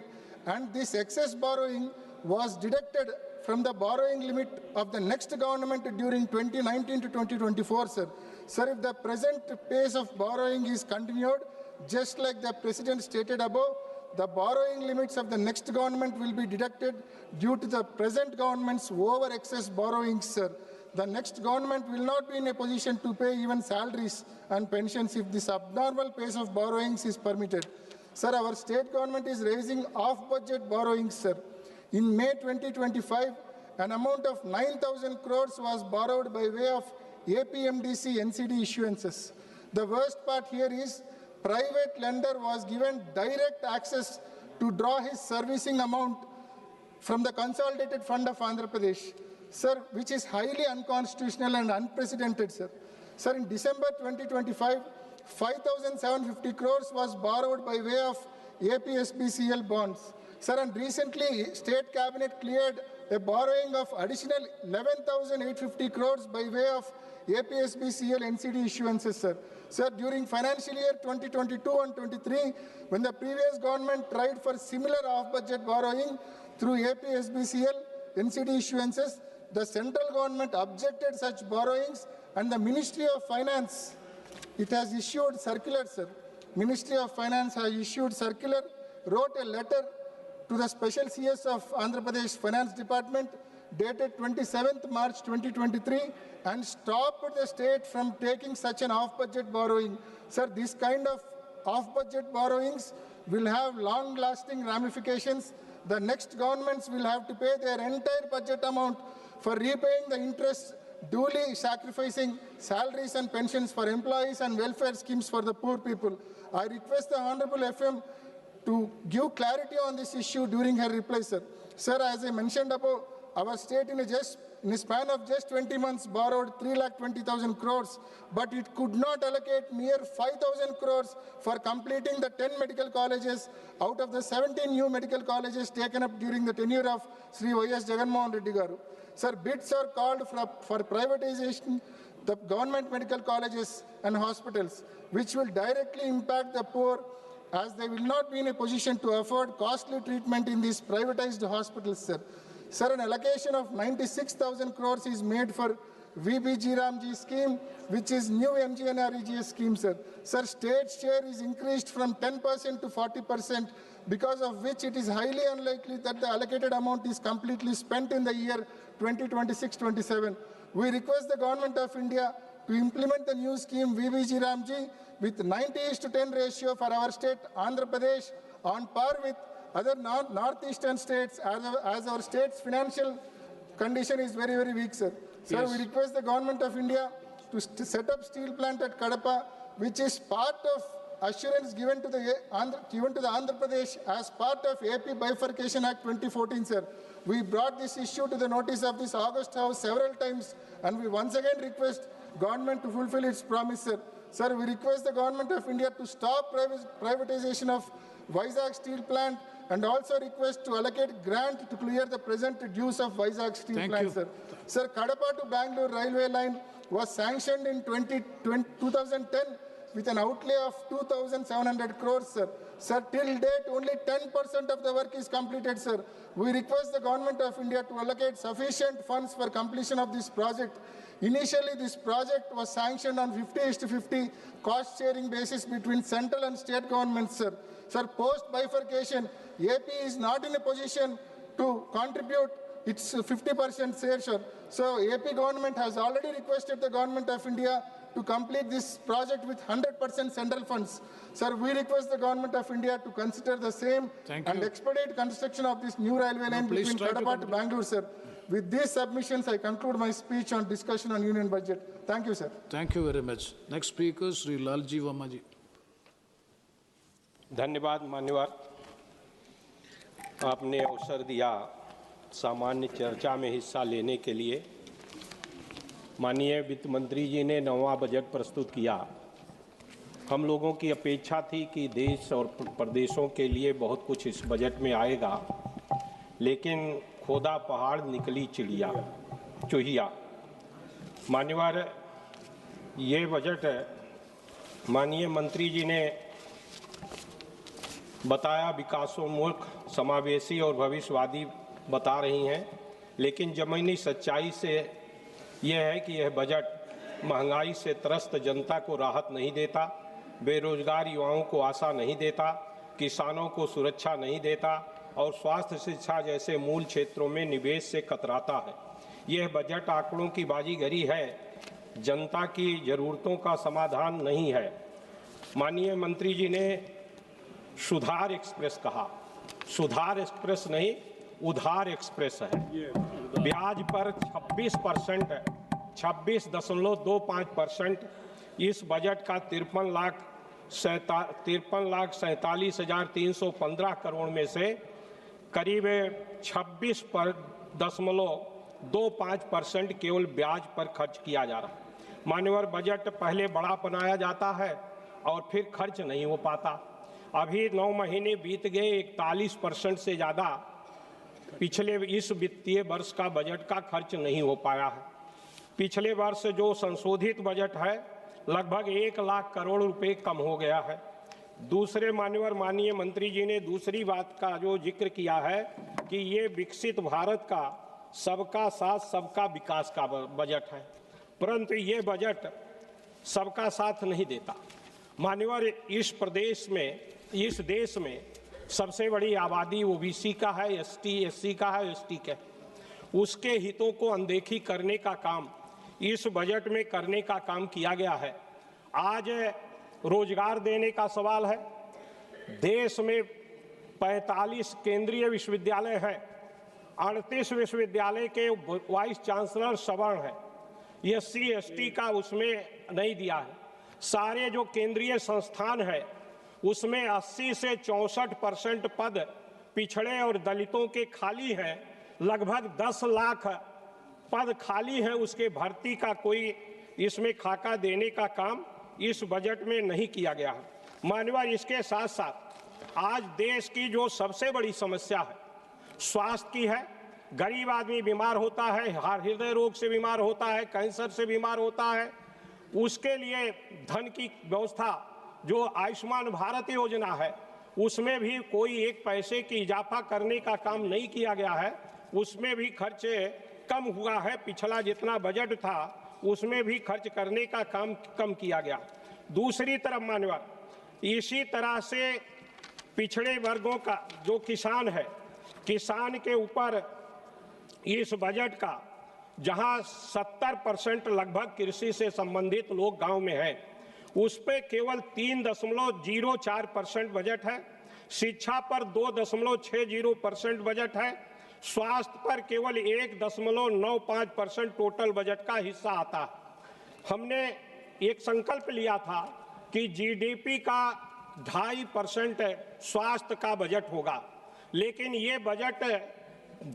and this excess borrowing was deducted from the borrowing limit of the next government during 2019 to 2024, sir. Sir, if the present pace of borrowing is continued, just like the President stated above, the borrowing limits of the next government will be deducted due to the present government's over-excess borrowings, sir. The next government will not be in a position to pay even salaries and pensions if this abnormal pace of borrowings is permitted. Sir, our state government is raising off-budget borrowings, sir. In May 2025, an amount of 9,000 crores was borrowed by way of APMDC NCD issuances. The worst part here is private lender was given direct access to draw his servicing amount from the Consolidated Fund of Andhra Pradesh, sir, which is highly unconstitutional and unprecedented, sir. Sir, in December 2025, 5,750 crores was borrowed by way of APSBCL bonds. Sir, and recently, State Cabinet cleared a borrowing of additional 11,850 crores by way of APSBCL NCD issuances, sir. Sir, during financial year 2022 and 23, when the previous government tried for similar off-budget borrowing through APSBCL NCD issuances, the central government objected such borrowings, and the Ministry of Finance, it has issued circular, sir. Ministry of Finance has issued circular, wrote a letter to the Special CS of Andhra Pradesh Finance Department dated 27th March 2023 and stopped the state from taking such an off-budget borrowing. Sir, this kind of off-budget borrowings will have long-lasting ramifications. The next governments will have to pay their entire budget amount for repaying the interest, duly sacrificing salaries and pensions for employees and welfare schemes for the poor people. I request the Honorable FM to give clarity on this issue during her reply, sir. Sir, as I mentioned above, our state in a span of just 20 months borrowed 3,20,000 crores, but it could not allocate mere 5,000 crores for completing the 10 medical colleges out of the 17 new medical colleges taken up during the tenure of Sri Y.S. Jagannath Reddy Garu. Sir, bids are called for privatization the government medical colleges and hospitals, which will directly impact the poor, as they will not be in a position to afford costly treatment in these privatized hospitals, sir. Sir, an allocation of 96,000 crores is made for VBG Ramji scheme, which is new MGNREGS scheme, sir. Sir, state share is increased from 10% to 40%, because of which it is highly unlikely that the allocated amount is completely spent in the year 2026-27. We request the Government of India to implement the new scheme VBG Ramji with 90:10 ratio for our state, Andhra Pradesh, on par with other northeastern states, as our state's financial condition is very, very weak, sir. Sir, we request the Government of India to set up steel plant at Kadapa, which is part of assurance given to the Andhra Pradesh as part of AP Bifurcation Act 2014, sir. We brought this issue to the notice of this August House several times, and we once again request government to fulfill its promise, sir. Sir, we request the Government of India to stop privatization of Vizag steel plant, and also request to allocate grant to clear the present dues of Vizag steel plant, sir. Sir, Kadapa to Bangalore railway line was sanctioned in 2010 with an outlay of 2,700 crores, sir. Sir, till date, only 10% of the work is completed, sir. We request the Government of India to allocate sufficient funds for completion of this project. Initially, this project was sanctioned on 50:50 cost-sharing basis between central and state governments, sir. Sir, post-bifurcation, AP is not in a position to contribute its 50% share, sir. So, AP government has already requested the Government of India to complete this project with 100% central funds. Sir, we request the Government of India to consider the same and expedite construction of this new railway line between Kadapa to Bangalore, sir. With these submissions, I conclude my speech on discussion on union budget. Thank you, sir. Thank you very much. Next speaker, Sri Lalji Vamaji. धन्यवाद मान्यवर, आपने अवसर दिया सामान्य चर्चा में हिस्सा लेने के लिए। माननीय वित्त मंत्री जी ने 9वां बजट प्रस्तुत किया। हम लोगों की अपेक्षा थी कि देश और प्रदेशों के लिए बहुत कुछ इस बजट में आएगा, लेकिन खोदा पहाड़ निकली चूहिया। मान्यवर, ये बजट माननीय मंत्री जी ने बताया विकासोन्मुख, समावेशी और भविष्यवादी बता रही हैं, लेकिन ज़मीनी सच्चाई से यह है कि यह बजट महंगाई से त्रस्त जनता को राहत नहीं देता, बेरोजगार युवाओं को आशा नहीं देता, किसानों को सुरक्षा नहीं देता और स्वास्थ्य शिक्षा जैसे मूल क्षेत्रों में निवेश से कतराता है। यह बजट आंकड़ों की बाजीगरी है, जनता की जरूरतों का समाधान नहीं है। माननीय मंत्री जी ने सुधार एक्सप्रेस कहा, सुधार एक्सप्रेस नहीं, उधार एक्सप्रेस है। ब्याज पर 26%, 26.25% इस बजट का 53,47,315 करोड़ में से करीब 26.25% केवल ब्याज पर खर्च किया जा रहा है। मान्यवर बजट पहले बड़ा बनाया जाता है और फिर खर्च नहीं हो पाता। अभी 9 महीने बीत गए, 41% से ज़्यादा पिछले इस वित्तीय वर्ष का बजट का खर्च नहीं हो पाया है। पिछले वर्ष जो संशोधित बजट है लगभग 1 लाख करोड़ रुपए कम हो गया है। दूसरे माननीय मंत्री जी ने दूसरी बात का जो जिक्र किया है कि ये विकसित भारत का सबका साथ सबका विकास का बजट है, परंतु ये बजट सबका साथ नहीं देता। मान्यवर इस देश में सबसे बड़ी आबादी ओबीसी का है, एसटी एससी का है, एसटी का। उसके हितों को अनदेखी करने का काम इस बजट में करने का काम किया गया है। आज रोजगार देने का सवाल है। देश में 45 केंद्रीय विश्वविद्यालय हैं, 38 विश्वविद्यालय के वाइस चांसलर सवर्ण है, एससी एसटी का उसमें नहीं दिया है। सारे जो केंद्रीय संस्थान है उसमें 80 से 64% पद पिछड़े और दलितों के खाली हैं। लगभग 10 लाख पद खाली हैं, उसके भर्ती का कोई इसमें खाका देने का काम इस बजट में नहीं किया गया है। माननीय इसके साथ साथ आज देश की जो सबसे बड़ी समस्या है स्वास्थ्य की है। गरीब आदमी बीमार होता है, हृदय रोग से बीमार होता है, कैंसर से बीमार होता है, उसके लिए धन की व्यवस्था जो आयुष्मान भारत योजना है उसमें भी कोई एक पैसे की इजाफा करने का काम नहीं किया गया है। उसमें भी खर्च कम हुआ है, पिछला जितना बजट था उसमें भी खर्च करने का काम कम किया गया। दूसरी तरफ मान्यवर इसी तरह से पिछड़े वर्गों का जो किसान है, किसान के ऊपर इस बजट का जहां 70% लगभग कृषि से संबंधित लोग गांव में हैं, उस पे केवल 3.04% बजट है। शिक्षा पर 2.60% बजट है। स्वास्थ्य पर केवल 1.95% टोटल बजट का हिस्सा आता है। हमने एक संकल्प लिया था कि जीडीपी का 2.5% स्वास्थ्य का बजट होगा, लेकिन ये बजट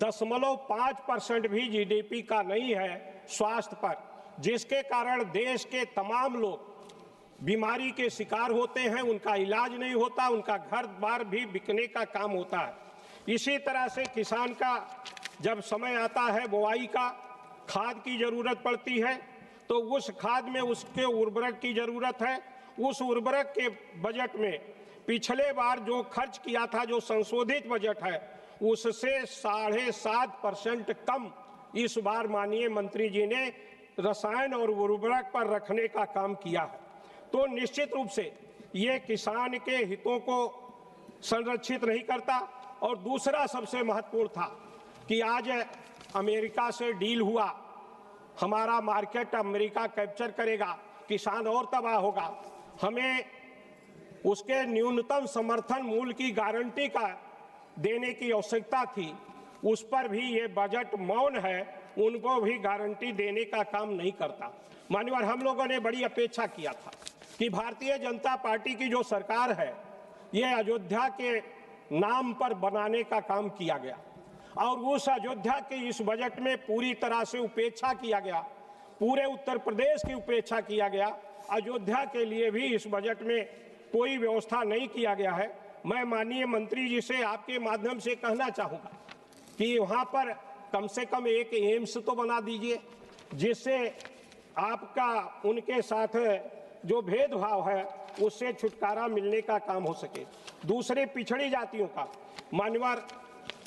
0.5% भी जीडीपी का नहीं है स्वास्थ्य पर, जिसके कारण देश के तमाम लोग बीमारी के शिकार होते हैं, उनका इलाज नहीं होता, उनका घर बार भी बिकने का काम होता है। इसी तरह से किसान का जब समय आता है बुआई का, खाद की जरूरत पड़ती है, तो उस खाद में उसके उर्वरक की जरूरत है। उस उर्वरक के बजट में पिछले बार जो खर्च किया था, जो संशोधित बजट है, उससे 7.5% कम इस बार माननीय मंत्री जी ने रसायन और उर्वरक पर रखने का काम किया है। तो निश्चित रूप से ये किसान के हितों को संरक्षित नहीं करता। और दूसरा सबसे महत्वपूर्ण था कि आज अमेरिका से डील हुआ, हमारा मार्केट अमेरिका कैप्चर करेगा, किसान और तबाह होगा। हमें उसके न्यूनतम समर्थन मूल्य की गारंटी का देने की आवश्यकता थी, उस पर भी ये बजट मौन है, उनको भी गारंटी देने का काम नहीं करता। मान्यवर हम लोगों ने बड़ी अपेक्षा किया था कि भारतीय जनता पार्टी की जो सरकार है ये अयोध्या के नाम पर बनाने का काम किया गया और उस अयोध्या के इस बजट में पूरी तरह से उपेक्षा किया गया, पूरे उत्तर प्रदेश की उपेक्षा किया गया। अयोध्या के लिए भी इस बजट में कोई व्यवस्था नहीं किया गया है। मैं माननीय मंत्री जी से आपके माध्यम से कहना चाहूँगा कि वहाँ पर कम से कम एक एम्स तो बना दीजिए, जिससे आपका उनके साथ जो भेदभाव है उससे छुटकारा मिलने का काम हो सके। दूसरे पिछड़ी जातियों का मान्यवर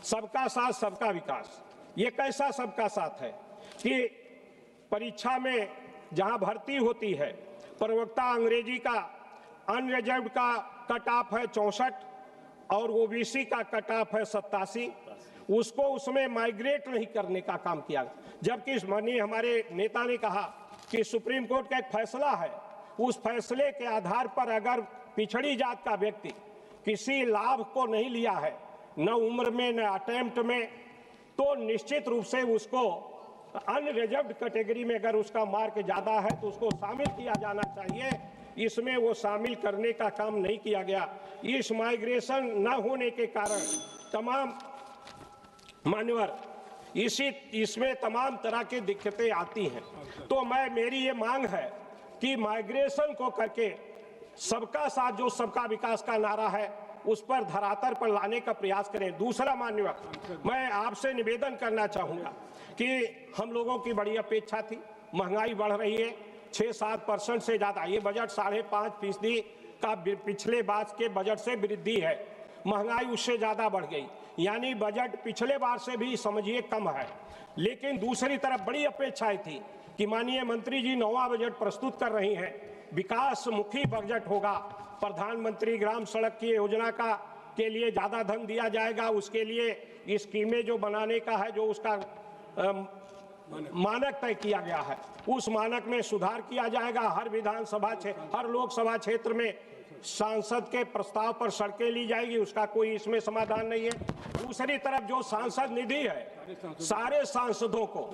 सबका साथ सबका विकास, ये कैसा सबका साथ है कि परीक्षा में जहां भर्ती होती है प्रवक्ता अंग्रेजी का अनरिजर्व्ड का कट ऑफ है 64 और ओबीसी का कट ऑफ है 87, उसको उसमें माइग्रेट नहीं करने का काम किया। जबकि माननीय हमारे नेता ने कहा कि सुप्रीम कोर्ट का एक फैसला है, उस फैसले के आधार पर अगर पिछड़ी जात का व्यक्ति किसी लाभ को नहीं लिया है, न उम्र में न अटेम्प्ट में, तो निश्चित रूप से उसको अनरिजर्व्ड कैटेगरी में अगर उसका मार्क ज्यादा है तो उसको शामिल किया जाना चाहिए। इसमें वो शामिल करने का काम नहीं किया गया। इस माइग्रेशन न होने के कारण तमाम मान्यवर इसमें तमाम तरह की दिक्कतें आती हैं। तो मेरी ये मांग है कि माइग्रेशन को करके सबका साथ जो सबका विकास का नारा है उस पर धरातल पर लाने का प्रयास करें। दूसरा मान्यवर, मैं आपसे निवेदन करना चाहूंगा कि हम लोगों की बड़ी अपेक्षा थी, महंगाई बढ़ रही है 6-7% से ज्यादा, ये बजट 5.5% का पिछले बार के बजट से वृद्धि है, महंगाई उससे ज्यादा बढ़ गई, यानी बजट पिछले बार से भी समझिए कम है। लेकिन दूसरी तरफ बड़ी अपेक्षाएं थी कि माननीय मंत्री जी 9वां बजट प्रस्तुत कर रही हैं, विकास मुखी बजट होगा, प्रधानमंत्री ग्राम सड़क की योजना के लिए ज्यादा धन दिया जाएगा, उसके लिए स्कीमें जो बनाने का है, जो उसका मानक तय किया गया है, उस मानक में सुधार किया जाएगा। हर विधानसभा हर लोकसभा क्षेत्र में सांसद के प्रस्ताव पर सड़कें ली जाएगी, उसका कोई इसमें समाधान नहीं है। दूसरी तरफ जो सांसद निधि है, सारे सांसदों को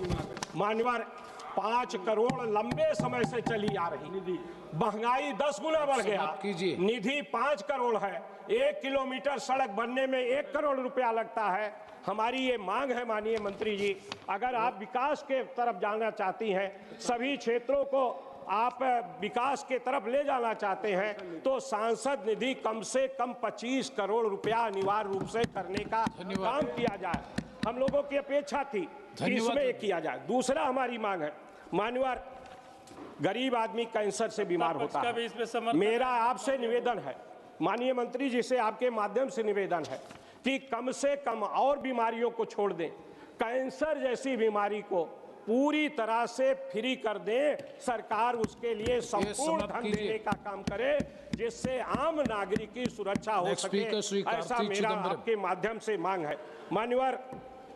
मान्यवर 5 करोड़ लंबे समय से चली आ रही, महंगाई 10 गुना बढ़ गया, निधि 5 करोड़ है, 1 किलोमीटर सड़क बनने में 1 करोड़ रुपया लगता है। हमारी ये मांग है माननीय मंत्री जी, अगर आप विकास के तरफ जाना चाहती हैं, सभी क्षेत्रों को आप विकास के तरफ ले जाना चाहते हैं, तो सांसद निधि कम से कम 25 करोड़ रुपया अनिवार्य रूप से करने का काम किया जाए। हम लोगों की अपेक्षा थी कि इसमें किया जाए। दूसरा हमारी मांग है मान्यवर, गरीब आदमी कैंसर से बीमार होता है, मेरा आपसे निवेदन है माननीय मंत्री जी से, आपके माध्यम से निवेदन है कि कम से कम और बीमारियों को छोड़ दें, कैंसर जैसी बीमारी को पूरी तरह से फ्री कर दें, सरकार उसके लिए संपूर्ण धन देने का काम करे, जिससे आम नागरिक की सुरक्षा हो सके, ऐसा मेरा आपके माध्यम से मांग है। मान्यवर,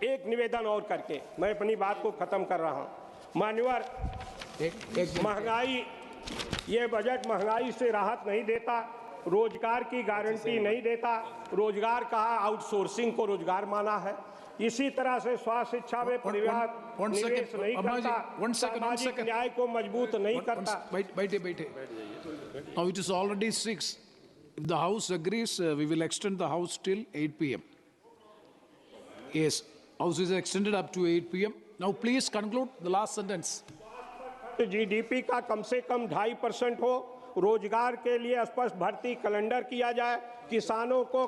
एक निवेदन और करके मैं अपनी बात को खत्म कर रहा हूं। मान्यवर, महंगाई, ये बजट महंगाई से राहत नहीं देता, रोजगार की गारंटी नहीं देता, रोजगार कहा आउटसोर्सिंग को रोजगार माना है, इसी तरह से स्वास्थ्य शिक्षा में परिवार निवेश नहीं करता, सामाजिक न्याय को मजबूत नहीं करता। बैठे। Now it is already 6. If the House agrees, we will extend the House till 8 p.m. Yes, House is extended up to 8 p.m. Now please conclude the last sentence. GDP का कम से कम 2.5% हो, रोजगार के लिए स्पष्ट भर्ती कैलेंडर किया जाए, किसानों को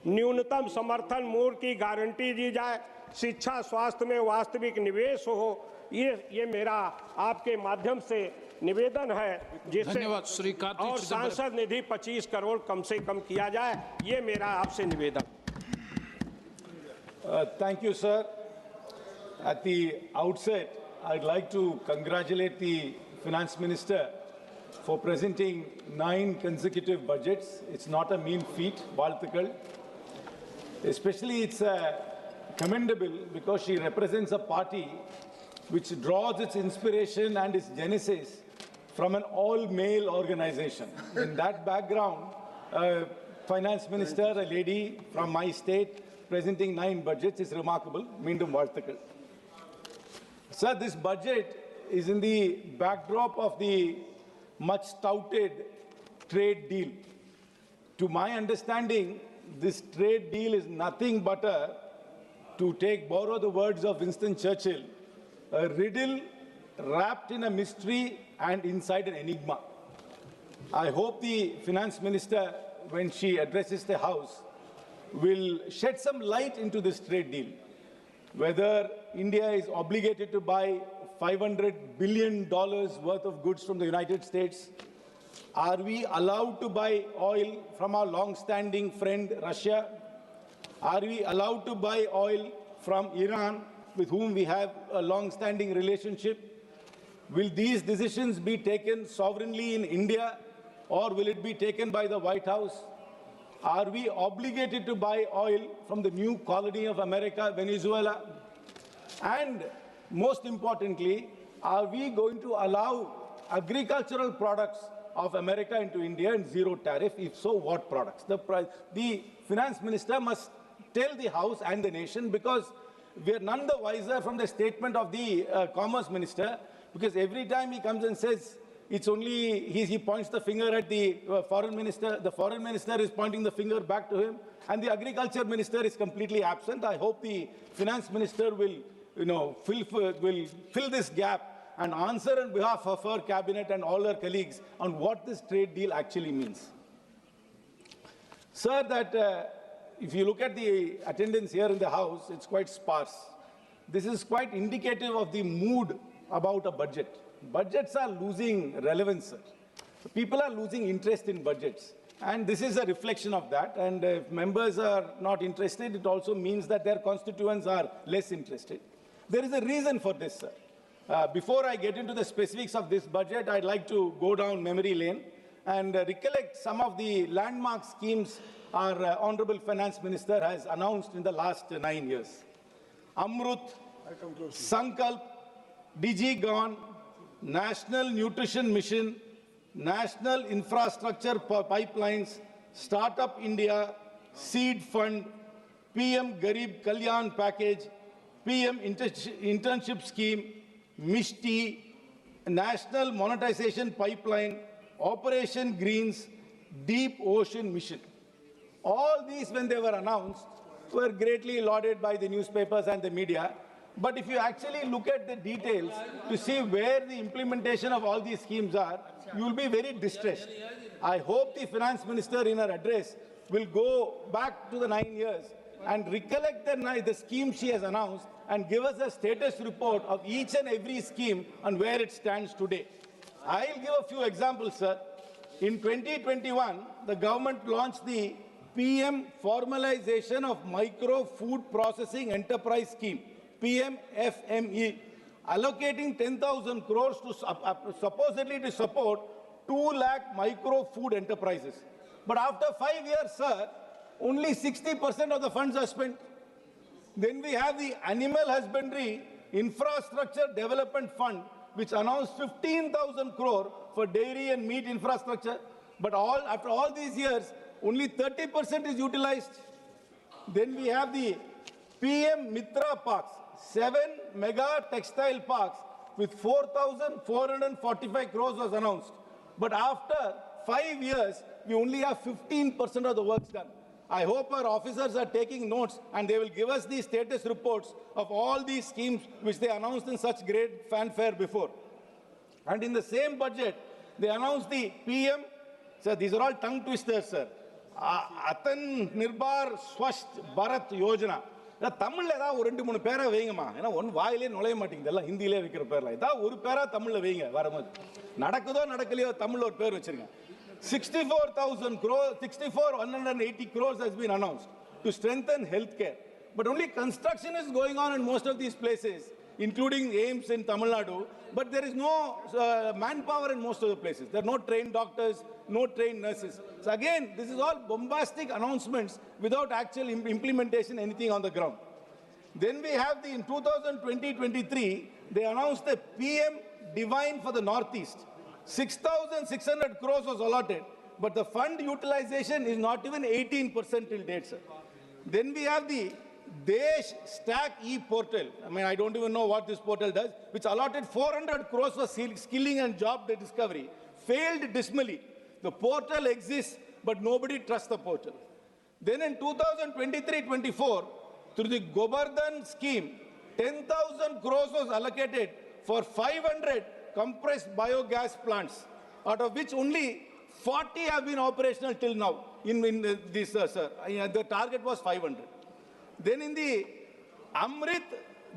न्यूनतम समर्थन मूल्य की गारंटी दी जाए, शिक्षा स्वास्थ्य में वास्तविक निवेश हो, ये मेरा आपके माध्यम से निवेदन है, जिससे और सांसद निधि 25 करोड़ कम से कम किया जाए, ये मेरा आपसे निवेदन। Thank you, sir. At the outset, I'd like to congratulate the Finance Minister for presenting 9 consecutive budgets. It's not a mean feat, Baltikal. Especially it's commendable because she represents a party which draws its inspiration and its genesis from an all-male organization. In that background, Finance Minister, a lady from my state, presenting 9 budgets is remarkable. Meendum Varthakal. Sir, this budget is in the backdrop of the much touted trade deal. To my understanding, this trade deal is nothing but borrow the words of Winston Churchill, a riddle wrapped in a mystery and inside an enigma. I hope the Finance Minister, when she addresses the House, will shed some light into this trade deal. Whether India is obligated to buy $500 billion worth of goods from the United States? Are we allowed to buy oil from our long-standing friend Russia? Are we allowed to buy oil from Iran, with whom we have a long-standing relationship? Will these decisions be taken sovereignly in India, or will it be taken by the White House? Are we obligated to buy oil from the new colony of America, Venezuela? And most importantly, are we going to allow agricultural products of America into India and zero tariff? If so, what products? The finance minister must tell the House and the nation, because we are none the wiser from the statement of the commerce minister, because every time he comes and says it's only, he points the finger at the foreign minister is pointing the finger back to him, and the agriculture minister is completely absent. I hope the finance minister will, fill this gap and answer on behalf of her cabinet and all her colleagues on what this trade deal actually means. Sir, that if you look at the attendance here in the House, it's quite sparse. This is quite indicative of the mood about a budget. Budgets are losing relevance, sir. People are losing interest in budgets. And this is a reflection of that. And if members are not interested, it also means that their constituents are less interested. There is a reason for this, sir. Before I get into the specifics of this budget, I'd like to go down memory lane and recollect some of the landmark schemes our Honorable Finance Minister has announced in the last 9 years. Amrut, Sankalp, DigiGon, National Nutrition Mission, National Infrastructure Pipelines, Startup India, Seed Fund, PM Garib Kalyan Package, PM Internship Scheme, Mishti, National Monetization Pipeline, Operation Greens, Deep Ocean Mission. All these, when they were announced, were greatly lauded by the newspapers and the media. But if you actually look at the details to see where the implementation of all these schemes are, you will be very distressed. I hope the finance minister in her address will go back to the 9 years and recollect the scheme she has announced and give us a status report of each and every scheme and where it stands today. I'll give a few examples, sir. In 2021, the government launched the PM Formalization of Micro Food Processing Enterprise Scheme, PMFME, allocating 10,000 crores to supposedly to support 2 lakh micro food enterprises. But after 5 years, sir, only 60% of the funds are spent. Then we have the Animal Husbandry Infrastructure Development Fund, which announced 15,000 crore for dairy and meat infrastructure. But after all these years, only 30% is utilized. Then we have the PM Mitra Parks, 7 mega textile parks with 4,445 crores was announced. But after 5 years, we only have 15% of the works done. I hope our officers are taking notes and they will give us the status reports of all these schemes which they announced in such great fanfare before. And in the same budget, they announced the PM, sir, these are all tongue twisters, sir. Atan Nirbhar Swasth Bharat Yojana. தமிழ்ல ஏதாவது ஒரு 2-3 பேரா வைங்கம்மா. ஏன்னா வாயிலே நுழைய மாட்டேங்குது, எல்லாம் ஹிந்தியிலே வைக்கிற பேர்ல. ஏதாவது ஒரு பேரா தமிழ்ல வைங்க வரும்போது. நடக்குதோ நடக்கலையோ தமிழ்ல ஒரு பேர் வச்சிருங்க. 180 crores has been announced to strengthen healthcare. But only construction is going on in most of these places, including AIIMS in Tamil Nadu. But there is no manpower in most of the places. There are no trained doctors, no trained nurses. So again, this is all bombastic announcements without actual implementation, anything on the ground. Then we have in 2020-23, they announced the PM Divine for the Northeast. 6,600 crores was allotted, but the fund utilization is not even 18% till date, sir. Then we have the Desh Stack e-portal. I mean, I don't even know what this portal does, which allotted 400 crores for skilling and job discovery. Failed dismally. The portal exists, but nobody trusts the portal. Then in 2023-24, through the Govardhan scheme, 10,000 crores was allocated for 500 compressed biogas plants, out of which only 40 have been operational till now. This, sir, the target was 500. Then in the Amrit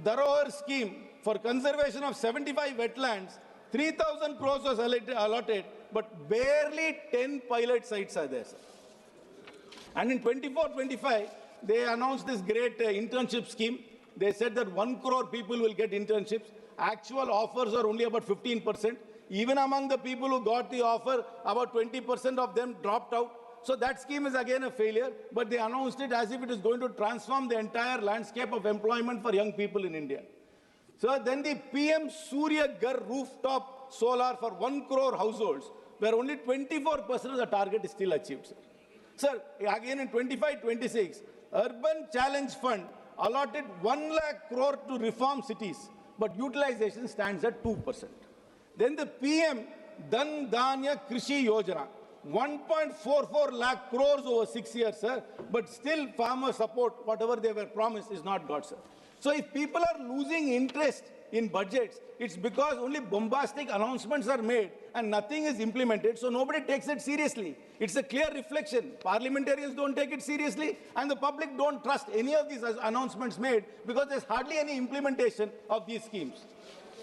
Dharohar scheme, for conservation of 75 wetlands, 3,000 crores was allotted, but barely 10 pilot sites are there, sir. And in 24-25, they announced this great internship scheme. They said that 1 crore people will get internships. Actual offers are only about 15%. Even among the people who got the offer, about 20% of them dropped out. So that scheme is again a failure, but they announced it as if it is going to transform the entire landscape of employment for young people in India. So then the PM Surya Ghar rooftop solar for 1 crore households, where only 24% of the target is still achieved, sir. Sir, again in 25-26, Urban Challenge Fund allotted 1 lakh crore to reform cities, but utilization stands at 2%. Then the PM Dhan Dhanya Krishi Yojana, 1.44 lakh crores over 6 years, sir, but still farmer support, whatever they were promised, is not got, sir. So if people are losing interest in budgets, it's because only bombastic announcements are made and nothing is implemented, so nobody takes it seriously. It's a clear reflection. Parliamentarians don't take it seriously, and the public don't trust any of these announcements made because there's hardly any implementation of these schemes.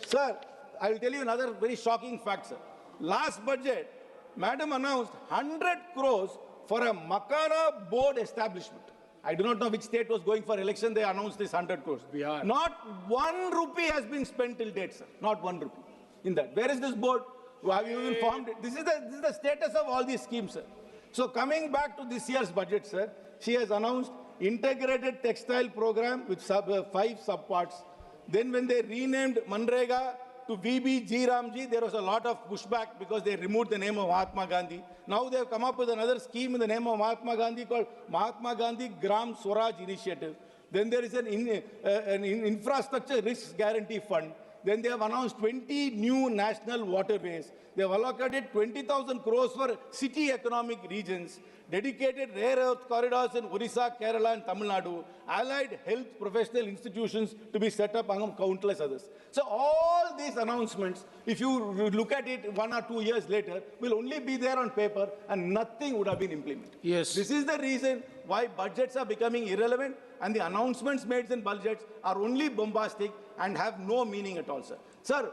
Sir, I will tell you another very shocking fact, sir. Last budget, Madam announced 100 crores for a Makana board establishment. I do not know which state was going for election. They announced this 100 crores. Not 1 rupee has been spent till date, sir. Not 1 rupee in that. Where is this board? Have you even formed it? This is the status of all these schemes, sir. So coming back to this year's budget, sir, she has announced integrated textile program with 5 subparts. Then when they renamed Manrega to VBG Ramji, there was a lot of pushback because they removed the name of Mahatma Gandhi. Now they have come up with another scheme in the name of Mahatma Gandhi called Mahatma Gandhi Gram Swaraj Initiative. Then there is an infrastructure risk guarantee fund. Then they have announced 20 new national waterways. They have allocated 20,000 crores for city economic regions, dedicated rare earth corridors in Orissa, Kerala and Tamil Nadu, allied health professional institutions to be set up among countless others. So all these announcements, if you look at it 1 or 2 years later, will only be there on paper and nothing would have been implemented. Yes. This is the reason why budgets are becoming irrelevant and the announcements made in budgets are only bombastic and have no meaning at all, sir. Sir,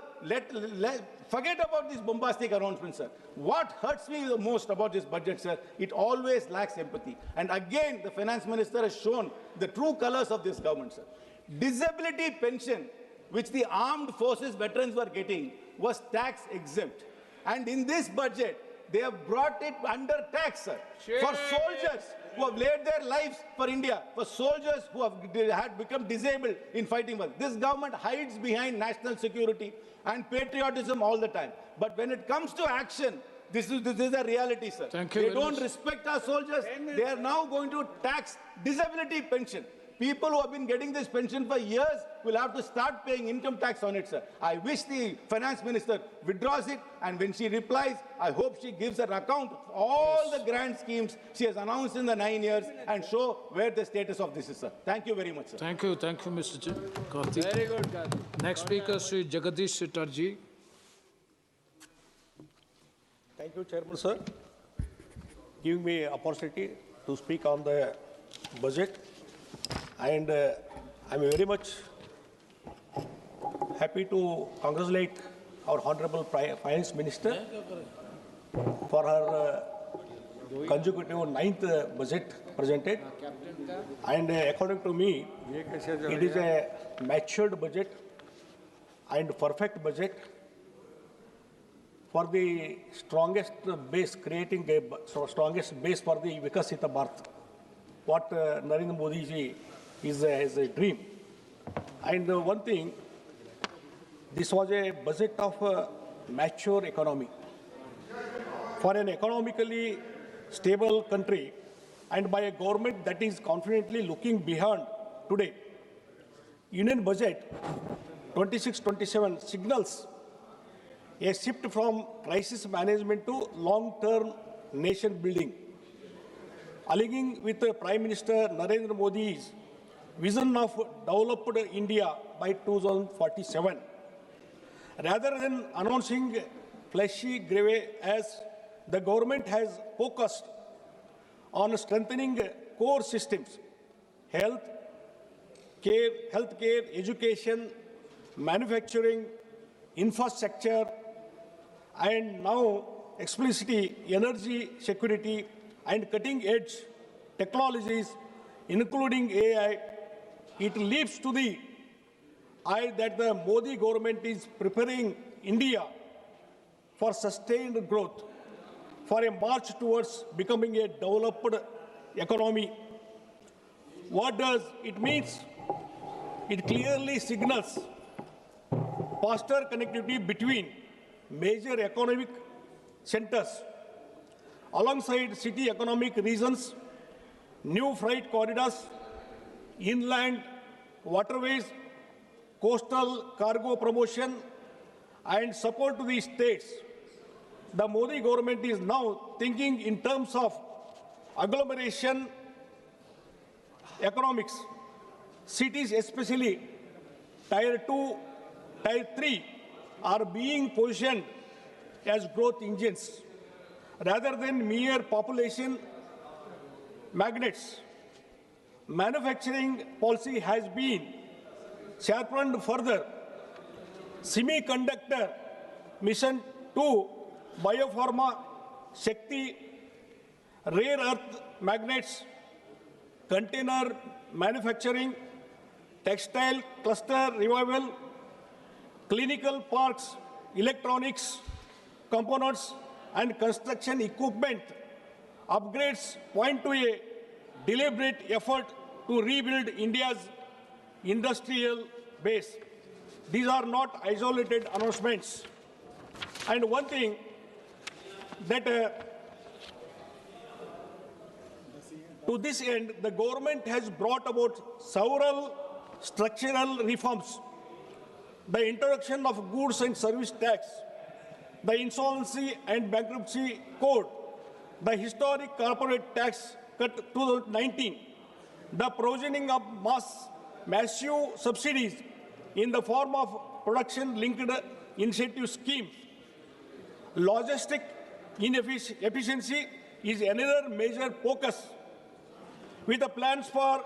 forget about these bombastic announcements, sir. What hurts me the most about this budget, sir, it always lacks empathy. And again, the finance minister has shown the true colors of this government, sir. Disability pension, which the armed forces veterans were getting, was tax exempt. And in this budget, they have brought it under tax, sir, for soldiers who have laid their lives for India, for soldiers who had become disabled in fighting war. This government hides behind national security and patriotism all the time. But when it comes to action, this is a reality, sir. They don't respect our soldiers. They are now going to tax disability pension. People who have been getting this pension for years will have to start paying income tax on it, sir. I wish the finance minister withdraws it, and when she replies, I hope she gives an account of all the grand schemes she has announced in the 9 years and show where the status of this is, sir. Thank you very much, sir. Thank you, Mr. Karthik. Very good, Karthik. Next speaker, Sri Jagadish Chatterjee. Thank you, Chairman, sir. Giving me opportunity to speak on the budget. And I'm very much happy to congratulate our Honorable Finance Minister for her consecutive 9th budget presented. And according to me, it is a matured budget and perfect budget for the strongest base, creating a strongest base for the Vikasita Bharat, what Narendra Modi ji is a dream. And one thing, this was a budget of a mature economy. For an economically stable country and by a government that is confidently looking beyond today, Union budget 26-27 signals a shift from crisis management to long-term nation building, aligning with Prime Minister Narendra Modi's vision of developed India by 2047. Rather than announcing fleshy grave, as the government has focused on strengthening core systems, healthcare, education, manufacturing, infrastructure, and now explicitly energy security and cutting-edge technologies, including AI. It leaps to the eye that the Modi government is preparing India for sustained growth, for a march towards becoming a developed economy. What does it mean? It clearly signals faster connectivity between major economic centers, alongside city economic regions, new freight corridors, inland waterways, coastal cargo promotion, and support to the states. The Modi government is now thinking in terms of agglomeration economics. Cities, especially Tier 2, Tier 3, are being positioned as growth engines rather than mere population magnets. Manufacturing policy has been sharpened further. Semiconductor mission 2, biopharma, Shakti, rare earth magnets, container manufacturing, textile cluster revival, clinical parks, electronics, components, and construction equipment upgrades point to a deliberate effort to rebuild India's industrial base. These are not isolated announcements. And one thing that to this end, the government has brought about several structural reforms: the introduction of goods and service tax, the insolvency and bankruptcy code, the historic corporate tax cut 2019, the provisioning of massive subsidies in the form of production-linked incentive schemes. Logistic inefficiency is another major focus, with the plans for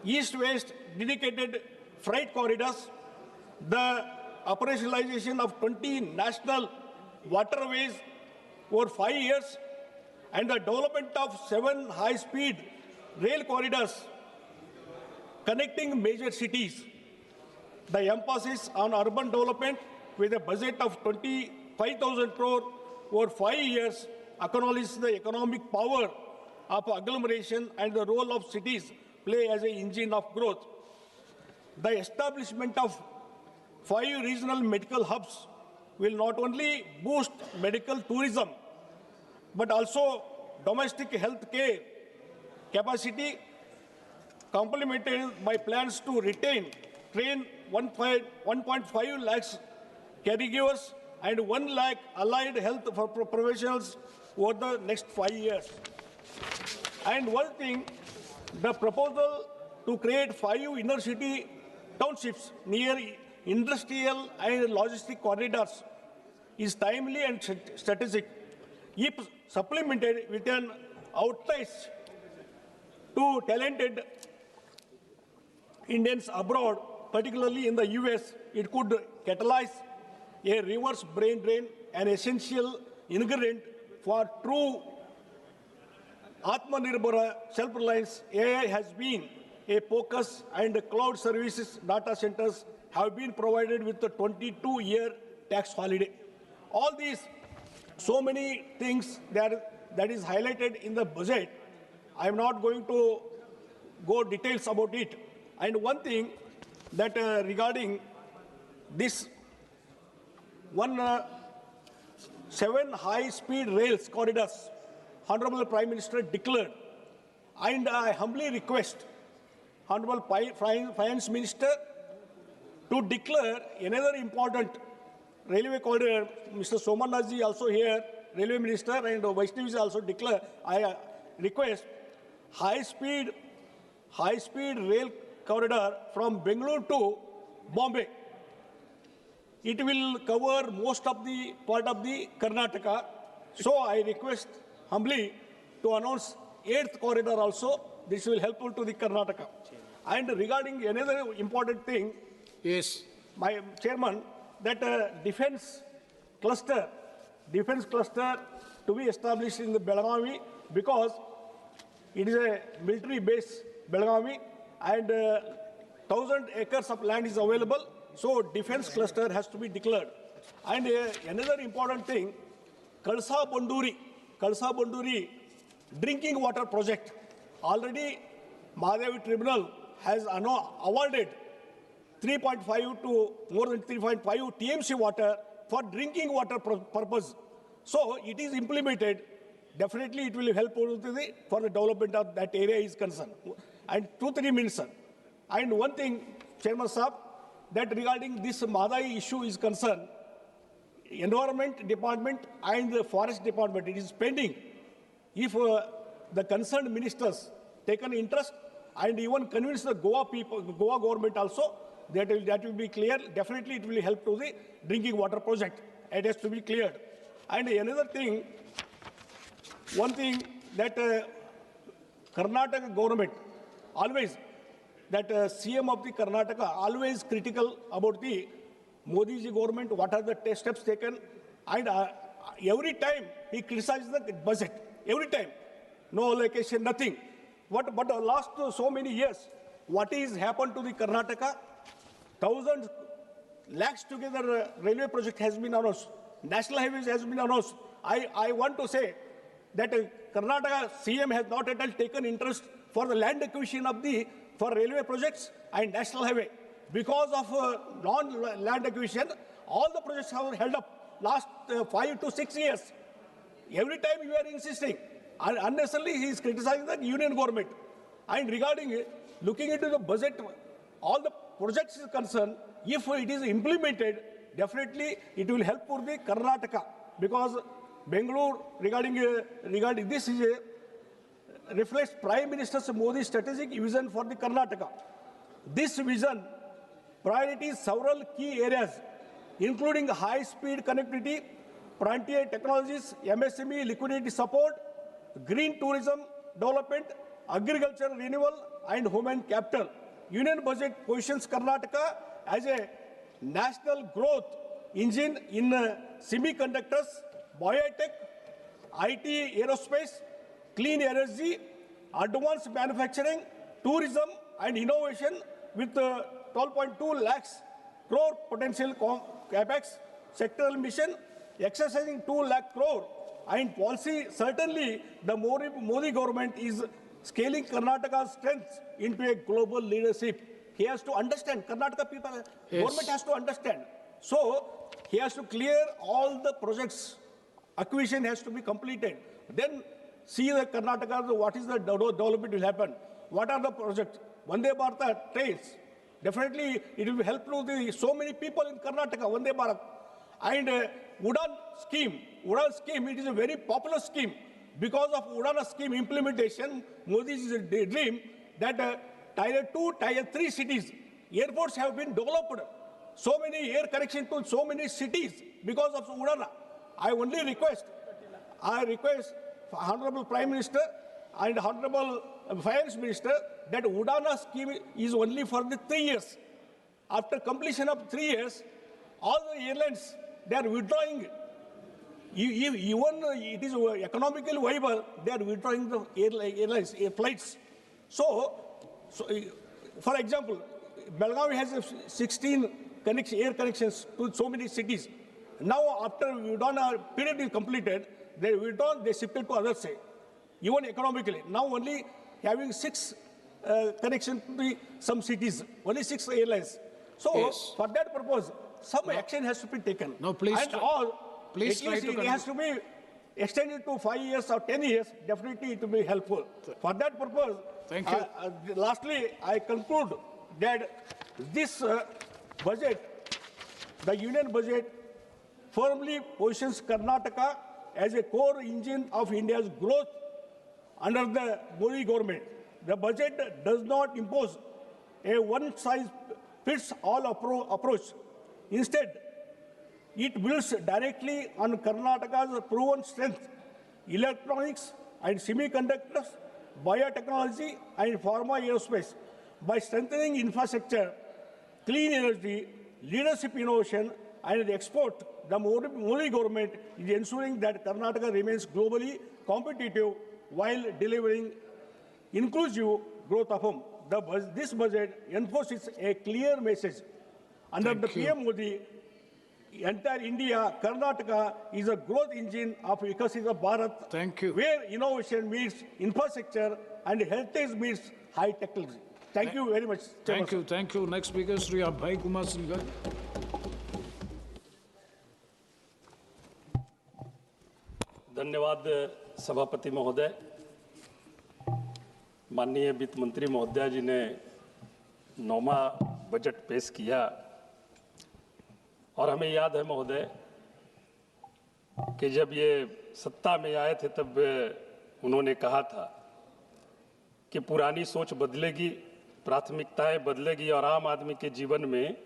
east-west dedicated freight corridors, the operationalization of 20 national waterways over 5 years, and the development of 7 high-speed rail corridors connecting major cities. The emphasis on urban development with a budget of 25,000 crore over 5 years acknowledges the economic power of agglomeration and the role of cities play as an engine of growth. The establishment of 5 regional medical hubs will not only boost medical tourism, but also domestic health care capacity, complemented by plans to train 1.5 lakhs caregivers and 1 lakh allied health professionals over the next 5 years. And one thing, the proposal to create 5 inner city townships near industrial and logistic corridors is timely and strategic. If supplemented with an outreach to talented Indians abroad, particularly in the US, it could catalyze a reverse brain drain, an essential ingredient for true Atmanirbhar self-reliance. AI has been a focus, and the cloud services data centers have been provided with a 22-year tax holiday. All these, so many things that is highlighted in the budget. I'm not going to go details about it. And one thing that regarding this 7 high-speed rails corridors, Honorable Prime Minister declared, and I humbly request Honorable Finance Minister to declare another important railway corridor. Mr. Somanaji also here, Railway Minister, and Vaishnavi also declare. I request high-speed rail corridor from Bengaluru to Bombay. It will cover most of the part of the Karnataka. So I request humbly to announce 8th corridor also. This will helpful to the Karnataka. And regarding another important thing, yes, my chairman, that defense cluster to be established in the Belagavi, because it is a military base, Belagavi, and 1,000 acres of land is available. So defense cluster has to be declared. And another important thing, Kalsa Banduri drinking water project. Already Mahadevi Tribunal has awarded 3.5 to more than 3.5 TMC water for drinking water purpose. So it is implemented. Definitely it will help for the development of that area is concerned. And 2-3 minutes, sir. And one thing, Chairman Saab, that regarding this Madai issue is concerned, Environment Department and the Forest Department, it is pending. If the concerned ministers take an interest and even convince the Goa people, Goa government also, that will be clear. Definitely it will help to the drinking water project. It has to be cleared. And another thing, one thing that Karnataka government always, that CM of the Karnataka always critical about the Modi ji government, what are the steps taken, and every time he criticizes the budget, every time, no allocation, nothing. But the last so many years, what is happened to the Karnataka? Thousands, lakhs together railway project has been announced, national highways has been announced. I want to say that Karnataka CM has not at all taken interest for the land acquisition of for railway projects and national highway. Because of non-land acquisition, all the projects have held up last 5 to 6 years. Every time you are insisting, and unnecessarily he is criticizing the union government. And regarding looking into the budget, all the projects is concerned, if it is implemented, definitely it will help for the Karnataka, because Bengaluru regarding this is reflects Prime Minister Modi's strategic vision for the Karnataka. This vision priorities several key areas, including high-speed connectivity, frontier technologies, MSME liquidity support, green tourism development, agriculture renewal, and human capital. Union budget positions Karnataka as a national growth engine in semiconductors, biotech, IT, aerospace, clean energy, advanced manufacturing, tourism, and innovation, with 12.2 lakhs crore potential capex sectoral mission, exercising 2 lakh crore, and policy. Certainly, the Modi government is scaling Karnataka's strengths into a global leadership. He has to understand, Karnataka people, government has to understand. So, he has to clear all the projects, acquisition has to be completed. Then see the Karnataka, what is the development will happen. What are the projects? Vande Bharat trains. Definitely, it will help to so many people in Karnataka, Vande Bharat. And Udan scheme, it is a very popular scheme. Because of Udan scheme implementation, Modi's dream that Tier 2, Tier 3 cities, airports have been developed. So many air connection to so many cities because of Udan. I request Honorable Prime Minister and Honorable Finance Minister that Udana scheme is only for the 3 years. After completion of 3 years, all the airlines, they are withdrawing. Even it is economically viable, they are withdrawing the airlines, air flights. So, for example, Belgavi has 16 air connections to so many cities. Now, after Udana period is completed, they withdraw, they shifted to others, even economically. Now only having 6 connections to some cities, only 6 airlines. So, for that purpose, some action has to be taken. No, please. And please at least it has to be extended to 5 years or 10 years. Definitely it will be helpful. For that purpose, thank you. Lastly, I conclude that this budget, the union budget, firmly positions Karnataka as a core engine of India's growth under the Modi government. The budget does not impose a one-size-fits-all approach. Instead, it builds directly on Karnataka's proven strength, electronics and semiconductors, biotechnology and pharma aerospace. By strengthening infrastructure, clean energy, leadership innovation and the export, the Modi government is ensuring that Karnataka remains globally competitive while delivering inclusive growth of home. This budget enforces a clear message. Under the PM Modi, entire India, Karnataka is a growth engine of Vikasita Bharat. Thank you. Where innovation meets infrastructure and heritage meets high technology. Thank you very much. Thank you. Thank you. Next speaker, Sri Abhay Kumar Singhal. धन्यवाद सभापति महोदय। माननीय वित्त मंत्री महोदया जी ने 9वां budget पेश किया और हमें याद है महोदय कि जब ये सत्ता में आए थे तब उन्होंने कहा था कि पुरानी सोच बदलेगी, प्राथमिकताएं बदलेगी और आम आदमी के जीवन में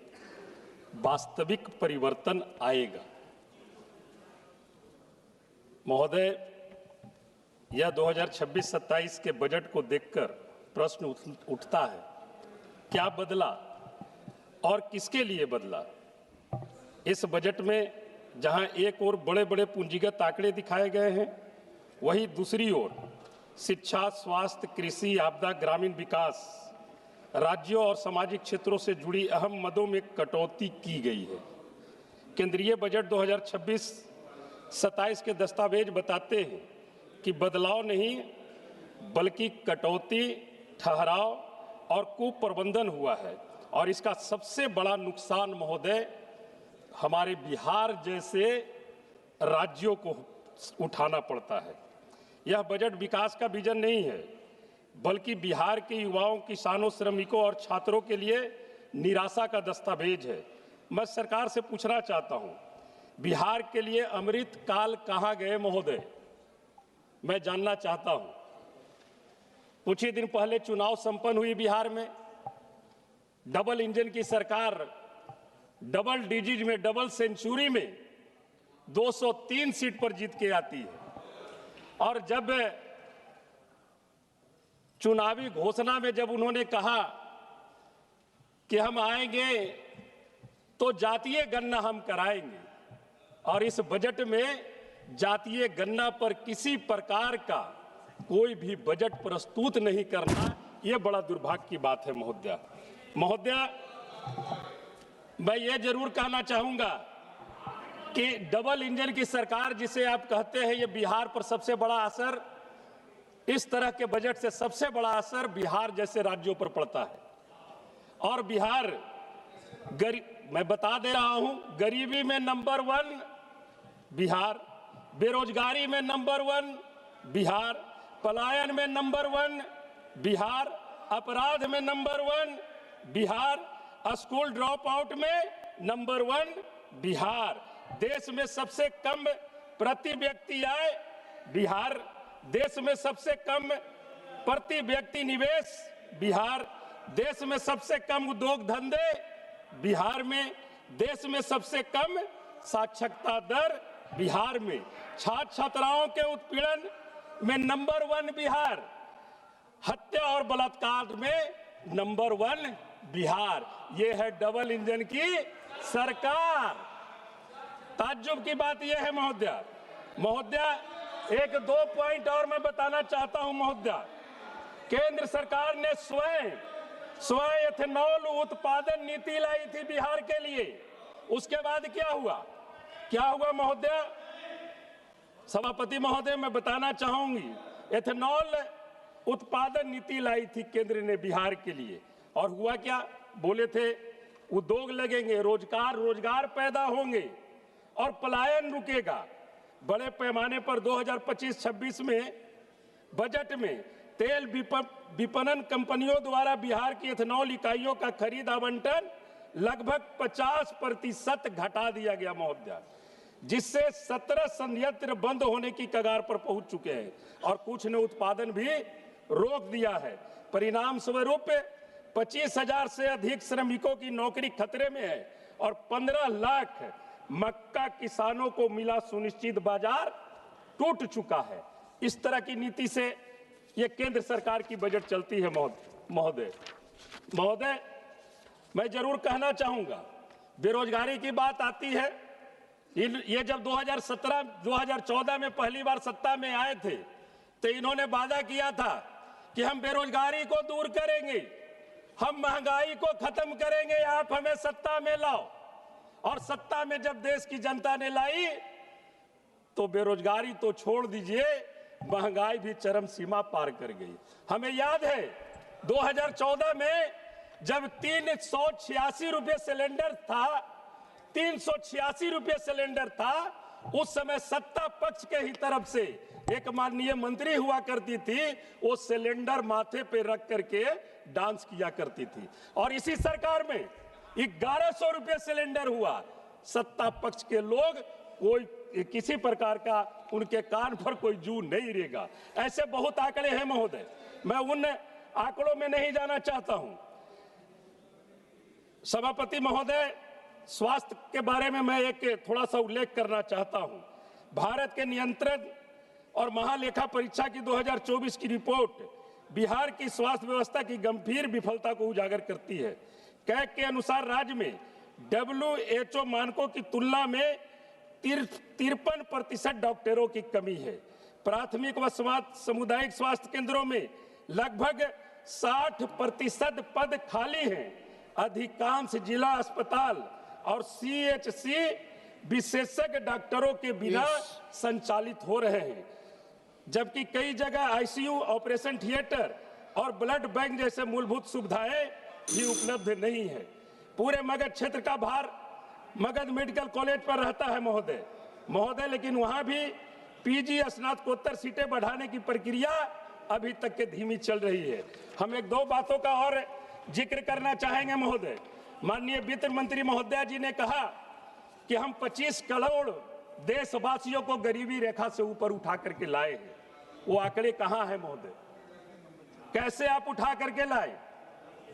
वास्तविक परिवर्तन आएगा। महोदय, यह 2026-27 के बजट को देखकर प्रश्न उठता है, क्या बदला और किसके लिए बदला? इस बजट में जहां एक ओर बड़े बड़े पूंजीगत आंकड़े दिखाए गए हैं, वहीं दूसरी ओर शिक्षा, स्वास्थ्य, कृषि, आपदा, ग्रामीण विकास, राज्यों और सामाजिक क्षेत्रों से जुड़ी अहम मदों में कटौती की गई है। केंद्रीय बजट 2026-27 के दस्तावेज बताते हैं कि बदलाव नहीं बल्कि कटौती, ठहराव और कुप्रबंधन हुआ है और इसका सबसे बड़ा नुकसान महोदय हमारे बिहार जैसे राज्यों को उठाना पड़ता है। यह बजट विकास का विजन नहीं है बल्कि बिहार के युवाओं, किसानों, श्रमिकों और छात्रों के लिए निराशा का दस्तावेज है। मैं सरकार से पूछना चाहता हूं, बिहार के लिए अमृत काल कहां गए महोदय? मैं जानना चाहता हूं। कुछ ही दिन पहले चुनाव संपन्न हुई बिहार में, डबल इंजन की सरकार डबल डिजिट में, डबल सेंचुरी में 203 सीट पर जीत के आती है और जब चुनावी घोषणा में जब उन्होंने कहा कि हम आएंगे तो जातीय गणना हम कराएंगे और इस बजट में जातीय गणना पर किसी प्रकार का कोई भी बजट प्रस्तुत नहीं करना, यह बड़ा दुर्भाग्य की बात है महोदया। महोदया, मैं ये जरूर कहना चाहूंगा कि डबल इंजन की सरकार जिसे आप कहते हैं, ये बिहार पर सबसे बड़ा असर, इस तरह के बजट से सबसे बड़ा असर बिहार जैसे राज्यों पर पड़ता है और बिहार मैं बता दे रहा हूं, गरीबी में नंबर 1 बिहार, बेरोजगारी में नंबर 1 बिहार, पलायन में नंबर 1 बिहार, अपराध में number 1 Bihar, school drop out में नंबर 1 बिहार, देश में सबसे कम प्रति व्यक्ति आय बिहार, देश में सबसे कम प्रति व्यक्ति निवेश बिहार, देश में सबसे कम उद्योग धंधे बिहार में, देश में सबसे कम साक्षरता दर बिहार में, छात्र छात्राओं के उत्पीड़न में नंबर 1 बिहार, हत्या और बलात्कार में नंबर 1 बिहार। ये है डबल इंजन की सरकार। ताज्जुब की बात यह है महोदया, एक 2 पॉइंट और मैं बताना चाहता हूं महोदया। केंद्र सरकार ने स्वयं एथेनॉल उत्पादन नीति लाई थी बिहार के लिए। उसके बाद क्या हुआ महोदया? सभापति महोदय, मैं बताना चाहूंगी, एथेनॉल उत्पादन नीति लाई थी केंद्र ने बिहार के लिए और हुआ क्या? बोले थे उद्योग लगेंगे, रोजगार पैदा होंगे और पलायन रुकेगा। बड़े पैमाने पर 2025-26 में बजट में तेल विपणन कंपनियों द्वारा बिहार की एथेनॉल इकाइयों का खरीद आवंटन लगभग 50% घटा दिया गया महोदया, जिससे 17 संयंत्र बंद होने की कगार पर पहुंच चुके हैं और कुछ ने उत्पादन भी रोक दिया है। परिणाम स्वरूप 25,000 से अधिक श्रमिकों की नौकरी खतरे में है और 15 लाख मक्का किसानों को मिला सुनिश्चित बाजार टूट चुका है। इस तरह की नीति से यह केंद्र सरकार की बजट चलती है महोदय। मैं जरूर कहना चाहूंगा बेरोजगारी की बात आती है, ये जब 2014 में पहली बार सत्ता में आए थे तो इन्होंने वादा किया था कि हम बेरोजगारी को दूर करेंगे, हम महंगाई को खत्म करेंगे, आप हमें सत्ता में लाओ। और सत्ता में जब देश की जनता ने लाई तो बेरोजगारी तो छोड़ दीजिए, महंगाई भी चरम सीमा पार कर गई। हमें याद है 2014 में जब 386 रुपये सिलेंडर था, 386 रुपये सिलेंडर था, उस समय सत्ता पक्ष के ही तरफ से एक माननीय मंत्री हुआ करती थी, वो सिलेंडर माथे पे रख करके डांस किया करती थी। और इसी सरकार में 1100 रुपये सिलेंडर हुआ। सत्ता पक्ष के लोग कोई किसी प्रकार का उनके कान पर कोई जू नहीं रहेगा। ऐसे बहुत आंकड़े हैं महोदय, मैं उन आंकड़ों में नहीं जाना चाहता हूं। सभापति महोदय, स्वास्थ्य के बारे में मैं एक थोड़ा सा उल्लेख करना चाहता हूं। भारत के नियंत्रण और महालेखा परीक्षा की 2024 की रिपोर्ट बिहार की स्वास्थ्य व्यवस्था की गंभीर विफलता को उजागर करती है। कैग के अनुसार राज्य में WHO मानकों की तुलना में 53% डॉक्टरों की कमी है। प्राथमिक व सामुदायिक स्वास्थ्य केंद्रों में लगभग 60% पद खाली हैं। अधिकांश जिला अस्पताल और CHC विशेषज्ञ डॉक्टरों के बिना संचालित हो रहे हैं, जबकि कई जगह ICU, ऑपरेशन थिएटर और ब्लड बैंक जैसे मूलभूत सुविधाएं भी उपलब्ध नहीं है। पूरे मगध क्षेत्र का भार मगध मेडिकल कॉलेज पर रहता है महोदय, लेकिन वहां भी PG स्नातकोत्तर सीटें बढ़ाने की प्रक्रिया अभी तक के धीमी चल रही है। हम एक दो बातों का और जिक्र करना चाहेंगे महोदय। माननीय वित्त मंत्री महोदया जी ने कहा कि हम 25 करोड़ देशवासियों को गरीबी रेखा से ऊपर उठा करके लाए हैं। वो आंकड़े कहां हैं महोदय? कैसे आप उठा करके लाए?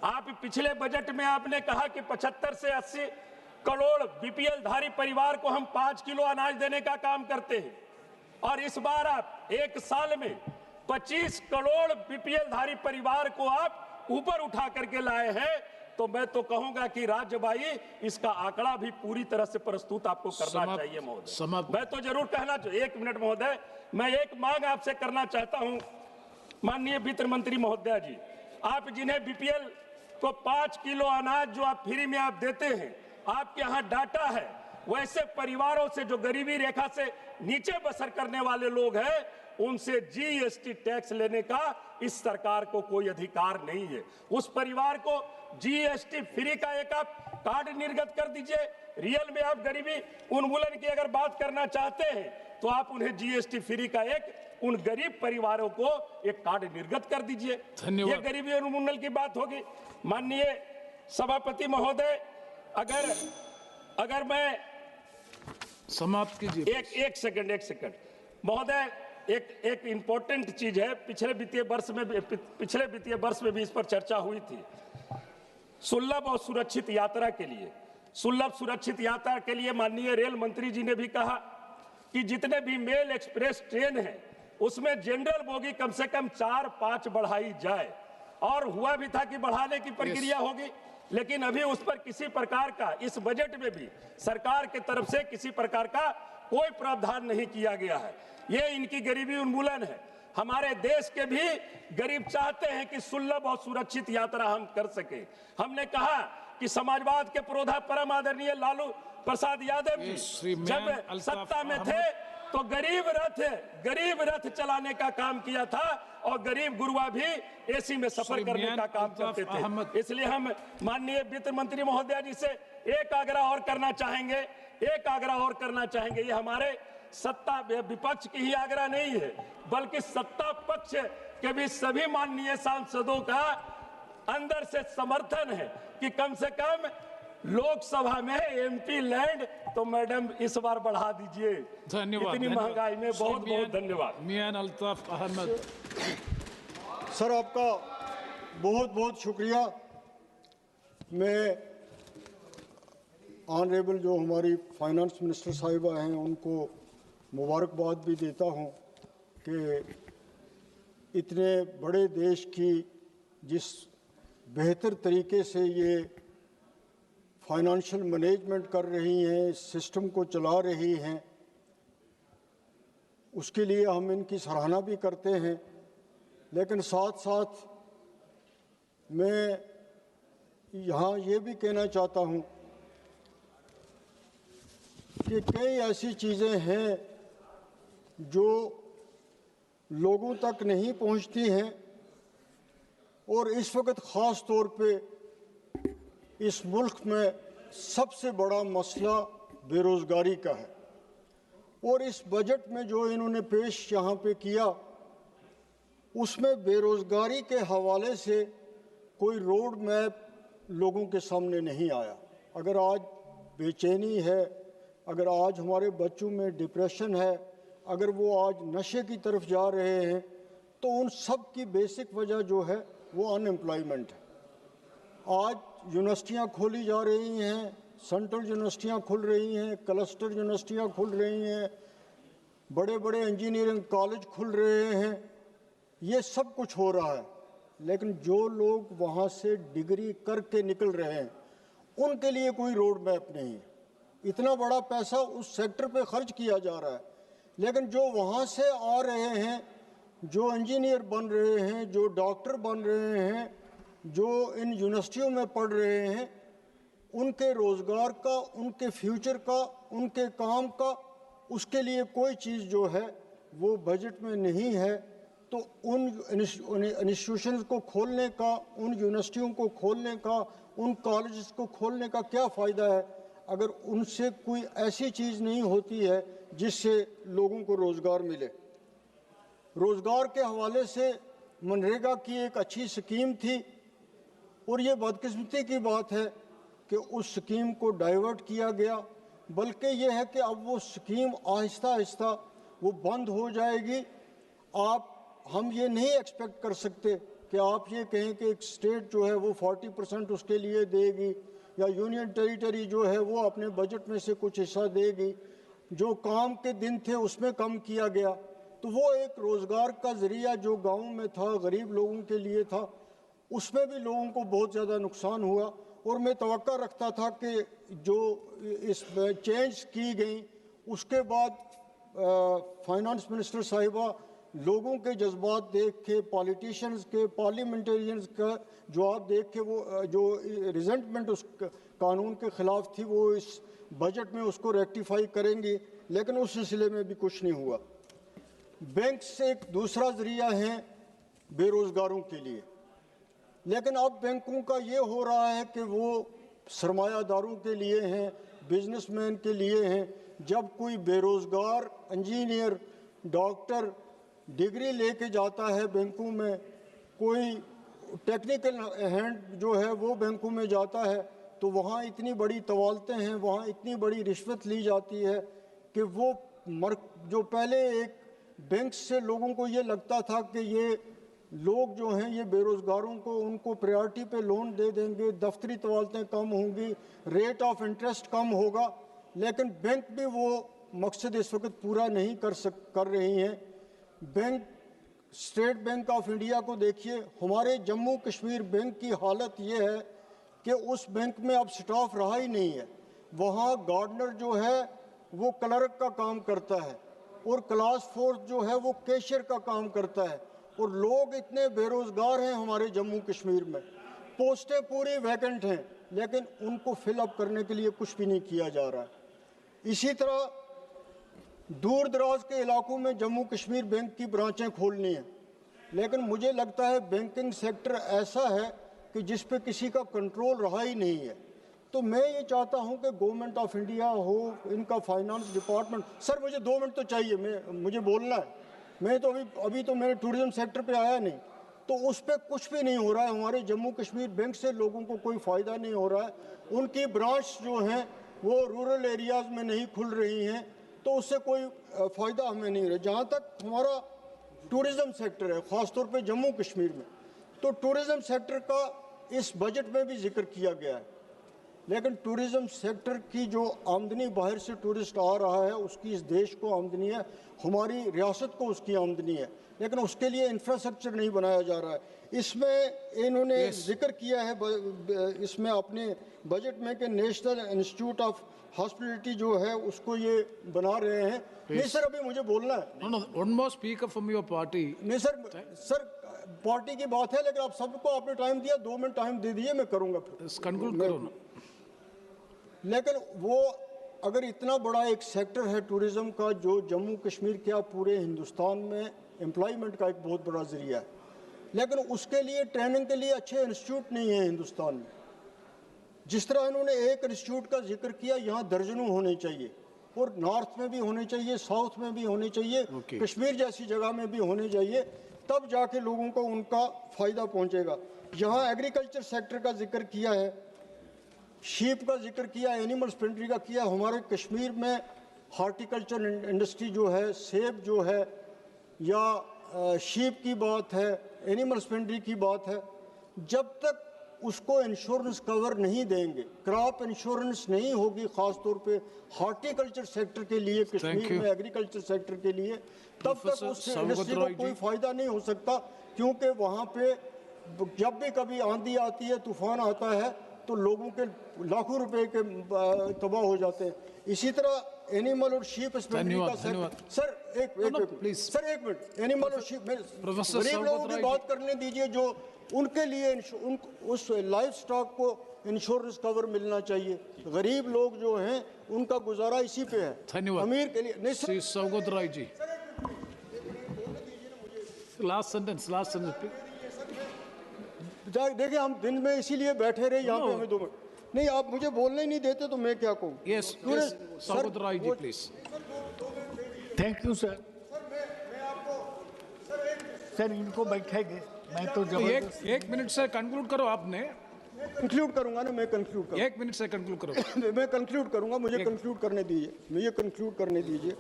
आप पिछले बजट में आपने कहा कि 75 से 80 करोड़ BPL धारी परिवार को हम 5 किलो अनाज देने का काम करते हैं, और इस बार आप एक साल में 25 करोड़ BPL धारी परिवार को आप ऊपर उठा करके लाए हैं। तो मैं तो कहूंगा कि राज्यभाई इसका आंकड़ा भी पूरी तरह से प्रस्तुत आपको करना चाहिए महोदय। मैं तो जरूर कहना चाहिए। एक मिनट महोदय, मैं एक मांग आपसे करना चाहता हूं माननीय वित्त मंत्री महोदया जी, आप जिन्हें BPL को 5 किलो अनाज जो आप फ्री में आप देते हैं, आपके यहाँ डाटा है, वैसे परिवारों से जो गरीबी रेखा से नीचे बसर करने वाले लोग हैं, उनसे GST टैक्स लेने का इस सरकार को कोई अधिकार नहीं है। उस परिवार को GST फ्री का एक आप कार्ड निर्गत कर दीजिए। रियल में आप गरीबी उन्मूलन की अगर बात करना चाहते हैं तो आप उन्हें GST फ्री का एक उन गरीब परिवारों को एक कार्ड निर्गत कर दीजिए। ये गरीबी उन्मूलन की बात होगी। माननीय सभापति महोदय, अगर मैं समाप्त कीजिए। एक सेकंड महोदय, एक इंपॉर्टेंट चीज है। पिछले वित्तीय वर्ष में भी इस पर चर्चा हुई थी। सुलभ और सुरक्षित यात्रा के लिए माननीय रेल मंत्री जी ने भी कहा कि जितने भी मेल एक्सप्रेस ट्रेन हैं उसमें जनरल बोगी कम से कम 4-5 बढ़ाई जाए, और हुआ भी था कि बढ़ाने की प्रक्रिया होगी, लेकिन अभी उस पर किसी प्रकार का इस बजट में भी सरकार के तरफ से किसी प्रकार का कोई प्रावधान नहीं किया गया है। ये इनकी गरीबी उन्मूलन है। हमारे देश के भी गरीब चाहते हैं कि सुलभ और सुरक्षित यात्रा हम कर सके। हमने कहा कि समाजवाद के पुरोधा परम आदरणीय लालू प्रसाद यादव जी जब सत्ता में थे तो गरीब रथ चलाने का काम किया था, और गरीब गुरुआ भी AC में सफर करने का काम करते थे। इसलिए हम माननीय वित्त मंत्री महोदया जी से एक आग्रह और करना चाहेंगे। ये हमारे सत्ता विपक्ष की ही आग्रह नहीं है, बल्कि सत्ता पक्ष के भी सभी माननीय सांसदों का अंदर से समर्थन है कि कम से कम लोकसभा में MP लैंड तो मैडम इस बार बढ़ा दीजिए। धन्यवाद। इतनी महंगाई में बहुत धन्यवाद। मियां अल्ताफ अहमद। सर, आपका बहुत बहुत शुक्रिया। मैं ऑनरेबल जो हमारी फाइनेंस मिनिस्टर साहिबा हैं उनको मुबारकबाद भी देता हूं कि इतने बड़े देश की जिस बेहतर तरीके से ये फाइनेंशियल मैनेजमेंट कर रही हैं, इस सिस्टम को चला रही हैं, उसके लिए हम इनकी सराहना भी करते हैं। लेकिन साथ साथ मैं यहाँ ये भी कहना चाहता हूँ कि कई ऐसी चीज़ें हैं जो लोगों तक नहीं पहुँचती हैं और इस वक्त ख़ास तौर पे इस मुल्क में सबसे बड़ा मसला बेरोज़गारी का है। और इस बजट में जो इन्होंने पेश यहाँ पे किया उसमें बेरोज़गारी के हवाले से कोई रोड मैप लोगों के सामने नहीं आया। अगर आज बेचैनी है, अगर आज हमारे बच्चों में डिप्रेशन है, अगर वो आज नशे की तरफ जा रहे हैं, तो उन सब की बेसिक वजह जो है वो अनएम्प्लॉयमेंट है। आज यूनिवर्सिटियाँ खोली जा रही हैं, सेंट्रल यूनिवर्सिटियाँ खुल रही हैं, क्लस्टर यूनिवर्सिटियाँ खुल रही हैं, बड़े बड़े इंजीनियरिंग कॉलेज खुल रहे हैं, ये सब कुछ हो रहा है। लेकिन जो लोग वहाँ से डिग्री करके निकल रहे हैं उनके लिए कोई रोड मैप नहीं है। इतना बड़ा पैसा उस सेक्टर पे खर्च किया जा रहा है, लेकिन जो वहाँ से आ रहे हैं, जो इंजीनियर बन रहे हैं, जो डॉक्टर बन रहे हैं, जो इन यूनिवर्सिटियों में पढ़ रहे हैं, उनके रोज़गार का, उनके फ्यूचर का, उनके काम का, उसके लिए कोई चीज़ जो है वो बजट में नहीं है। तो उन इंस्टीट्यूशंस को खोलने का, उन यूनिवर्सिटियों को खोलने का, उन कॉलेजेस को खोलने का क्या फ़ायदा है अगर उनसे कोई ऐसी चीज़ नहीं होती है जिससे लोगों को रोज़गार मिले। रोज़गार के हवाले से मनरेगा की एक अच्छी स्कीम थी और ये बदकिस्मती की बात है कि उस स्कीम को डाइवर्ट किया गया, बल्कि ये है कि अब वो स्कीम आहिस्ता आहिस्ता वो बंद हो जाएगी। हम ये नहीं एक्सपेक्ट कर सकते कि आप ये कहें कि एक स्टेट जो है वो 40% उसके लिए देगी या यूनियन टेरिटरी जो है वो अपने बजट में से कुछ हिस्सा देगी। जो काम के दिन थे उसमें कम किया गया, तो वो एक रोज़गार का ज़रिया जो गाँव में था, गरीब लोगों के लिए था, उसमें भी लोगों को बहुत ज़्यादा नुकसान हुआ। और मैं तवक्का रखता था कि जो इसमें चेंज की गई उसके बाद फाइनेंस मिनिस्टर साहिबा लोगों के जज्बात देख के, पॉलिटिशियंस के, पार्लियामेंटेरियंस का जवाब देख के, वो जो रिजेंटमेंट उस कानून के ख़िलाफ़ थी वो इस बजट में उसको रेक्टिफाई करेंगी, लेकिन उस सिलसिले में भी कुछ नहीं हुआ। बैंक से एक दूसरा ज़रिया है बेरोज़गारों के लिए, लेकिन अब बैंकों का ये हो रहा है कि वो सरमायादारों के लिए हैं, बिजनेसमैन के लिए हैं। जब कोई बेरोज़गार इंजीनियर, डॉक्टर डिग्री लेके जाता है बैंकों में, कोई टेक्निकल हैंड जो है वो बैंकों में जाता है, तो वहाँ इतनी बड़ी तवालतें हैं, वहाँ इतनी बड़ी रिश्वत ली जाती है कि वो जो पहले एक बैंक से लोगों को ये लगता था कि ये लोग जो हैं ये बेरोज़गारों को उनको प्रायोरिटी पे लोन दे देंगे, दफ्तरी तवालतें कम होंगी, रेट ऑफ इंटरेस्ट कम होगा, लेकिन बैंक भी वो मकसद इस वक्त पूरा नहीं कर रही हैं। Bank, state bank of India को देखिए, हमारे जम्मू कश्मीर बैंक की हालत ये है कि उस बैंक में अब स्टाफ रहा ही नहीं है। वहाँ गार्डनर जो है वो क्लर्क का काम करता है और क्लास फोर्स जो है वो कैशियर का काम करता है, और लोग इतने बेरोज़गार हैं हमारे जम्मू कश्मीर में, पोस्टें पूरी वैकेंट हैं, लेकिन उनको फिलअप करने के लिए कुछ भी नहीं किया जा रहा है। इसी तरह दूर दराज के इलाकों में जम्मू कश्मीर बैंक की ब्रांचें खोलनी हैं, लेकिन मुझे लगता है बैंकिंग सेक्टर ऐसा है कि जिस पे किसी का कंट्रोल रहा ही नहीं है। तो मैं ये चाहता हूं कि गवर्नमेंट ऑफ इंडिया हो, इनका फाइनेंस डिपार्टमेंट, सर मुझे 2 मिनट तो चाहिए, मुझे बोलना है। मैं तो अभी तो मेरे टूरिज्म सेक्टर पे आया नहीं, तो उस पर कुछ भी नहीं हो रहा है। हमारे जम्मू कश्मीर बैंक से लोगों को कोई फ़ायदा नहीं हो रहा है, उनकी ब्रांच जो हैं वो रूरल एरियाज़ में नहीं खुल रही हैं, तो उससे कोई फ़ायदा हमें नहीं रहा। जहाँ तक हमारा टूरिज़म सेक्टर है, ख़ासतौर पे जम्मू कश्मीर में, तो टूरिज़म सेक्टर का इस बजट में भी जिक्र किया गया है, लेकिन टूरिज़म सेक्टर की जो आमदनी बाहर से टूरिस्ट आ रहा है उसकी इस देश को आमदनी है, हमारी रियासत को उसकी आमदनी है, लेकिन उसके लिए इंफ्रास्ट्रक्चर नहीं बनाया जा रहा है। इसमें इन्होंने जिक्र किया है इसमें अपने बजट में कि नेशनल इंस्टीट्यूट ऑफ हॉस्पिटलिटी जो है उसको ये बना रहे हैं। नहीं सर, अभी मुझे बोलना है। No, one more speaker from your party. नहीं सर पार्टी की बात है, लेकिन आप सबको आपने टाइम दिया, 2 मिनट टाइम दे दिए, मैं करूंगा। कंक्लूड करो ना। लेकिन वो अगर इतना बड़ा एक सेक्टर है टूरिज्म का जो जम्मू कश्मीर क्या पूरे हिंदुस्तान में एम्प्लॉयमेंट का एक बहुत बड़ा जरिया है, लेकिन उसके लिए ट्रेनिंग के लिए अच्छे इंस्टीट्यूट नहीं है हिंदुस्तान में। जिस तरह इन्होंने एक इंस्टीट्यूट का जिक्र किया, यहाँ दर्जनों होने चाहिए, और नॉर्थ में भी होने चाहिए, साउथ में भी होने चाहिए, कश्मीर जैसी जगह में भी होने चाहिए, तब जाके लोगों को उनका फायदा पहुंचेगा। यहाँ एग्रीकल्चर सेक्टर का जिक्र किया है, शीप का जिक्र किया, एनिमल हस्बेंड्री का किया। हमारे कश्मीर में हार्टिकल्चर इंडस्ट्री जो है, सेब जो है, या शीप की बात है, एनिमल हस्बेंड्री की बात है, जब तक उसको इंश्योरेंस कवर नहीं देंगे, क्रॉप इंश्योरेंस नहीं होगी, खास तौर पे हार्टिकल्चर सेक्टर के लिए, कश्मीर में एग्रीकल्चर सेक्टर के लिए, तब तक उस इंडस्ट्री को कोई फायदा नहीं हो सकता। क्योंकि वहाँ पे जब भी कभी आंधी आती है, तूफान आता है, तो लोगों के लाखों रुपए के तबाह हो जाते हैं। इसी तरह एनिमल और शीप हस्बेंड्री का सेक्टर। सर एक मिनट, एनिमल और शीप, गरीब लोगों की बात करने दीजिए, जो उनके लिए उस लाइफ स्टॉक को इंश्योरेंस कवर मिलना चाहिए। गरीब लोग जो हैं उनका गुजारा इसी पे है, अमीर के लिए नहीं। श्री सौगत राय जी, लास्ट सेंटेंस देखिए, हम दिन में इसीलिए बैठे रहे यहाँ पे, हमें 2 मिनट नहीं, आप मुझे बोलने ही नहीं देते तो मैं क्या कहूँ। Yes, Saugata Roy ji please. Thank you sir. Sir इनको बैठेंगे, मैं तो एक मिनट से कंक्लूड करो। आपने कंक्लूड करूंगा ना, मैं कंक्लूड करूंगा। 1 मिनट से कंक्लूड करो। मैं कंक्लूड करूंगा, मुझे कंक्लूड करने दीजिए,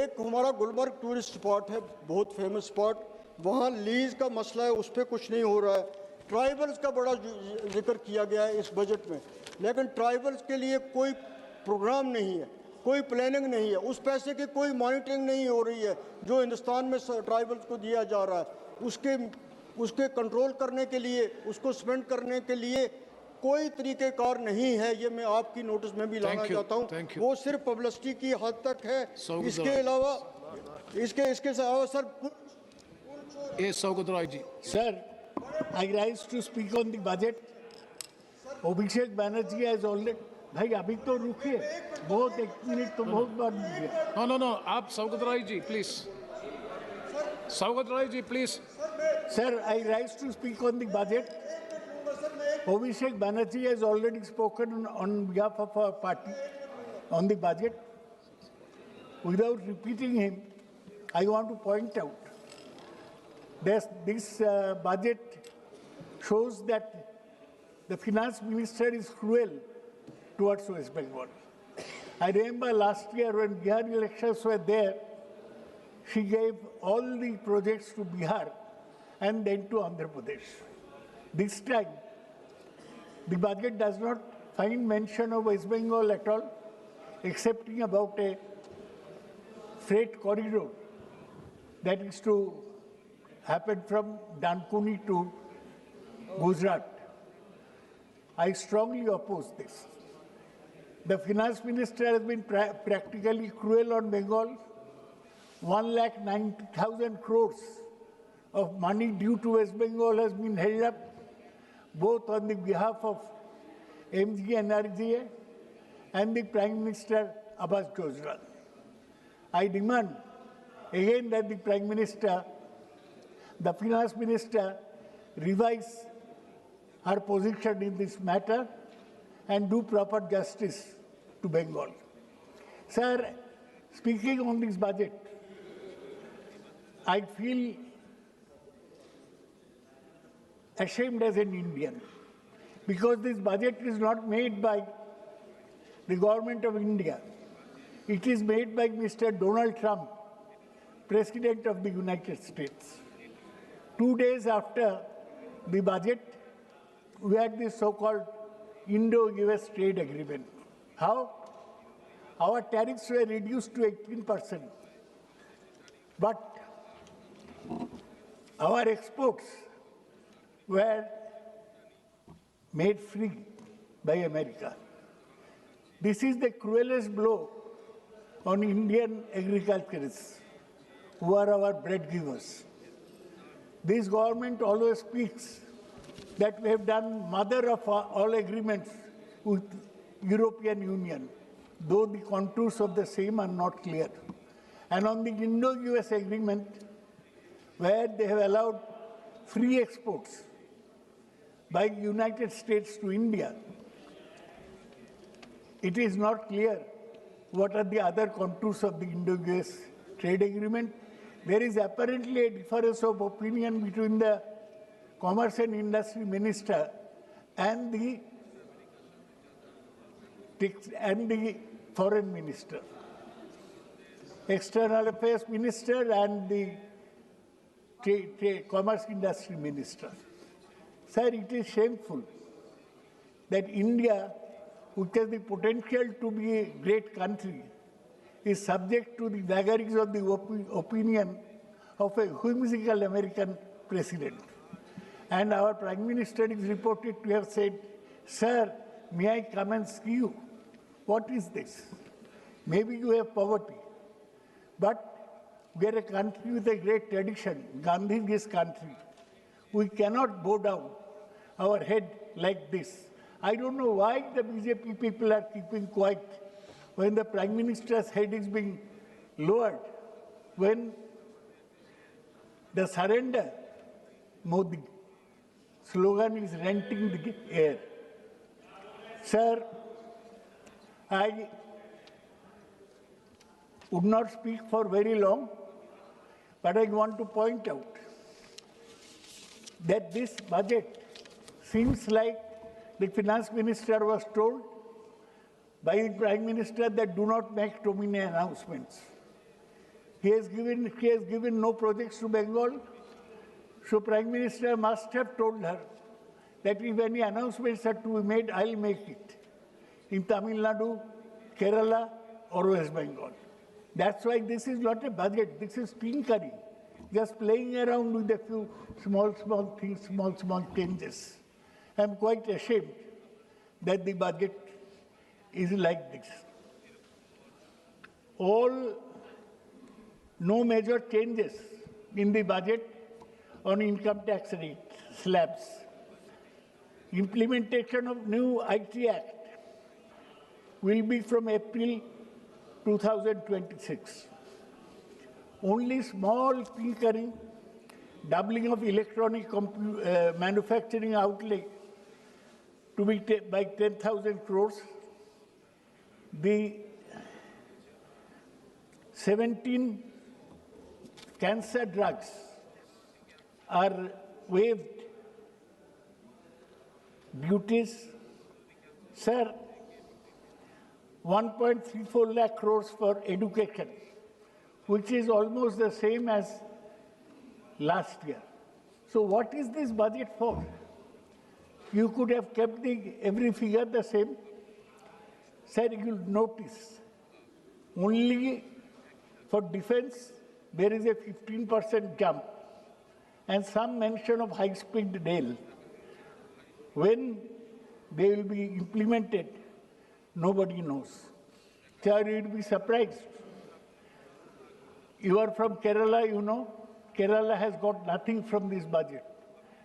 एक हमारा गुलमर्ग टूरिस्ट स्पॉट है, बहुत फेमस स्पॉट, वहाँ लीज का मसला है, उस पर कुछ नहीं हो रहा है। ट्राइबल्स का बड़ा जिक्र किया गया है इस बजट में, लेकिन ट्राइबल्स के लिए कोई प्रोग्राम नहीं है, कोई प्लानिंग नहीं है, उस पैसे की कोई मॉनिटरिंग नहीं हो रही है जो हिंदुस्तान में ट्राइबल्स को दिया जा रहा है। उसके कंट्रोल करने के लिए, उसको स्पेंड करने के लिए कोई तरीक़ेकार नहीं है। ये मैं आपकी नोटिस में भी लाना चाहता हूँ। वो सिर्फ पब्लिसिटी की हद तक है, इसके अलावा sir Saugata Roy ji. Sir, I rise to speak on the budget. Abhishek Banerjee has already, भाई अभी तो रुकिए, बहुत 1 मिनट तो बहुत बार दिया। नो, आप Saugata Roy ji please. Saugata Roy ji please. Sir, I rise to speak on the budget. Abhishek Banerjee has already spoken on behalf of our party on the budget. Without repeating him, I want to point out that this budget shows that the finance minister is cruel towards West Bengal. I remember last year when Bihar elections were there, she gave all the projects to Bihar and then to Andhra Pradesh. This time, the budget does not find mention of West Bengal at all, excepting about a freight corridor that is to happen from Dankuni to Gujarat. I strongly oppose this. The finance minister has been practically cruel on Bengal. 1,90,000 crores of money due to West Bengal has been held up, both on the behalf of MG and RGA and the Prime Minister Abbas Gujral. I demand again that the Prime Minister, the Finance Minister, revise her position in this matter and do proper justice to Bengal. Sir, speaking on this budget, I feel ashamed as an Indian because this budget is not made by the government of India. It is made by Mr. Donald Trump, President of the United States. 2 days after the budget, we had this so-called Indo-US trade agreement. How? Our tariffs were reduced to 18%. But our exports were made free by America. This is the cruelest blow on Indian agriculturists, who are our bread givers. This government always speaks that we have done mother of all agreements with European Union, though the contours of the same are not clear. And on the Indo-US agreement, where they have allowed free exports by United States to India, it is not clear what are the other contours of the Indo-US trade agreement. There is apparently a difference of opinion between the Commerce and Industry Minister and the Foreign Minister, External Affairs Minister and the Commerce Industry Minister. Sir, it is shameful that India, which has the potential to be a great country, is subject to the vagaries of the opinion of a whimsical American president. And our Prime Minister is reported to have said, "Sir, may I come and see you?" What is this? Maybe you have poverty, but we are a country with a great tradition, Gandhi's country. We cannot bow down our head like this. I don't know why the BJP people are keeping quiet when the Prime Minister's head is being lowered, when the surrender Modi slogan is renting the air. Sir, I would not speak for very long, but I want to point out that this budget seems like the finance minister was told by the Prime Minister that do not make too many announcements. He has given no projects to Bengal, so Prime Minister must have told her that if any announcements are to be made, I'll make it in Tamil Nadu, Kerala, or West Bengal. That's why this is not a budget, this is tinkering, just playing around with a few small things, small changes. I'm quite ashamed that the budget is like this. No major changes in the budget on income tax rate slabs. Implementation of new IT Act will be from April 2026. Only small tinkering, doubling of electronic manufacturing outlay to be by 10,000 crores. The 17 cancer drugs are waived duties. Sir, 1.34 lakh crores for education, which is almost the same as last year. So what is this budget for? You could have kept every figure the same. Sir, you'll notice only for defense there is a 15% jump and some mention of high-speed rail. When they will be implemented, nobody knows. Sir, you'll be surprised. You are from Kerala, you know. Kerala has got nothing from this budget,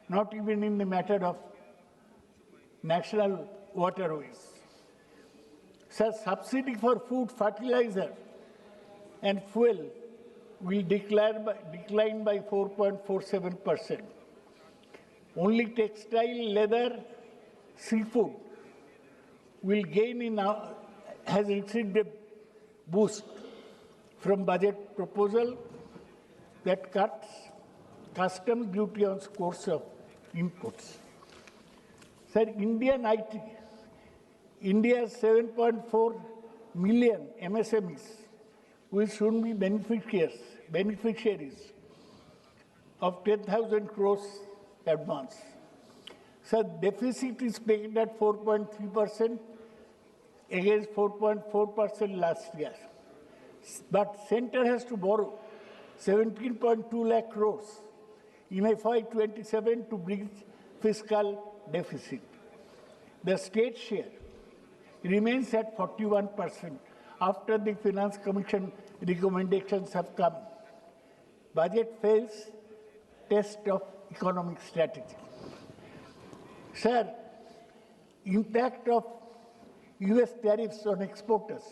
not even in the matter of national waterways. Sir, subsidy for food, fertilizer, and fuel will decline by 4.47%. Only textile, leather, seafood will gain has received a boost from budget proposal that cuts customs duty on scores of inputs. Sir, Indian IT, India's 7.4 million MSMEs will soon be beneficiaries of 10,000 crores advance. So deficit is pegged at 4.3% against 4.4% last year. But center has to borrow 17.2 lakh crores in FY27 to bridge fiscal deficit. The state share remains at 41% after the Finance Commission recommendations have come. Budget fails test of economic strategy. Sir, impact of US tariffs on exporters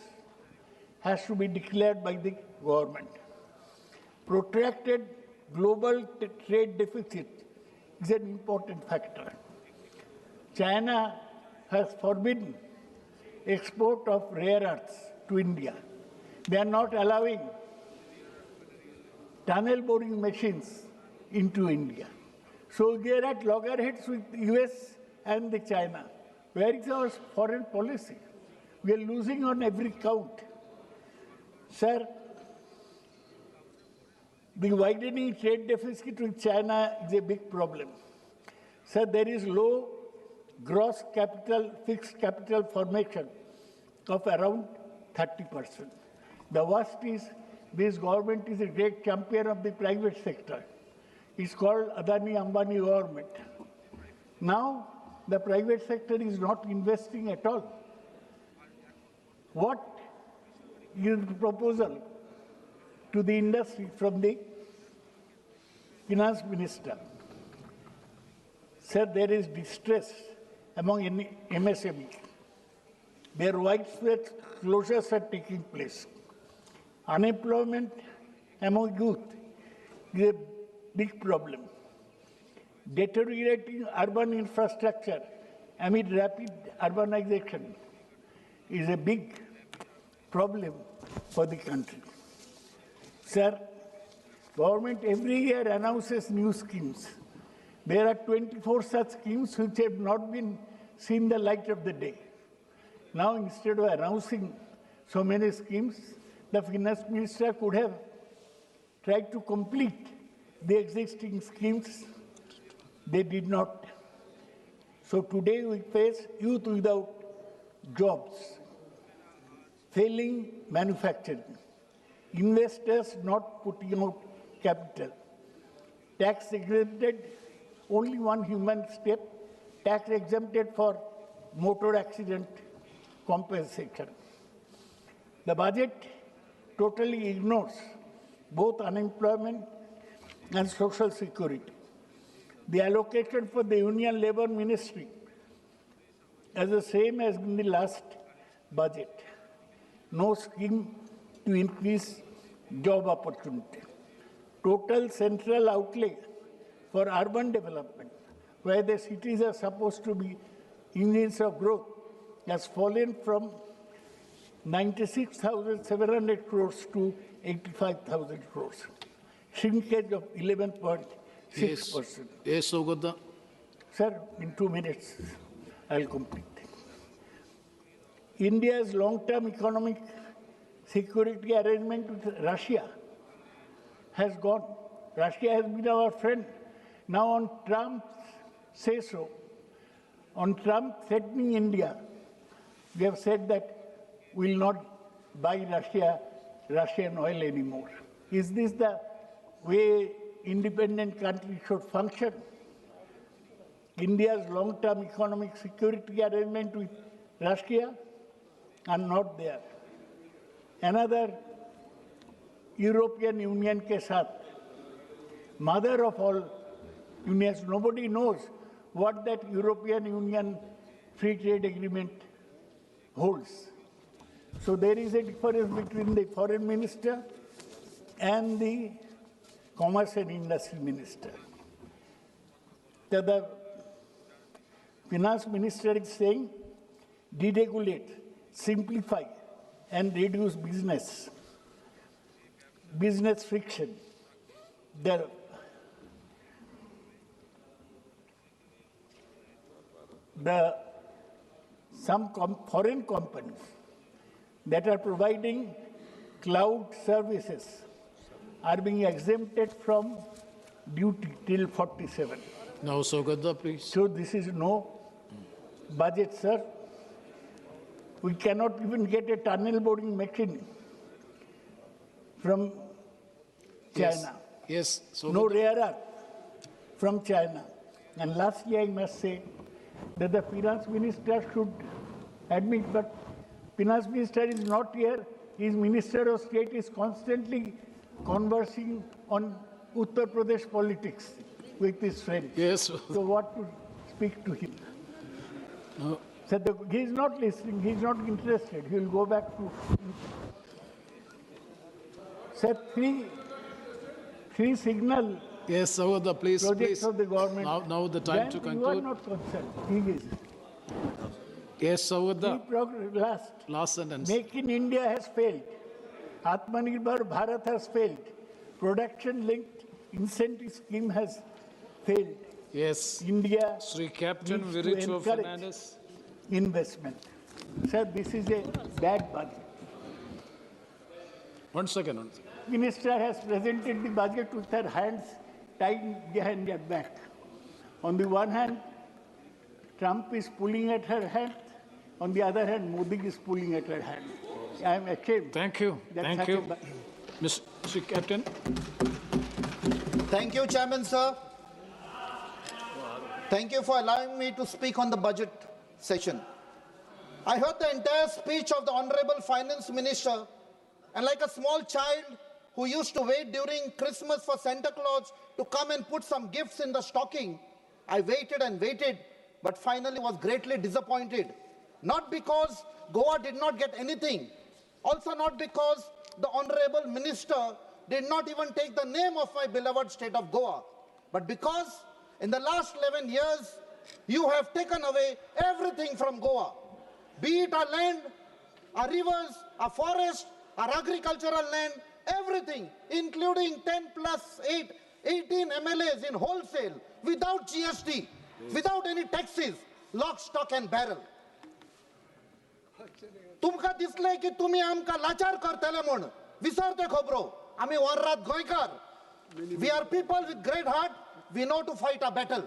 has to be declared by the government. Protracted global trade deficit is an important factor. China has forbidden export of rare earths to India. They are not allowing tunnel boring machines into India. So we are at loggerheads with US and the China. Where is our foreign policy? We are losing on every count. Sir, the widening trade deficit with China is a big problem. Sir, there is low gross capital, fixed capital formation of around 30%. The worst is this government is a great champion of the private sector. It's called Adani Ambani government. Now, the private sector is not investing at all. What is the proposal to the industry from the finance minister? Sir, there is distress among MSMEs. Their widespread closures are taking place. Unemployment among youth is a big problem. Deteriorating urban infrastructure amid rapid urbanization is a big problem for the country. Sir, government every year announces new schemes. There are 24 such schemes which have not been seen the light of the day. Now, instead of announcing so many schemes, the finance minister could have tried to complete the existing schemes. They did not. So today we face youth without jobs, failing manufacturing, investors not putting out capital, tax exempted, only one human step, tax exempted for motor accident compensation. The budget totally ignores both unemployment and social security. The allocation for the Union Labour Ministry is the same as in the last budget. No scheme to increase job opportunity. Total central outlay for urban development, where the cities are supposed to be engines of growth, has fallen from 96,700 crores to 85,000 crores. Shrinkage of 11.6%. Yes, Sogata. Sir, in 2 minutes, I'll complete. India's long-term economic security arrangement with Russia has gone. Russia has been our friend. Now on Trump's say-so, on Trump threatening India, we have said that we will not buy Russian oil anymore. Is this the way independent countries should function? India's long-term economic security arrangement with Russia are not there. Another European Union ke saath, mother of all unions, nobody knows what that European Union free trade agreement holds. So there is a difference between the foreign minister and the commerce and industry minister. The finance minister is saying deregulate, simplify, and reduce business friction. Some foreign companies that are providing cloud services are being exempted from duty till 47. Now, Sogata, please. So this is no budget, sir. We cannot even get a tunnel boring machine from China. Yes. No rare earth. from China. And lastly, I must say that the finance minister should admit, but finance minister is not here. His minister of state is constantly conversing on Uttar Pradesh politics with his friends. Yes. So what to speak to him? So he is not listening. He is not interested. He will go back to. So three signal. Yes, so the please, projects of the government. Now the time to conclude. You are not concerned. He is. Yes, so the last sentence. Make in India has failed. Atmanirbhar Bharat has failed. Production-linked incentive scheme has failed. Yes. India Sri Captain needs to Viricho encourage Fernandez. investment. Sir, this is a bad budget. 1 second. Minister has presented the budget with her hands tied behind her back. On the one hand, Trump is pulling at her hand. On the other hand, Modi is pulling at her hand. I am ashamed. Thank you. Thank you. Mr. Captain. Thank you, Chairman, sir. Thank you for allowing me to speak on the budget session. I heard the entire speech of the Honorable Finance Minister, and like a small child who used to wait during Christmas for Santa Claus to come and put some gifts in the stocking, I waited and waited, but finally was greatly disappointed. Not because Goa did not get anything, also not because the Honorable Minister did not even take the name of my beloved state of Goa, but because in the last 11 years, you have taken away everything from Goa, be it our land, our rivers, our forest, our agricultural land, everything, including 10 plus 8, 18 MLAs in wholesale, without GST, without any taxes, lock, stock and barrel. तुमका दिसले की तुम्ही आमका लाचार करतले म्हण विसरते खबरो आम्ही वररात गोयकार. We are people with great heart. We know to fight a battle.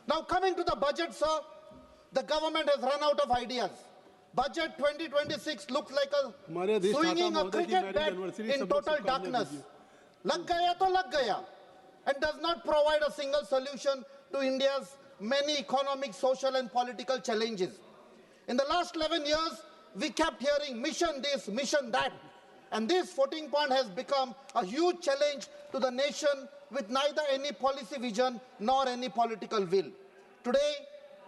Now coming to the budget, sir, the government has run out of ideas. Budget 2026 looks like a swinging a cricket bat in total darkness. Lag gaya to lag gaya, and does not provide a single solution to India's many economic, social and political challenges. In the last 11 years, we kept hearing mission this, mission that. And this 14 point has become a huge challenge to the nation with neither any policy vision nor any political will. Today,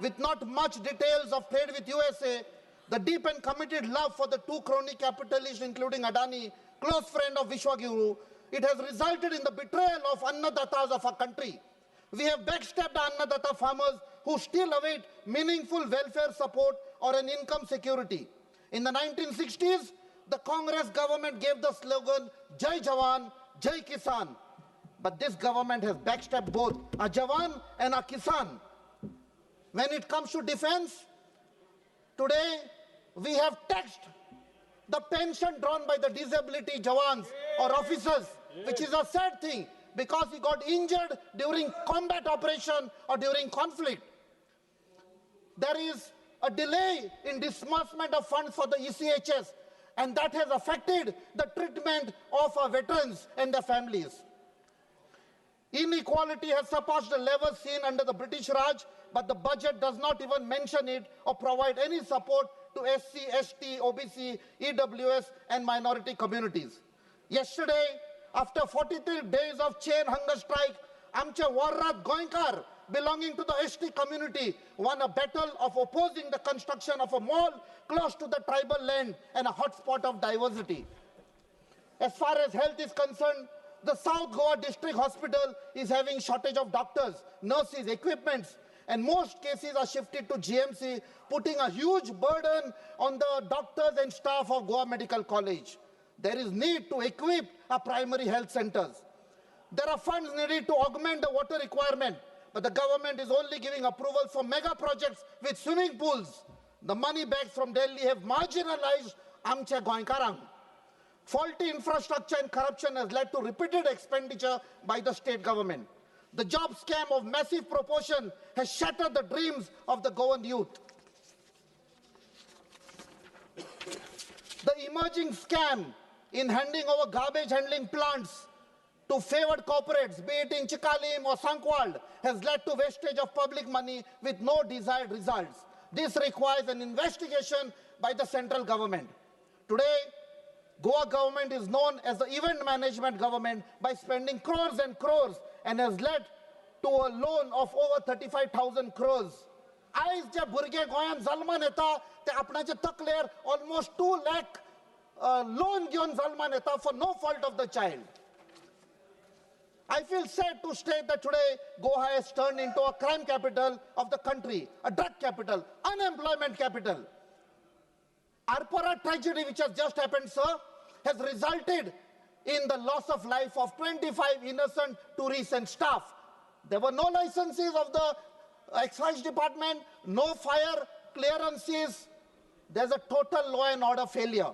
with not much details of trade with USA, the deep and committed love for the two crony capitalists, including Adani, close friend of Vishwaguru, it has resulted in the betrayal of Annadatas of our country. We have backstabbed Annadata farmers who still await meaningful welfare support or an income security. In the 1960s, the Congress government gave the slogan, Jai Jawan, Jai Kisan. But this government has backstabbed both a Jawan and a Kisan. When it comes to defense, today we have taxed the pension drawn by the disability Jawans or officers, which is a sad thing because he got injured during combat operation or during conflict. There is a delay in disbursement of funds for the ECHS, and that has affected the treatment of our veterans and their families. Inequality has surpassed the levels seen under the British Raj, but the budget does not even mention it or provide any support to SC, ST, OBC, EWS and minority communities. Yesterday, after 43 days of chain hunger strike, Amche Warrat Goinkar, belonging to the ST community, won a battle of opposing the construction of a mall close to the tribal land and a hotspot of diversity. As far as health is concerned, the South Goa District Hospital is having shortage of doctors, nurses, equipments, and most cases are shifted to GMC, putting a huge burden on the doctors and staff of Goa Medical College. There is need to equip our primary health centers. There are funds needed to augment the water requirement, but the government is only giving approval for mega projects with swimming pools. The money bags from Delhi have marginalized Amche Goinkarang. Faulty infrastructure and corruption has led to repeated expenditure by the state government. The job scam of massive proportion has shattered the dreams of the Goan youth. The emerging scam in handing over garbage handling plants to favored corporates, be it in Chikalim or Sankwald, has led to wastage of public money with no desired results. This requires an investigation by the central government. Today, Goa government is known as the event management government by spending crores and crores and has led to a loan of over 35,000 crores. Aaj je burge goyan zalman eta te apnache takler almost 2 lakh loan given zalman eta for no fault of the child. I feel sad to state that today Goa has turned into a crime capital of the country, a drug capital, unemployment capital. Arpara tragedy which has just happened, sir, has resulted in the loss of life of 25 innocent tourists and staff. There were no licenses of the excise department, no fire clearances. There's a total law and order failure.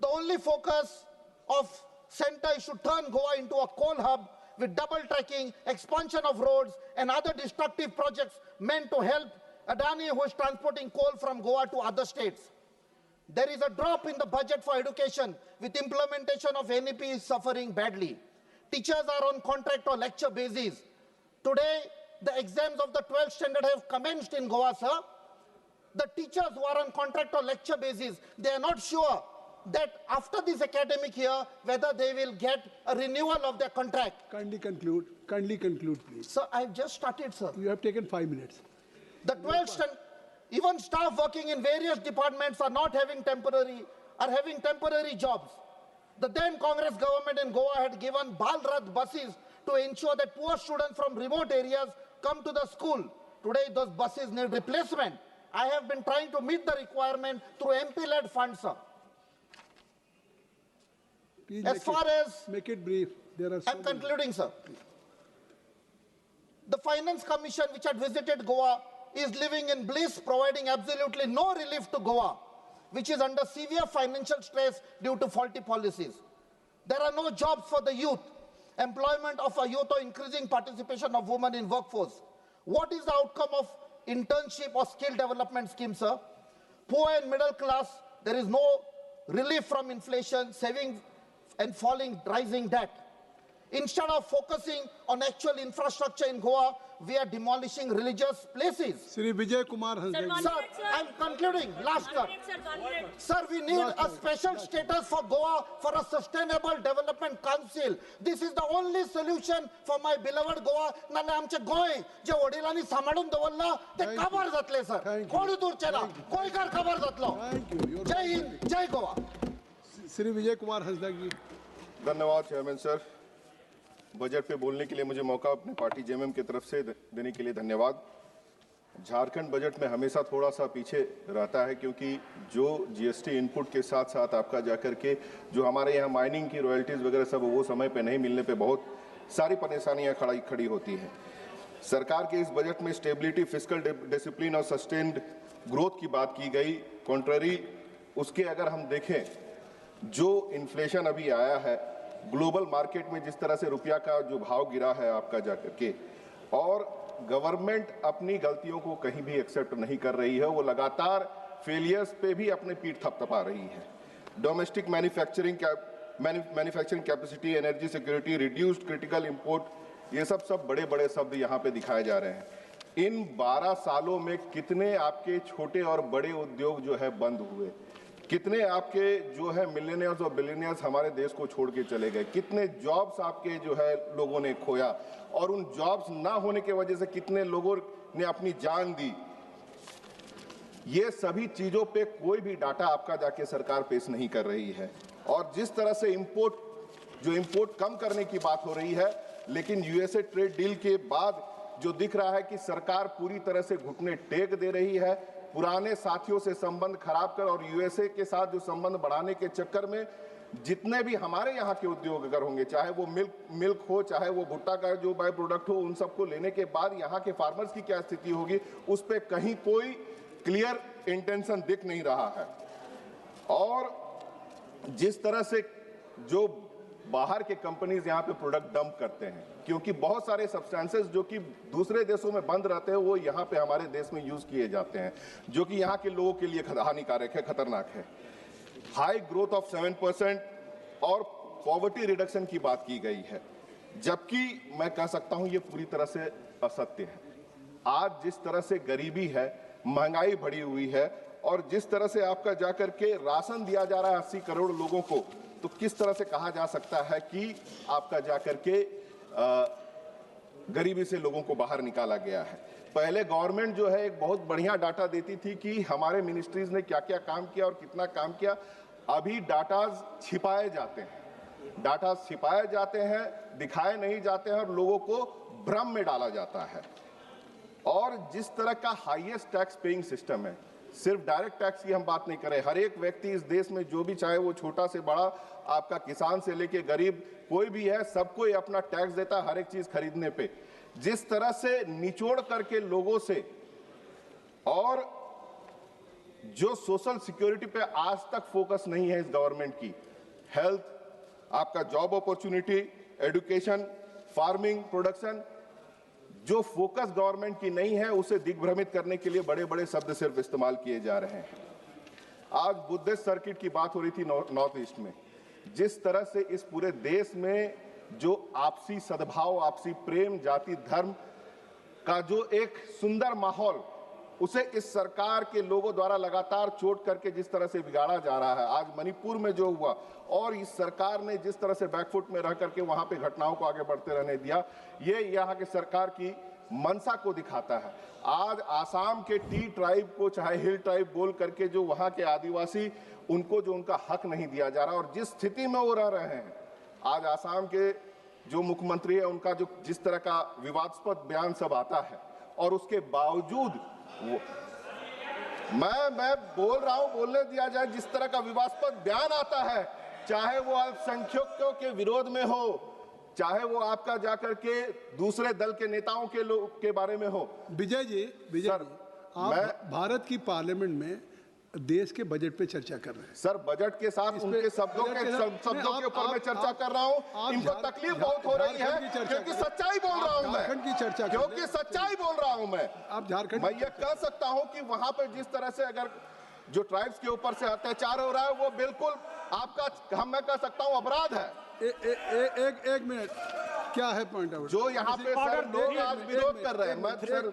The only focus of center is to turn Goa into a coal hub with double tracking, expansion of roads and other destructive projects meant to help Adani, who is transporting coal from Goa to other states. There is a drop in the budget for education, with implementation of NEP is suffering badly. Teachers are on contract or lecture basis. Today, the exams of the 12th standard have commenced in Goa, sir. The teachers who are on contract or lecture basis, they are not sure that after this academic year, whether they will get a renewal of their contract. Kindly conclude. Kindly conclude, please. Sir, I've just started, sir. You have taken 5 minutes. The 12th standard, even staff working in various departments are having temporary jobs. The then Congress government in Goa had given Balrad buses to ensure that poor students from remote areas come to the school. Today, those buses need replacement. I have been trying to meet the requirement through MP-led funds, sir. Please as far as... Make it brief. There are I'm concluding, sir. The Finance Commission, which had visited Goa, is living in bliss, providing absolutely no relief to Goa, which is under severe financial stress due to faulty policies. There are no jobs for the youth, employment of a youth or increasing participation of women in workforce. What is the outcome of internship or skill development scheme, sir? Poor and middle class, there is no relief from inflation, saving and falling, rising debt. Instead of focusing on actual infrastructure in Goa, we are demolishing religious places. Sri Vijay Kumar Hansdagi. Sir, I'm concluding. Last word. Sir, we need a special status for Goa for a sustainable development council. This is the only solution for my beloved Goa. Nale amche goy je odilani samadun dawalla te kabar zatle sir. Kodi dur chela. Koi kar kabar zatlo. Thank you. Jai Hind, Jai Goa. Sri Vijay Kumar Hansdagi. धन्यवाद chairman sir. Budget पे बोलने के लिए मुझे मौका अपने party JMM की तरफ से देने के लिए धन्यवाद। झारखंड बजट में हमेशा थोड़ा सा पीछे रहता है, क्योंकि जो जीएसटी इनपुट के साथ साथ आपका जाकर के जो हमारे यहाँ माइनिंग की रॉयल्टीज़ वगैरह सब वो समय पे नहीं मिलने पे बहुत सारी परेशानियाँ खड़ी होती हैं। सरकार के इस बजट में स्टेबिलिटी, फिस्कल डिसिप्लिन और सस्टेन्ड ग्रोथ की बात की गई। कॉन्ट्ररी उसके अगर हम देखें, जो इन्फ्लेशन अभी आया है, ग्लोबल मार्केट में जिस तरह से रुपया का जो भाव गिरा है आपका जाकर के, और गवर्नमेंट अपनी गलतियों को कहीं भी एक्सेप्ट नहीं कर रही है, वो लगातार फेलियर्स पे भी अपने पीठ थपथपा रही है। Domestic manufacturing capacity, energy security, reduced critical import, ये सब बड़े बड़े शब्द यहाँ पे दिखाए जा रहे हैं। इन 12 सालों में कितने आपके छोटे और बड़े उद्योग जो है बंद हुए, कितने आपके जो है मिलियनियर्स और बिलियनियर्स हमारे देश को छोड़ के चले गए, कितने जॉब्स आपके जो है लोगों ने खोया, और उन जॉब्स ना होने के वजह से कितने लोगों ने अपनी जान दी। ये सभी चीजों पे कोई भी डाटा आपका जाके सरकार पेश नहीं कर रही है। और जिस तरह से इंपोर्ट कम करने की बात हो रही है, लेकिन यूएसए ट्रेड डील के बाद जो दिख रहा है कि सरकार पूरी तरह से घुटने टेक दे रही है, पुराने साथियों से संबंध खराब कर और यूएसए के साथ जो संबंध बढ़ाने के चक्कर में जितने भी हमारे यहाँ के उद्योग अगर होंगे, चाहे वो मिल्क हो, चाहे वो भुट्टा का जो बाय प्रोडक्ट हो, उन सबको लेने के बाद यहाँ के फार्मर्स की क्या स्थिति होगी, उस पर कहीं कोई क्लियर इंटेंशन दिख नहीं रहा है। और जिस तरह से जो बाहर के कंपनीज यहाँ पे प्रोडक्ट डंप करते हैं, क्योंकि बहुत सारे सब्सटेंसेस जो कि दूसरे देशों में बंद रहते हैं वो यहाँ पे हमारे देश में यूज किए जाते हैं, जो कि यहाँ के लोगों के लिए हानिकारक है, खतरनाक है। हाई ग्रोथ ऑफ 7% और पॉवर्टी रिडक्शन की बात की गई है। जबकि मैं कह सकता हूं ये पूरी तरह से असत्य है। आज जिस तरह से गरीबी है, महंगाई बढ़ी हुई है और जिस तरह से आपका जाकर के राशन दिया जा रहा है 80 करोड़ लोगों को, तो किस तरह से कहा जा सकता है कि आपका जाकर के गरीबी से लोगों को बाहर निकाला गया है। पहले गवर्नमेंट जो है एक बहुत बढ़िया डाटा देती थी कि हमारे मिनिस्ट्रीज ने क्या क्या काम किया और कितना काम किया। अभी डाटा छिपाए जाते हैं, दिखाए नहीं जाते हैं और लोगों को भ्रम में डाला जाता है। और जिस तरह का हाईएस्ट टैक्स पेइंग सिस्टम है, सिर्फ डायरेक्ट टैक्स की हम बात नहीं करें, हर एक व्यक्ति इस देश में जो भी चाहे वो छोटा से बड़ा, आपका किसान से लेके गरीब कोई भी है, सबको ये अपना टैक्स देता है हर एक चीज खरीदने पे। जिस तरह से निचोड़ करके लोगों से और जो सोशल सिक्योरिटी पे आज तक फोकस नहीं है इस गवर्नमेंट की, हेल्थ, आपका job opportunity, education, farming, production, जो फोकस गवर्नमेंट की नहीं है उसे दिग्भ्रमित करने के लिए बड़े बड़े शब्द सिर्फ इस्तेमाल किए जा रहे हैं। आज बुद्धिस्ट सर्किट की बात हो रही थी नॉर्थ ईस्ट में, जिस तरह से इस पूरे देश में जो आपसी सद्भाव, आपसी प्रेम, जाति धर्म का जो एक सुंदर माहौल, उसे इस सरकार के लोगों द्वारा लगातार चोट करके जिस तरह से बिगाड़ा जा रहा है। आज मणिपुर में जो हुआ और इस सरकार ने जिस तरह से बैकफुट में रह करके वहां पे घटनाओं को आगे बढ़ते रहने दिया, ये यहाँ के सरकार की मनसा को दिखाता है। आज आसाम के टी ट्राइब को, चाहे हिल ट्राइब बोल करके जो वहां के आदिवासी, उनको जो उनका हक नहीं दिया जा रहा और जिस स्थिति में वो रह रहे हैं। आज आसाम के जो मुख्यमंत्री है उनका जो जिस तरह का विवादास्पद बयान सब आता है और उसके बावजूद मैं बोल रहा हूं, बोलने दिया जाए, जिस तरह का विवादास्पद बयान आता है, चाहे वो अल्पसंख्यकों के विरोध में हो, चाहे वो आपका जाकर के दूसरे दल के नेताओं के लोग के बारे में हो। विजय जी, आप भारत की पार्लियामेंट में देश के बजट पे चर्चा कर रहे हैं। सर, बजट के साथ उनके शब्दों के ऊपर मैं चर्चा कर रहा हूं। इनको तकलीफ बहुत हो रही है क्योंकि सच्चाई बोल रहा हूं मैं, की चर्चा क्योंकि सच्चाई बोल रहा हूं मैं। आप झारखंड, मैं ये कह सकता हूं कि वहां पे जिस तरह से अगर जो ट्राइब्स के ऊपर से अत्याचार हो रहा है, वो बिल्कुल आपका, मैं कह सकता हूं, अपराध है। एक मिनट, क्या है पॉइंट आउट जो यहाँ पे सर लोग आज विरोध कर रहे हैं। मैं सर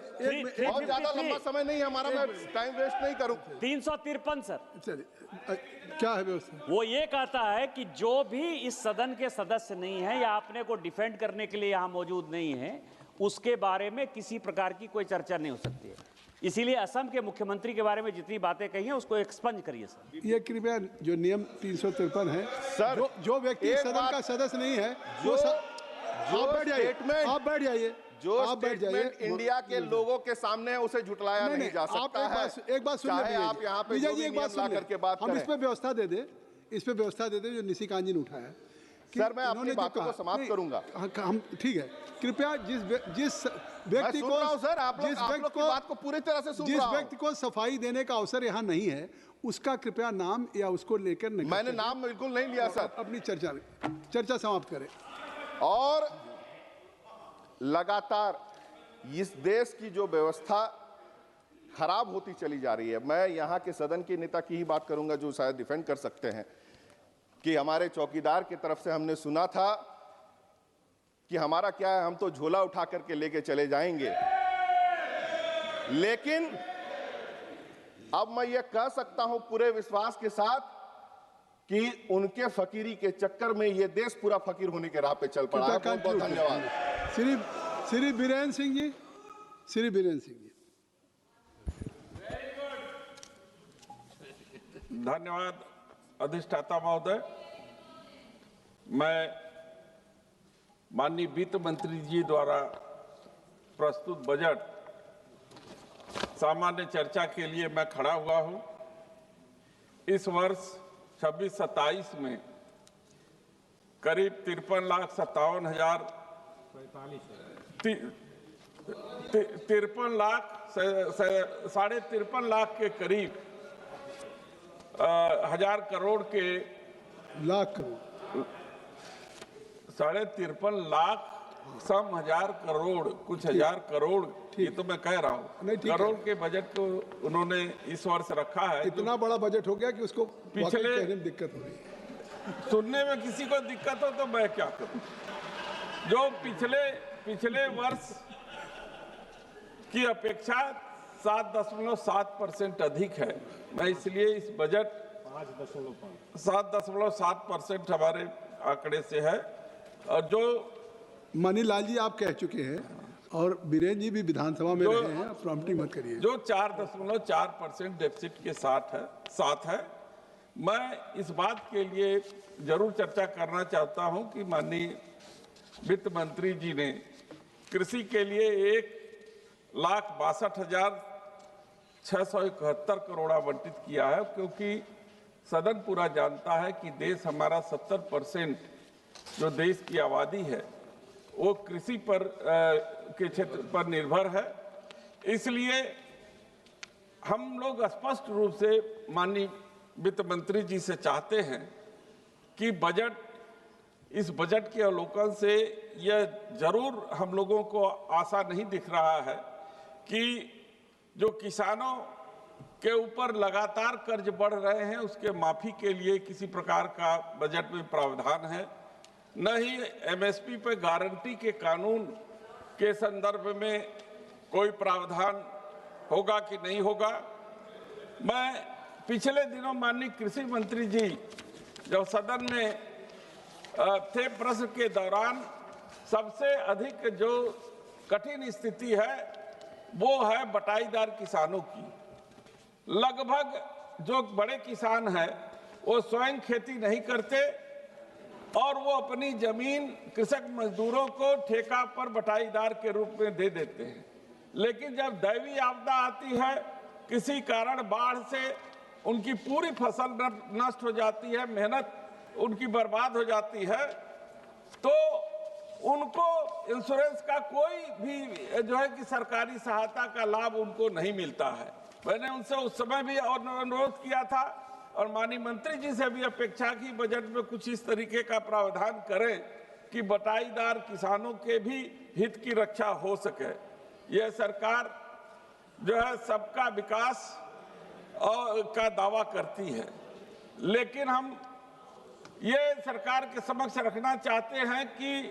बहुत ज्यादा लंबा समय नहीं है हमारा, मैं टाइम वेस्ट नहीं करूं। 353 सर, क्या है व्यवस्था? वो ये कहता है कि जो भी इस सदन के सदस्य नहीं है या अपने को डिफेंड करने के लिए यहाँ मौजूद नहीं है, उसके बारे में किसी प्रकार की कोई चर्चा नहीं हो सकती है। इसीलिए असम के मुख्यमंत्री के बारे में जितनी बातें कही हैं उसको एक्सपंज करिए सर। ये कृपया जो नियम 353 है सर, जो व्यक्ति सदन का सदस्य नहीं है आप बैठ जाइए, जो स्टेटमेंट इंडिया के लोगों के सामने है उसे झुटलाया नहीं जा सकता है। एक बात सुन लीजिए, आप यहाँ पे एक बात सुन करके बात हम इस पे व्यवस्था दे दे, जो निशिकांत जी ने उठाया। सर, मैं अपनी बातों को समाप्त करूंगा। हम ठीक है, कृपया जिस व्यक्ति को, सर, आप लोग की बात को पूरी तरह से सुन रहा हूं, जिस व्यक्ति को सफाई देने का अवसर यहाँ नहीं है, उसका कृपया नाम या उसको लेकर नहीं। मैंने नाम बिल्कुल नहीं लिया सर। अपनी चर्चा समाप्त करें। और लगातार इस देश की जो व्यवस्था खराब होती चली जा रही है। मैं यहाँ के सदन के नेता की ही बात करूंगा जो शायद डिफेंड कर सकते हैं कि हमारे चौकीदार की तरफ से हमने सुना था कि हमारा क्या है, हम तो झोला उठा करके लेके चले जाएंगे। लेकिन अब मैं ये कह सकता हूं पूरे विश्वास के साथ कि उनके फकीरी के चक्कर में ये देश पूरा फकीर होने के राह पे चल पड़ा है। बहुत बहुत धन्यवाद। श्री बीरेन्द्र सिंह जी, श्री बीरेन्द्र सिंह जी। धन्यवाद अधिष्ठाता महोदय। मैं माननीय वित्त मंत्री जी द्वारा प्रस्तुत बजट सामान्य चर्चा के लिए मैं खड़ा हुआ हूं। इस वर्ष 26-27 में करीब 53,57,000 साढ़े 53 लाख के करीब 1,000 करोड़ के साढ़े 53 लाख सम 1,000 करोड़, कुछ 1,000 करोड़, ये तो मैं कह रहा हूँ, करोड़ के बजट को उन्होंने इस वर्ष रखा है। इतना बड़ा बजट हो गया कि उसको पिछले कहने में दिक्कत हो रही है। सुनने में किसी को दिक्कत हो तो मैं क्या करूं। जो पिछले वर्ष की अपेक्षा 7.7% अधिक है। मैं इसलिए इस बजट 7.7% हमारे आंकड़े से है। और जो मनीलाल जी आप कह चुके हैं और बीरेन जी भी विधानसभा में रहे हैं, प्रॉम्प्टिंग मत करिए। जो 4.4% डेफिसिट के साथ है। मैं इस बात के लिए जरूर चर्चा करना चाहता हूं कि माननीय वित्त मंत्री जी ने कृषि के लिए 1,62,671 करोड़ आवंटित किया है, क्योंकि सदन पूरा जानता है कि देश हमारा 70% जो देश की आबादी है वो कृषि पर के क्षेत्र पर निर्भर है। इसलिए हम लोग स्पष्ट रूप से माननीय वित्त मंत्री जी से चाहते हैं कि इस बजट के अवलोकन से यह जरूर हम लोगों को आशा नहीं दिख रहा है कि जो किसानों के ऊपर लगातार कर्ज बढ़ रहे हैं उसके माफी के लिए किसी प्रकार का बजट में प्रावधान है, न ही एमएसपी पे गारंटी के कानून के संदर्भ में कोई प्रावधान होगा कि नहीं होगा। मैं पिछले दिनों माननीय कृषि मंत्री जी जब सदन में थे प्रश्न के दौरान सबसे अधिक जो कठिन स्थिति है वो है बटाईदार किसानों की। लगभग जो बड़े किसान हैं वो स्वयं खेती नहीं करते और वो अपनी जमीन कृषक मजदूरों को ठेका पर बटाईदार के रूप में दे देते हैं। लेकिन जब दैवीय आपदा आती है, किसी कारण बाढ़ से उनकी पूरी फसल नष्ट हो जाती है, मेहनत उनकी बर्बाद हो जाती है, तो उनको इंश्योरेंस का कोई भी जो है कि सरकारी सहायता का लाभ उनको नहीं मिलता है। मैंने उनसे उस समय भी अनुरोध किया था और माननीय मंत्री जी से भी अपेक्षा की बजट में कुछ इस तरीके का प्रावधान करें कि बटाईदार किसानों के भी हित की रक्षा हो सके। यह सरकार जो है सबका विकास का दावा करती है, लेकिन हम ये सरकार के समक्ष रखना चाहते हैं कि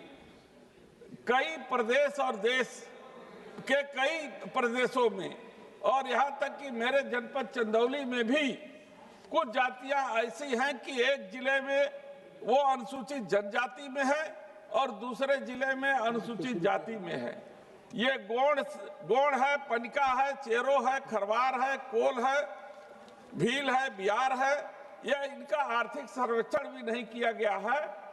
कई प्रदेश और देश के कई प्रदेशों में और यहाँ तक कि मेरे जनपद चंदौली में भी कुछ जातियां ऐसी हैं कि एक जिले में वो अनुसूचित जनजाति में है और दूसरे जिले में अनुसूचित जाति में है। ये गोंड है, पनिका है, चेरो है, खरवार है, कोल है, भील है, बिहार है। यह इनका आर्थिक सर्वेक्षण भी नहीं किया गया है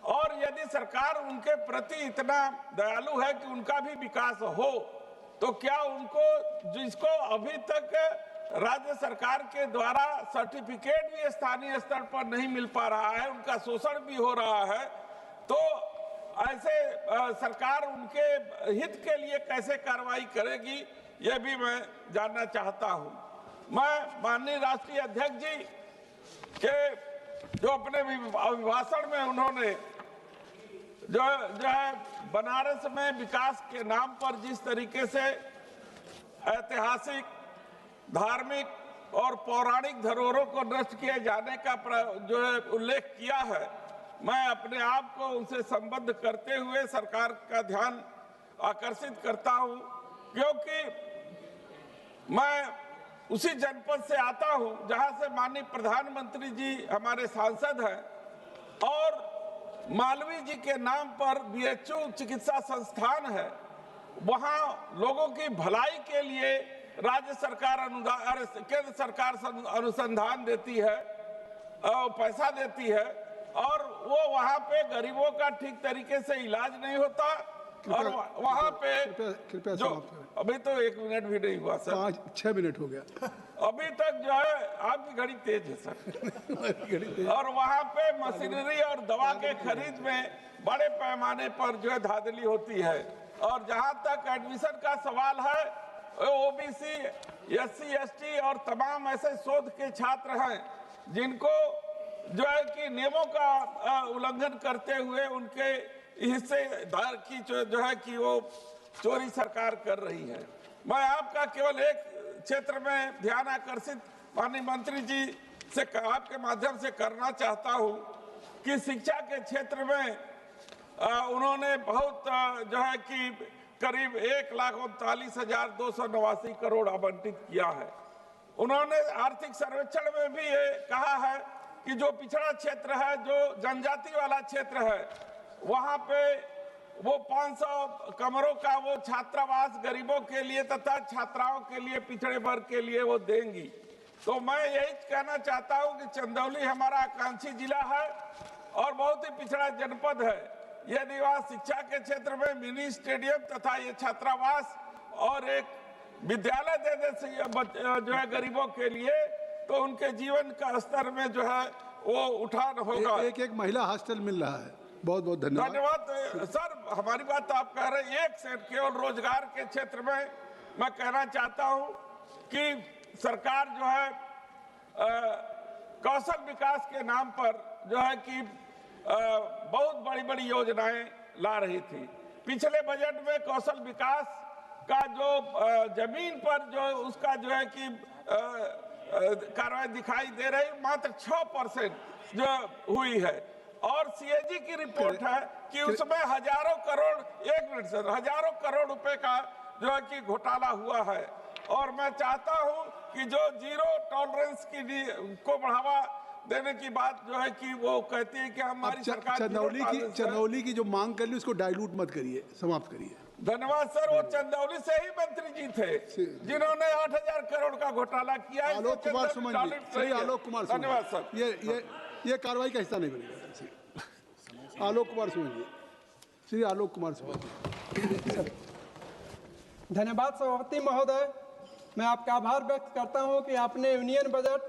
और यदि सरकार उनके प्रति इतना दयालु है कि उनका भी विकास हो तो क्या उनको जिसको अभी तक राज्य सरकार के द्वारा सर्टिफिकेट भी स्थानीय स्तर पर नहीं मिल पा रहा है, उनका शोषण भी हो रहा है, तो ऐसे सरकार उनके हित के लिए कैसे कार्रवाई करेगी, यह भी मैं जानना चाहता हूं। मैं माननीय राष्ट्रीय अध्यक्ष जी के जो अपने अभिभाषण में उन्होंने जो है बनारस में विकास के नाम पर जिस तरीके से ऐतिहासिक, धार्मिक और पौराणिक धरोहरों को नष्ट किए जाने का जो है उल्लेख किया है, मैं अपने आप को उनसे संबद्ध करते हुए सरकार का ध्यान आकर्षित करता हूं, क्योंकि मैं उसी जनपद से आता हूं जहां से माननीय प्रधानमंत्री जी हमारे सांसद हैं और मालवीय जी के नाम पर बीएचयू चिकित्सा संस्थान है। वहां लोगों की भलाई के लिए राज्य सरकार केंद्र सरकार अनुसंधान देती है और पैसा देती है और वो वहां पे गरीबों का ठीक तरीके से इलाज नहीं होता और वहां पे जो अभी तो 1 मिनट भी नहीं हुआ सर, 5-6 मिनट हो गया अभी तक जो है आपकी घड़ी तेज है सर और वहां पे मशीनरी और दवा के खरीद में बड़े पैमाने पर जो है धांधली होती है। और जहां तक एडमिशन का सवाल है, ओबीसी, एससी, एसटी और तमाम ऐसे शोध के छात्र हैं जिनको जो है कि नियमों का उल्लंघन करते हुए उनके हिस्सेदार की जो है कि वो चोरी सरकार कर रही है। मैं आपका केवल एक क्षेत्र में ध्यान आकर्षित माननीय मंत्री जी से आपके माध्यम से करना चाहता हूं कि शिक्षा के क्षेत्र में उन्होंने बहुत जो है कि करीब 1,39,289 करोड़ आवंटित किया है। उन्होंने आर्थिक सर्वेक्षण में भी ये कहा है कि जो पिछड़ा क्षेत्र है, जो जनजाति वाला क्षेत्र है, वहां पे वो 500 कमरों का वो छात्रावास गरीबों के लिए तथा छात्राओं के लिए, पिछड़े वर्ग के लिए वो देंगी। तो मैं यही कहना चाहता हूं कि चंदौली हमारा आकांक्षी जिला है और बहुत ही पिछड़ा जनपद है। यदि वहाँ शिक्षा के क्षेत्र में मिनी स्टेडियम तथा ये छात्रावास और एक विद्यालय दे दे जो है गरीबों के लिए, तो उनके जीवन का स्तर में जो है वो उठान होगा। एक महिला हॉस्टल मिल रहा है। बहुत बहुत धन्यवाद। धन्यवाद सर, हमारी बात आप कह रहे हैं। एक से केवल रोजगार के क्षेत्र में मैं कहना चाहता हूं कि सरकार जो है कौशल विकास के नाम पर जो है कि बहुत बड़ी बड़ी योजनाएं ला रही थी। पिछले बजट में कौशल विकास का जो जमीन पर जो उसका जो है कि कार्रवाई दिखाई दे रही, मात्र 6% जो हुई है। और सीएजी की रिपोर्ट है कि उसमें हजारों करोड़, एक मिनट सर, हजारों करोड़ रुपए का जो है कि घोटाला हुआ है। और मैं चाहता हूं कि जो जीरो टॉलरेंस की को बढ़ावा देने की बात जो है कि वो कहती है कि हमारी सरकार चंदौली की जो मांग कर ली उसको डाइल्यूट मत करिए, समाप्त करिए। धन्यवाद सर। वो चंदौली से ही मंत्री जी थे जिन्होंने 8,000 करोड़ का घोटाला किया। आलोक कुमार सुमन जी, श्री आलोक कुमार सुमन, धन्यवाद सर। ये कार्रवाई का हिस्सा नहीं बनेगा। आलोक कुमार सुमन जी, श्री आलोक कुमार सुमन जी। धन्यवाद सभापति महोदय। मैं आपका आभार व्यक्त करता हूं कि आपने यूनियन बजट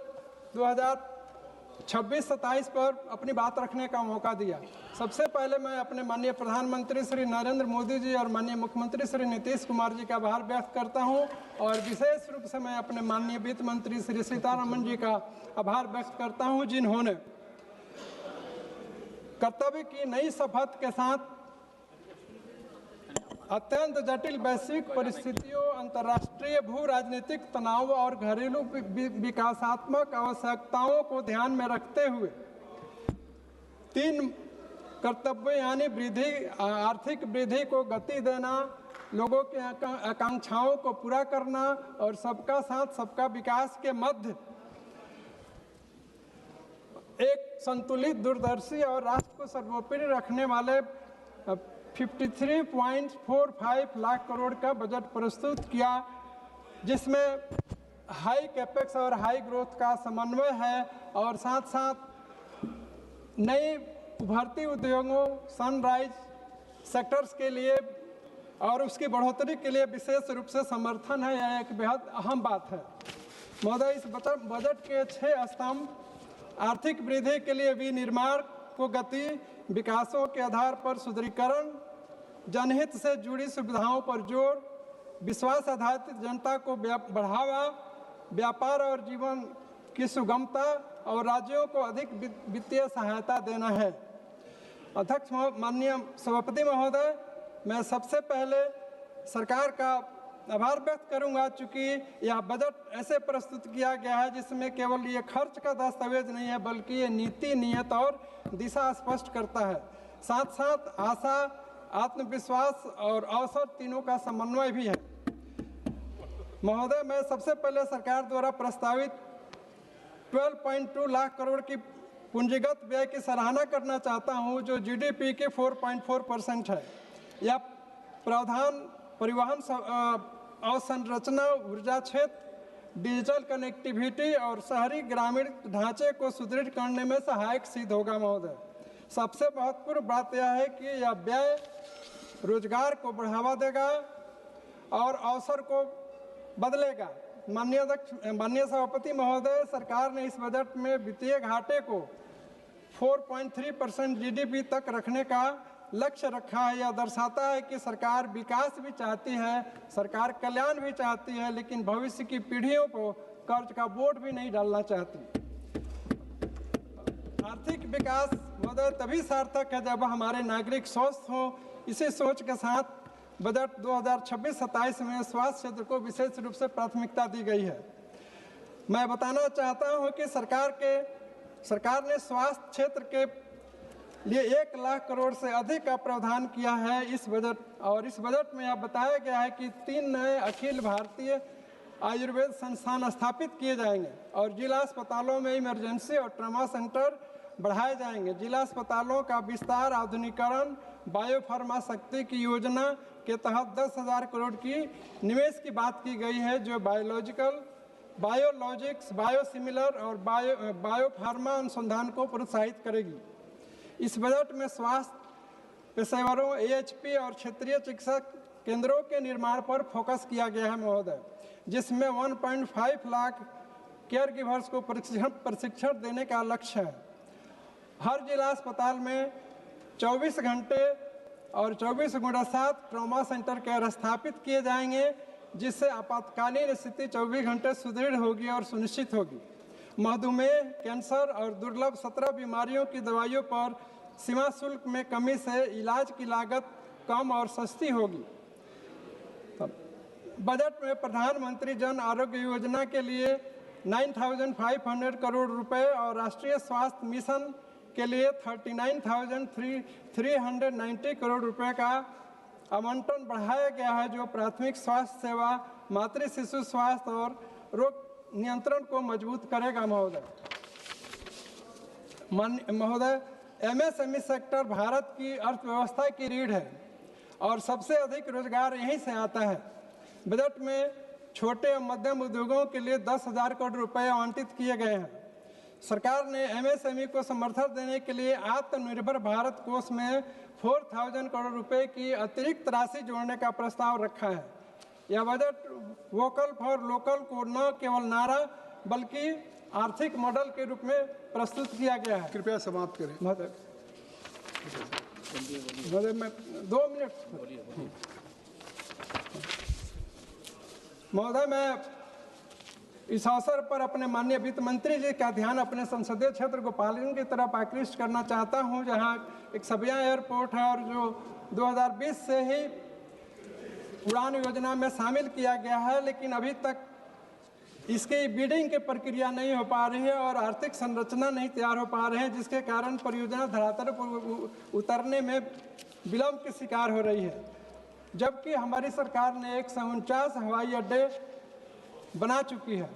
2026-27 पर अपनी बात रखने का मौका दिया। सबसे पहले मैं अपने माननीय प्रधानमंत्री श्री नरेंद्र मोदी जी और माननीय मुख्यमंत्री श्री नीतीश कुमार जी का आभार व्यक्त करता हूं और विशेष रूप से मैं अपने माननीय वित्त मंत्री श्री सीतारमण जी का आभार व्यक्त करता हूं, जिन्होंने कर्तव्य की नई शपथ के साथ अत्यंत जटिल वैश्विक परिस्थितियों, अंतर्राष्ट्रीय भू राजनीतिक तनाव और घरेलू विकासात्मक आवश्यकताओं को ध्यान में रखते हुए 3 कर्तव्य यानी वृद्धि, आर्थिक वृद्धि को गति देना, लोगों की आकांक्षाओं को पूरा करना और सबका साथ सबका विकास के मध्य एक संतुलित, दूरदर्शी और राष्ट्र को सर्वोपरि रखने वाले 53.45 लाख करोड़ का बजट प्रस्तुत किया, जिसमें हाई कैपेक्स और हाई ग्रोथ का समन्वय है और साथ साथ नई उभरती उद्योगों, सनराइज सेक्टर्स के लिए और उसकी बढ़ोतरी के लिए विशेष रूप से समर्थन है। यह एक बेहद अहम बात है महोदय। इस बजट के 6 स्तंभ आर्थिक वृद्धि के लिए विनिर्माण को गति, विकासों के आधार पर सुदृढ़ीकरण, जनहित से जुड़ी सुविधाओं पर जोर, विश्वास आधारित जनता को बढ़ावा, व्यापार और जीवन की सुगमता और राज्यों को अधिक वित्तीय सहायता देना है। अध्यक्ष माननीय सभापति महोदय, मैं सबसे पहले सरकार का आभार व्यक्त करूंगा, चूंकि यह बजट ऐसे प्रस्तुत किया गया है जिसमें केवल ये खर्च का दस्तावेज नहीं है, बल्कि ये नीति, नियत और दिशा स्पष्ट करता है। साथ साथ आशा, आत्मविश्वास और अवसर तीनों का समन्वय भी है। महोदय, मैं सबसे पहले सरकार द्वारा प्रस्तावित 12.2 लाख करोड़ की पूंजीगत व्यय की सराहना करना चाहता हूं, जो जीडीपी के 4.4% है। यह प्रावधान परिवहन अवसंरचना, ऊर्जा क्षेत्र, डिजिटल कनेक्टिविटी और शहरी ग्रामीण ढांचे को सुदृढ़ करने में सहायक सिद्ध होगा। महोदय, सबसे महत्वपूर्ण बात यह है कि यह व्यय रोजगार को बढ़ावा देगा और अवसर को बदलेगा। माननीय सभापति महोदय, सरकार ने इस बजट में वित्तीय घाटे को 4.3% जीडीपी तक रखने का लक्ष्य रखा है। यह दर्शाता है कि सरकार विकास भी चाहती है, सरकार कल्याण भी चाहती है, लेकिन भविष्य की पीढ़ियों को कर्ज का बोझ भी नहीं डालना चाहती। आर्थिक विकास महोदय तभी सार्थक है जब हमारे नागरिक स्वस्थ हों। इसी सोच के साथ बजट 2026-27 में स्वास्थ्य क्षेत्र को विशेष रूप से प्राथमिकता दी गई है। मैं बताना चाहता हूं कि सरकार ने स्वास्थ्य क्षेत्र के लिए 1 लाख करोड़ से अधिक का प्रावधान किया है इस बजट। और इस बजट में यह बताया गया है कि 3 नए अखिल भारतीय आयुर्वेद संस्थान स्थापित किए जाएंगे और जिला अस्पतालों में इमरजेंसी और ट्रॉमा सेंटर बढ़ाए जाएंगे। जिला अस्पतालों का विस्तार, आधुनिकीकरण, बायोफार्मा शक्ति की योजना के तहत 10,000 करोड़ की निवेश की बात की गई है, जो बायोलॉजिकल, बायोलॉजिक्स, बायोसिमिलर और बायोफार्मा अनुसंधान को प्रोत्साहित करेगी। इस बजट में स्वास्थ्य पेशेवरों, एएचपी और क्षेत्रीय चिकित्सा केंद्रों के निर्माण पर फोकस किया गया है महोदय, जिसमें 1.5 लाख केयर गिवर्स को प्रशिक्षण देने का लक्ष्य है। हर जिला अस्पताल में 24 घंटे और 24/7 ट्रॉमा सेंटर केयर स्थापित किए जाएंगे, जिससे आपातकालीन स्थिति 24 घंटे सुदृढ़ होगी और सुनिश्चित होगी। मधुमेह, कैंसर और दुर्लभ 17 बीमारियों की दवाइयों पर सीमा शुल्क में कमी से इलाज की लागत कम और सस्ती होगी। बजट में प्रधानमंत्री जन आरोग्य योजना के लिए 9,500 करोड़ रुपए और राष्ट्रीय स्वास्थ्य मिशन के लिए 39,390 करोड़ रुपए का आवंटन बढ़ाया गया है, जो प्राथमिक स्वास्थ्य सेवा, मातृ शिशु स्वास्थ्य और रोग नियंत्रण को मजबूत करेगा। महोदय, एमएसएमई सेक्टर भारत की अर्थव्यवस्था की रीढ़ है और सबसे अधिक रोजगार यहीं से आता है। बजट में छोटे और मध्यम उद्योगों के लिए 10,000 करोड़ रुपए आवंटित किए गए हैं। सरकार ने एमएसएमई को समर्थन देने के लिए आत्मनिर्भर भारत कोष में 4,000 करोड़ रुपए की अतिरिक्त राशि जोड़ने का प्रस्ताव रखा है। यह बजट वोकल फॉर लोकल को न केवल नारा बल्कि आर्थिक मॉडल के रूप में प्रस्तुत किया गया है। कृपया समाप्त करें। महोदय, मैं 2 मिनट। महोदय, मैं इस अवसर पर अपने माननीय वित्त मंत्री जी का ध्यान अपने संसदीय क्षेत्र गोपालगंज की तरफ आकृष्ट करना चाहता हूं, जहां एक सबिया एयरपोर्ट है और जो 2020 से ही उड़ान योजना में शामिल किया गया है, लेकिन अभी तक इसकी बिडिंग की प्रक्रिया नहीं हो पा रही है और आर्थिक संरचना नहीं तैयार हो पा रहे हैं, जिसके कारण परियोजना धरातल पर उतरने में विलंब की शिकार हो रही है। जबकि हमारी सरकार ने 149 हवाई अड्डे बना चुकी है।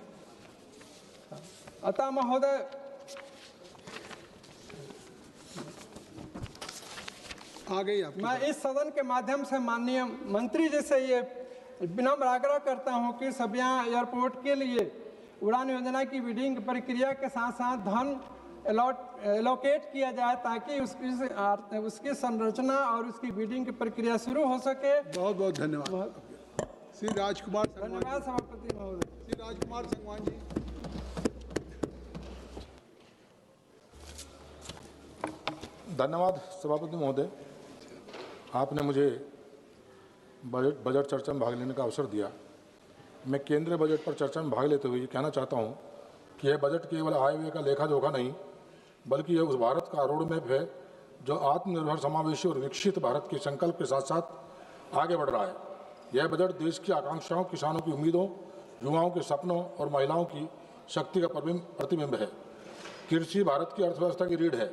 अतः महोदय, मैं इस सदन के माध्यम से माननीय मंत्री जी से ये विनम्र आग्रह करता हूं कि सबिया एयरपोर्ट के लिए उड़ान योजना की बिडिंग प्रक्रिया के साथ साथ धन एलोकेट किया जाए, ताकि उसकी संरचना और उसकी बिडिंग की प्रक्रिया शुरू हो सके। बहुत बहुत धन्यवाद। श्री राजकुमार, धन्यवाद सभापति महोदय। श्री राजकुमार संगवान जी। धन्यवाद सभापति महोदय, आपने मुझे बजट चर्चा में भाग लेने का अवसर दिया। मैं केंद्रीय बजट पर चर्चा में भाग लेते हुए ये कहना चाहता हूँ कि यह बजट केवल आय व्यय का लेखा जोखा नहीं, बल्कि यह उस भारत का रोड मैप है जो आत्मनिर्भर, समावेशी और विकसित भारत के संकल्प के साथ साथ आगे बढ़ रहा है। यह बजट देश की आकांक्षाओं, किसानों की उम्मीदों, युवाओं के सपनों और महिलाओं की शक्ति का प्रतिबिंब है। कृषि भारत की अर्थव्यवस्था की रीढ़ है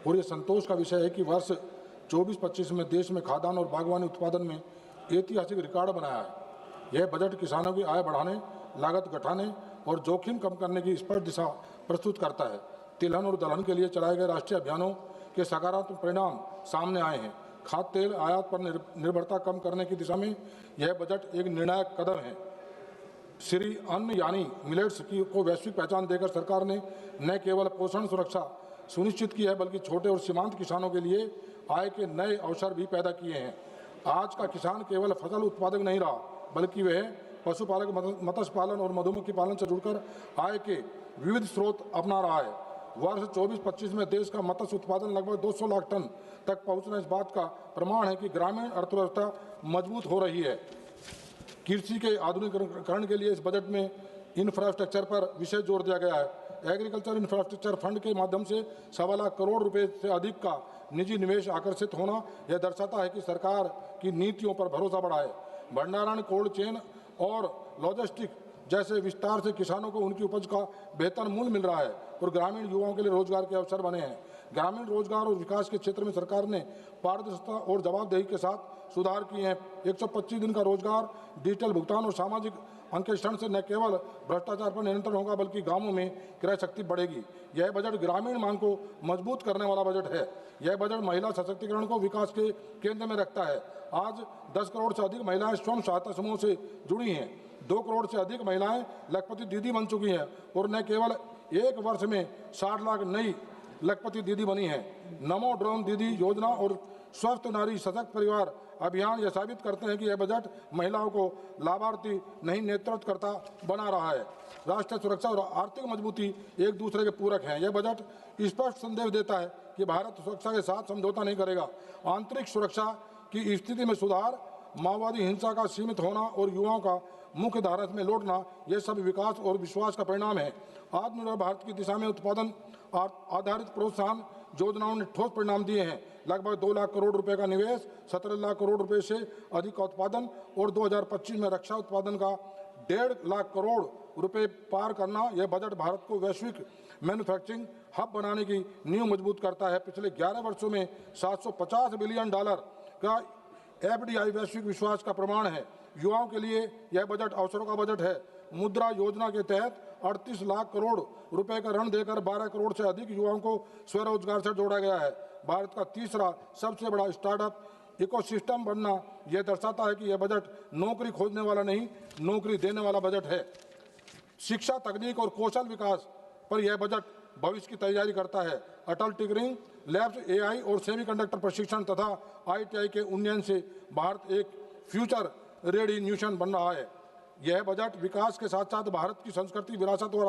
और ये संतोष का विषय है कि वर्ष 24-25 में देश में खाद्यान्न और बागवानी उत्पादन में ऐतिहासिक रिकॉर्ड बनाया है। यह बजट किसानों की आय बढ़ाने, लागत घटाने और जोखिम कम करने की स्पष्ट दिशा प्रस्तुत करता है। तिलहन और दलहन के लिए चलाए गए राष्ट्रीय अभियानों के सकारात्मक परिणाम सामने आए हैं। खाद्य तेल आयात पर निर्भरता कम करने की दिशा में यह बजट एक निर्णायक कदम है। श्री अन्न यानी मिलेट्स को वैश्विक पहचान देकर सरकार ने न केवल पोषण सुरक्षा सुनिश्चित की है, बल्कि छोटे और सीमांत किसानों के लिए आय के नए अवसर भी पैदा किए हैं। आज का किसान केवल फसल उत्पादक नहीं रहा, बल्कि वह पशुपालक, मत्स्य पालन और मधुमक्खी पालन से जुड़कर आय के विविध स्रोत अपना रहा है। वर्ष 24-25 में देश का मत्स्य उत्पादन लगभग 200 लाख टन तक पहुंचना इस बात का प्रमाण है कि ग्रामीण अर्थव्यवस्था मजबूत हो रही है। कृषि के आधुनिकीकरण के लिए इस बजट में इंफ्रास्ट्रक्चर पर विशेष जोर दिया गया है। एग्रीकल्चर इंफ्रास्ट्रक्चर फंड के माध्यम से 1.25 लाख करोड़ रुपए से अधिक का निजी निवेश आकर्षित होना यह दर्शाता है कि सरकार की नीतियों पर भरोसा बढ़ा है। भंडारण, कोल्ड चेन और लॉजिस्टिक जैसे विस्तार से किसानों को उनकी उपज का बेहतर मूल्य मिल रहा है और ग्रामीण युवाओं के लिए रोजगार के अवसर बने हैं। ग्रामीण रोजगार और विकास के क्षेत्र में सरकार ने पारदर्शिता और जवाबदेही के साथ सुधार किए हैं। 125 दिन का रोजगार, डिजिटल भुगतान और सामाजिक अंकेक्षण से न केवल भ्रष्टाचार पर नियंत्रण होगा बल्कि गांवों में क्रय शक्ति बढ़ेगी। यह बजट ग्रामीण मांग को मजबूत करने वाला बजट है। यह बजट महिला सशक्तिकरण को विकास के केंद्र में रखता है। आज 10 करोड़ से अधिक महिलाएं स्वयं सहायता समूह से जुड़ी हैं। 2 करोड़ से अधिक महिलाएं लखपति दीदी बन चुकी हैं और न केवल एक वर्ष में 60 लाख नई लखपति दीदी बनी हैं। नमो ड्रोन दीदी योजना और स्वस्थ नारी सशक्त परिवार अभियान यह साबित करते हैं कि यह बजट महिलाओं को लाभार्थी नहीं नेतृत्वकर्ता बना रहा है। राष्ट्रीय सुरक्षा और आर्थिक मजबूती एक दूसरे के पूरक हैं। यह बजट स्पष्ट संदेश देता है कि भारत सुरक्षा के साथ समझौता नहीं करेगा। आंतरिक सुरक्षा की स्थिति में सुधार, माओवादी हिंसा का सीमित होना और युवाओं का मुख्य धारा में लौटना, ये सब विकास और विश्वास का परिणाम है। आत्मनिर्भर भारत की दिशा में उत्पादन आधारित प्रोत्साहन योजनाओं ने ठोस परिणाम दिए हैं। लगभग 2 लाख करोड़ रुपए का निवेश, 17 लाख करोड़ रुपए से अधिक का उत्पादन और 2025 में रक्षा उत्पादन का 1.5 लाख करोड़ रुपए पार करना, यह बजट भारत को वैश्विक मैन्युफैक्चरिंग हब बनाने की नींव मजबूत करता है। पिछले 11 वर्षों में $750 बिलियन का FDI वैश्विक विश्वास का प्रमाण है। युवाओं के लिए यह बजट अवसरों का बजट है। मुद्रा योजना के तहत 38 लाख करोड़ रुपए का ऋण देकर 12 करोड़ से अधिक युवाओं को स्वरोजगार से जोड़ा गया है। भारत का तीसरा सबसे बड़ा स्टार्टअप इकोसिस्टम बनना यह दर्शाता है कि यह बजट नौकरी खोजने वाला नहीं, नौकरी देने वाला बजट है। शिक्षा, तकनीक और कौशल विकास पर यह बजट भविष्य की तैयारी करता है। अटल टिंकरिंग लैब्स, AI और सेमीकंडक्टर प्रशिक्षण तथा ITI के उन्नयन से भारत एक फ्यूचर रेडी नेशन बन रहा है। यह बजट विकास के साथ साथ भारत की संस्कृति, विरासत और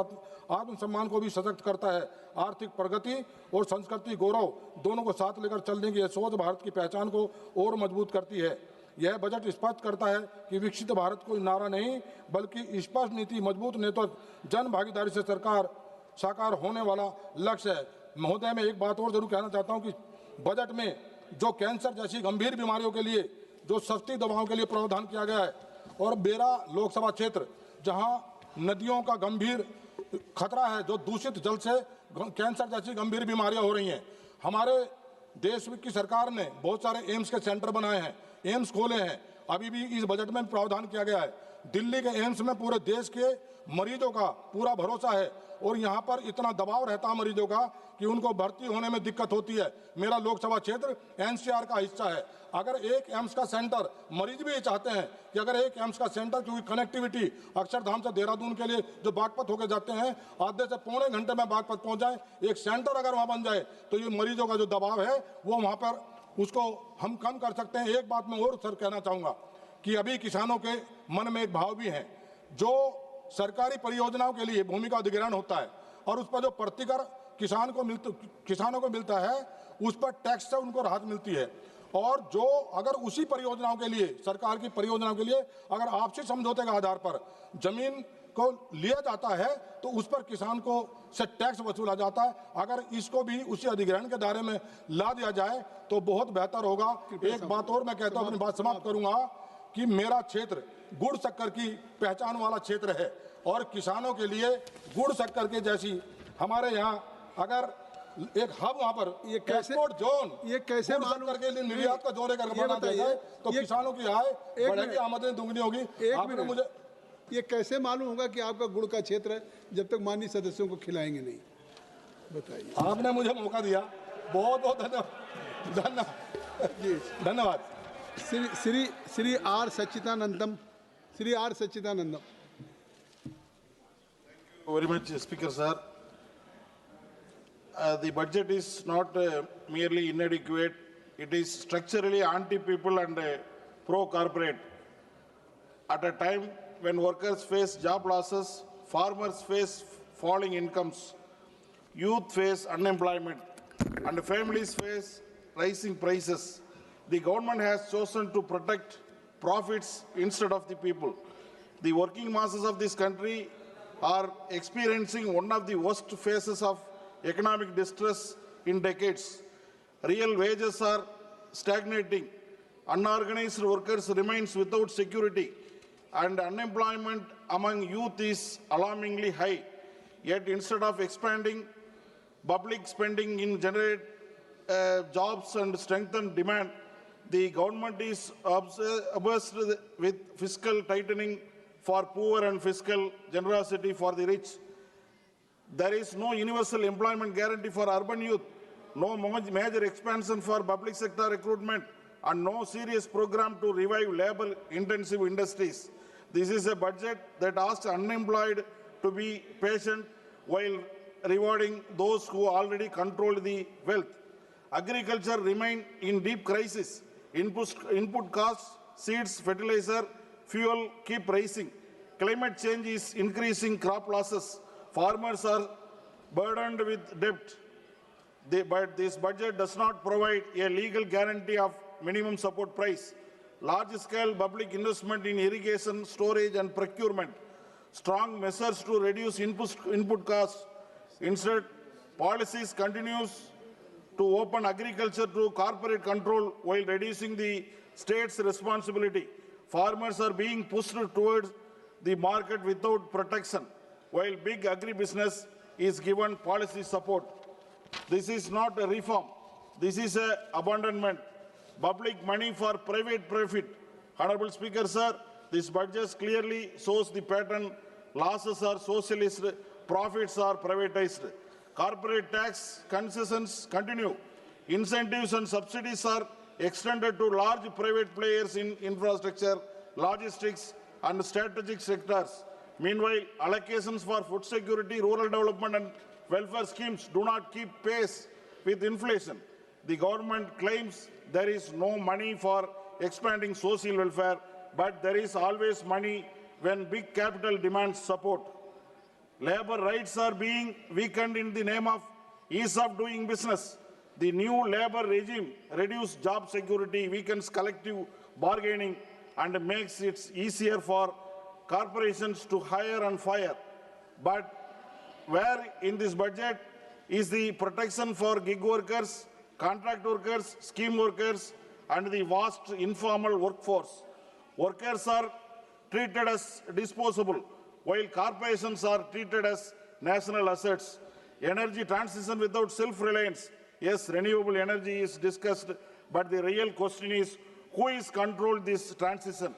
आत्मसम्मान को भी सशक्त करता है। आर्थिक प्रगति और संस्कृति गौरव दोनों को साथ लेकर चलने की यह सोच भारत की पहचान को और मजबूत करती है। यह बजट स्पष्ट करता है कि विकसित भारत कोई नारा नहीं बल्कि स्पष्ट नीति, मजबूत नेतृत्व, जन भागीदारी से सरकार साकार होने वाला लक्ष्य है। महोदय, मैं एक बात और जरूर कहना चाहता हूं कि बजट में जो कैंसर जैसी गंभीर बीमारियों के लिए जो सस्ती दवाओं के लिए प्रावधान किया गया है और मेरा लोकसभा क्षेत्र जहां नदियों का गंभीर खतरा है, जो दूषित जल से कैंसर जैसी गंभीर बीमारियां हो रही हैं, हमारे देश की सरकार ने बहुत सारे एम्स के सेंटर बनाए हैं, एम्स खोले हैं। अभी भी इस बजट में प्रावधान किया गया है। दिल्ली के एम्स में पूरे देश के मरीजों का पूरा भरोसा है और यहाँ पर इतना दबाव रहता है मरीजों का कि उनको भर्ती होने में दिक्कत होती है। मेरा लोकसभा क्षेत्र NCR का हिस्सा है। अगर एक एम्स का सेंटर, मरीज भी ये चाहते हैं कि अगर एक एम्स का सेंटर, क्योंकि कनेक्टिविटी अक्षरधाम से देहरादून के लिए जो बागपत होकर जाते हैं, आधे से पौने घंटे में बागपत पहुंच जाए, एक सेंटर अगर वहाँ बन जाए तो ये मरीजों का जो दबाव है वो वहाँ पर उसको हम कम कर सकते हैं। एक बात मैं और सर कहना चाहूँगा कि अभी किसानों के मन में एक भाव भी है, जो सरकारी परियोजनाओं के लिए भूमि का अधिग्रहण होता है और उस पर जो प्रतिकर किसानों को मिलता है, उस पर टैक्स से उनको राहत मिलती है। और जो अगर उसी परियोजनाओं के लिए, सरकार की परियोजनाओं के लिए अगर आपसी समझौते के आधार पर जमीन को लिया जाता है तो उस पर किसान को से टैक्स वसूला जाता है। अगर इसको भी उसी अधिग्रहण के दायरे में ला दिया जाए तो बहुत बेहतर होगा। एक बात और मैं कहता हूँ, अपनी बात समाप्त करूंगा कि मेरा क्षेत्र गुड़ शक्कर की पहचान वाला क्षेत्र है और किसानों के लिए गुड़ शक्कर के जैसी हमारे यहाँ अगर एक हब वहाँ पर ये एक्सपोर्ट जोन, ये कैसे मालूम करके निर्यात का जोड़े करके बना दिया है तो किसानों की आय बढ़ेगी, आमदनी दुगनी होगी। आपने मुझे ये कैसे मालूम होगा कि आपका गुड़ का क्षेत्र है जब तक माननीय सदस्यों को खिलाएंगे नहीं? बताइए। आपने मुझे मौका दिया, बहुत बहुत धन्यवाद जी, धन्यवाद। Shri R Sachchidanandam. Very much, Speaker sir. The budget is not merely inadequate, it is structurally anti-people and pro-corporate. At a time when workers face job losses, farmers face falling incomes, youth face unemployment, and families face rising prices, the government has chosen to protect profits instead of the people. The working masses of this country are experiencing one of the worst phases of economic distress in decades. Real wages are stagnating, unorganized workers remain without security, and unemployment among youth is alarmingly high. Yet instead of expanding public spending in generate jobs and strengthen demand, the government is obsessed with fiscal tightening for poor and fiscal generosity for the rich. There is no universal employment guarantee for urban youth, no major expansion for public sector recruitment, and no serious program to revive labor-intensive industries. This is a budget that asks unemployed to be patient while rewarding those who already control the wealth. Agriculture remains in deep crisis. Input costs, seeds, fertilizer, fuel keep rising. Climate change is increasing crop losses. Farmers are burdened with debt. But this budget does not provide a legal guarantee of minimum support price. Large-scale public investment in irrigation, storage and procurement. Strong measures to reduce input costs. Instead, policies continues to open agriculture to corporate control while reducing the state's responsibility. Farmers are being pushed towards the market without protection, while big agribusiness is given policy support. This is not a reform. This is an abandonment. Public money for private profit. Honorable Speaker, sir, this budget clearly shows the pattern. Losses are socialist, profits are privatized. Corporate tax concessions continue. Incentives and subsidies are extended to large private players in infrastructure, logistics, and strategic sectors. Meanwhile, allocations for food security, rural development, and welfare schemes do not keep pace with inflation. The government claims there is no money for expanding social welfare, but there is always money when big capital demands support. Labor rights are being weakened in the name of ease of doing business. The new labor regime reduces job security, weakens collective bargaining, and makes it easier for corporations to hire and fire. But where in this budget is the protection for gig workers, contract workers, scheme workers, and the vast informal workforce? Workers are treated as disposable, while corporations are treated as national assets. Energy transition without self-reliance. Yes, renewable energy is discussed, but the real question is who is controlled this transition?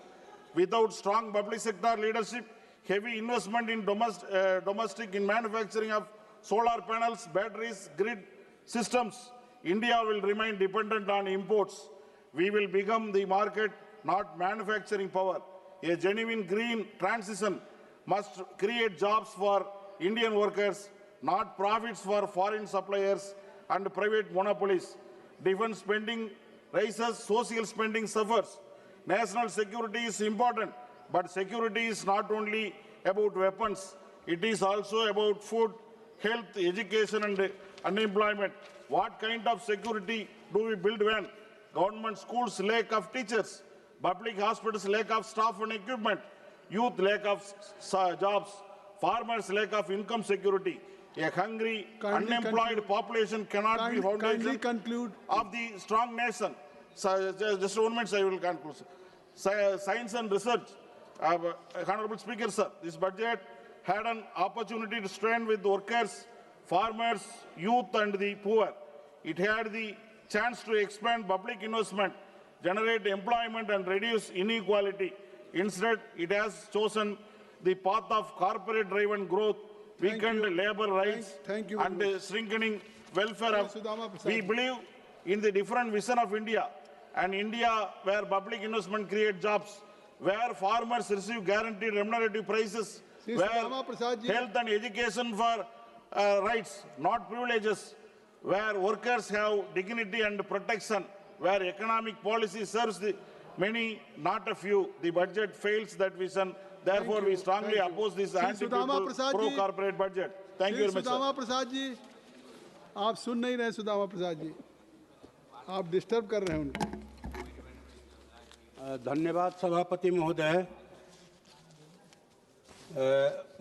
Without strong public sector leadership, heavy investment in domestic in manufacturing of solar panels, batteries, grid systems, India will remain dependent on imports. We will become the market, not manufacturing power. A genuine green transition must create jobs for Indian workers, not profits for foreign suppliers and private monopolies. Defense spending rises, social spending suffers. National security is important, but security is not only about weapons. It is also about food, health, education and unemployment. What kind of security do we build when government schools lack of teachers, public hospitals lack of staff and equipment, youth lack of jobs, farmers lack of income security? A hungry, unemployed population cannot be foundation of the strong nation. So, just 1 minute, I will conclude. Science and research. Honorable Speaker, sir, this budget had an opportunity to strengthen with workers, farmers, youth and the poor. It had the chance to expand public investment, generate employment and reduce inequality. Instead, it has chosen the path of corporate-driven growth, weakened labor rights and shrinking welfare. We believe in the different vision of India, an India where public investment creates jobs, where farmers receive guaranteed remunerative prices, where health and education for rights, not privileges, where workers have dignity and protection, where economic policy serves the many, not a few. The budget fails that vision. Therefore, we strongly oppose this anti-people, pro-corporate budget. Thank you very much, Sudama Prasad जी, आप सुन नहीं रहे सुदामा प्रसाद जी, आप disturb कर रहे हैं उनको। धन्यवाद सभापति महोदय।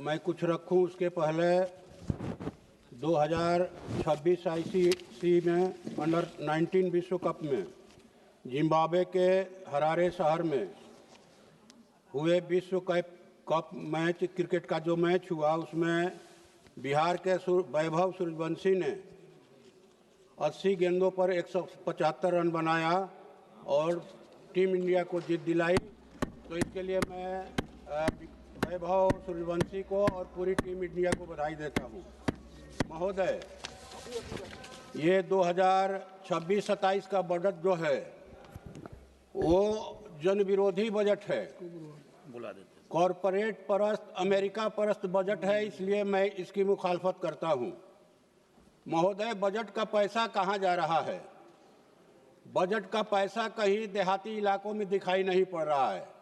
मैं कुछ रखूं उसके पहले 2026 आईसीसी में अंडर 19 विश्व कप में जिम्बाब्वे के हरारे शहर में हुए विश्व कप मैच, क्रिकेट का जो मैच हुआ उसमें बिहार के वैभव सूर्यवंशी ने 80 गेंदों पर 175 रन बनाया और टीम इंडिया को जीत दिलाई। तो इसके लिए मैं वैभव सूर्यवंशी को और पूरी टीम इंडिया को बधाई देता हूँ। महोदय, ये 2026-27 का बजट जो है वो जन विरोधी बजट है, कॉरपोरेट परस्त, अमेरिका परस्त बजट है, इसलिए मैं इसकी मुखालफत करता हूँ। महोदय, बजट का पैसा कहाँ जा रहा है? बजट का पैसा कहीं देहाती इलाकों में दिखाई नहीं पड़ रहा है।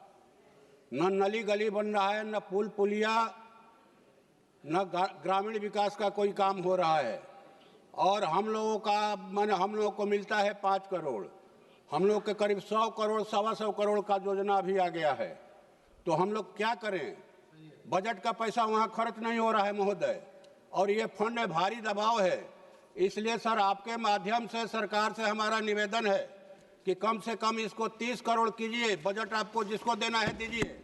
न नली गली बन रहा है, न पुल पुलिया, न ग्रामीण विकास का कोई काम हो रहा है। और हम लोगों को मिलता है 5 करोड़, हम लोग के करीब 100 करोड़, 125 करोड़ का योजना अभी आ गया है। तो हम लोग क्या करें? बजट का पैसा वहाँ खर्च नहीं हो रहा है महोदय, और ये फंड में भारी दबाव है। इसलिए सर, आपके माध्यम से सरकार से हमारा निवेदन है कि कम से कम इसको 30 करोड़ कीजिए। बजट आपको जिसको देना है दीजिए,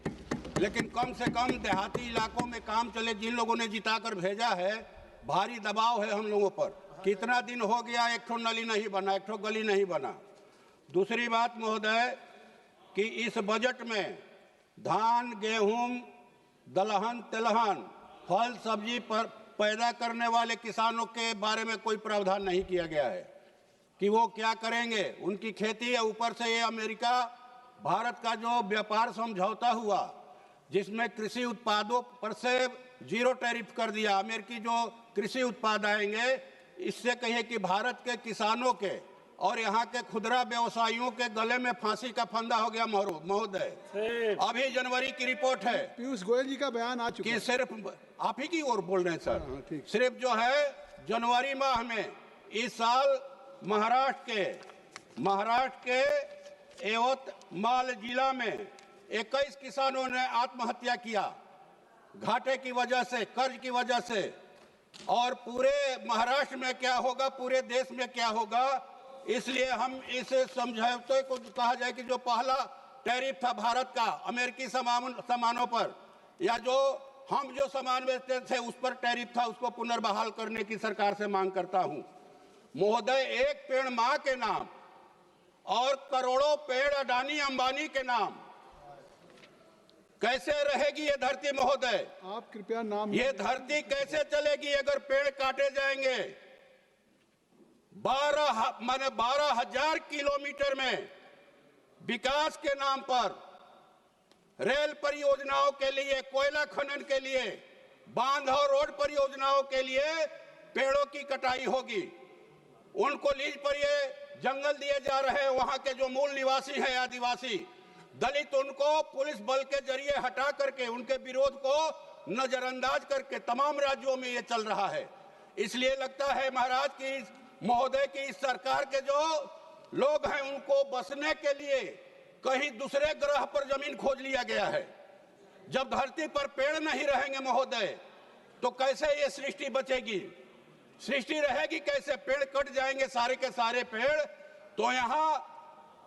लेकिन कम से कम देहाती इलाकों में काम चले। जिन लोगों ने जिताकर भेजा है, भारी दबाव है हम लोगों पर। कितना दिन हो गया एक ठो नली नहीं बना, एक ठो गली नहीं बना। दूसरी बात महोदय कि इस बजट में धान, गेहूं, दलहन, तिलहन, फल सब्जी पर पैदा करने वाले किसानों के बारे में कोई प्रावधान नहीं किया गया है कि वो क्या करेंगे, उनकी खेती है। ऊपर से ये अमेरिका भारत का जो व्यापार समझौता हुआ, जिसमें कृषि उत्पादों पर से 0 टैरिफ कर दिया। अमेरिकी जो कृषि उत्पाद आएंगे, इससे कहिए कि भारत के किसानों के और यहाँ के खुदरा व्यवसायियों के गले में फांसी का फंदा हो गया महोदय। अभी जनवरी की रिपोर्ट है, पीयूष गोयल जी का बयान आ चुका है कि सिर्फ आप ही की ओर बोल रहे हैं सर, सिर्फ जो है जनवरी माह में इस साल महाराष्ट्र के यवतमाल जिला में 21 किसानों ने आत्महत्या किया, घाटे की वजह से, कर्ज की वजह से। और पूरे महाराष्ट्र में क्या होगा, पूरे देश में क्या होगा, इसलिए हम इस समझौते को कहा जाए कि जो पहला टैरिफ था भारत का अमेरिकी सामानों पर, या जो हम जो सामान बेचते थे उस पर टैरिफ था, उसको पुनर्बहाल करने की सरकार से मांग करता हूं। महोदय, एक पेड़ मां के नाम और करोड़ों पेड़ अडानी अंबानी के नाम, कैसे रहेगी ये धरती महोदय? आप कृपया नाम, ये धरती कैसे चलेगी अगर पेड़ काटे जाएंगे? 12,000 किलोमीटर में विकास के नाम पर, रेल परियोजनाओं के लिए, कोयला खनन के लिए, बांध और रोड परियोजनाओं के लिए पेड़ों की कटाई होगी। उनको लीज पर ये जंगल दिए जा रहे हैं। वहां के जो मूल निवासी हैं, आदिवासी दलित, उनको पुलिस बल के जरिए हटा करके, उनके विरोध को नजरअंदाज करके तमाम राज्यों में ये चल रहा है। इसलिए लगता है महाराज की, महोदय की इस सरकार के जो लोग हैं, उनको बसने के लिए कहीं दूसरे ग्रह पर जमीन खोज लिया गया है। जब धरती पर पेड़ नहीं रहेंगे महोदय, तो कैसे ये सृष्टि बचेगी? सृष्टि रहेगी कैसे? पेड़ कट जाएंगे सारे के सारे पेड़, तो यहाँ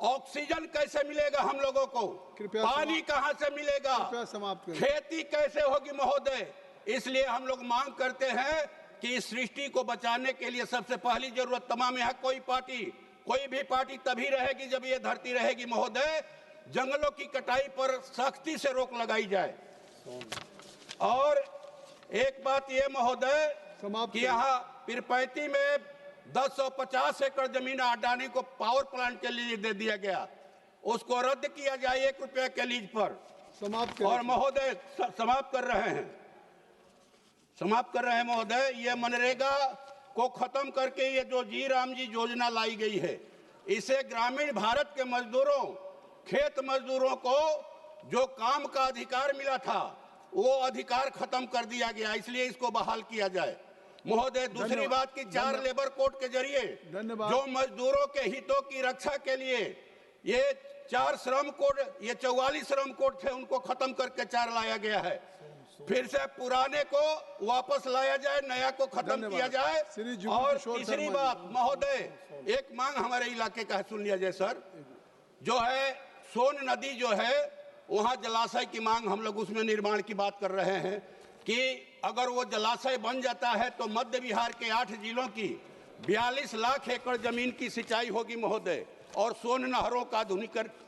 ऑक्सीजन कैसे मिलेगा हम लोगों को? पानी कहां से मिलेगा? खेती कैसे होगी महोदय? इसलिए हम लोग मांग करते हैं कि इस सृष्टि को बचाने के लिए सबसे पहली जरूरत, तमाम यहाँ कोई भी पार्टी तभी रहेगी जब ये धरती रहेगी महोदय, जंगलों की कटाई पर सख्ती से रोक लगाई जाए। और एक बात ये महोदय कि यहाँ पीरपैंती में 1050 एकड़ जमीन अडानी को पावर प्लांट के लिए दे दिया गया, उसको रद्द किया जाए 1 रुपये के लीज पर। और महोदय समाप्त कर रहे हैं महोदय, ये मनरेगा को खत्म करके ये जो जी राम जी योजना लाई गई है, इसे ग्रामीण भारत के मजदूरों, खेत मजदूरों को जो काम का अधिकार मिला था, वो अधिकार खत्म कर दिया गया। इसलिए इसको बहाल किया जाए महोदय। दूसरी बात कि 4 लेबर कोड के जरिए जो मजदूरों के हितों की रक्षा के लिए ये 4 श्रम कोड, ये 44 श्रम कोड थे, उनको खत्म करके 4 लाया गया है। फिर से पुराने को वापस लाया जाए, नया को खत्म किया जाए। और तीसरी बात महोदय, एक मांग हमारे इलाके का है, सुन लिया जाए सर, जो है सोन नदी जो है, वहां जलाशय की मांग, हम लोग उसमें निर्माण की बात कर रहे हैं कि अगर वो जलाशय बन जाता है तो मध्य बिहार के 8 जिलों की 42 लाख एकड़ जमीन की सिंचाई होगी महोदय, और सोन नहरों का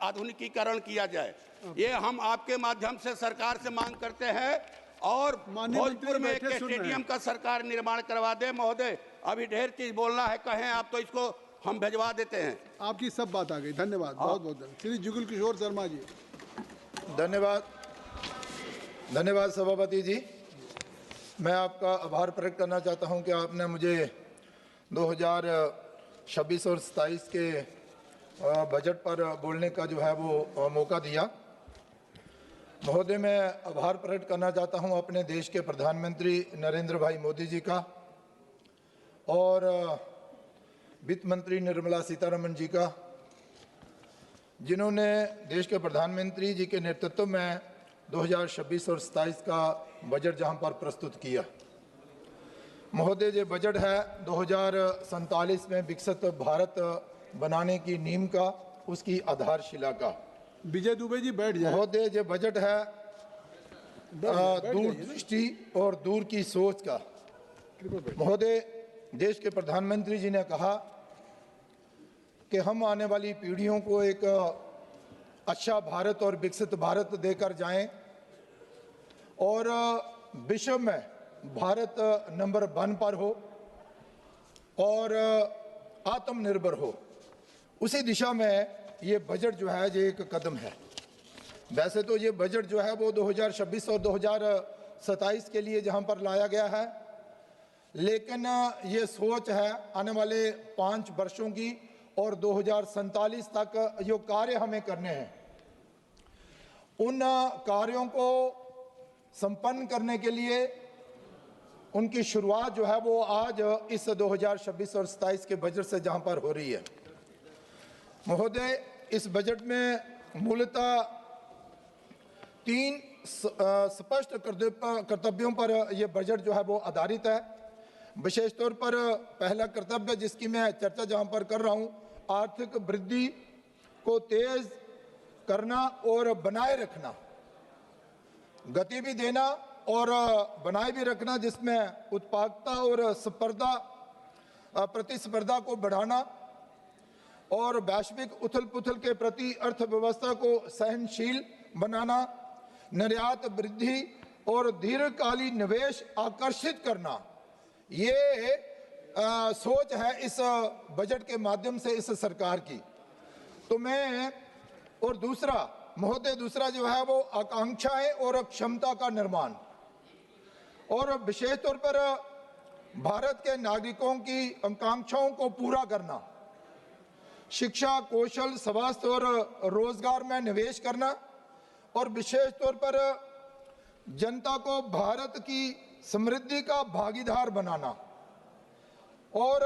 आधुनिकीकरण किया जाए। ये हम आपके माध्यम से सरकार से मांग करते हैं, और भोजपुर में एक स्टेडियम का सरकार निर्माण करवा दे महोदय। अभी ढेर चीज बोलना है, कहें आप तो इसको हम भिजवा देते हैं। आपकी सब बात आ गई, धन्यवाद, बहुत बहुत धन्यवाद। श्री जुगल किशोर शर्मा जी। धन्यवाद सभापति जी। मैं आपका आभार प्रकट करना चाहता हूं कि आपने मुझे 2026 और 27 के बजट पर बोलने का जो है वो मौका दिया। महोदय, मैं आभार प्रकट करना चाहता हूं अपने देश के प्रधानमंत्री नरेंद्र भाई मोदी जी का और वित्त मंत्री निर्मला सीतारमण जी का, जिन्होंने देश के प्रधानमंत्री जी के नेतृत्व में 2026 और 27 का बजट जहां पर प्रस्तुत किया। महोदय, ये बजट है 2047 में विकसित भारत बनाने की नींव का, उसकी आधारशिला का। विजय दुबे जी बैठ जाए। महोदय, ये बजट है दूरदृष्टि और दूर की सोच का। महोदय, देश के प्रधानमंत्री जी ने कहा कि हम आने वाली पीढ़ियों को एक अच्छा भारत और विकसित भारत देकर जाएं और विश्व में भारत नंबर 1 पर हो और आत्मनिर्भर हो। उसी दिशा में ये बजट जो है ये एक कदम है। वैसे तो ये बजट जो है वो 2026 और 2027 के लिए जहां पर लाया गया है, लेकिन ये सोच है आने वाले 5 वर्षों की और 2047 तक जो कार्य हमें करने हैं, उन कार्यों को संपन्न करने के लिए उनकी शुरुआत जो है वो आज इस 2026 और 27 के बजट से जहां पर हो रही है। महोदय, इस बजट में मूलतः 3 स्पष्ट कर्तव्यों पर यह बजट जो है वो आधारित है। विशेष तौर पर पहला कर्तव्य जिसकी मैं चर्चा जहां पर कर रहा हूं, आर्थिक वृद्धि को तेज करना और बनाए रखना, गति भी देना और बनाए भी रखना, जिसमें उत्पादकता और प्रतिस्पर्धा को बढ़ाना और वैश्विक उथल पुथल के प्रति अर्थव्यवस्था को सहनशील बनाना, निर्यात वृद्धि और दीर्घकालीन निवेश आकर्षित करना, ये सोच है इस बजट के माध्यम से इस सरकार की। तो मैं और दूसरा महोदय, दूसरा जो है वो आकांक्षाएं और क्षमता का निर्माण और विशेष तौर पर भारत के नागरिकों की आकांक्षाओं को पूरा करना, शिक्षा, कौशल, स्वास्थ्य और रोजगार में निवेश करना और विशेष तौर पर जनता को भारत की समृद्धि का भागीदार बनाना। और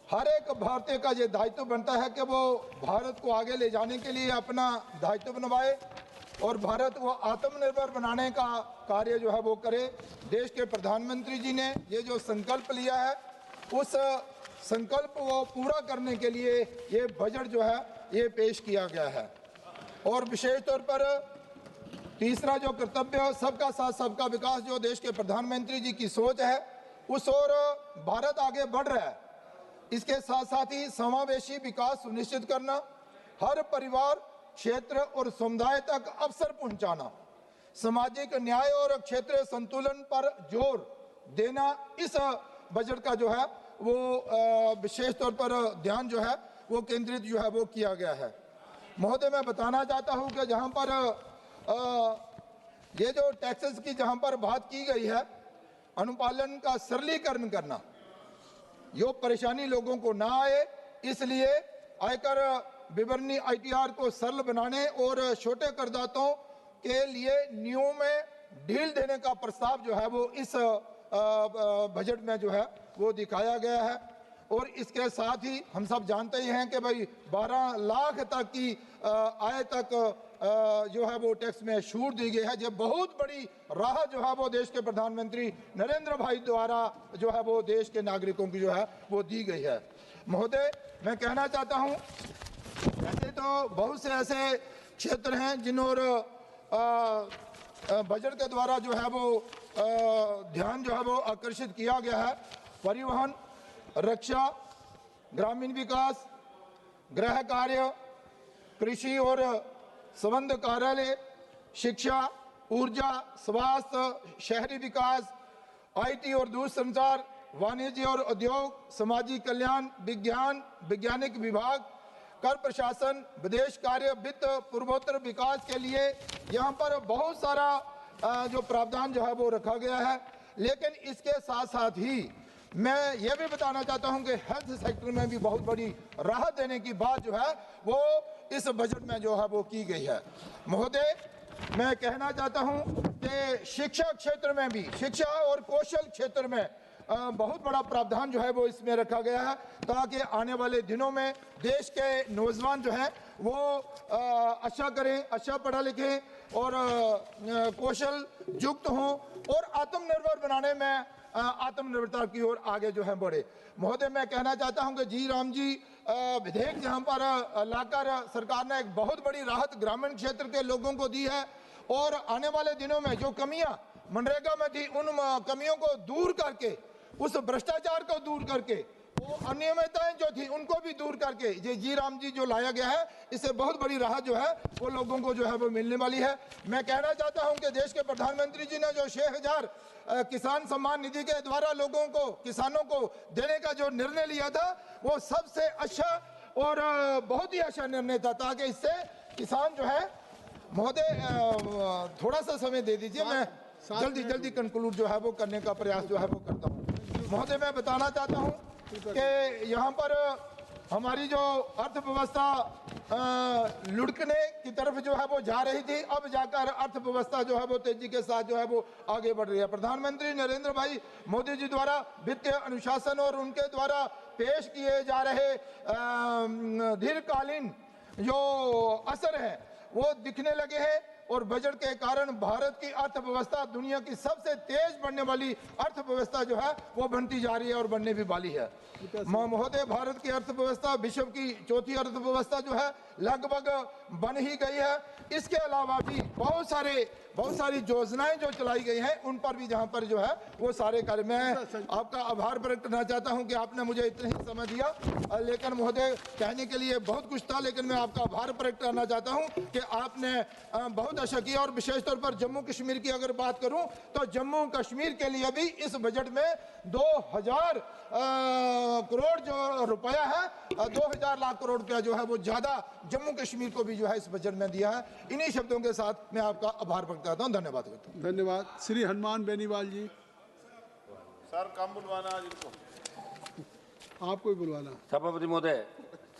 हर एक भारतीय का ये दायित्व बनता है कि वो भारत को आगे ले जाने के लिए अपना दायित्व निभाए और भारत को आत्मनिर्भर बनाने का कार्य जो है वो करे। देश के प्रधानमंत्री जी ने ये जो संकल्प लिया है, उस संकल्प को पूरा करने के लिए ये बजट जो है ये पेश किया गया है। और विशेष तौर पर तीसरा जो कर्तव्य, सबका साथ सबका विकास, जो देश के प्रधानमंत्री जी की सोच है, उस ओर भारत आगे बढ़ रहा है। इसके साथ साथ ही समावेशी विकास सुनिश्चित करना, हर परिवार, क्षेत्र और समुदाय तक अवसर पहुंचाना, सामाजिक न्याय और क्षेत्रीय संतुलन पर जोर देना, इस बजट का जो है वो विशेष तौर पर ध्यान जो है वो केंद्रित जो है वो किया गया है। महोदय, मैं बताना चाहता हूं कि जहां पर ये जो टैक्सेस की जहां पर बात की गई है, अनुपालन का सरलीकरण करना, यो परेशानी लोगों को ना आए, इसलिए आयकर विवरणी ITR को सरल बनाने और छोटे करदाताओं के लिए नियमों में ढील देने का प्रस्ताव जो है वो इस बजट में जो है वो दिखाया गया है। और इसके साथ ही हम सब जानते ही हैं कि भाई 12 लाख तक की आय तक जो है वो टैक्स में छूट दी गई है। ये बहुत बड़ी राहत जो है वो देश के प्रधानमंत्री नरेंद्र भाई द्वारा जो है वो देश के नागरिकों की जो है वो दी गई है। महोदय, मैं कहना चाहता हूं, वैसे तो बहुत से ऐसे क्षेत्र हैं जिन और बजट के द्वारा जो है वो ध्यान जो है वो आकर्षित किया गया है। परिवहन, रक्षा, ग्रामीण विकास, गृह कार्य, कृषि और संबंध कार्यालय, शिक्षा, ऊर्जा, स्वास्थ्य, शहरी विकास, आईटी और दूरसंचार, वाणिज्य और उद्योग, सामाजिक कल्याण, विज्ञान, वैज्ञानिक विभाग, कर प्रशासन, विदेश कार्य, वित्त, पूर्वोत्तर विकास के लिए यहाँ पर बहुत सारा जो प्रावधान जो है वो रखा गया है। लेकिन इसके साथ साथ ही मैं ये भी बताना चाहता हूँ कि हेल्थ सेक्टर में भी बहुत बड़ी राहत देने की बात जो है वो इस बजट में जो है वो की गई है। महोदय, मैं कहना चाहता हूँ कि शिक्षा क्षेत्र में भी, शिक्षा और कौशल क्षेत्र में बहुत बड़ा प्रावधान जो है वो इसमें रखा गया है, ताकि आने वाले दिनों में देश के नौजवान जो हैं वो अच्छा करें, अच्छा पढ़ा लिखें और कौशल युक्त हों और आत्मनिर्भर बनाने में आत्मनिर्भरता की ओर आगे जो है बढ़े। महोदय, मैं कहना चाहता हूं कि जी राम जी विधेयक जहां पर लाकर सरकार ने एक बहुत बड़ी राहत ग्रामीण क्षेत्र के लोगों को दी है और आने वाले दिनों में जो कमियां मनरेगा में थी उन कमियों को दूर करके, उस भ्रष्टाचार को दूर करके, वो अनियमितताएं जो थी उनको भी दूर करके ये जी राम जी जो लाया गया है, इससे बहुत बड़ी राहत जो है वो लोगों को जो है वो मिलने वाली है। मैं कहना चाहता हूं कि देश के प्रधानमंत्री जी ने जो 6,000 किसान सम्मान निधि के द्वारा लोगों को, किसानों को देने का जो निर्णय लिया था वो सबसे अच्छा और बहुत ही अच्छा निर्णय था, ताकि इससे किसान जो है, महोदय थोड़ा सा समय दे दीजिए, मैं जल्दी कंक्लूड जो है वो करने का प्रयास जो है वो करता हूँ। महोदय, मैं बताना चाहता हूँ कि यहाँ पर हमारी जो अर्थव्यवस्था लुढ़कने की तरफ जो है वो जा रही थी, अब जाकर अर्थव्यवस्था जो है वो तेजी के साथ जो है वो आगे बढ़ रही है। प्रधानमंत्री नरेंद्र भाई मोदी जी द्वारा वित्तीय अनुशासन और उनके द्वारा पेश किए जा रहे दीर्घकालीन जो असर है वो दिखने लगे हैं और बजट के कारण भारत की अर्थव्यवस्था दुनिया की सबसे तेज बढ़ने वाली अर्थव्यवस्था जो है वो बनती जा रही है और बनने भी वाली है। महोदय, भारत की अर्थव्यवस्था विश्व की चौथी अर्थव्यवस्था जो है लगभग बन ही गई है। इसके अलावा भी बहुत सारी योजनाएं जो चलाई गई हैं उन पर भी जहां पर जो है वो सारे कार्य, मैं आपका आभार प्रकट करना चाहता हूं कि आपने मुझे इतना ही समय दिया। लेकिन महोदय, कहने के लिए बहुत कुछ था, लेकिन मैं आपका आभार प्रकट करना चाहता हूं कि आपने बहुत अच्छा किया। और विशेष तौर पर जम्मू कश्मीर की अगर बात करूं तो जम्मू कश्मीर के लिए भी इस बजट में 2000 करोड़ जो रुपया है, 2000 लाख करोड़ रुपया जो है वो ज्यादा जम्मू कश्मीर को भी जो है इस बजट में दिया है। इन्हीं शब्दों के साथ मैं आपका आभार प्रकट करता हूं। धन्यवाद करता हूं। धन्यवाद। श्री हनुमान बेनीवाल जी। सर कम बुलवाना जिनको, आपको ही बुलवाना। सभापति महोदय,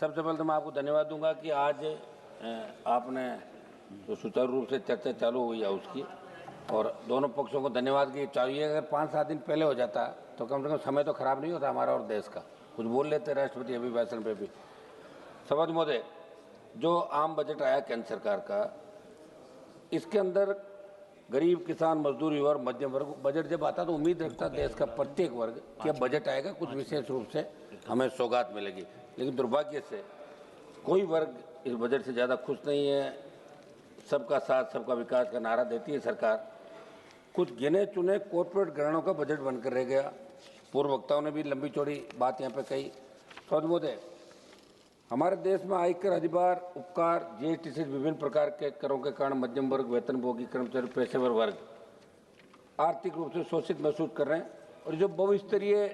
सबसे पहले तो मैं आपको धन्यवाद दूंगा कि आज आपने जो सुचारू रूप से चर्चा चालू हुई है उसकी, और दोनों पक्षों को धन्यवाद की चाहिए। अगर 5-7 दिन पहले हो जाता तो कम से कम समय तो खराब नहीं होता हमारा और देश का, कुछ बोल लेते राष्ट्रपति अभिभाषण पे भी। सभापति महोदय, जो आम बजट आया केंद्र सरकार का, इसके अंदर गरीब, किसान, मजदूर, युवा और मध्यम वर्ग, बजट जब आता तो उम्मीद रखता देश का प्रत्येक वर्ग कि अब बजट आएगा, कुछ विशेष रूप से हमें सौगात मिलेगी। लेकिन दुर्भाग्य से कोई वर्ग इस बजट से ज़्यादा खुश नहीं है। सबका साथ सबका विकास का नारा देती है सरकार, कुछ गिने चुने कॉर्पोरेट घरानों का बजट बनकर रह गया। पूर्व वक्ताओं ने भी लंबी चौड़ी बात यहाँ पे कही। सभापति महोदय, हमारे देश में आयकर, अधिभार, उपकार, जीएसटी से विभिन्न प्रकार के करों के कारण मध्यम वर्ग, वेतनभोगी, कर्मचारी, पेशेवर वर्ग आर्थिक रूप से शोषित महसूस कर रहे हैं। और जो बहुस्तरीय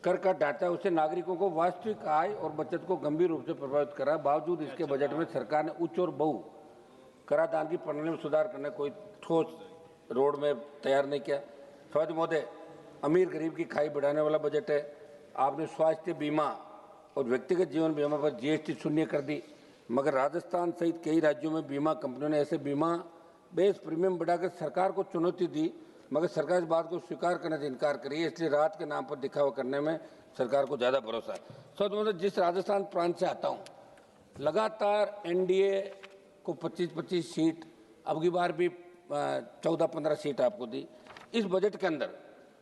कर का ढांचा है उससे नागरिकों को वास्तविक आय और बचत को गंभीर रूप से प्रभावित कर रहा है। बावजूद इसके बजट में सरकार ने उच्च और बहु कराधान की प्रणाली में सुधार करने कोई ठोस रोड में तैयार नहीं किया। सभापति महोदय, अमीर गरीब की खाई बढ़ाने वाला बजट है। आपने स्वास्थ्य बीमा और व्यक्तिगत जीवन बीमा पर जीएसटी शून्य कर दी, मगर राजस्थान सहित कई राज्यों में बीमा कंपनियों ने ऐसे बीमा बेस प्रीमियम बढ़ाकर सरकार को चुनौती दी, मगर सरकार इस बात को स्वीकार करने से इनकार करी है। इसलिए राहत के नाम पर दिखावा करने में सरकार को ज़्यादा भरोसा है। सभापति महोदय, जिस राजस्थान प्रांत से आता हूँ, लगातार एनडीए को 25-25 सीट, अब की बार भी 14-15 सीट आपको दी। इस बजट के अंदर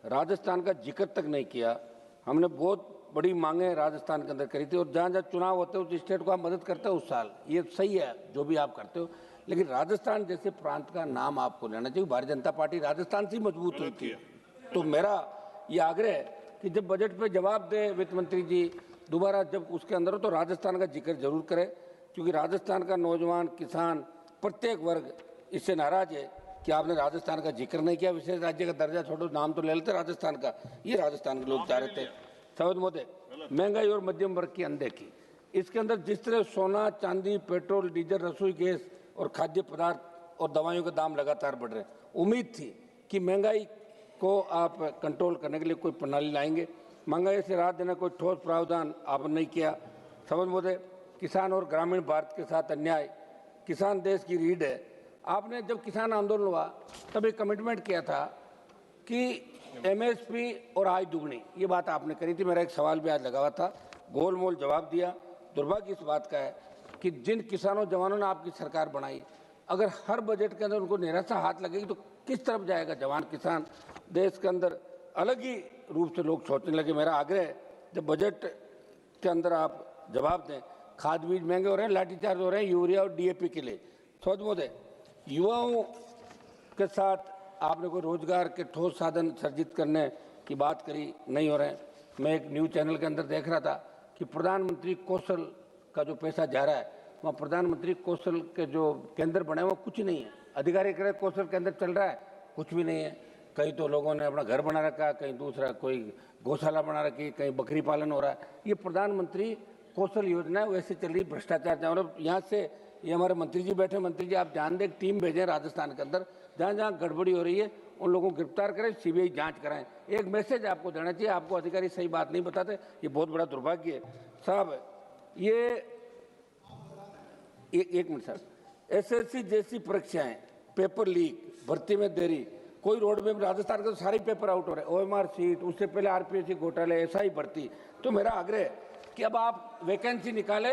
राजस्थान का जिक्र तक नहीं किया। हमने बहुत बड़ी मांगे राजस्थान के अंदर करी थी, और जहाँ जहाँ चुनाव होते हैं उस स्टेट को आप मदद करते हो उस साल, ये सही है जो भी आप करते हो, लेकिन राजस्थान जैसे प्रांत का नाम आपको लेना चाहिए। भारतीय जनता पार्टी राजस्थान से मजबूत हुई थी। तो मेरा ये आग्रह है कि जब बजट पे जवाब दे वित्त मंत्री जी दोबारा, जब उसके अंदर हो तो राजस्थान का जिक्र जरूर करें, क्योंकि राजस्थान का नौजवान, किसान, प्रत्येक वर्ग इससे नाराज है कि आपने राजस्थान का जिक्र नहीं किया। विशेष राज्य का दर्जा छोड़ो, नाम तो ले लेते राजस्थान का, ये राजस्थान के लोग चाह रहे थे। सवाद मोदे, महंगाई और मध्यम वर्ग की अनदेखी, इसके अंदर जिस तरह सोना, चांदी, पेट्रोल, डीजल, रसोई गैस और खाद्य पदार्थ और दवाइयों के दाम लगातार बढ़ रहे हैं। उम्मीद थी कि महंगाई को आप कंट्रोल करने के लिए कोई प्रणाली लाएंगे, महंगाई से राहत देने कोई ठोस प्रावधान आपने नहीं किया। समझ मोदे, किसान और ग्रामीण भारत के साथ अन्याय, किसान देश की रीढ़ है। आपने जब किसान आंदोलन हुआ तब एक कमिटमेंट किया था कि एमएसपी और आय दुगनी, ये बात आपने करी थी। मेरा एक सवाल भी आज लगा हुआ था, गोलमोल जवाब दिया। दुर्भाग्य इस बात का है कि जिन किसानों जवानों ने आपकी सरकार बनाई, अगर हर बजट के अंदर उनको निराशा हाथ लगेगी तो किस तरफ जाएगा जवान किसान? देश के अंदर अलग ही रूप से लोग सोचने लगे। मेरा आग्रह है, जब बजट के अंदर आप जवाब दें। खाद बीज महंगे हो रहे हैं, लाठीचार्ज हो रहे हैं यूरिया और डीएपी के लिए। सोच मोदे, युवाओं के साथ आपने कोई रोजगार के ठोस साधन सर्जित करने की बात करी, नहीं हो रहे हैं। मैं एक न्यूज़ चैनल के अंदर देख रहा था कि प्रधानमंत्री कौशल का जो पैसा जा रहा है, वहाँ प्रधानमंत्री कौशल के जो केंद्र बने वो कुछ नहीं है। अधिकारी कह रहे कौशल केंद्र चल रहा है, कुछ भी नहीं है। कहीं तो लोगों ने अपना घर बना रखा है, कहीं दूसरा कोई गौशाला बना रखी, कहीं बकरी पालन हो रहा है। ये प्रधानमंत्री कौशल योजना है, वैसे चल रही भ्रष्टाचार। और यहाँ से ये हमारे मंत्री जी बैठे, मंत्री जी आप ध्यान दें, टीम भेजें राजस्थान के अंदर, जहाँ जहाँ गड़बड़ी हो रही है उन लोगों को गिरफ्तार करें, सीबीआई जांच कराएं। एक मैसेज आपको देना चाहिए, आपको अधिकारी सही बात नहीं बताते, ये बहुत बड़ा दुर्भाग्य है साहब। ये एक मिनट सर, एसएससी जैसी परीक्षाएं, पेपर लीक, भर्ती में देरी, कोई रोड में राजस्थान के तो सारे पेपर आउट हो रहे हैं। ओएमआर सीट, उससे पहले आरपीएससी घोटाले, ऐसा ही भर्ती। तो मेरा आग्रह है कि अब आप वैकेंसी निकालें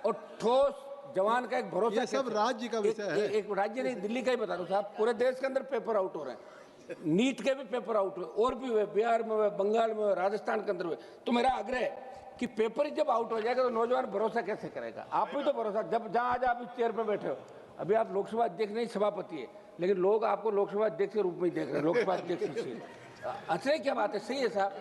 और ठोस जवान का एक भरोसा। ये सब राज्य का विषय है। एक राज्य नहीं, दिल्ली का ही बता रहा हूँ साहब, पूरे देश के अंदर पेपर आउट हो रहे हैं। नीट के भी पेपर आउट हुए, और भी हुए, बिहार में हुए, बंगाल में हुए, राजस्थान के अंदर हुए। तो मेरा आग्रह है कि पेपर जब आउट हो जाएगा तो नौजवान भरोसा कैसे करेगा? आप भी तो भरोसा, जब जहाँ आज आप इस चेयर पर बैठे हो, अभी आप लोकसभा अध्यक्ष नहीं सभापति है, लेकिन लोग आपको लोकसभा अध्यक्ष के रूप में ही देख रहे हैं, लोकसभा अध्यक्ष से। अच्छा क्या बात है, सही है साहब।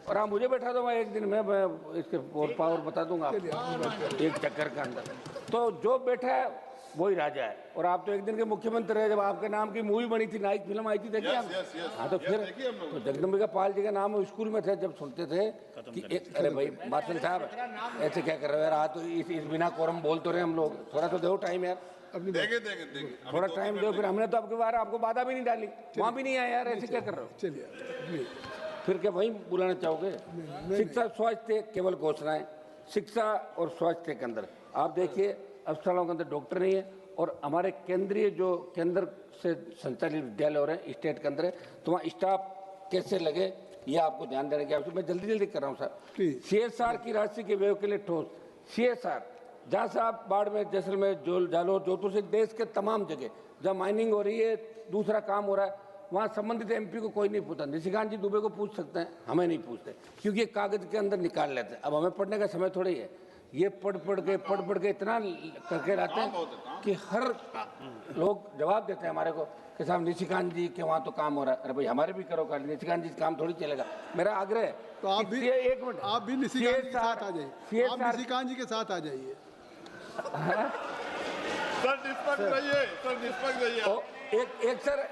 और आप मुझे बैठा दो, मैं एक दिन में मैं इसके पावर बता दूंगा आपको एक चक्कर के अंदर। तो जो बैठा है वही राजा है। और आप तो एक दिन के मुख्यमंत्री रहे, जब आपके नाम की मूवी बनी थी, नाइक फिल्म आई थी, देखिए आप। हाँ तो फिर तो जगदम्बिका पाल जी का नाम स्कूल में थे, जब सुनते थे कि अरे भाई मार्शल साहब ऐसे क्या कर रहे हो यार, आज तो इस बिना कोरम बोल तो रहे हम लोग, थोड़ा तो दो टाइम यार, थोड़ा टाइम दो। फिर हमने तो आपके बार आपको बाधा भी नहीं डाली, वहाँ भी नहीं आया यार, ऐसे क्या कर रहे हो? चलिए फिर क्या वही बुलाना चाहोगे? शिक्षा स्वास्थ्य केवल घोषणाएं, शिक्षा और स्वास्थ्य के अंदर आप देखिए अस्पतालों के अंदर डॉक्टर नहीं है। और हमारे केंद्रीय जो केंद्र से संचालित विद्यालय हो रहे हैं स्टेट के अंदर, तो वहाँ स्टाफ कैसे लगे ये आपको ध्यान देने की आवश्यकता। मैं जल्दी जल्दी कर रहा हूँ सर। सीएसआर की राशि के व्यय के लिए ठोस सीएसआर, जहाँ से आप बाड़मेर, जैसलमेर, जालौर, जोधपुर से देश के तमाम जगह जहाँ माइनिंग हो रही है, दूसरा काम हो रहा है, वहाँ संबंधित एमपी को कोई नहीं पूछता। निशिकांत जी दुबे को पूछ सकते हैं, हमें नहीं पूछते, क्योंकि ये कागज के अंदर निकाल लेते हैं। अब हमें पढ़ने का समय थोड़ी है, ये पढ़ पढ़ के इतना करके लाते हैं कि हर लोग जवाब देते हैं हमारे को कि साहब निशिकांत जी के वहाँ तो काम हो रहा है। अरे भाई हमारे भी करो कर, निशिकांत जी काम थोड़ी चलेगा। मेरा आग्रह है तो आप भी एक मिनट, आप भी निशिकांत जी के साथ आ जाइए, आप निशिकांत जी के साथ आ जाइए। सर निष्पक्ष रहिए, सर निष्पक्ष रहिए। एक सर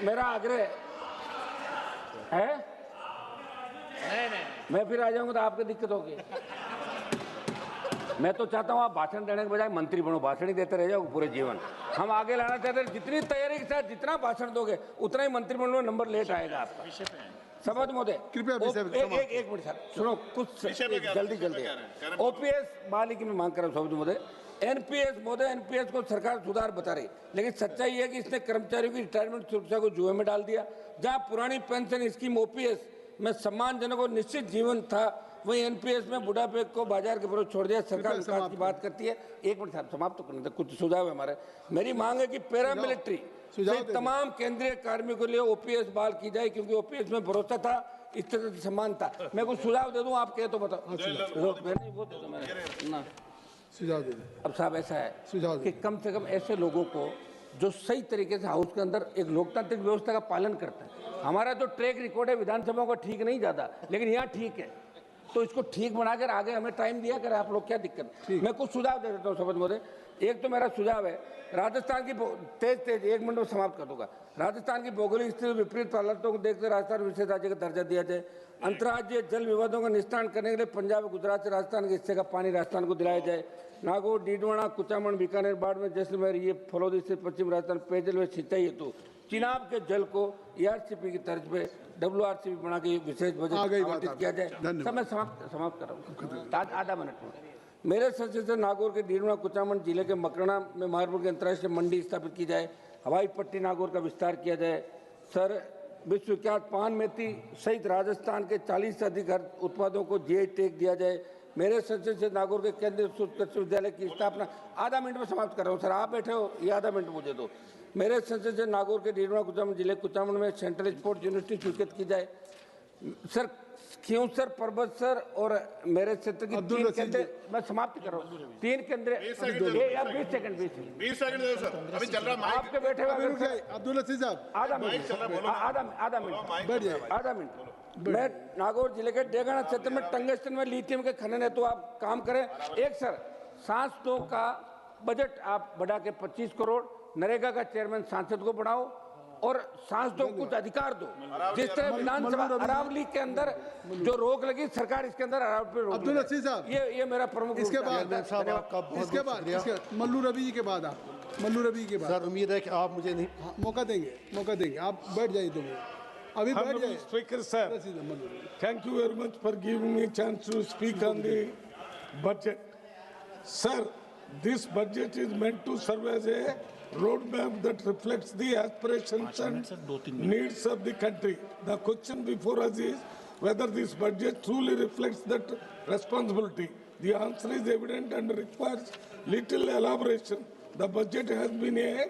मेरा आग्रह है, मैं फिर आ जाऊंगा तो आपको दिक्कत होगी। मैं तो चाहता हूँ आप भाषण देने के बजाय मंत्री बनो, भाषण ही देते रह जाओ पूरे जीवन। हम आगे लाना चाहते हैं, जितनी तैयारी के साथ जितना भाषण दोगे उतना ही मंत्री बनने में नंबर लेट आएगा आपका। समझ महोदय, कृपया एक मिनट सर सुनो, कुछ जल्दी ओपीएस बहाली की मैं मांग कर रहा हूँ महोदय। एनपीएस महोदय, एनपीएस को सरकार सुधार बता रही, लेकिन सच्चाई है कि इसने कर्मचारियों की रिटायरमेंट सुरक्षा को जुए में डाल दिया। जहां पुरानी पेंशन स्कीम ओपीएस में सम्मानजनक और निश्चित जीवन था, वही एनपीएस में बुढ़ापे को बाजार के विरोध छोड़ दिया। सरकार विकास की बात करती है। एक मिनट साहब समाप्त तो करने, कुछ सुझाव है हमारे। मेरी मांग है कि पैरामिलिट्री तमाम केंद्रीय कार्मिकों के लिए ओपीएस बहाल की जाए, क्योंकि ओपीएस में भरोसा था, इस तरह से सम्मान था। मैं कुछ सुझाव दे दूं, आप कहे तो बताओ। सुझाव दे। अब साहब ऐसा है कि कम से कम ऐसे लोगों को जो सही तरीके से हाउस के अंदर एक लोकतांत्रिक व्यवस्था का पालन करता है। हमारा जो ट्रैक रिकॉर्ड है विधानसभा का ठीक नहीं जाता, लेकिन यहाँ ठीक है, तो इसको ठीक बनाकर आगे हमें टाइम दिया करें आप लोग, क्या दिक्कत। मैं कुछ सुझाव दे देता हूँ सभापति महोदय। एक तो मेरा सुझाव है, राजस्थान की तेज 1 मिनट में समाप्त कर दूंगा। राजस्थान की भौगोलिक स्थिति विपरीत हालातों को देखते राजस्थान विशेष राज्य का दर्जा दिया जाए। अंतर्राज्यीय जल विवादों का निस्तारण करने के लिए पंजाब, गुजरात से राजस्थान के हिस्से का पानी राजस्थान को दिलाया जाए। नागौर, डीडवाना, कुचामन, बीकानेर, बाड़मेर, जैसलमेर, ये फलौदी से पश्चिम राजस्थान पेयजल व सिंचाई हेतु चिनाब के जल को ERCP की तर्ज पे WRCP बना के विशेष बजट आवंटित किया जाए। मैं समाप्त कर रहा हूँ आधा मिनट में। मेरे संसद से नागौर के डीडवाना, कुचामन जिले के मकराना में महारपुर की अंतर्राष्ट्रीय मंडी स्थापित की जाए। हवाई पट्टी नागौर का विस्तार किया जाए। सर, विश्वविख्यात पान मेथी सहित राजस्थान के 40 से अधिक उत्पादों को GI टैग दिया जाए। मेरे संसद से नागौर के केंद्रीय कृषि विद्यालय की स्थापना, आधा मिनट में समाप्त कर रहा हूँ सर, आप बैठे हो, ये आधा मिनट मुझे दो। मेरे संसद से नागौर के डीडवाना, कुचामन जिले कुचामन में सेंट्रल स्पोर्ट्स यूनिवर्सिटी स्वीकृत की जाए। सर, खियूसर, पर्वत सर और मेरे क्षेत्र की 3 केंद्र, मैं समाप्त कर रहा हूँ, 3 केंद्र। 20 सेकंड अभी चल रहा है आपके बैठे हुए अब्दुल अजीज साहब, आधा मिनट। मैं नागौर जिले के डेगाना क्षेत्र में टंगस्टन में लिथियम के खनन है, तो आप काम करें। एक सर, सांस 2 का बजट आप बढ़ा के 25 करोड़, नरेगा का चेयरमैन सांसद को बढ़ाओ और सांस 2 कुछ अधिकार दो। जिस तरह विधानसभा अरावली के अंदर जो रोक लगी, सरकार इसके अंदर अरावली पे रोक। अब्दुल अजीज साहब, ये मेरा प्रमुख। इसके बाद मल्लू रवि के बाद सर, उम्मीद है कि आप मुझे नहीं मौका देंगे, आप बैठ जाइए। तो अभी बैठ जाइए। Speaker sir, thank you very much for giving me a chance to speak on the budget. Sir, this budget is meant to serve as a roadmap that reflects the aspirations and needs of the country. The question before us is whether this budget truly reflects that responsibility. The answer is evident and requires little elaboration. The budget has been a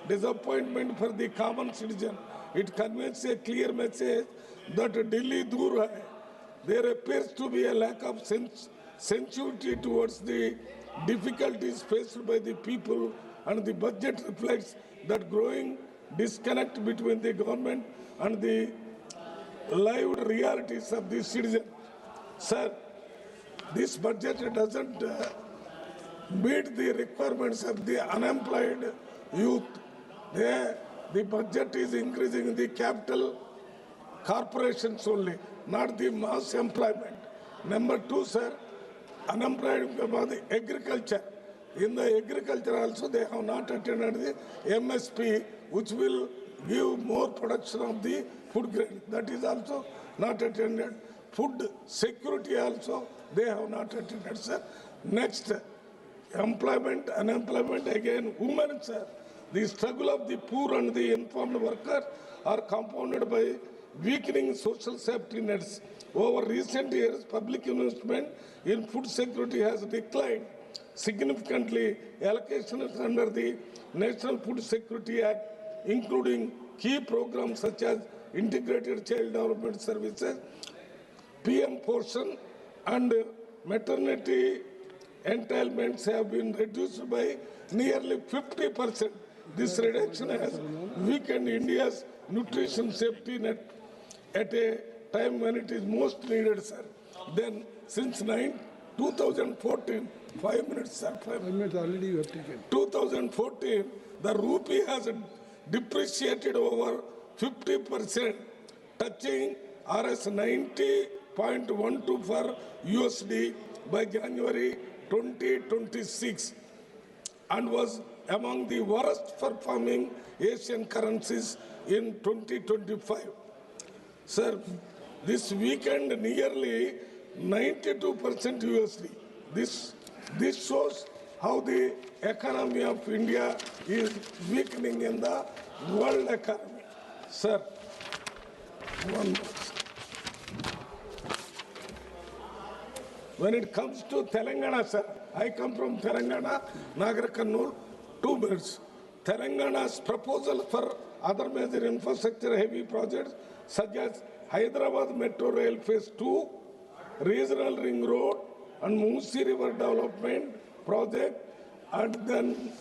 disappointment for the common citizen. It conveys a clear message that Delhi dur hai. There appears to be a lack of sensitivity towards the difficulties faced by the people, and the budget reflects that growing disconnect between the government and the lived realities of the citizen. Sir, this budget doesn't meet the requirements of the unemployed youth. The budget is increasing the capital corporations only, not the mass employment. Number 2, sir, unemployed about the agriculture. In the agriculture also they have not attended the MSP, which will give more production of the food grain. That is also not attended. Food security also they have not attended, sir. Next, employment, unemployment, again, women, sir. The struggle of the poor and the informed workers are compounded by weakening social safety nets. Over recent years, public investment in food security has declined significantly. Allocations under the National Food Security Act, including key programs such as Integrated Child Development Services, PM Portion, and maternity entitlements have been reduced by nearly 50%. This reduction has weakened India's nutrition safety net at a time when it is most needed, sir. Then, since 2014, 5 minutes, sir. 5 minutes already you have taken. 2014, the rupee has depreciated over 50%, touching Rs 90.12 for USD by January 2026, and was among the worst performing Asian currencies in 2025. Sir, this weakened nearly 92% USD. This shows how the economy of India is weakening in the world economy. Sir, one more. When it comes to Telangana, sir, I come from Telangana, Nagar Kannur, 2 minutes. Telangana's proposal for other major infrastructure heavy projects such as Hyderabad Metro Rail Phase 2, Regional Ring Road, and Musi River Development Project, and then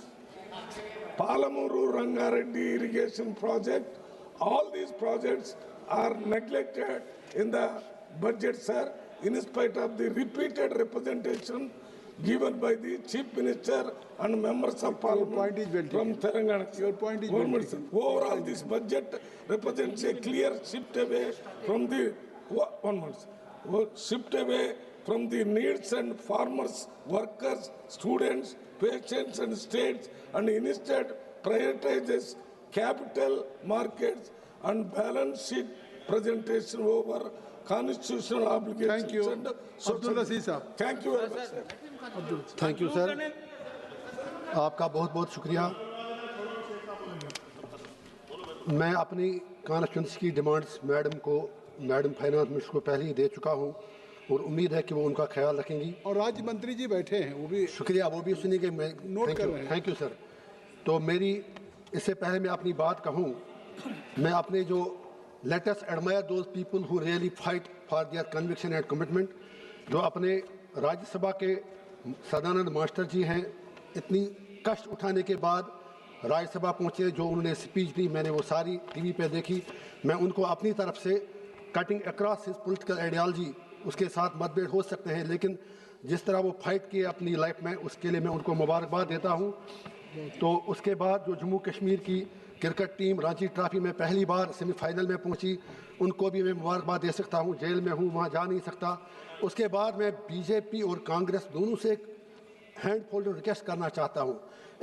Palamuru Rangareddy irrigation project. All these projects are neglected in the budget, sir, in spite of the repeated representation given by the Chief Minister and members of Parliament from Telangana. Your point is Government, sir. Overall, this budget represents a clear shift away from the shift away from the needs and farmers, workers, students, patients and states, and instead prioritizes capital markets and balance sheet presentation over constitutional obligations. Thank you. And Abdul Rasid साहब. Thank you very much, sir. Thank you sir, आपका बहुत बहुत शुक्रिया। मैं अपनी constituency की demands madam finance minister को पहले ही दे चुका हूं और उम्मीद है कि वो उनका ख्याल रखेंगी। और राज्य मंत्री जी बैठे हैं, वो भी शुक्रिया, वो भी सुनेंगे। मैं नोट कर रहे हैं। Thank you sir. तो मेरी इससे पहले मैं अपनी बात कहूं, मैं अपने जो let us admire those people who really fight for their conviction and commitment, जो अपने राज्यसभा के सदानंद मास्टर जी हैं, इतनी कष्ट उठाने के बाद राज्यसभा पहुंचे, जो उन्होंने स्पीच दी मैंने वो सारी टीवी पे देखी। मैं उनको अपनी तरफ से cutting across his political ideology, उसके साथ मतभेद हो सकते हैं, लेकिन जिस तरह वो फाइट किए अपनी लाइफ में, उसके लिए मैं उनको मुबारकबाद देता हूँ। तो उसके बाद जो जम्मू कश्मीर की क्रिकेट टीम रांची ट्रॉफी में पहली बार सेमीफाइनल में पहुंची, उनको भी मैं मुबारकबाद दे सकता हूं। जेल में हूं, वहां जा नहीं सकता। उसके बाद मैं बीजेपी और कांग्रेस दोनों से एक हैंड फोल्ड रिक्वेस्ट करना चाहता हूं।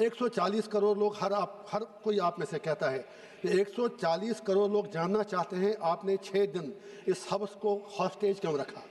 140 करोड़ लोग, हर कोई आप में से कहता है कि 140 करोड़ लोग जानना चाहते हैं आपने 6 दिन इस हाउस को हॉस्टेज क्यों रखा।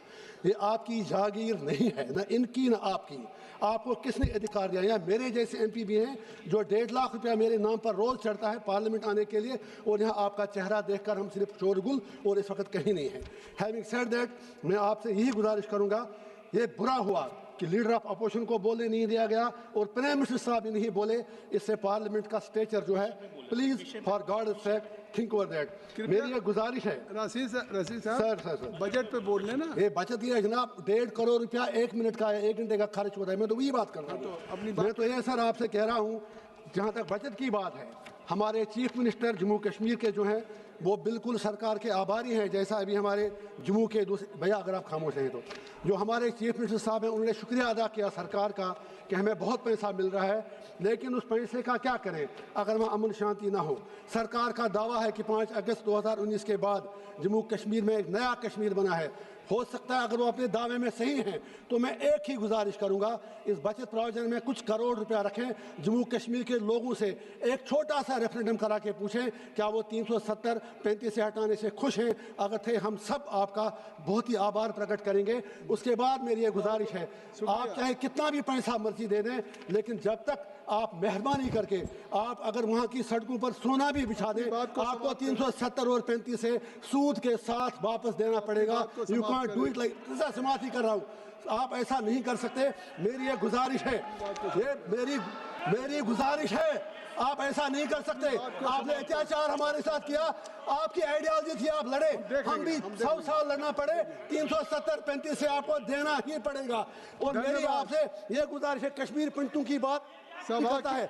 ये आपकी जागीर नहीं है, ना इनकी ना आपकी। आपको किसने अधिकार दिया? यहाँ मेरे जैसे एमपी भी हैं जो 1.5 लाख रुपया मेरे नाम पर रोज चढ़ता है पार्लियामेंट आने के लिए, और यहाँ आपका चेहरा देखकर हम सिर्फ शोरगुल और इस वक्त कहीं नहीं है। हैविंग सेड दैट, मैं आपसे यही गुजारिश करूँगा, ये बुरा हुआ कि लीडर ऑफ अपोजिशन को बोलने नहीं दिया गया और प्राइम मिनिस्टर साहब भी नहीं बोले। इससे पार्लियामेंट का स्टेचर जो है, please for God sake think over that. मेरी ये गुजारिश है। रशीद साहब, सर बजट पे बोल लेना। ये बचत ये है जनाब, 1.5 करोड़ रुपया 1 मिनट का है, 1 घंटे का खर्च होता है। मैं तो वही बात कर रहा हूँ। मैं तो ये सर आपसे कह रहा हूँ, जहाँ तक बचत की बात है, हमारे चीफ मिनिस्टर जम्मू कश्मीर के जो हैं वो बिल्कुल सरकार के आभारी हैं। जैसा अभी हमारे जम्मू के दूसरे भैया, अगर आप खामोश हैं तो, जो हमारे चीफ मिनिस्टर साहब हैं, उन्होंने शुक्रिया अदा किया सरकार का कि हमें बहुत पैसा मिल रहा है, लेकिन उस पैसे का क्या करें अगर वहाँ अमन शांति ना हो। सरकार का दावा है कि 5 अगस्त 2019 के बाद जम्मू कश्मीर में एक नया कश्मीर बना है। हो सकता है अगर वो अपने दावे में सही हैं, तो मैं एक ही गुजारिश करूंगा, इस बचत प्रोविजन में कुछ करोड़ रुपया रखें। जम्मू कश्मीर के लोगों से एक छोटा सा रेफरेंडम करा के पूछें क्या वो 370-35 से हटाने से खुश हैं। अगर थे, हम सब आपका बहुत ही आभार प्रकट करेंगे। उसके बाद मेरी ये गुजारिश है, आप चाहे कितना भी पैसा मर्जी दे दें, लेकिन जब तक आप मेहरबानी करके आप अगर वहाँ की सड़कों पर सोना भी बिछा दें, आपको 370 और 35 से सूद के साथ वापस देना पड़ेगा। You can't do it like, समाप्ति कर रहा हूँ, आप ऐसा नहीं कर सकते। मेरी ये गुजारिश है, ये मेरी गुजारिश है, आप ऐसा नहीं कर सकते। आपने अत्याचार हमारे साथ किया, आपकी आइडियोलॉजी थी, आप लड़े, हम भी 100 साल लड़ना पड़े, 370-35 से आपको देना ही पड़ेगा। और मेरी आपसे ये गुजारिश है, कश्मीर पंडितों की बात सभा है,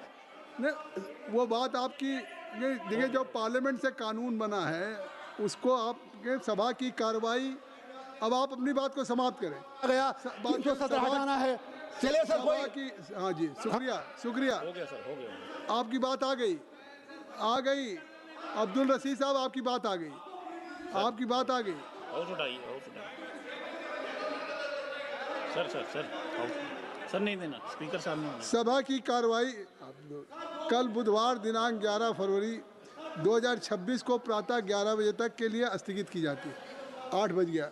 वो बात आपकी, देखिए जो पार्लियामेंट से कानून बना है उसको आपके सभा की कार्रवाई, अब आप अपनी बात को समाप्त करें। गया 370 हटाना है, चलिए सर कोई की। हाँ जी, शुक्रिया हो गया सर, हो गया। आपकी बात आ गई। अब्दुल रशीद साहब, आपकी बात आ गई, आपकी बात आ गई। सर नहीं देना, स्पीकर साहब ने। सभा की कार्रवाई कल बुधवार दिनांक 11 फरवरी 2026 को प्रातः 11 बजे तक के लिए स्थगित की जाती है। 8 बज गया।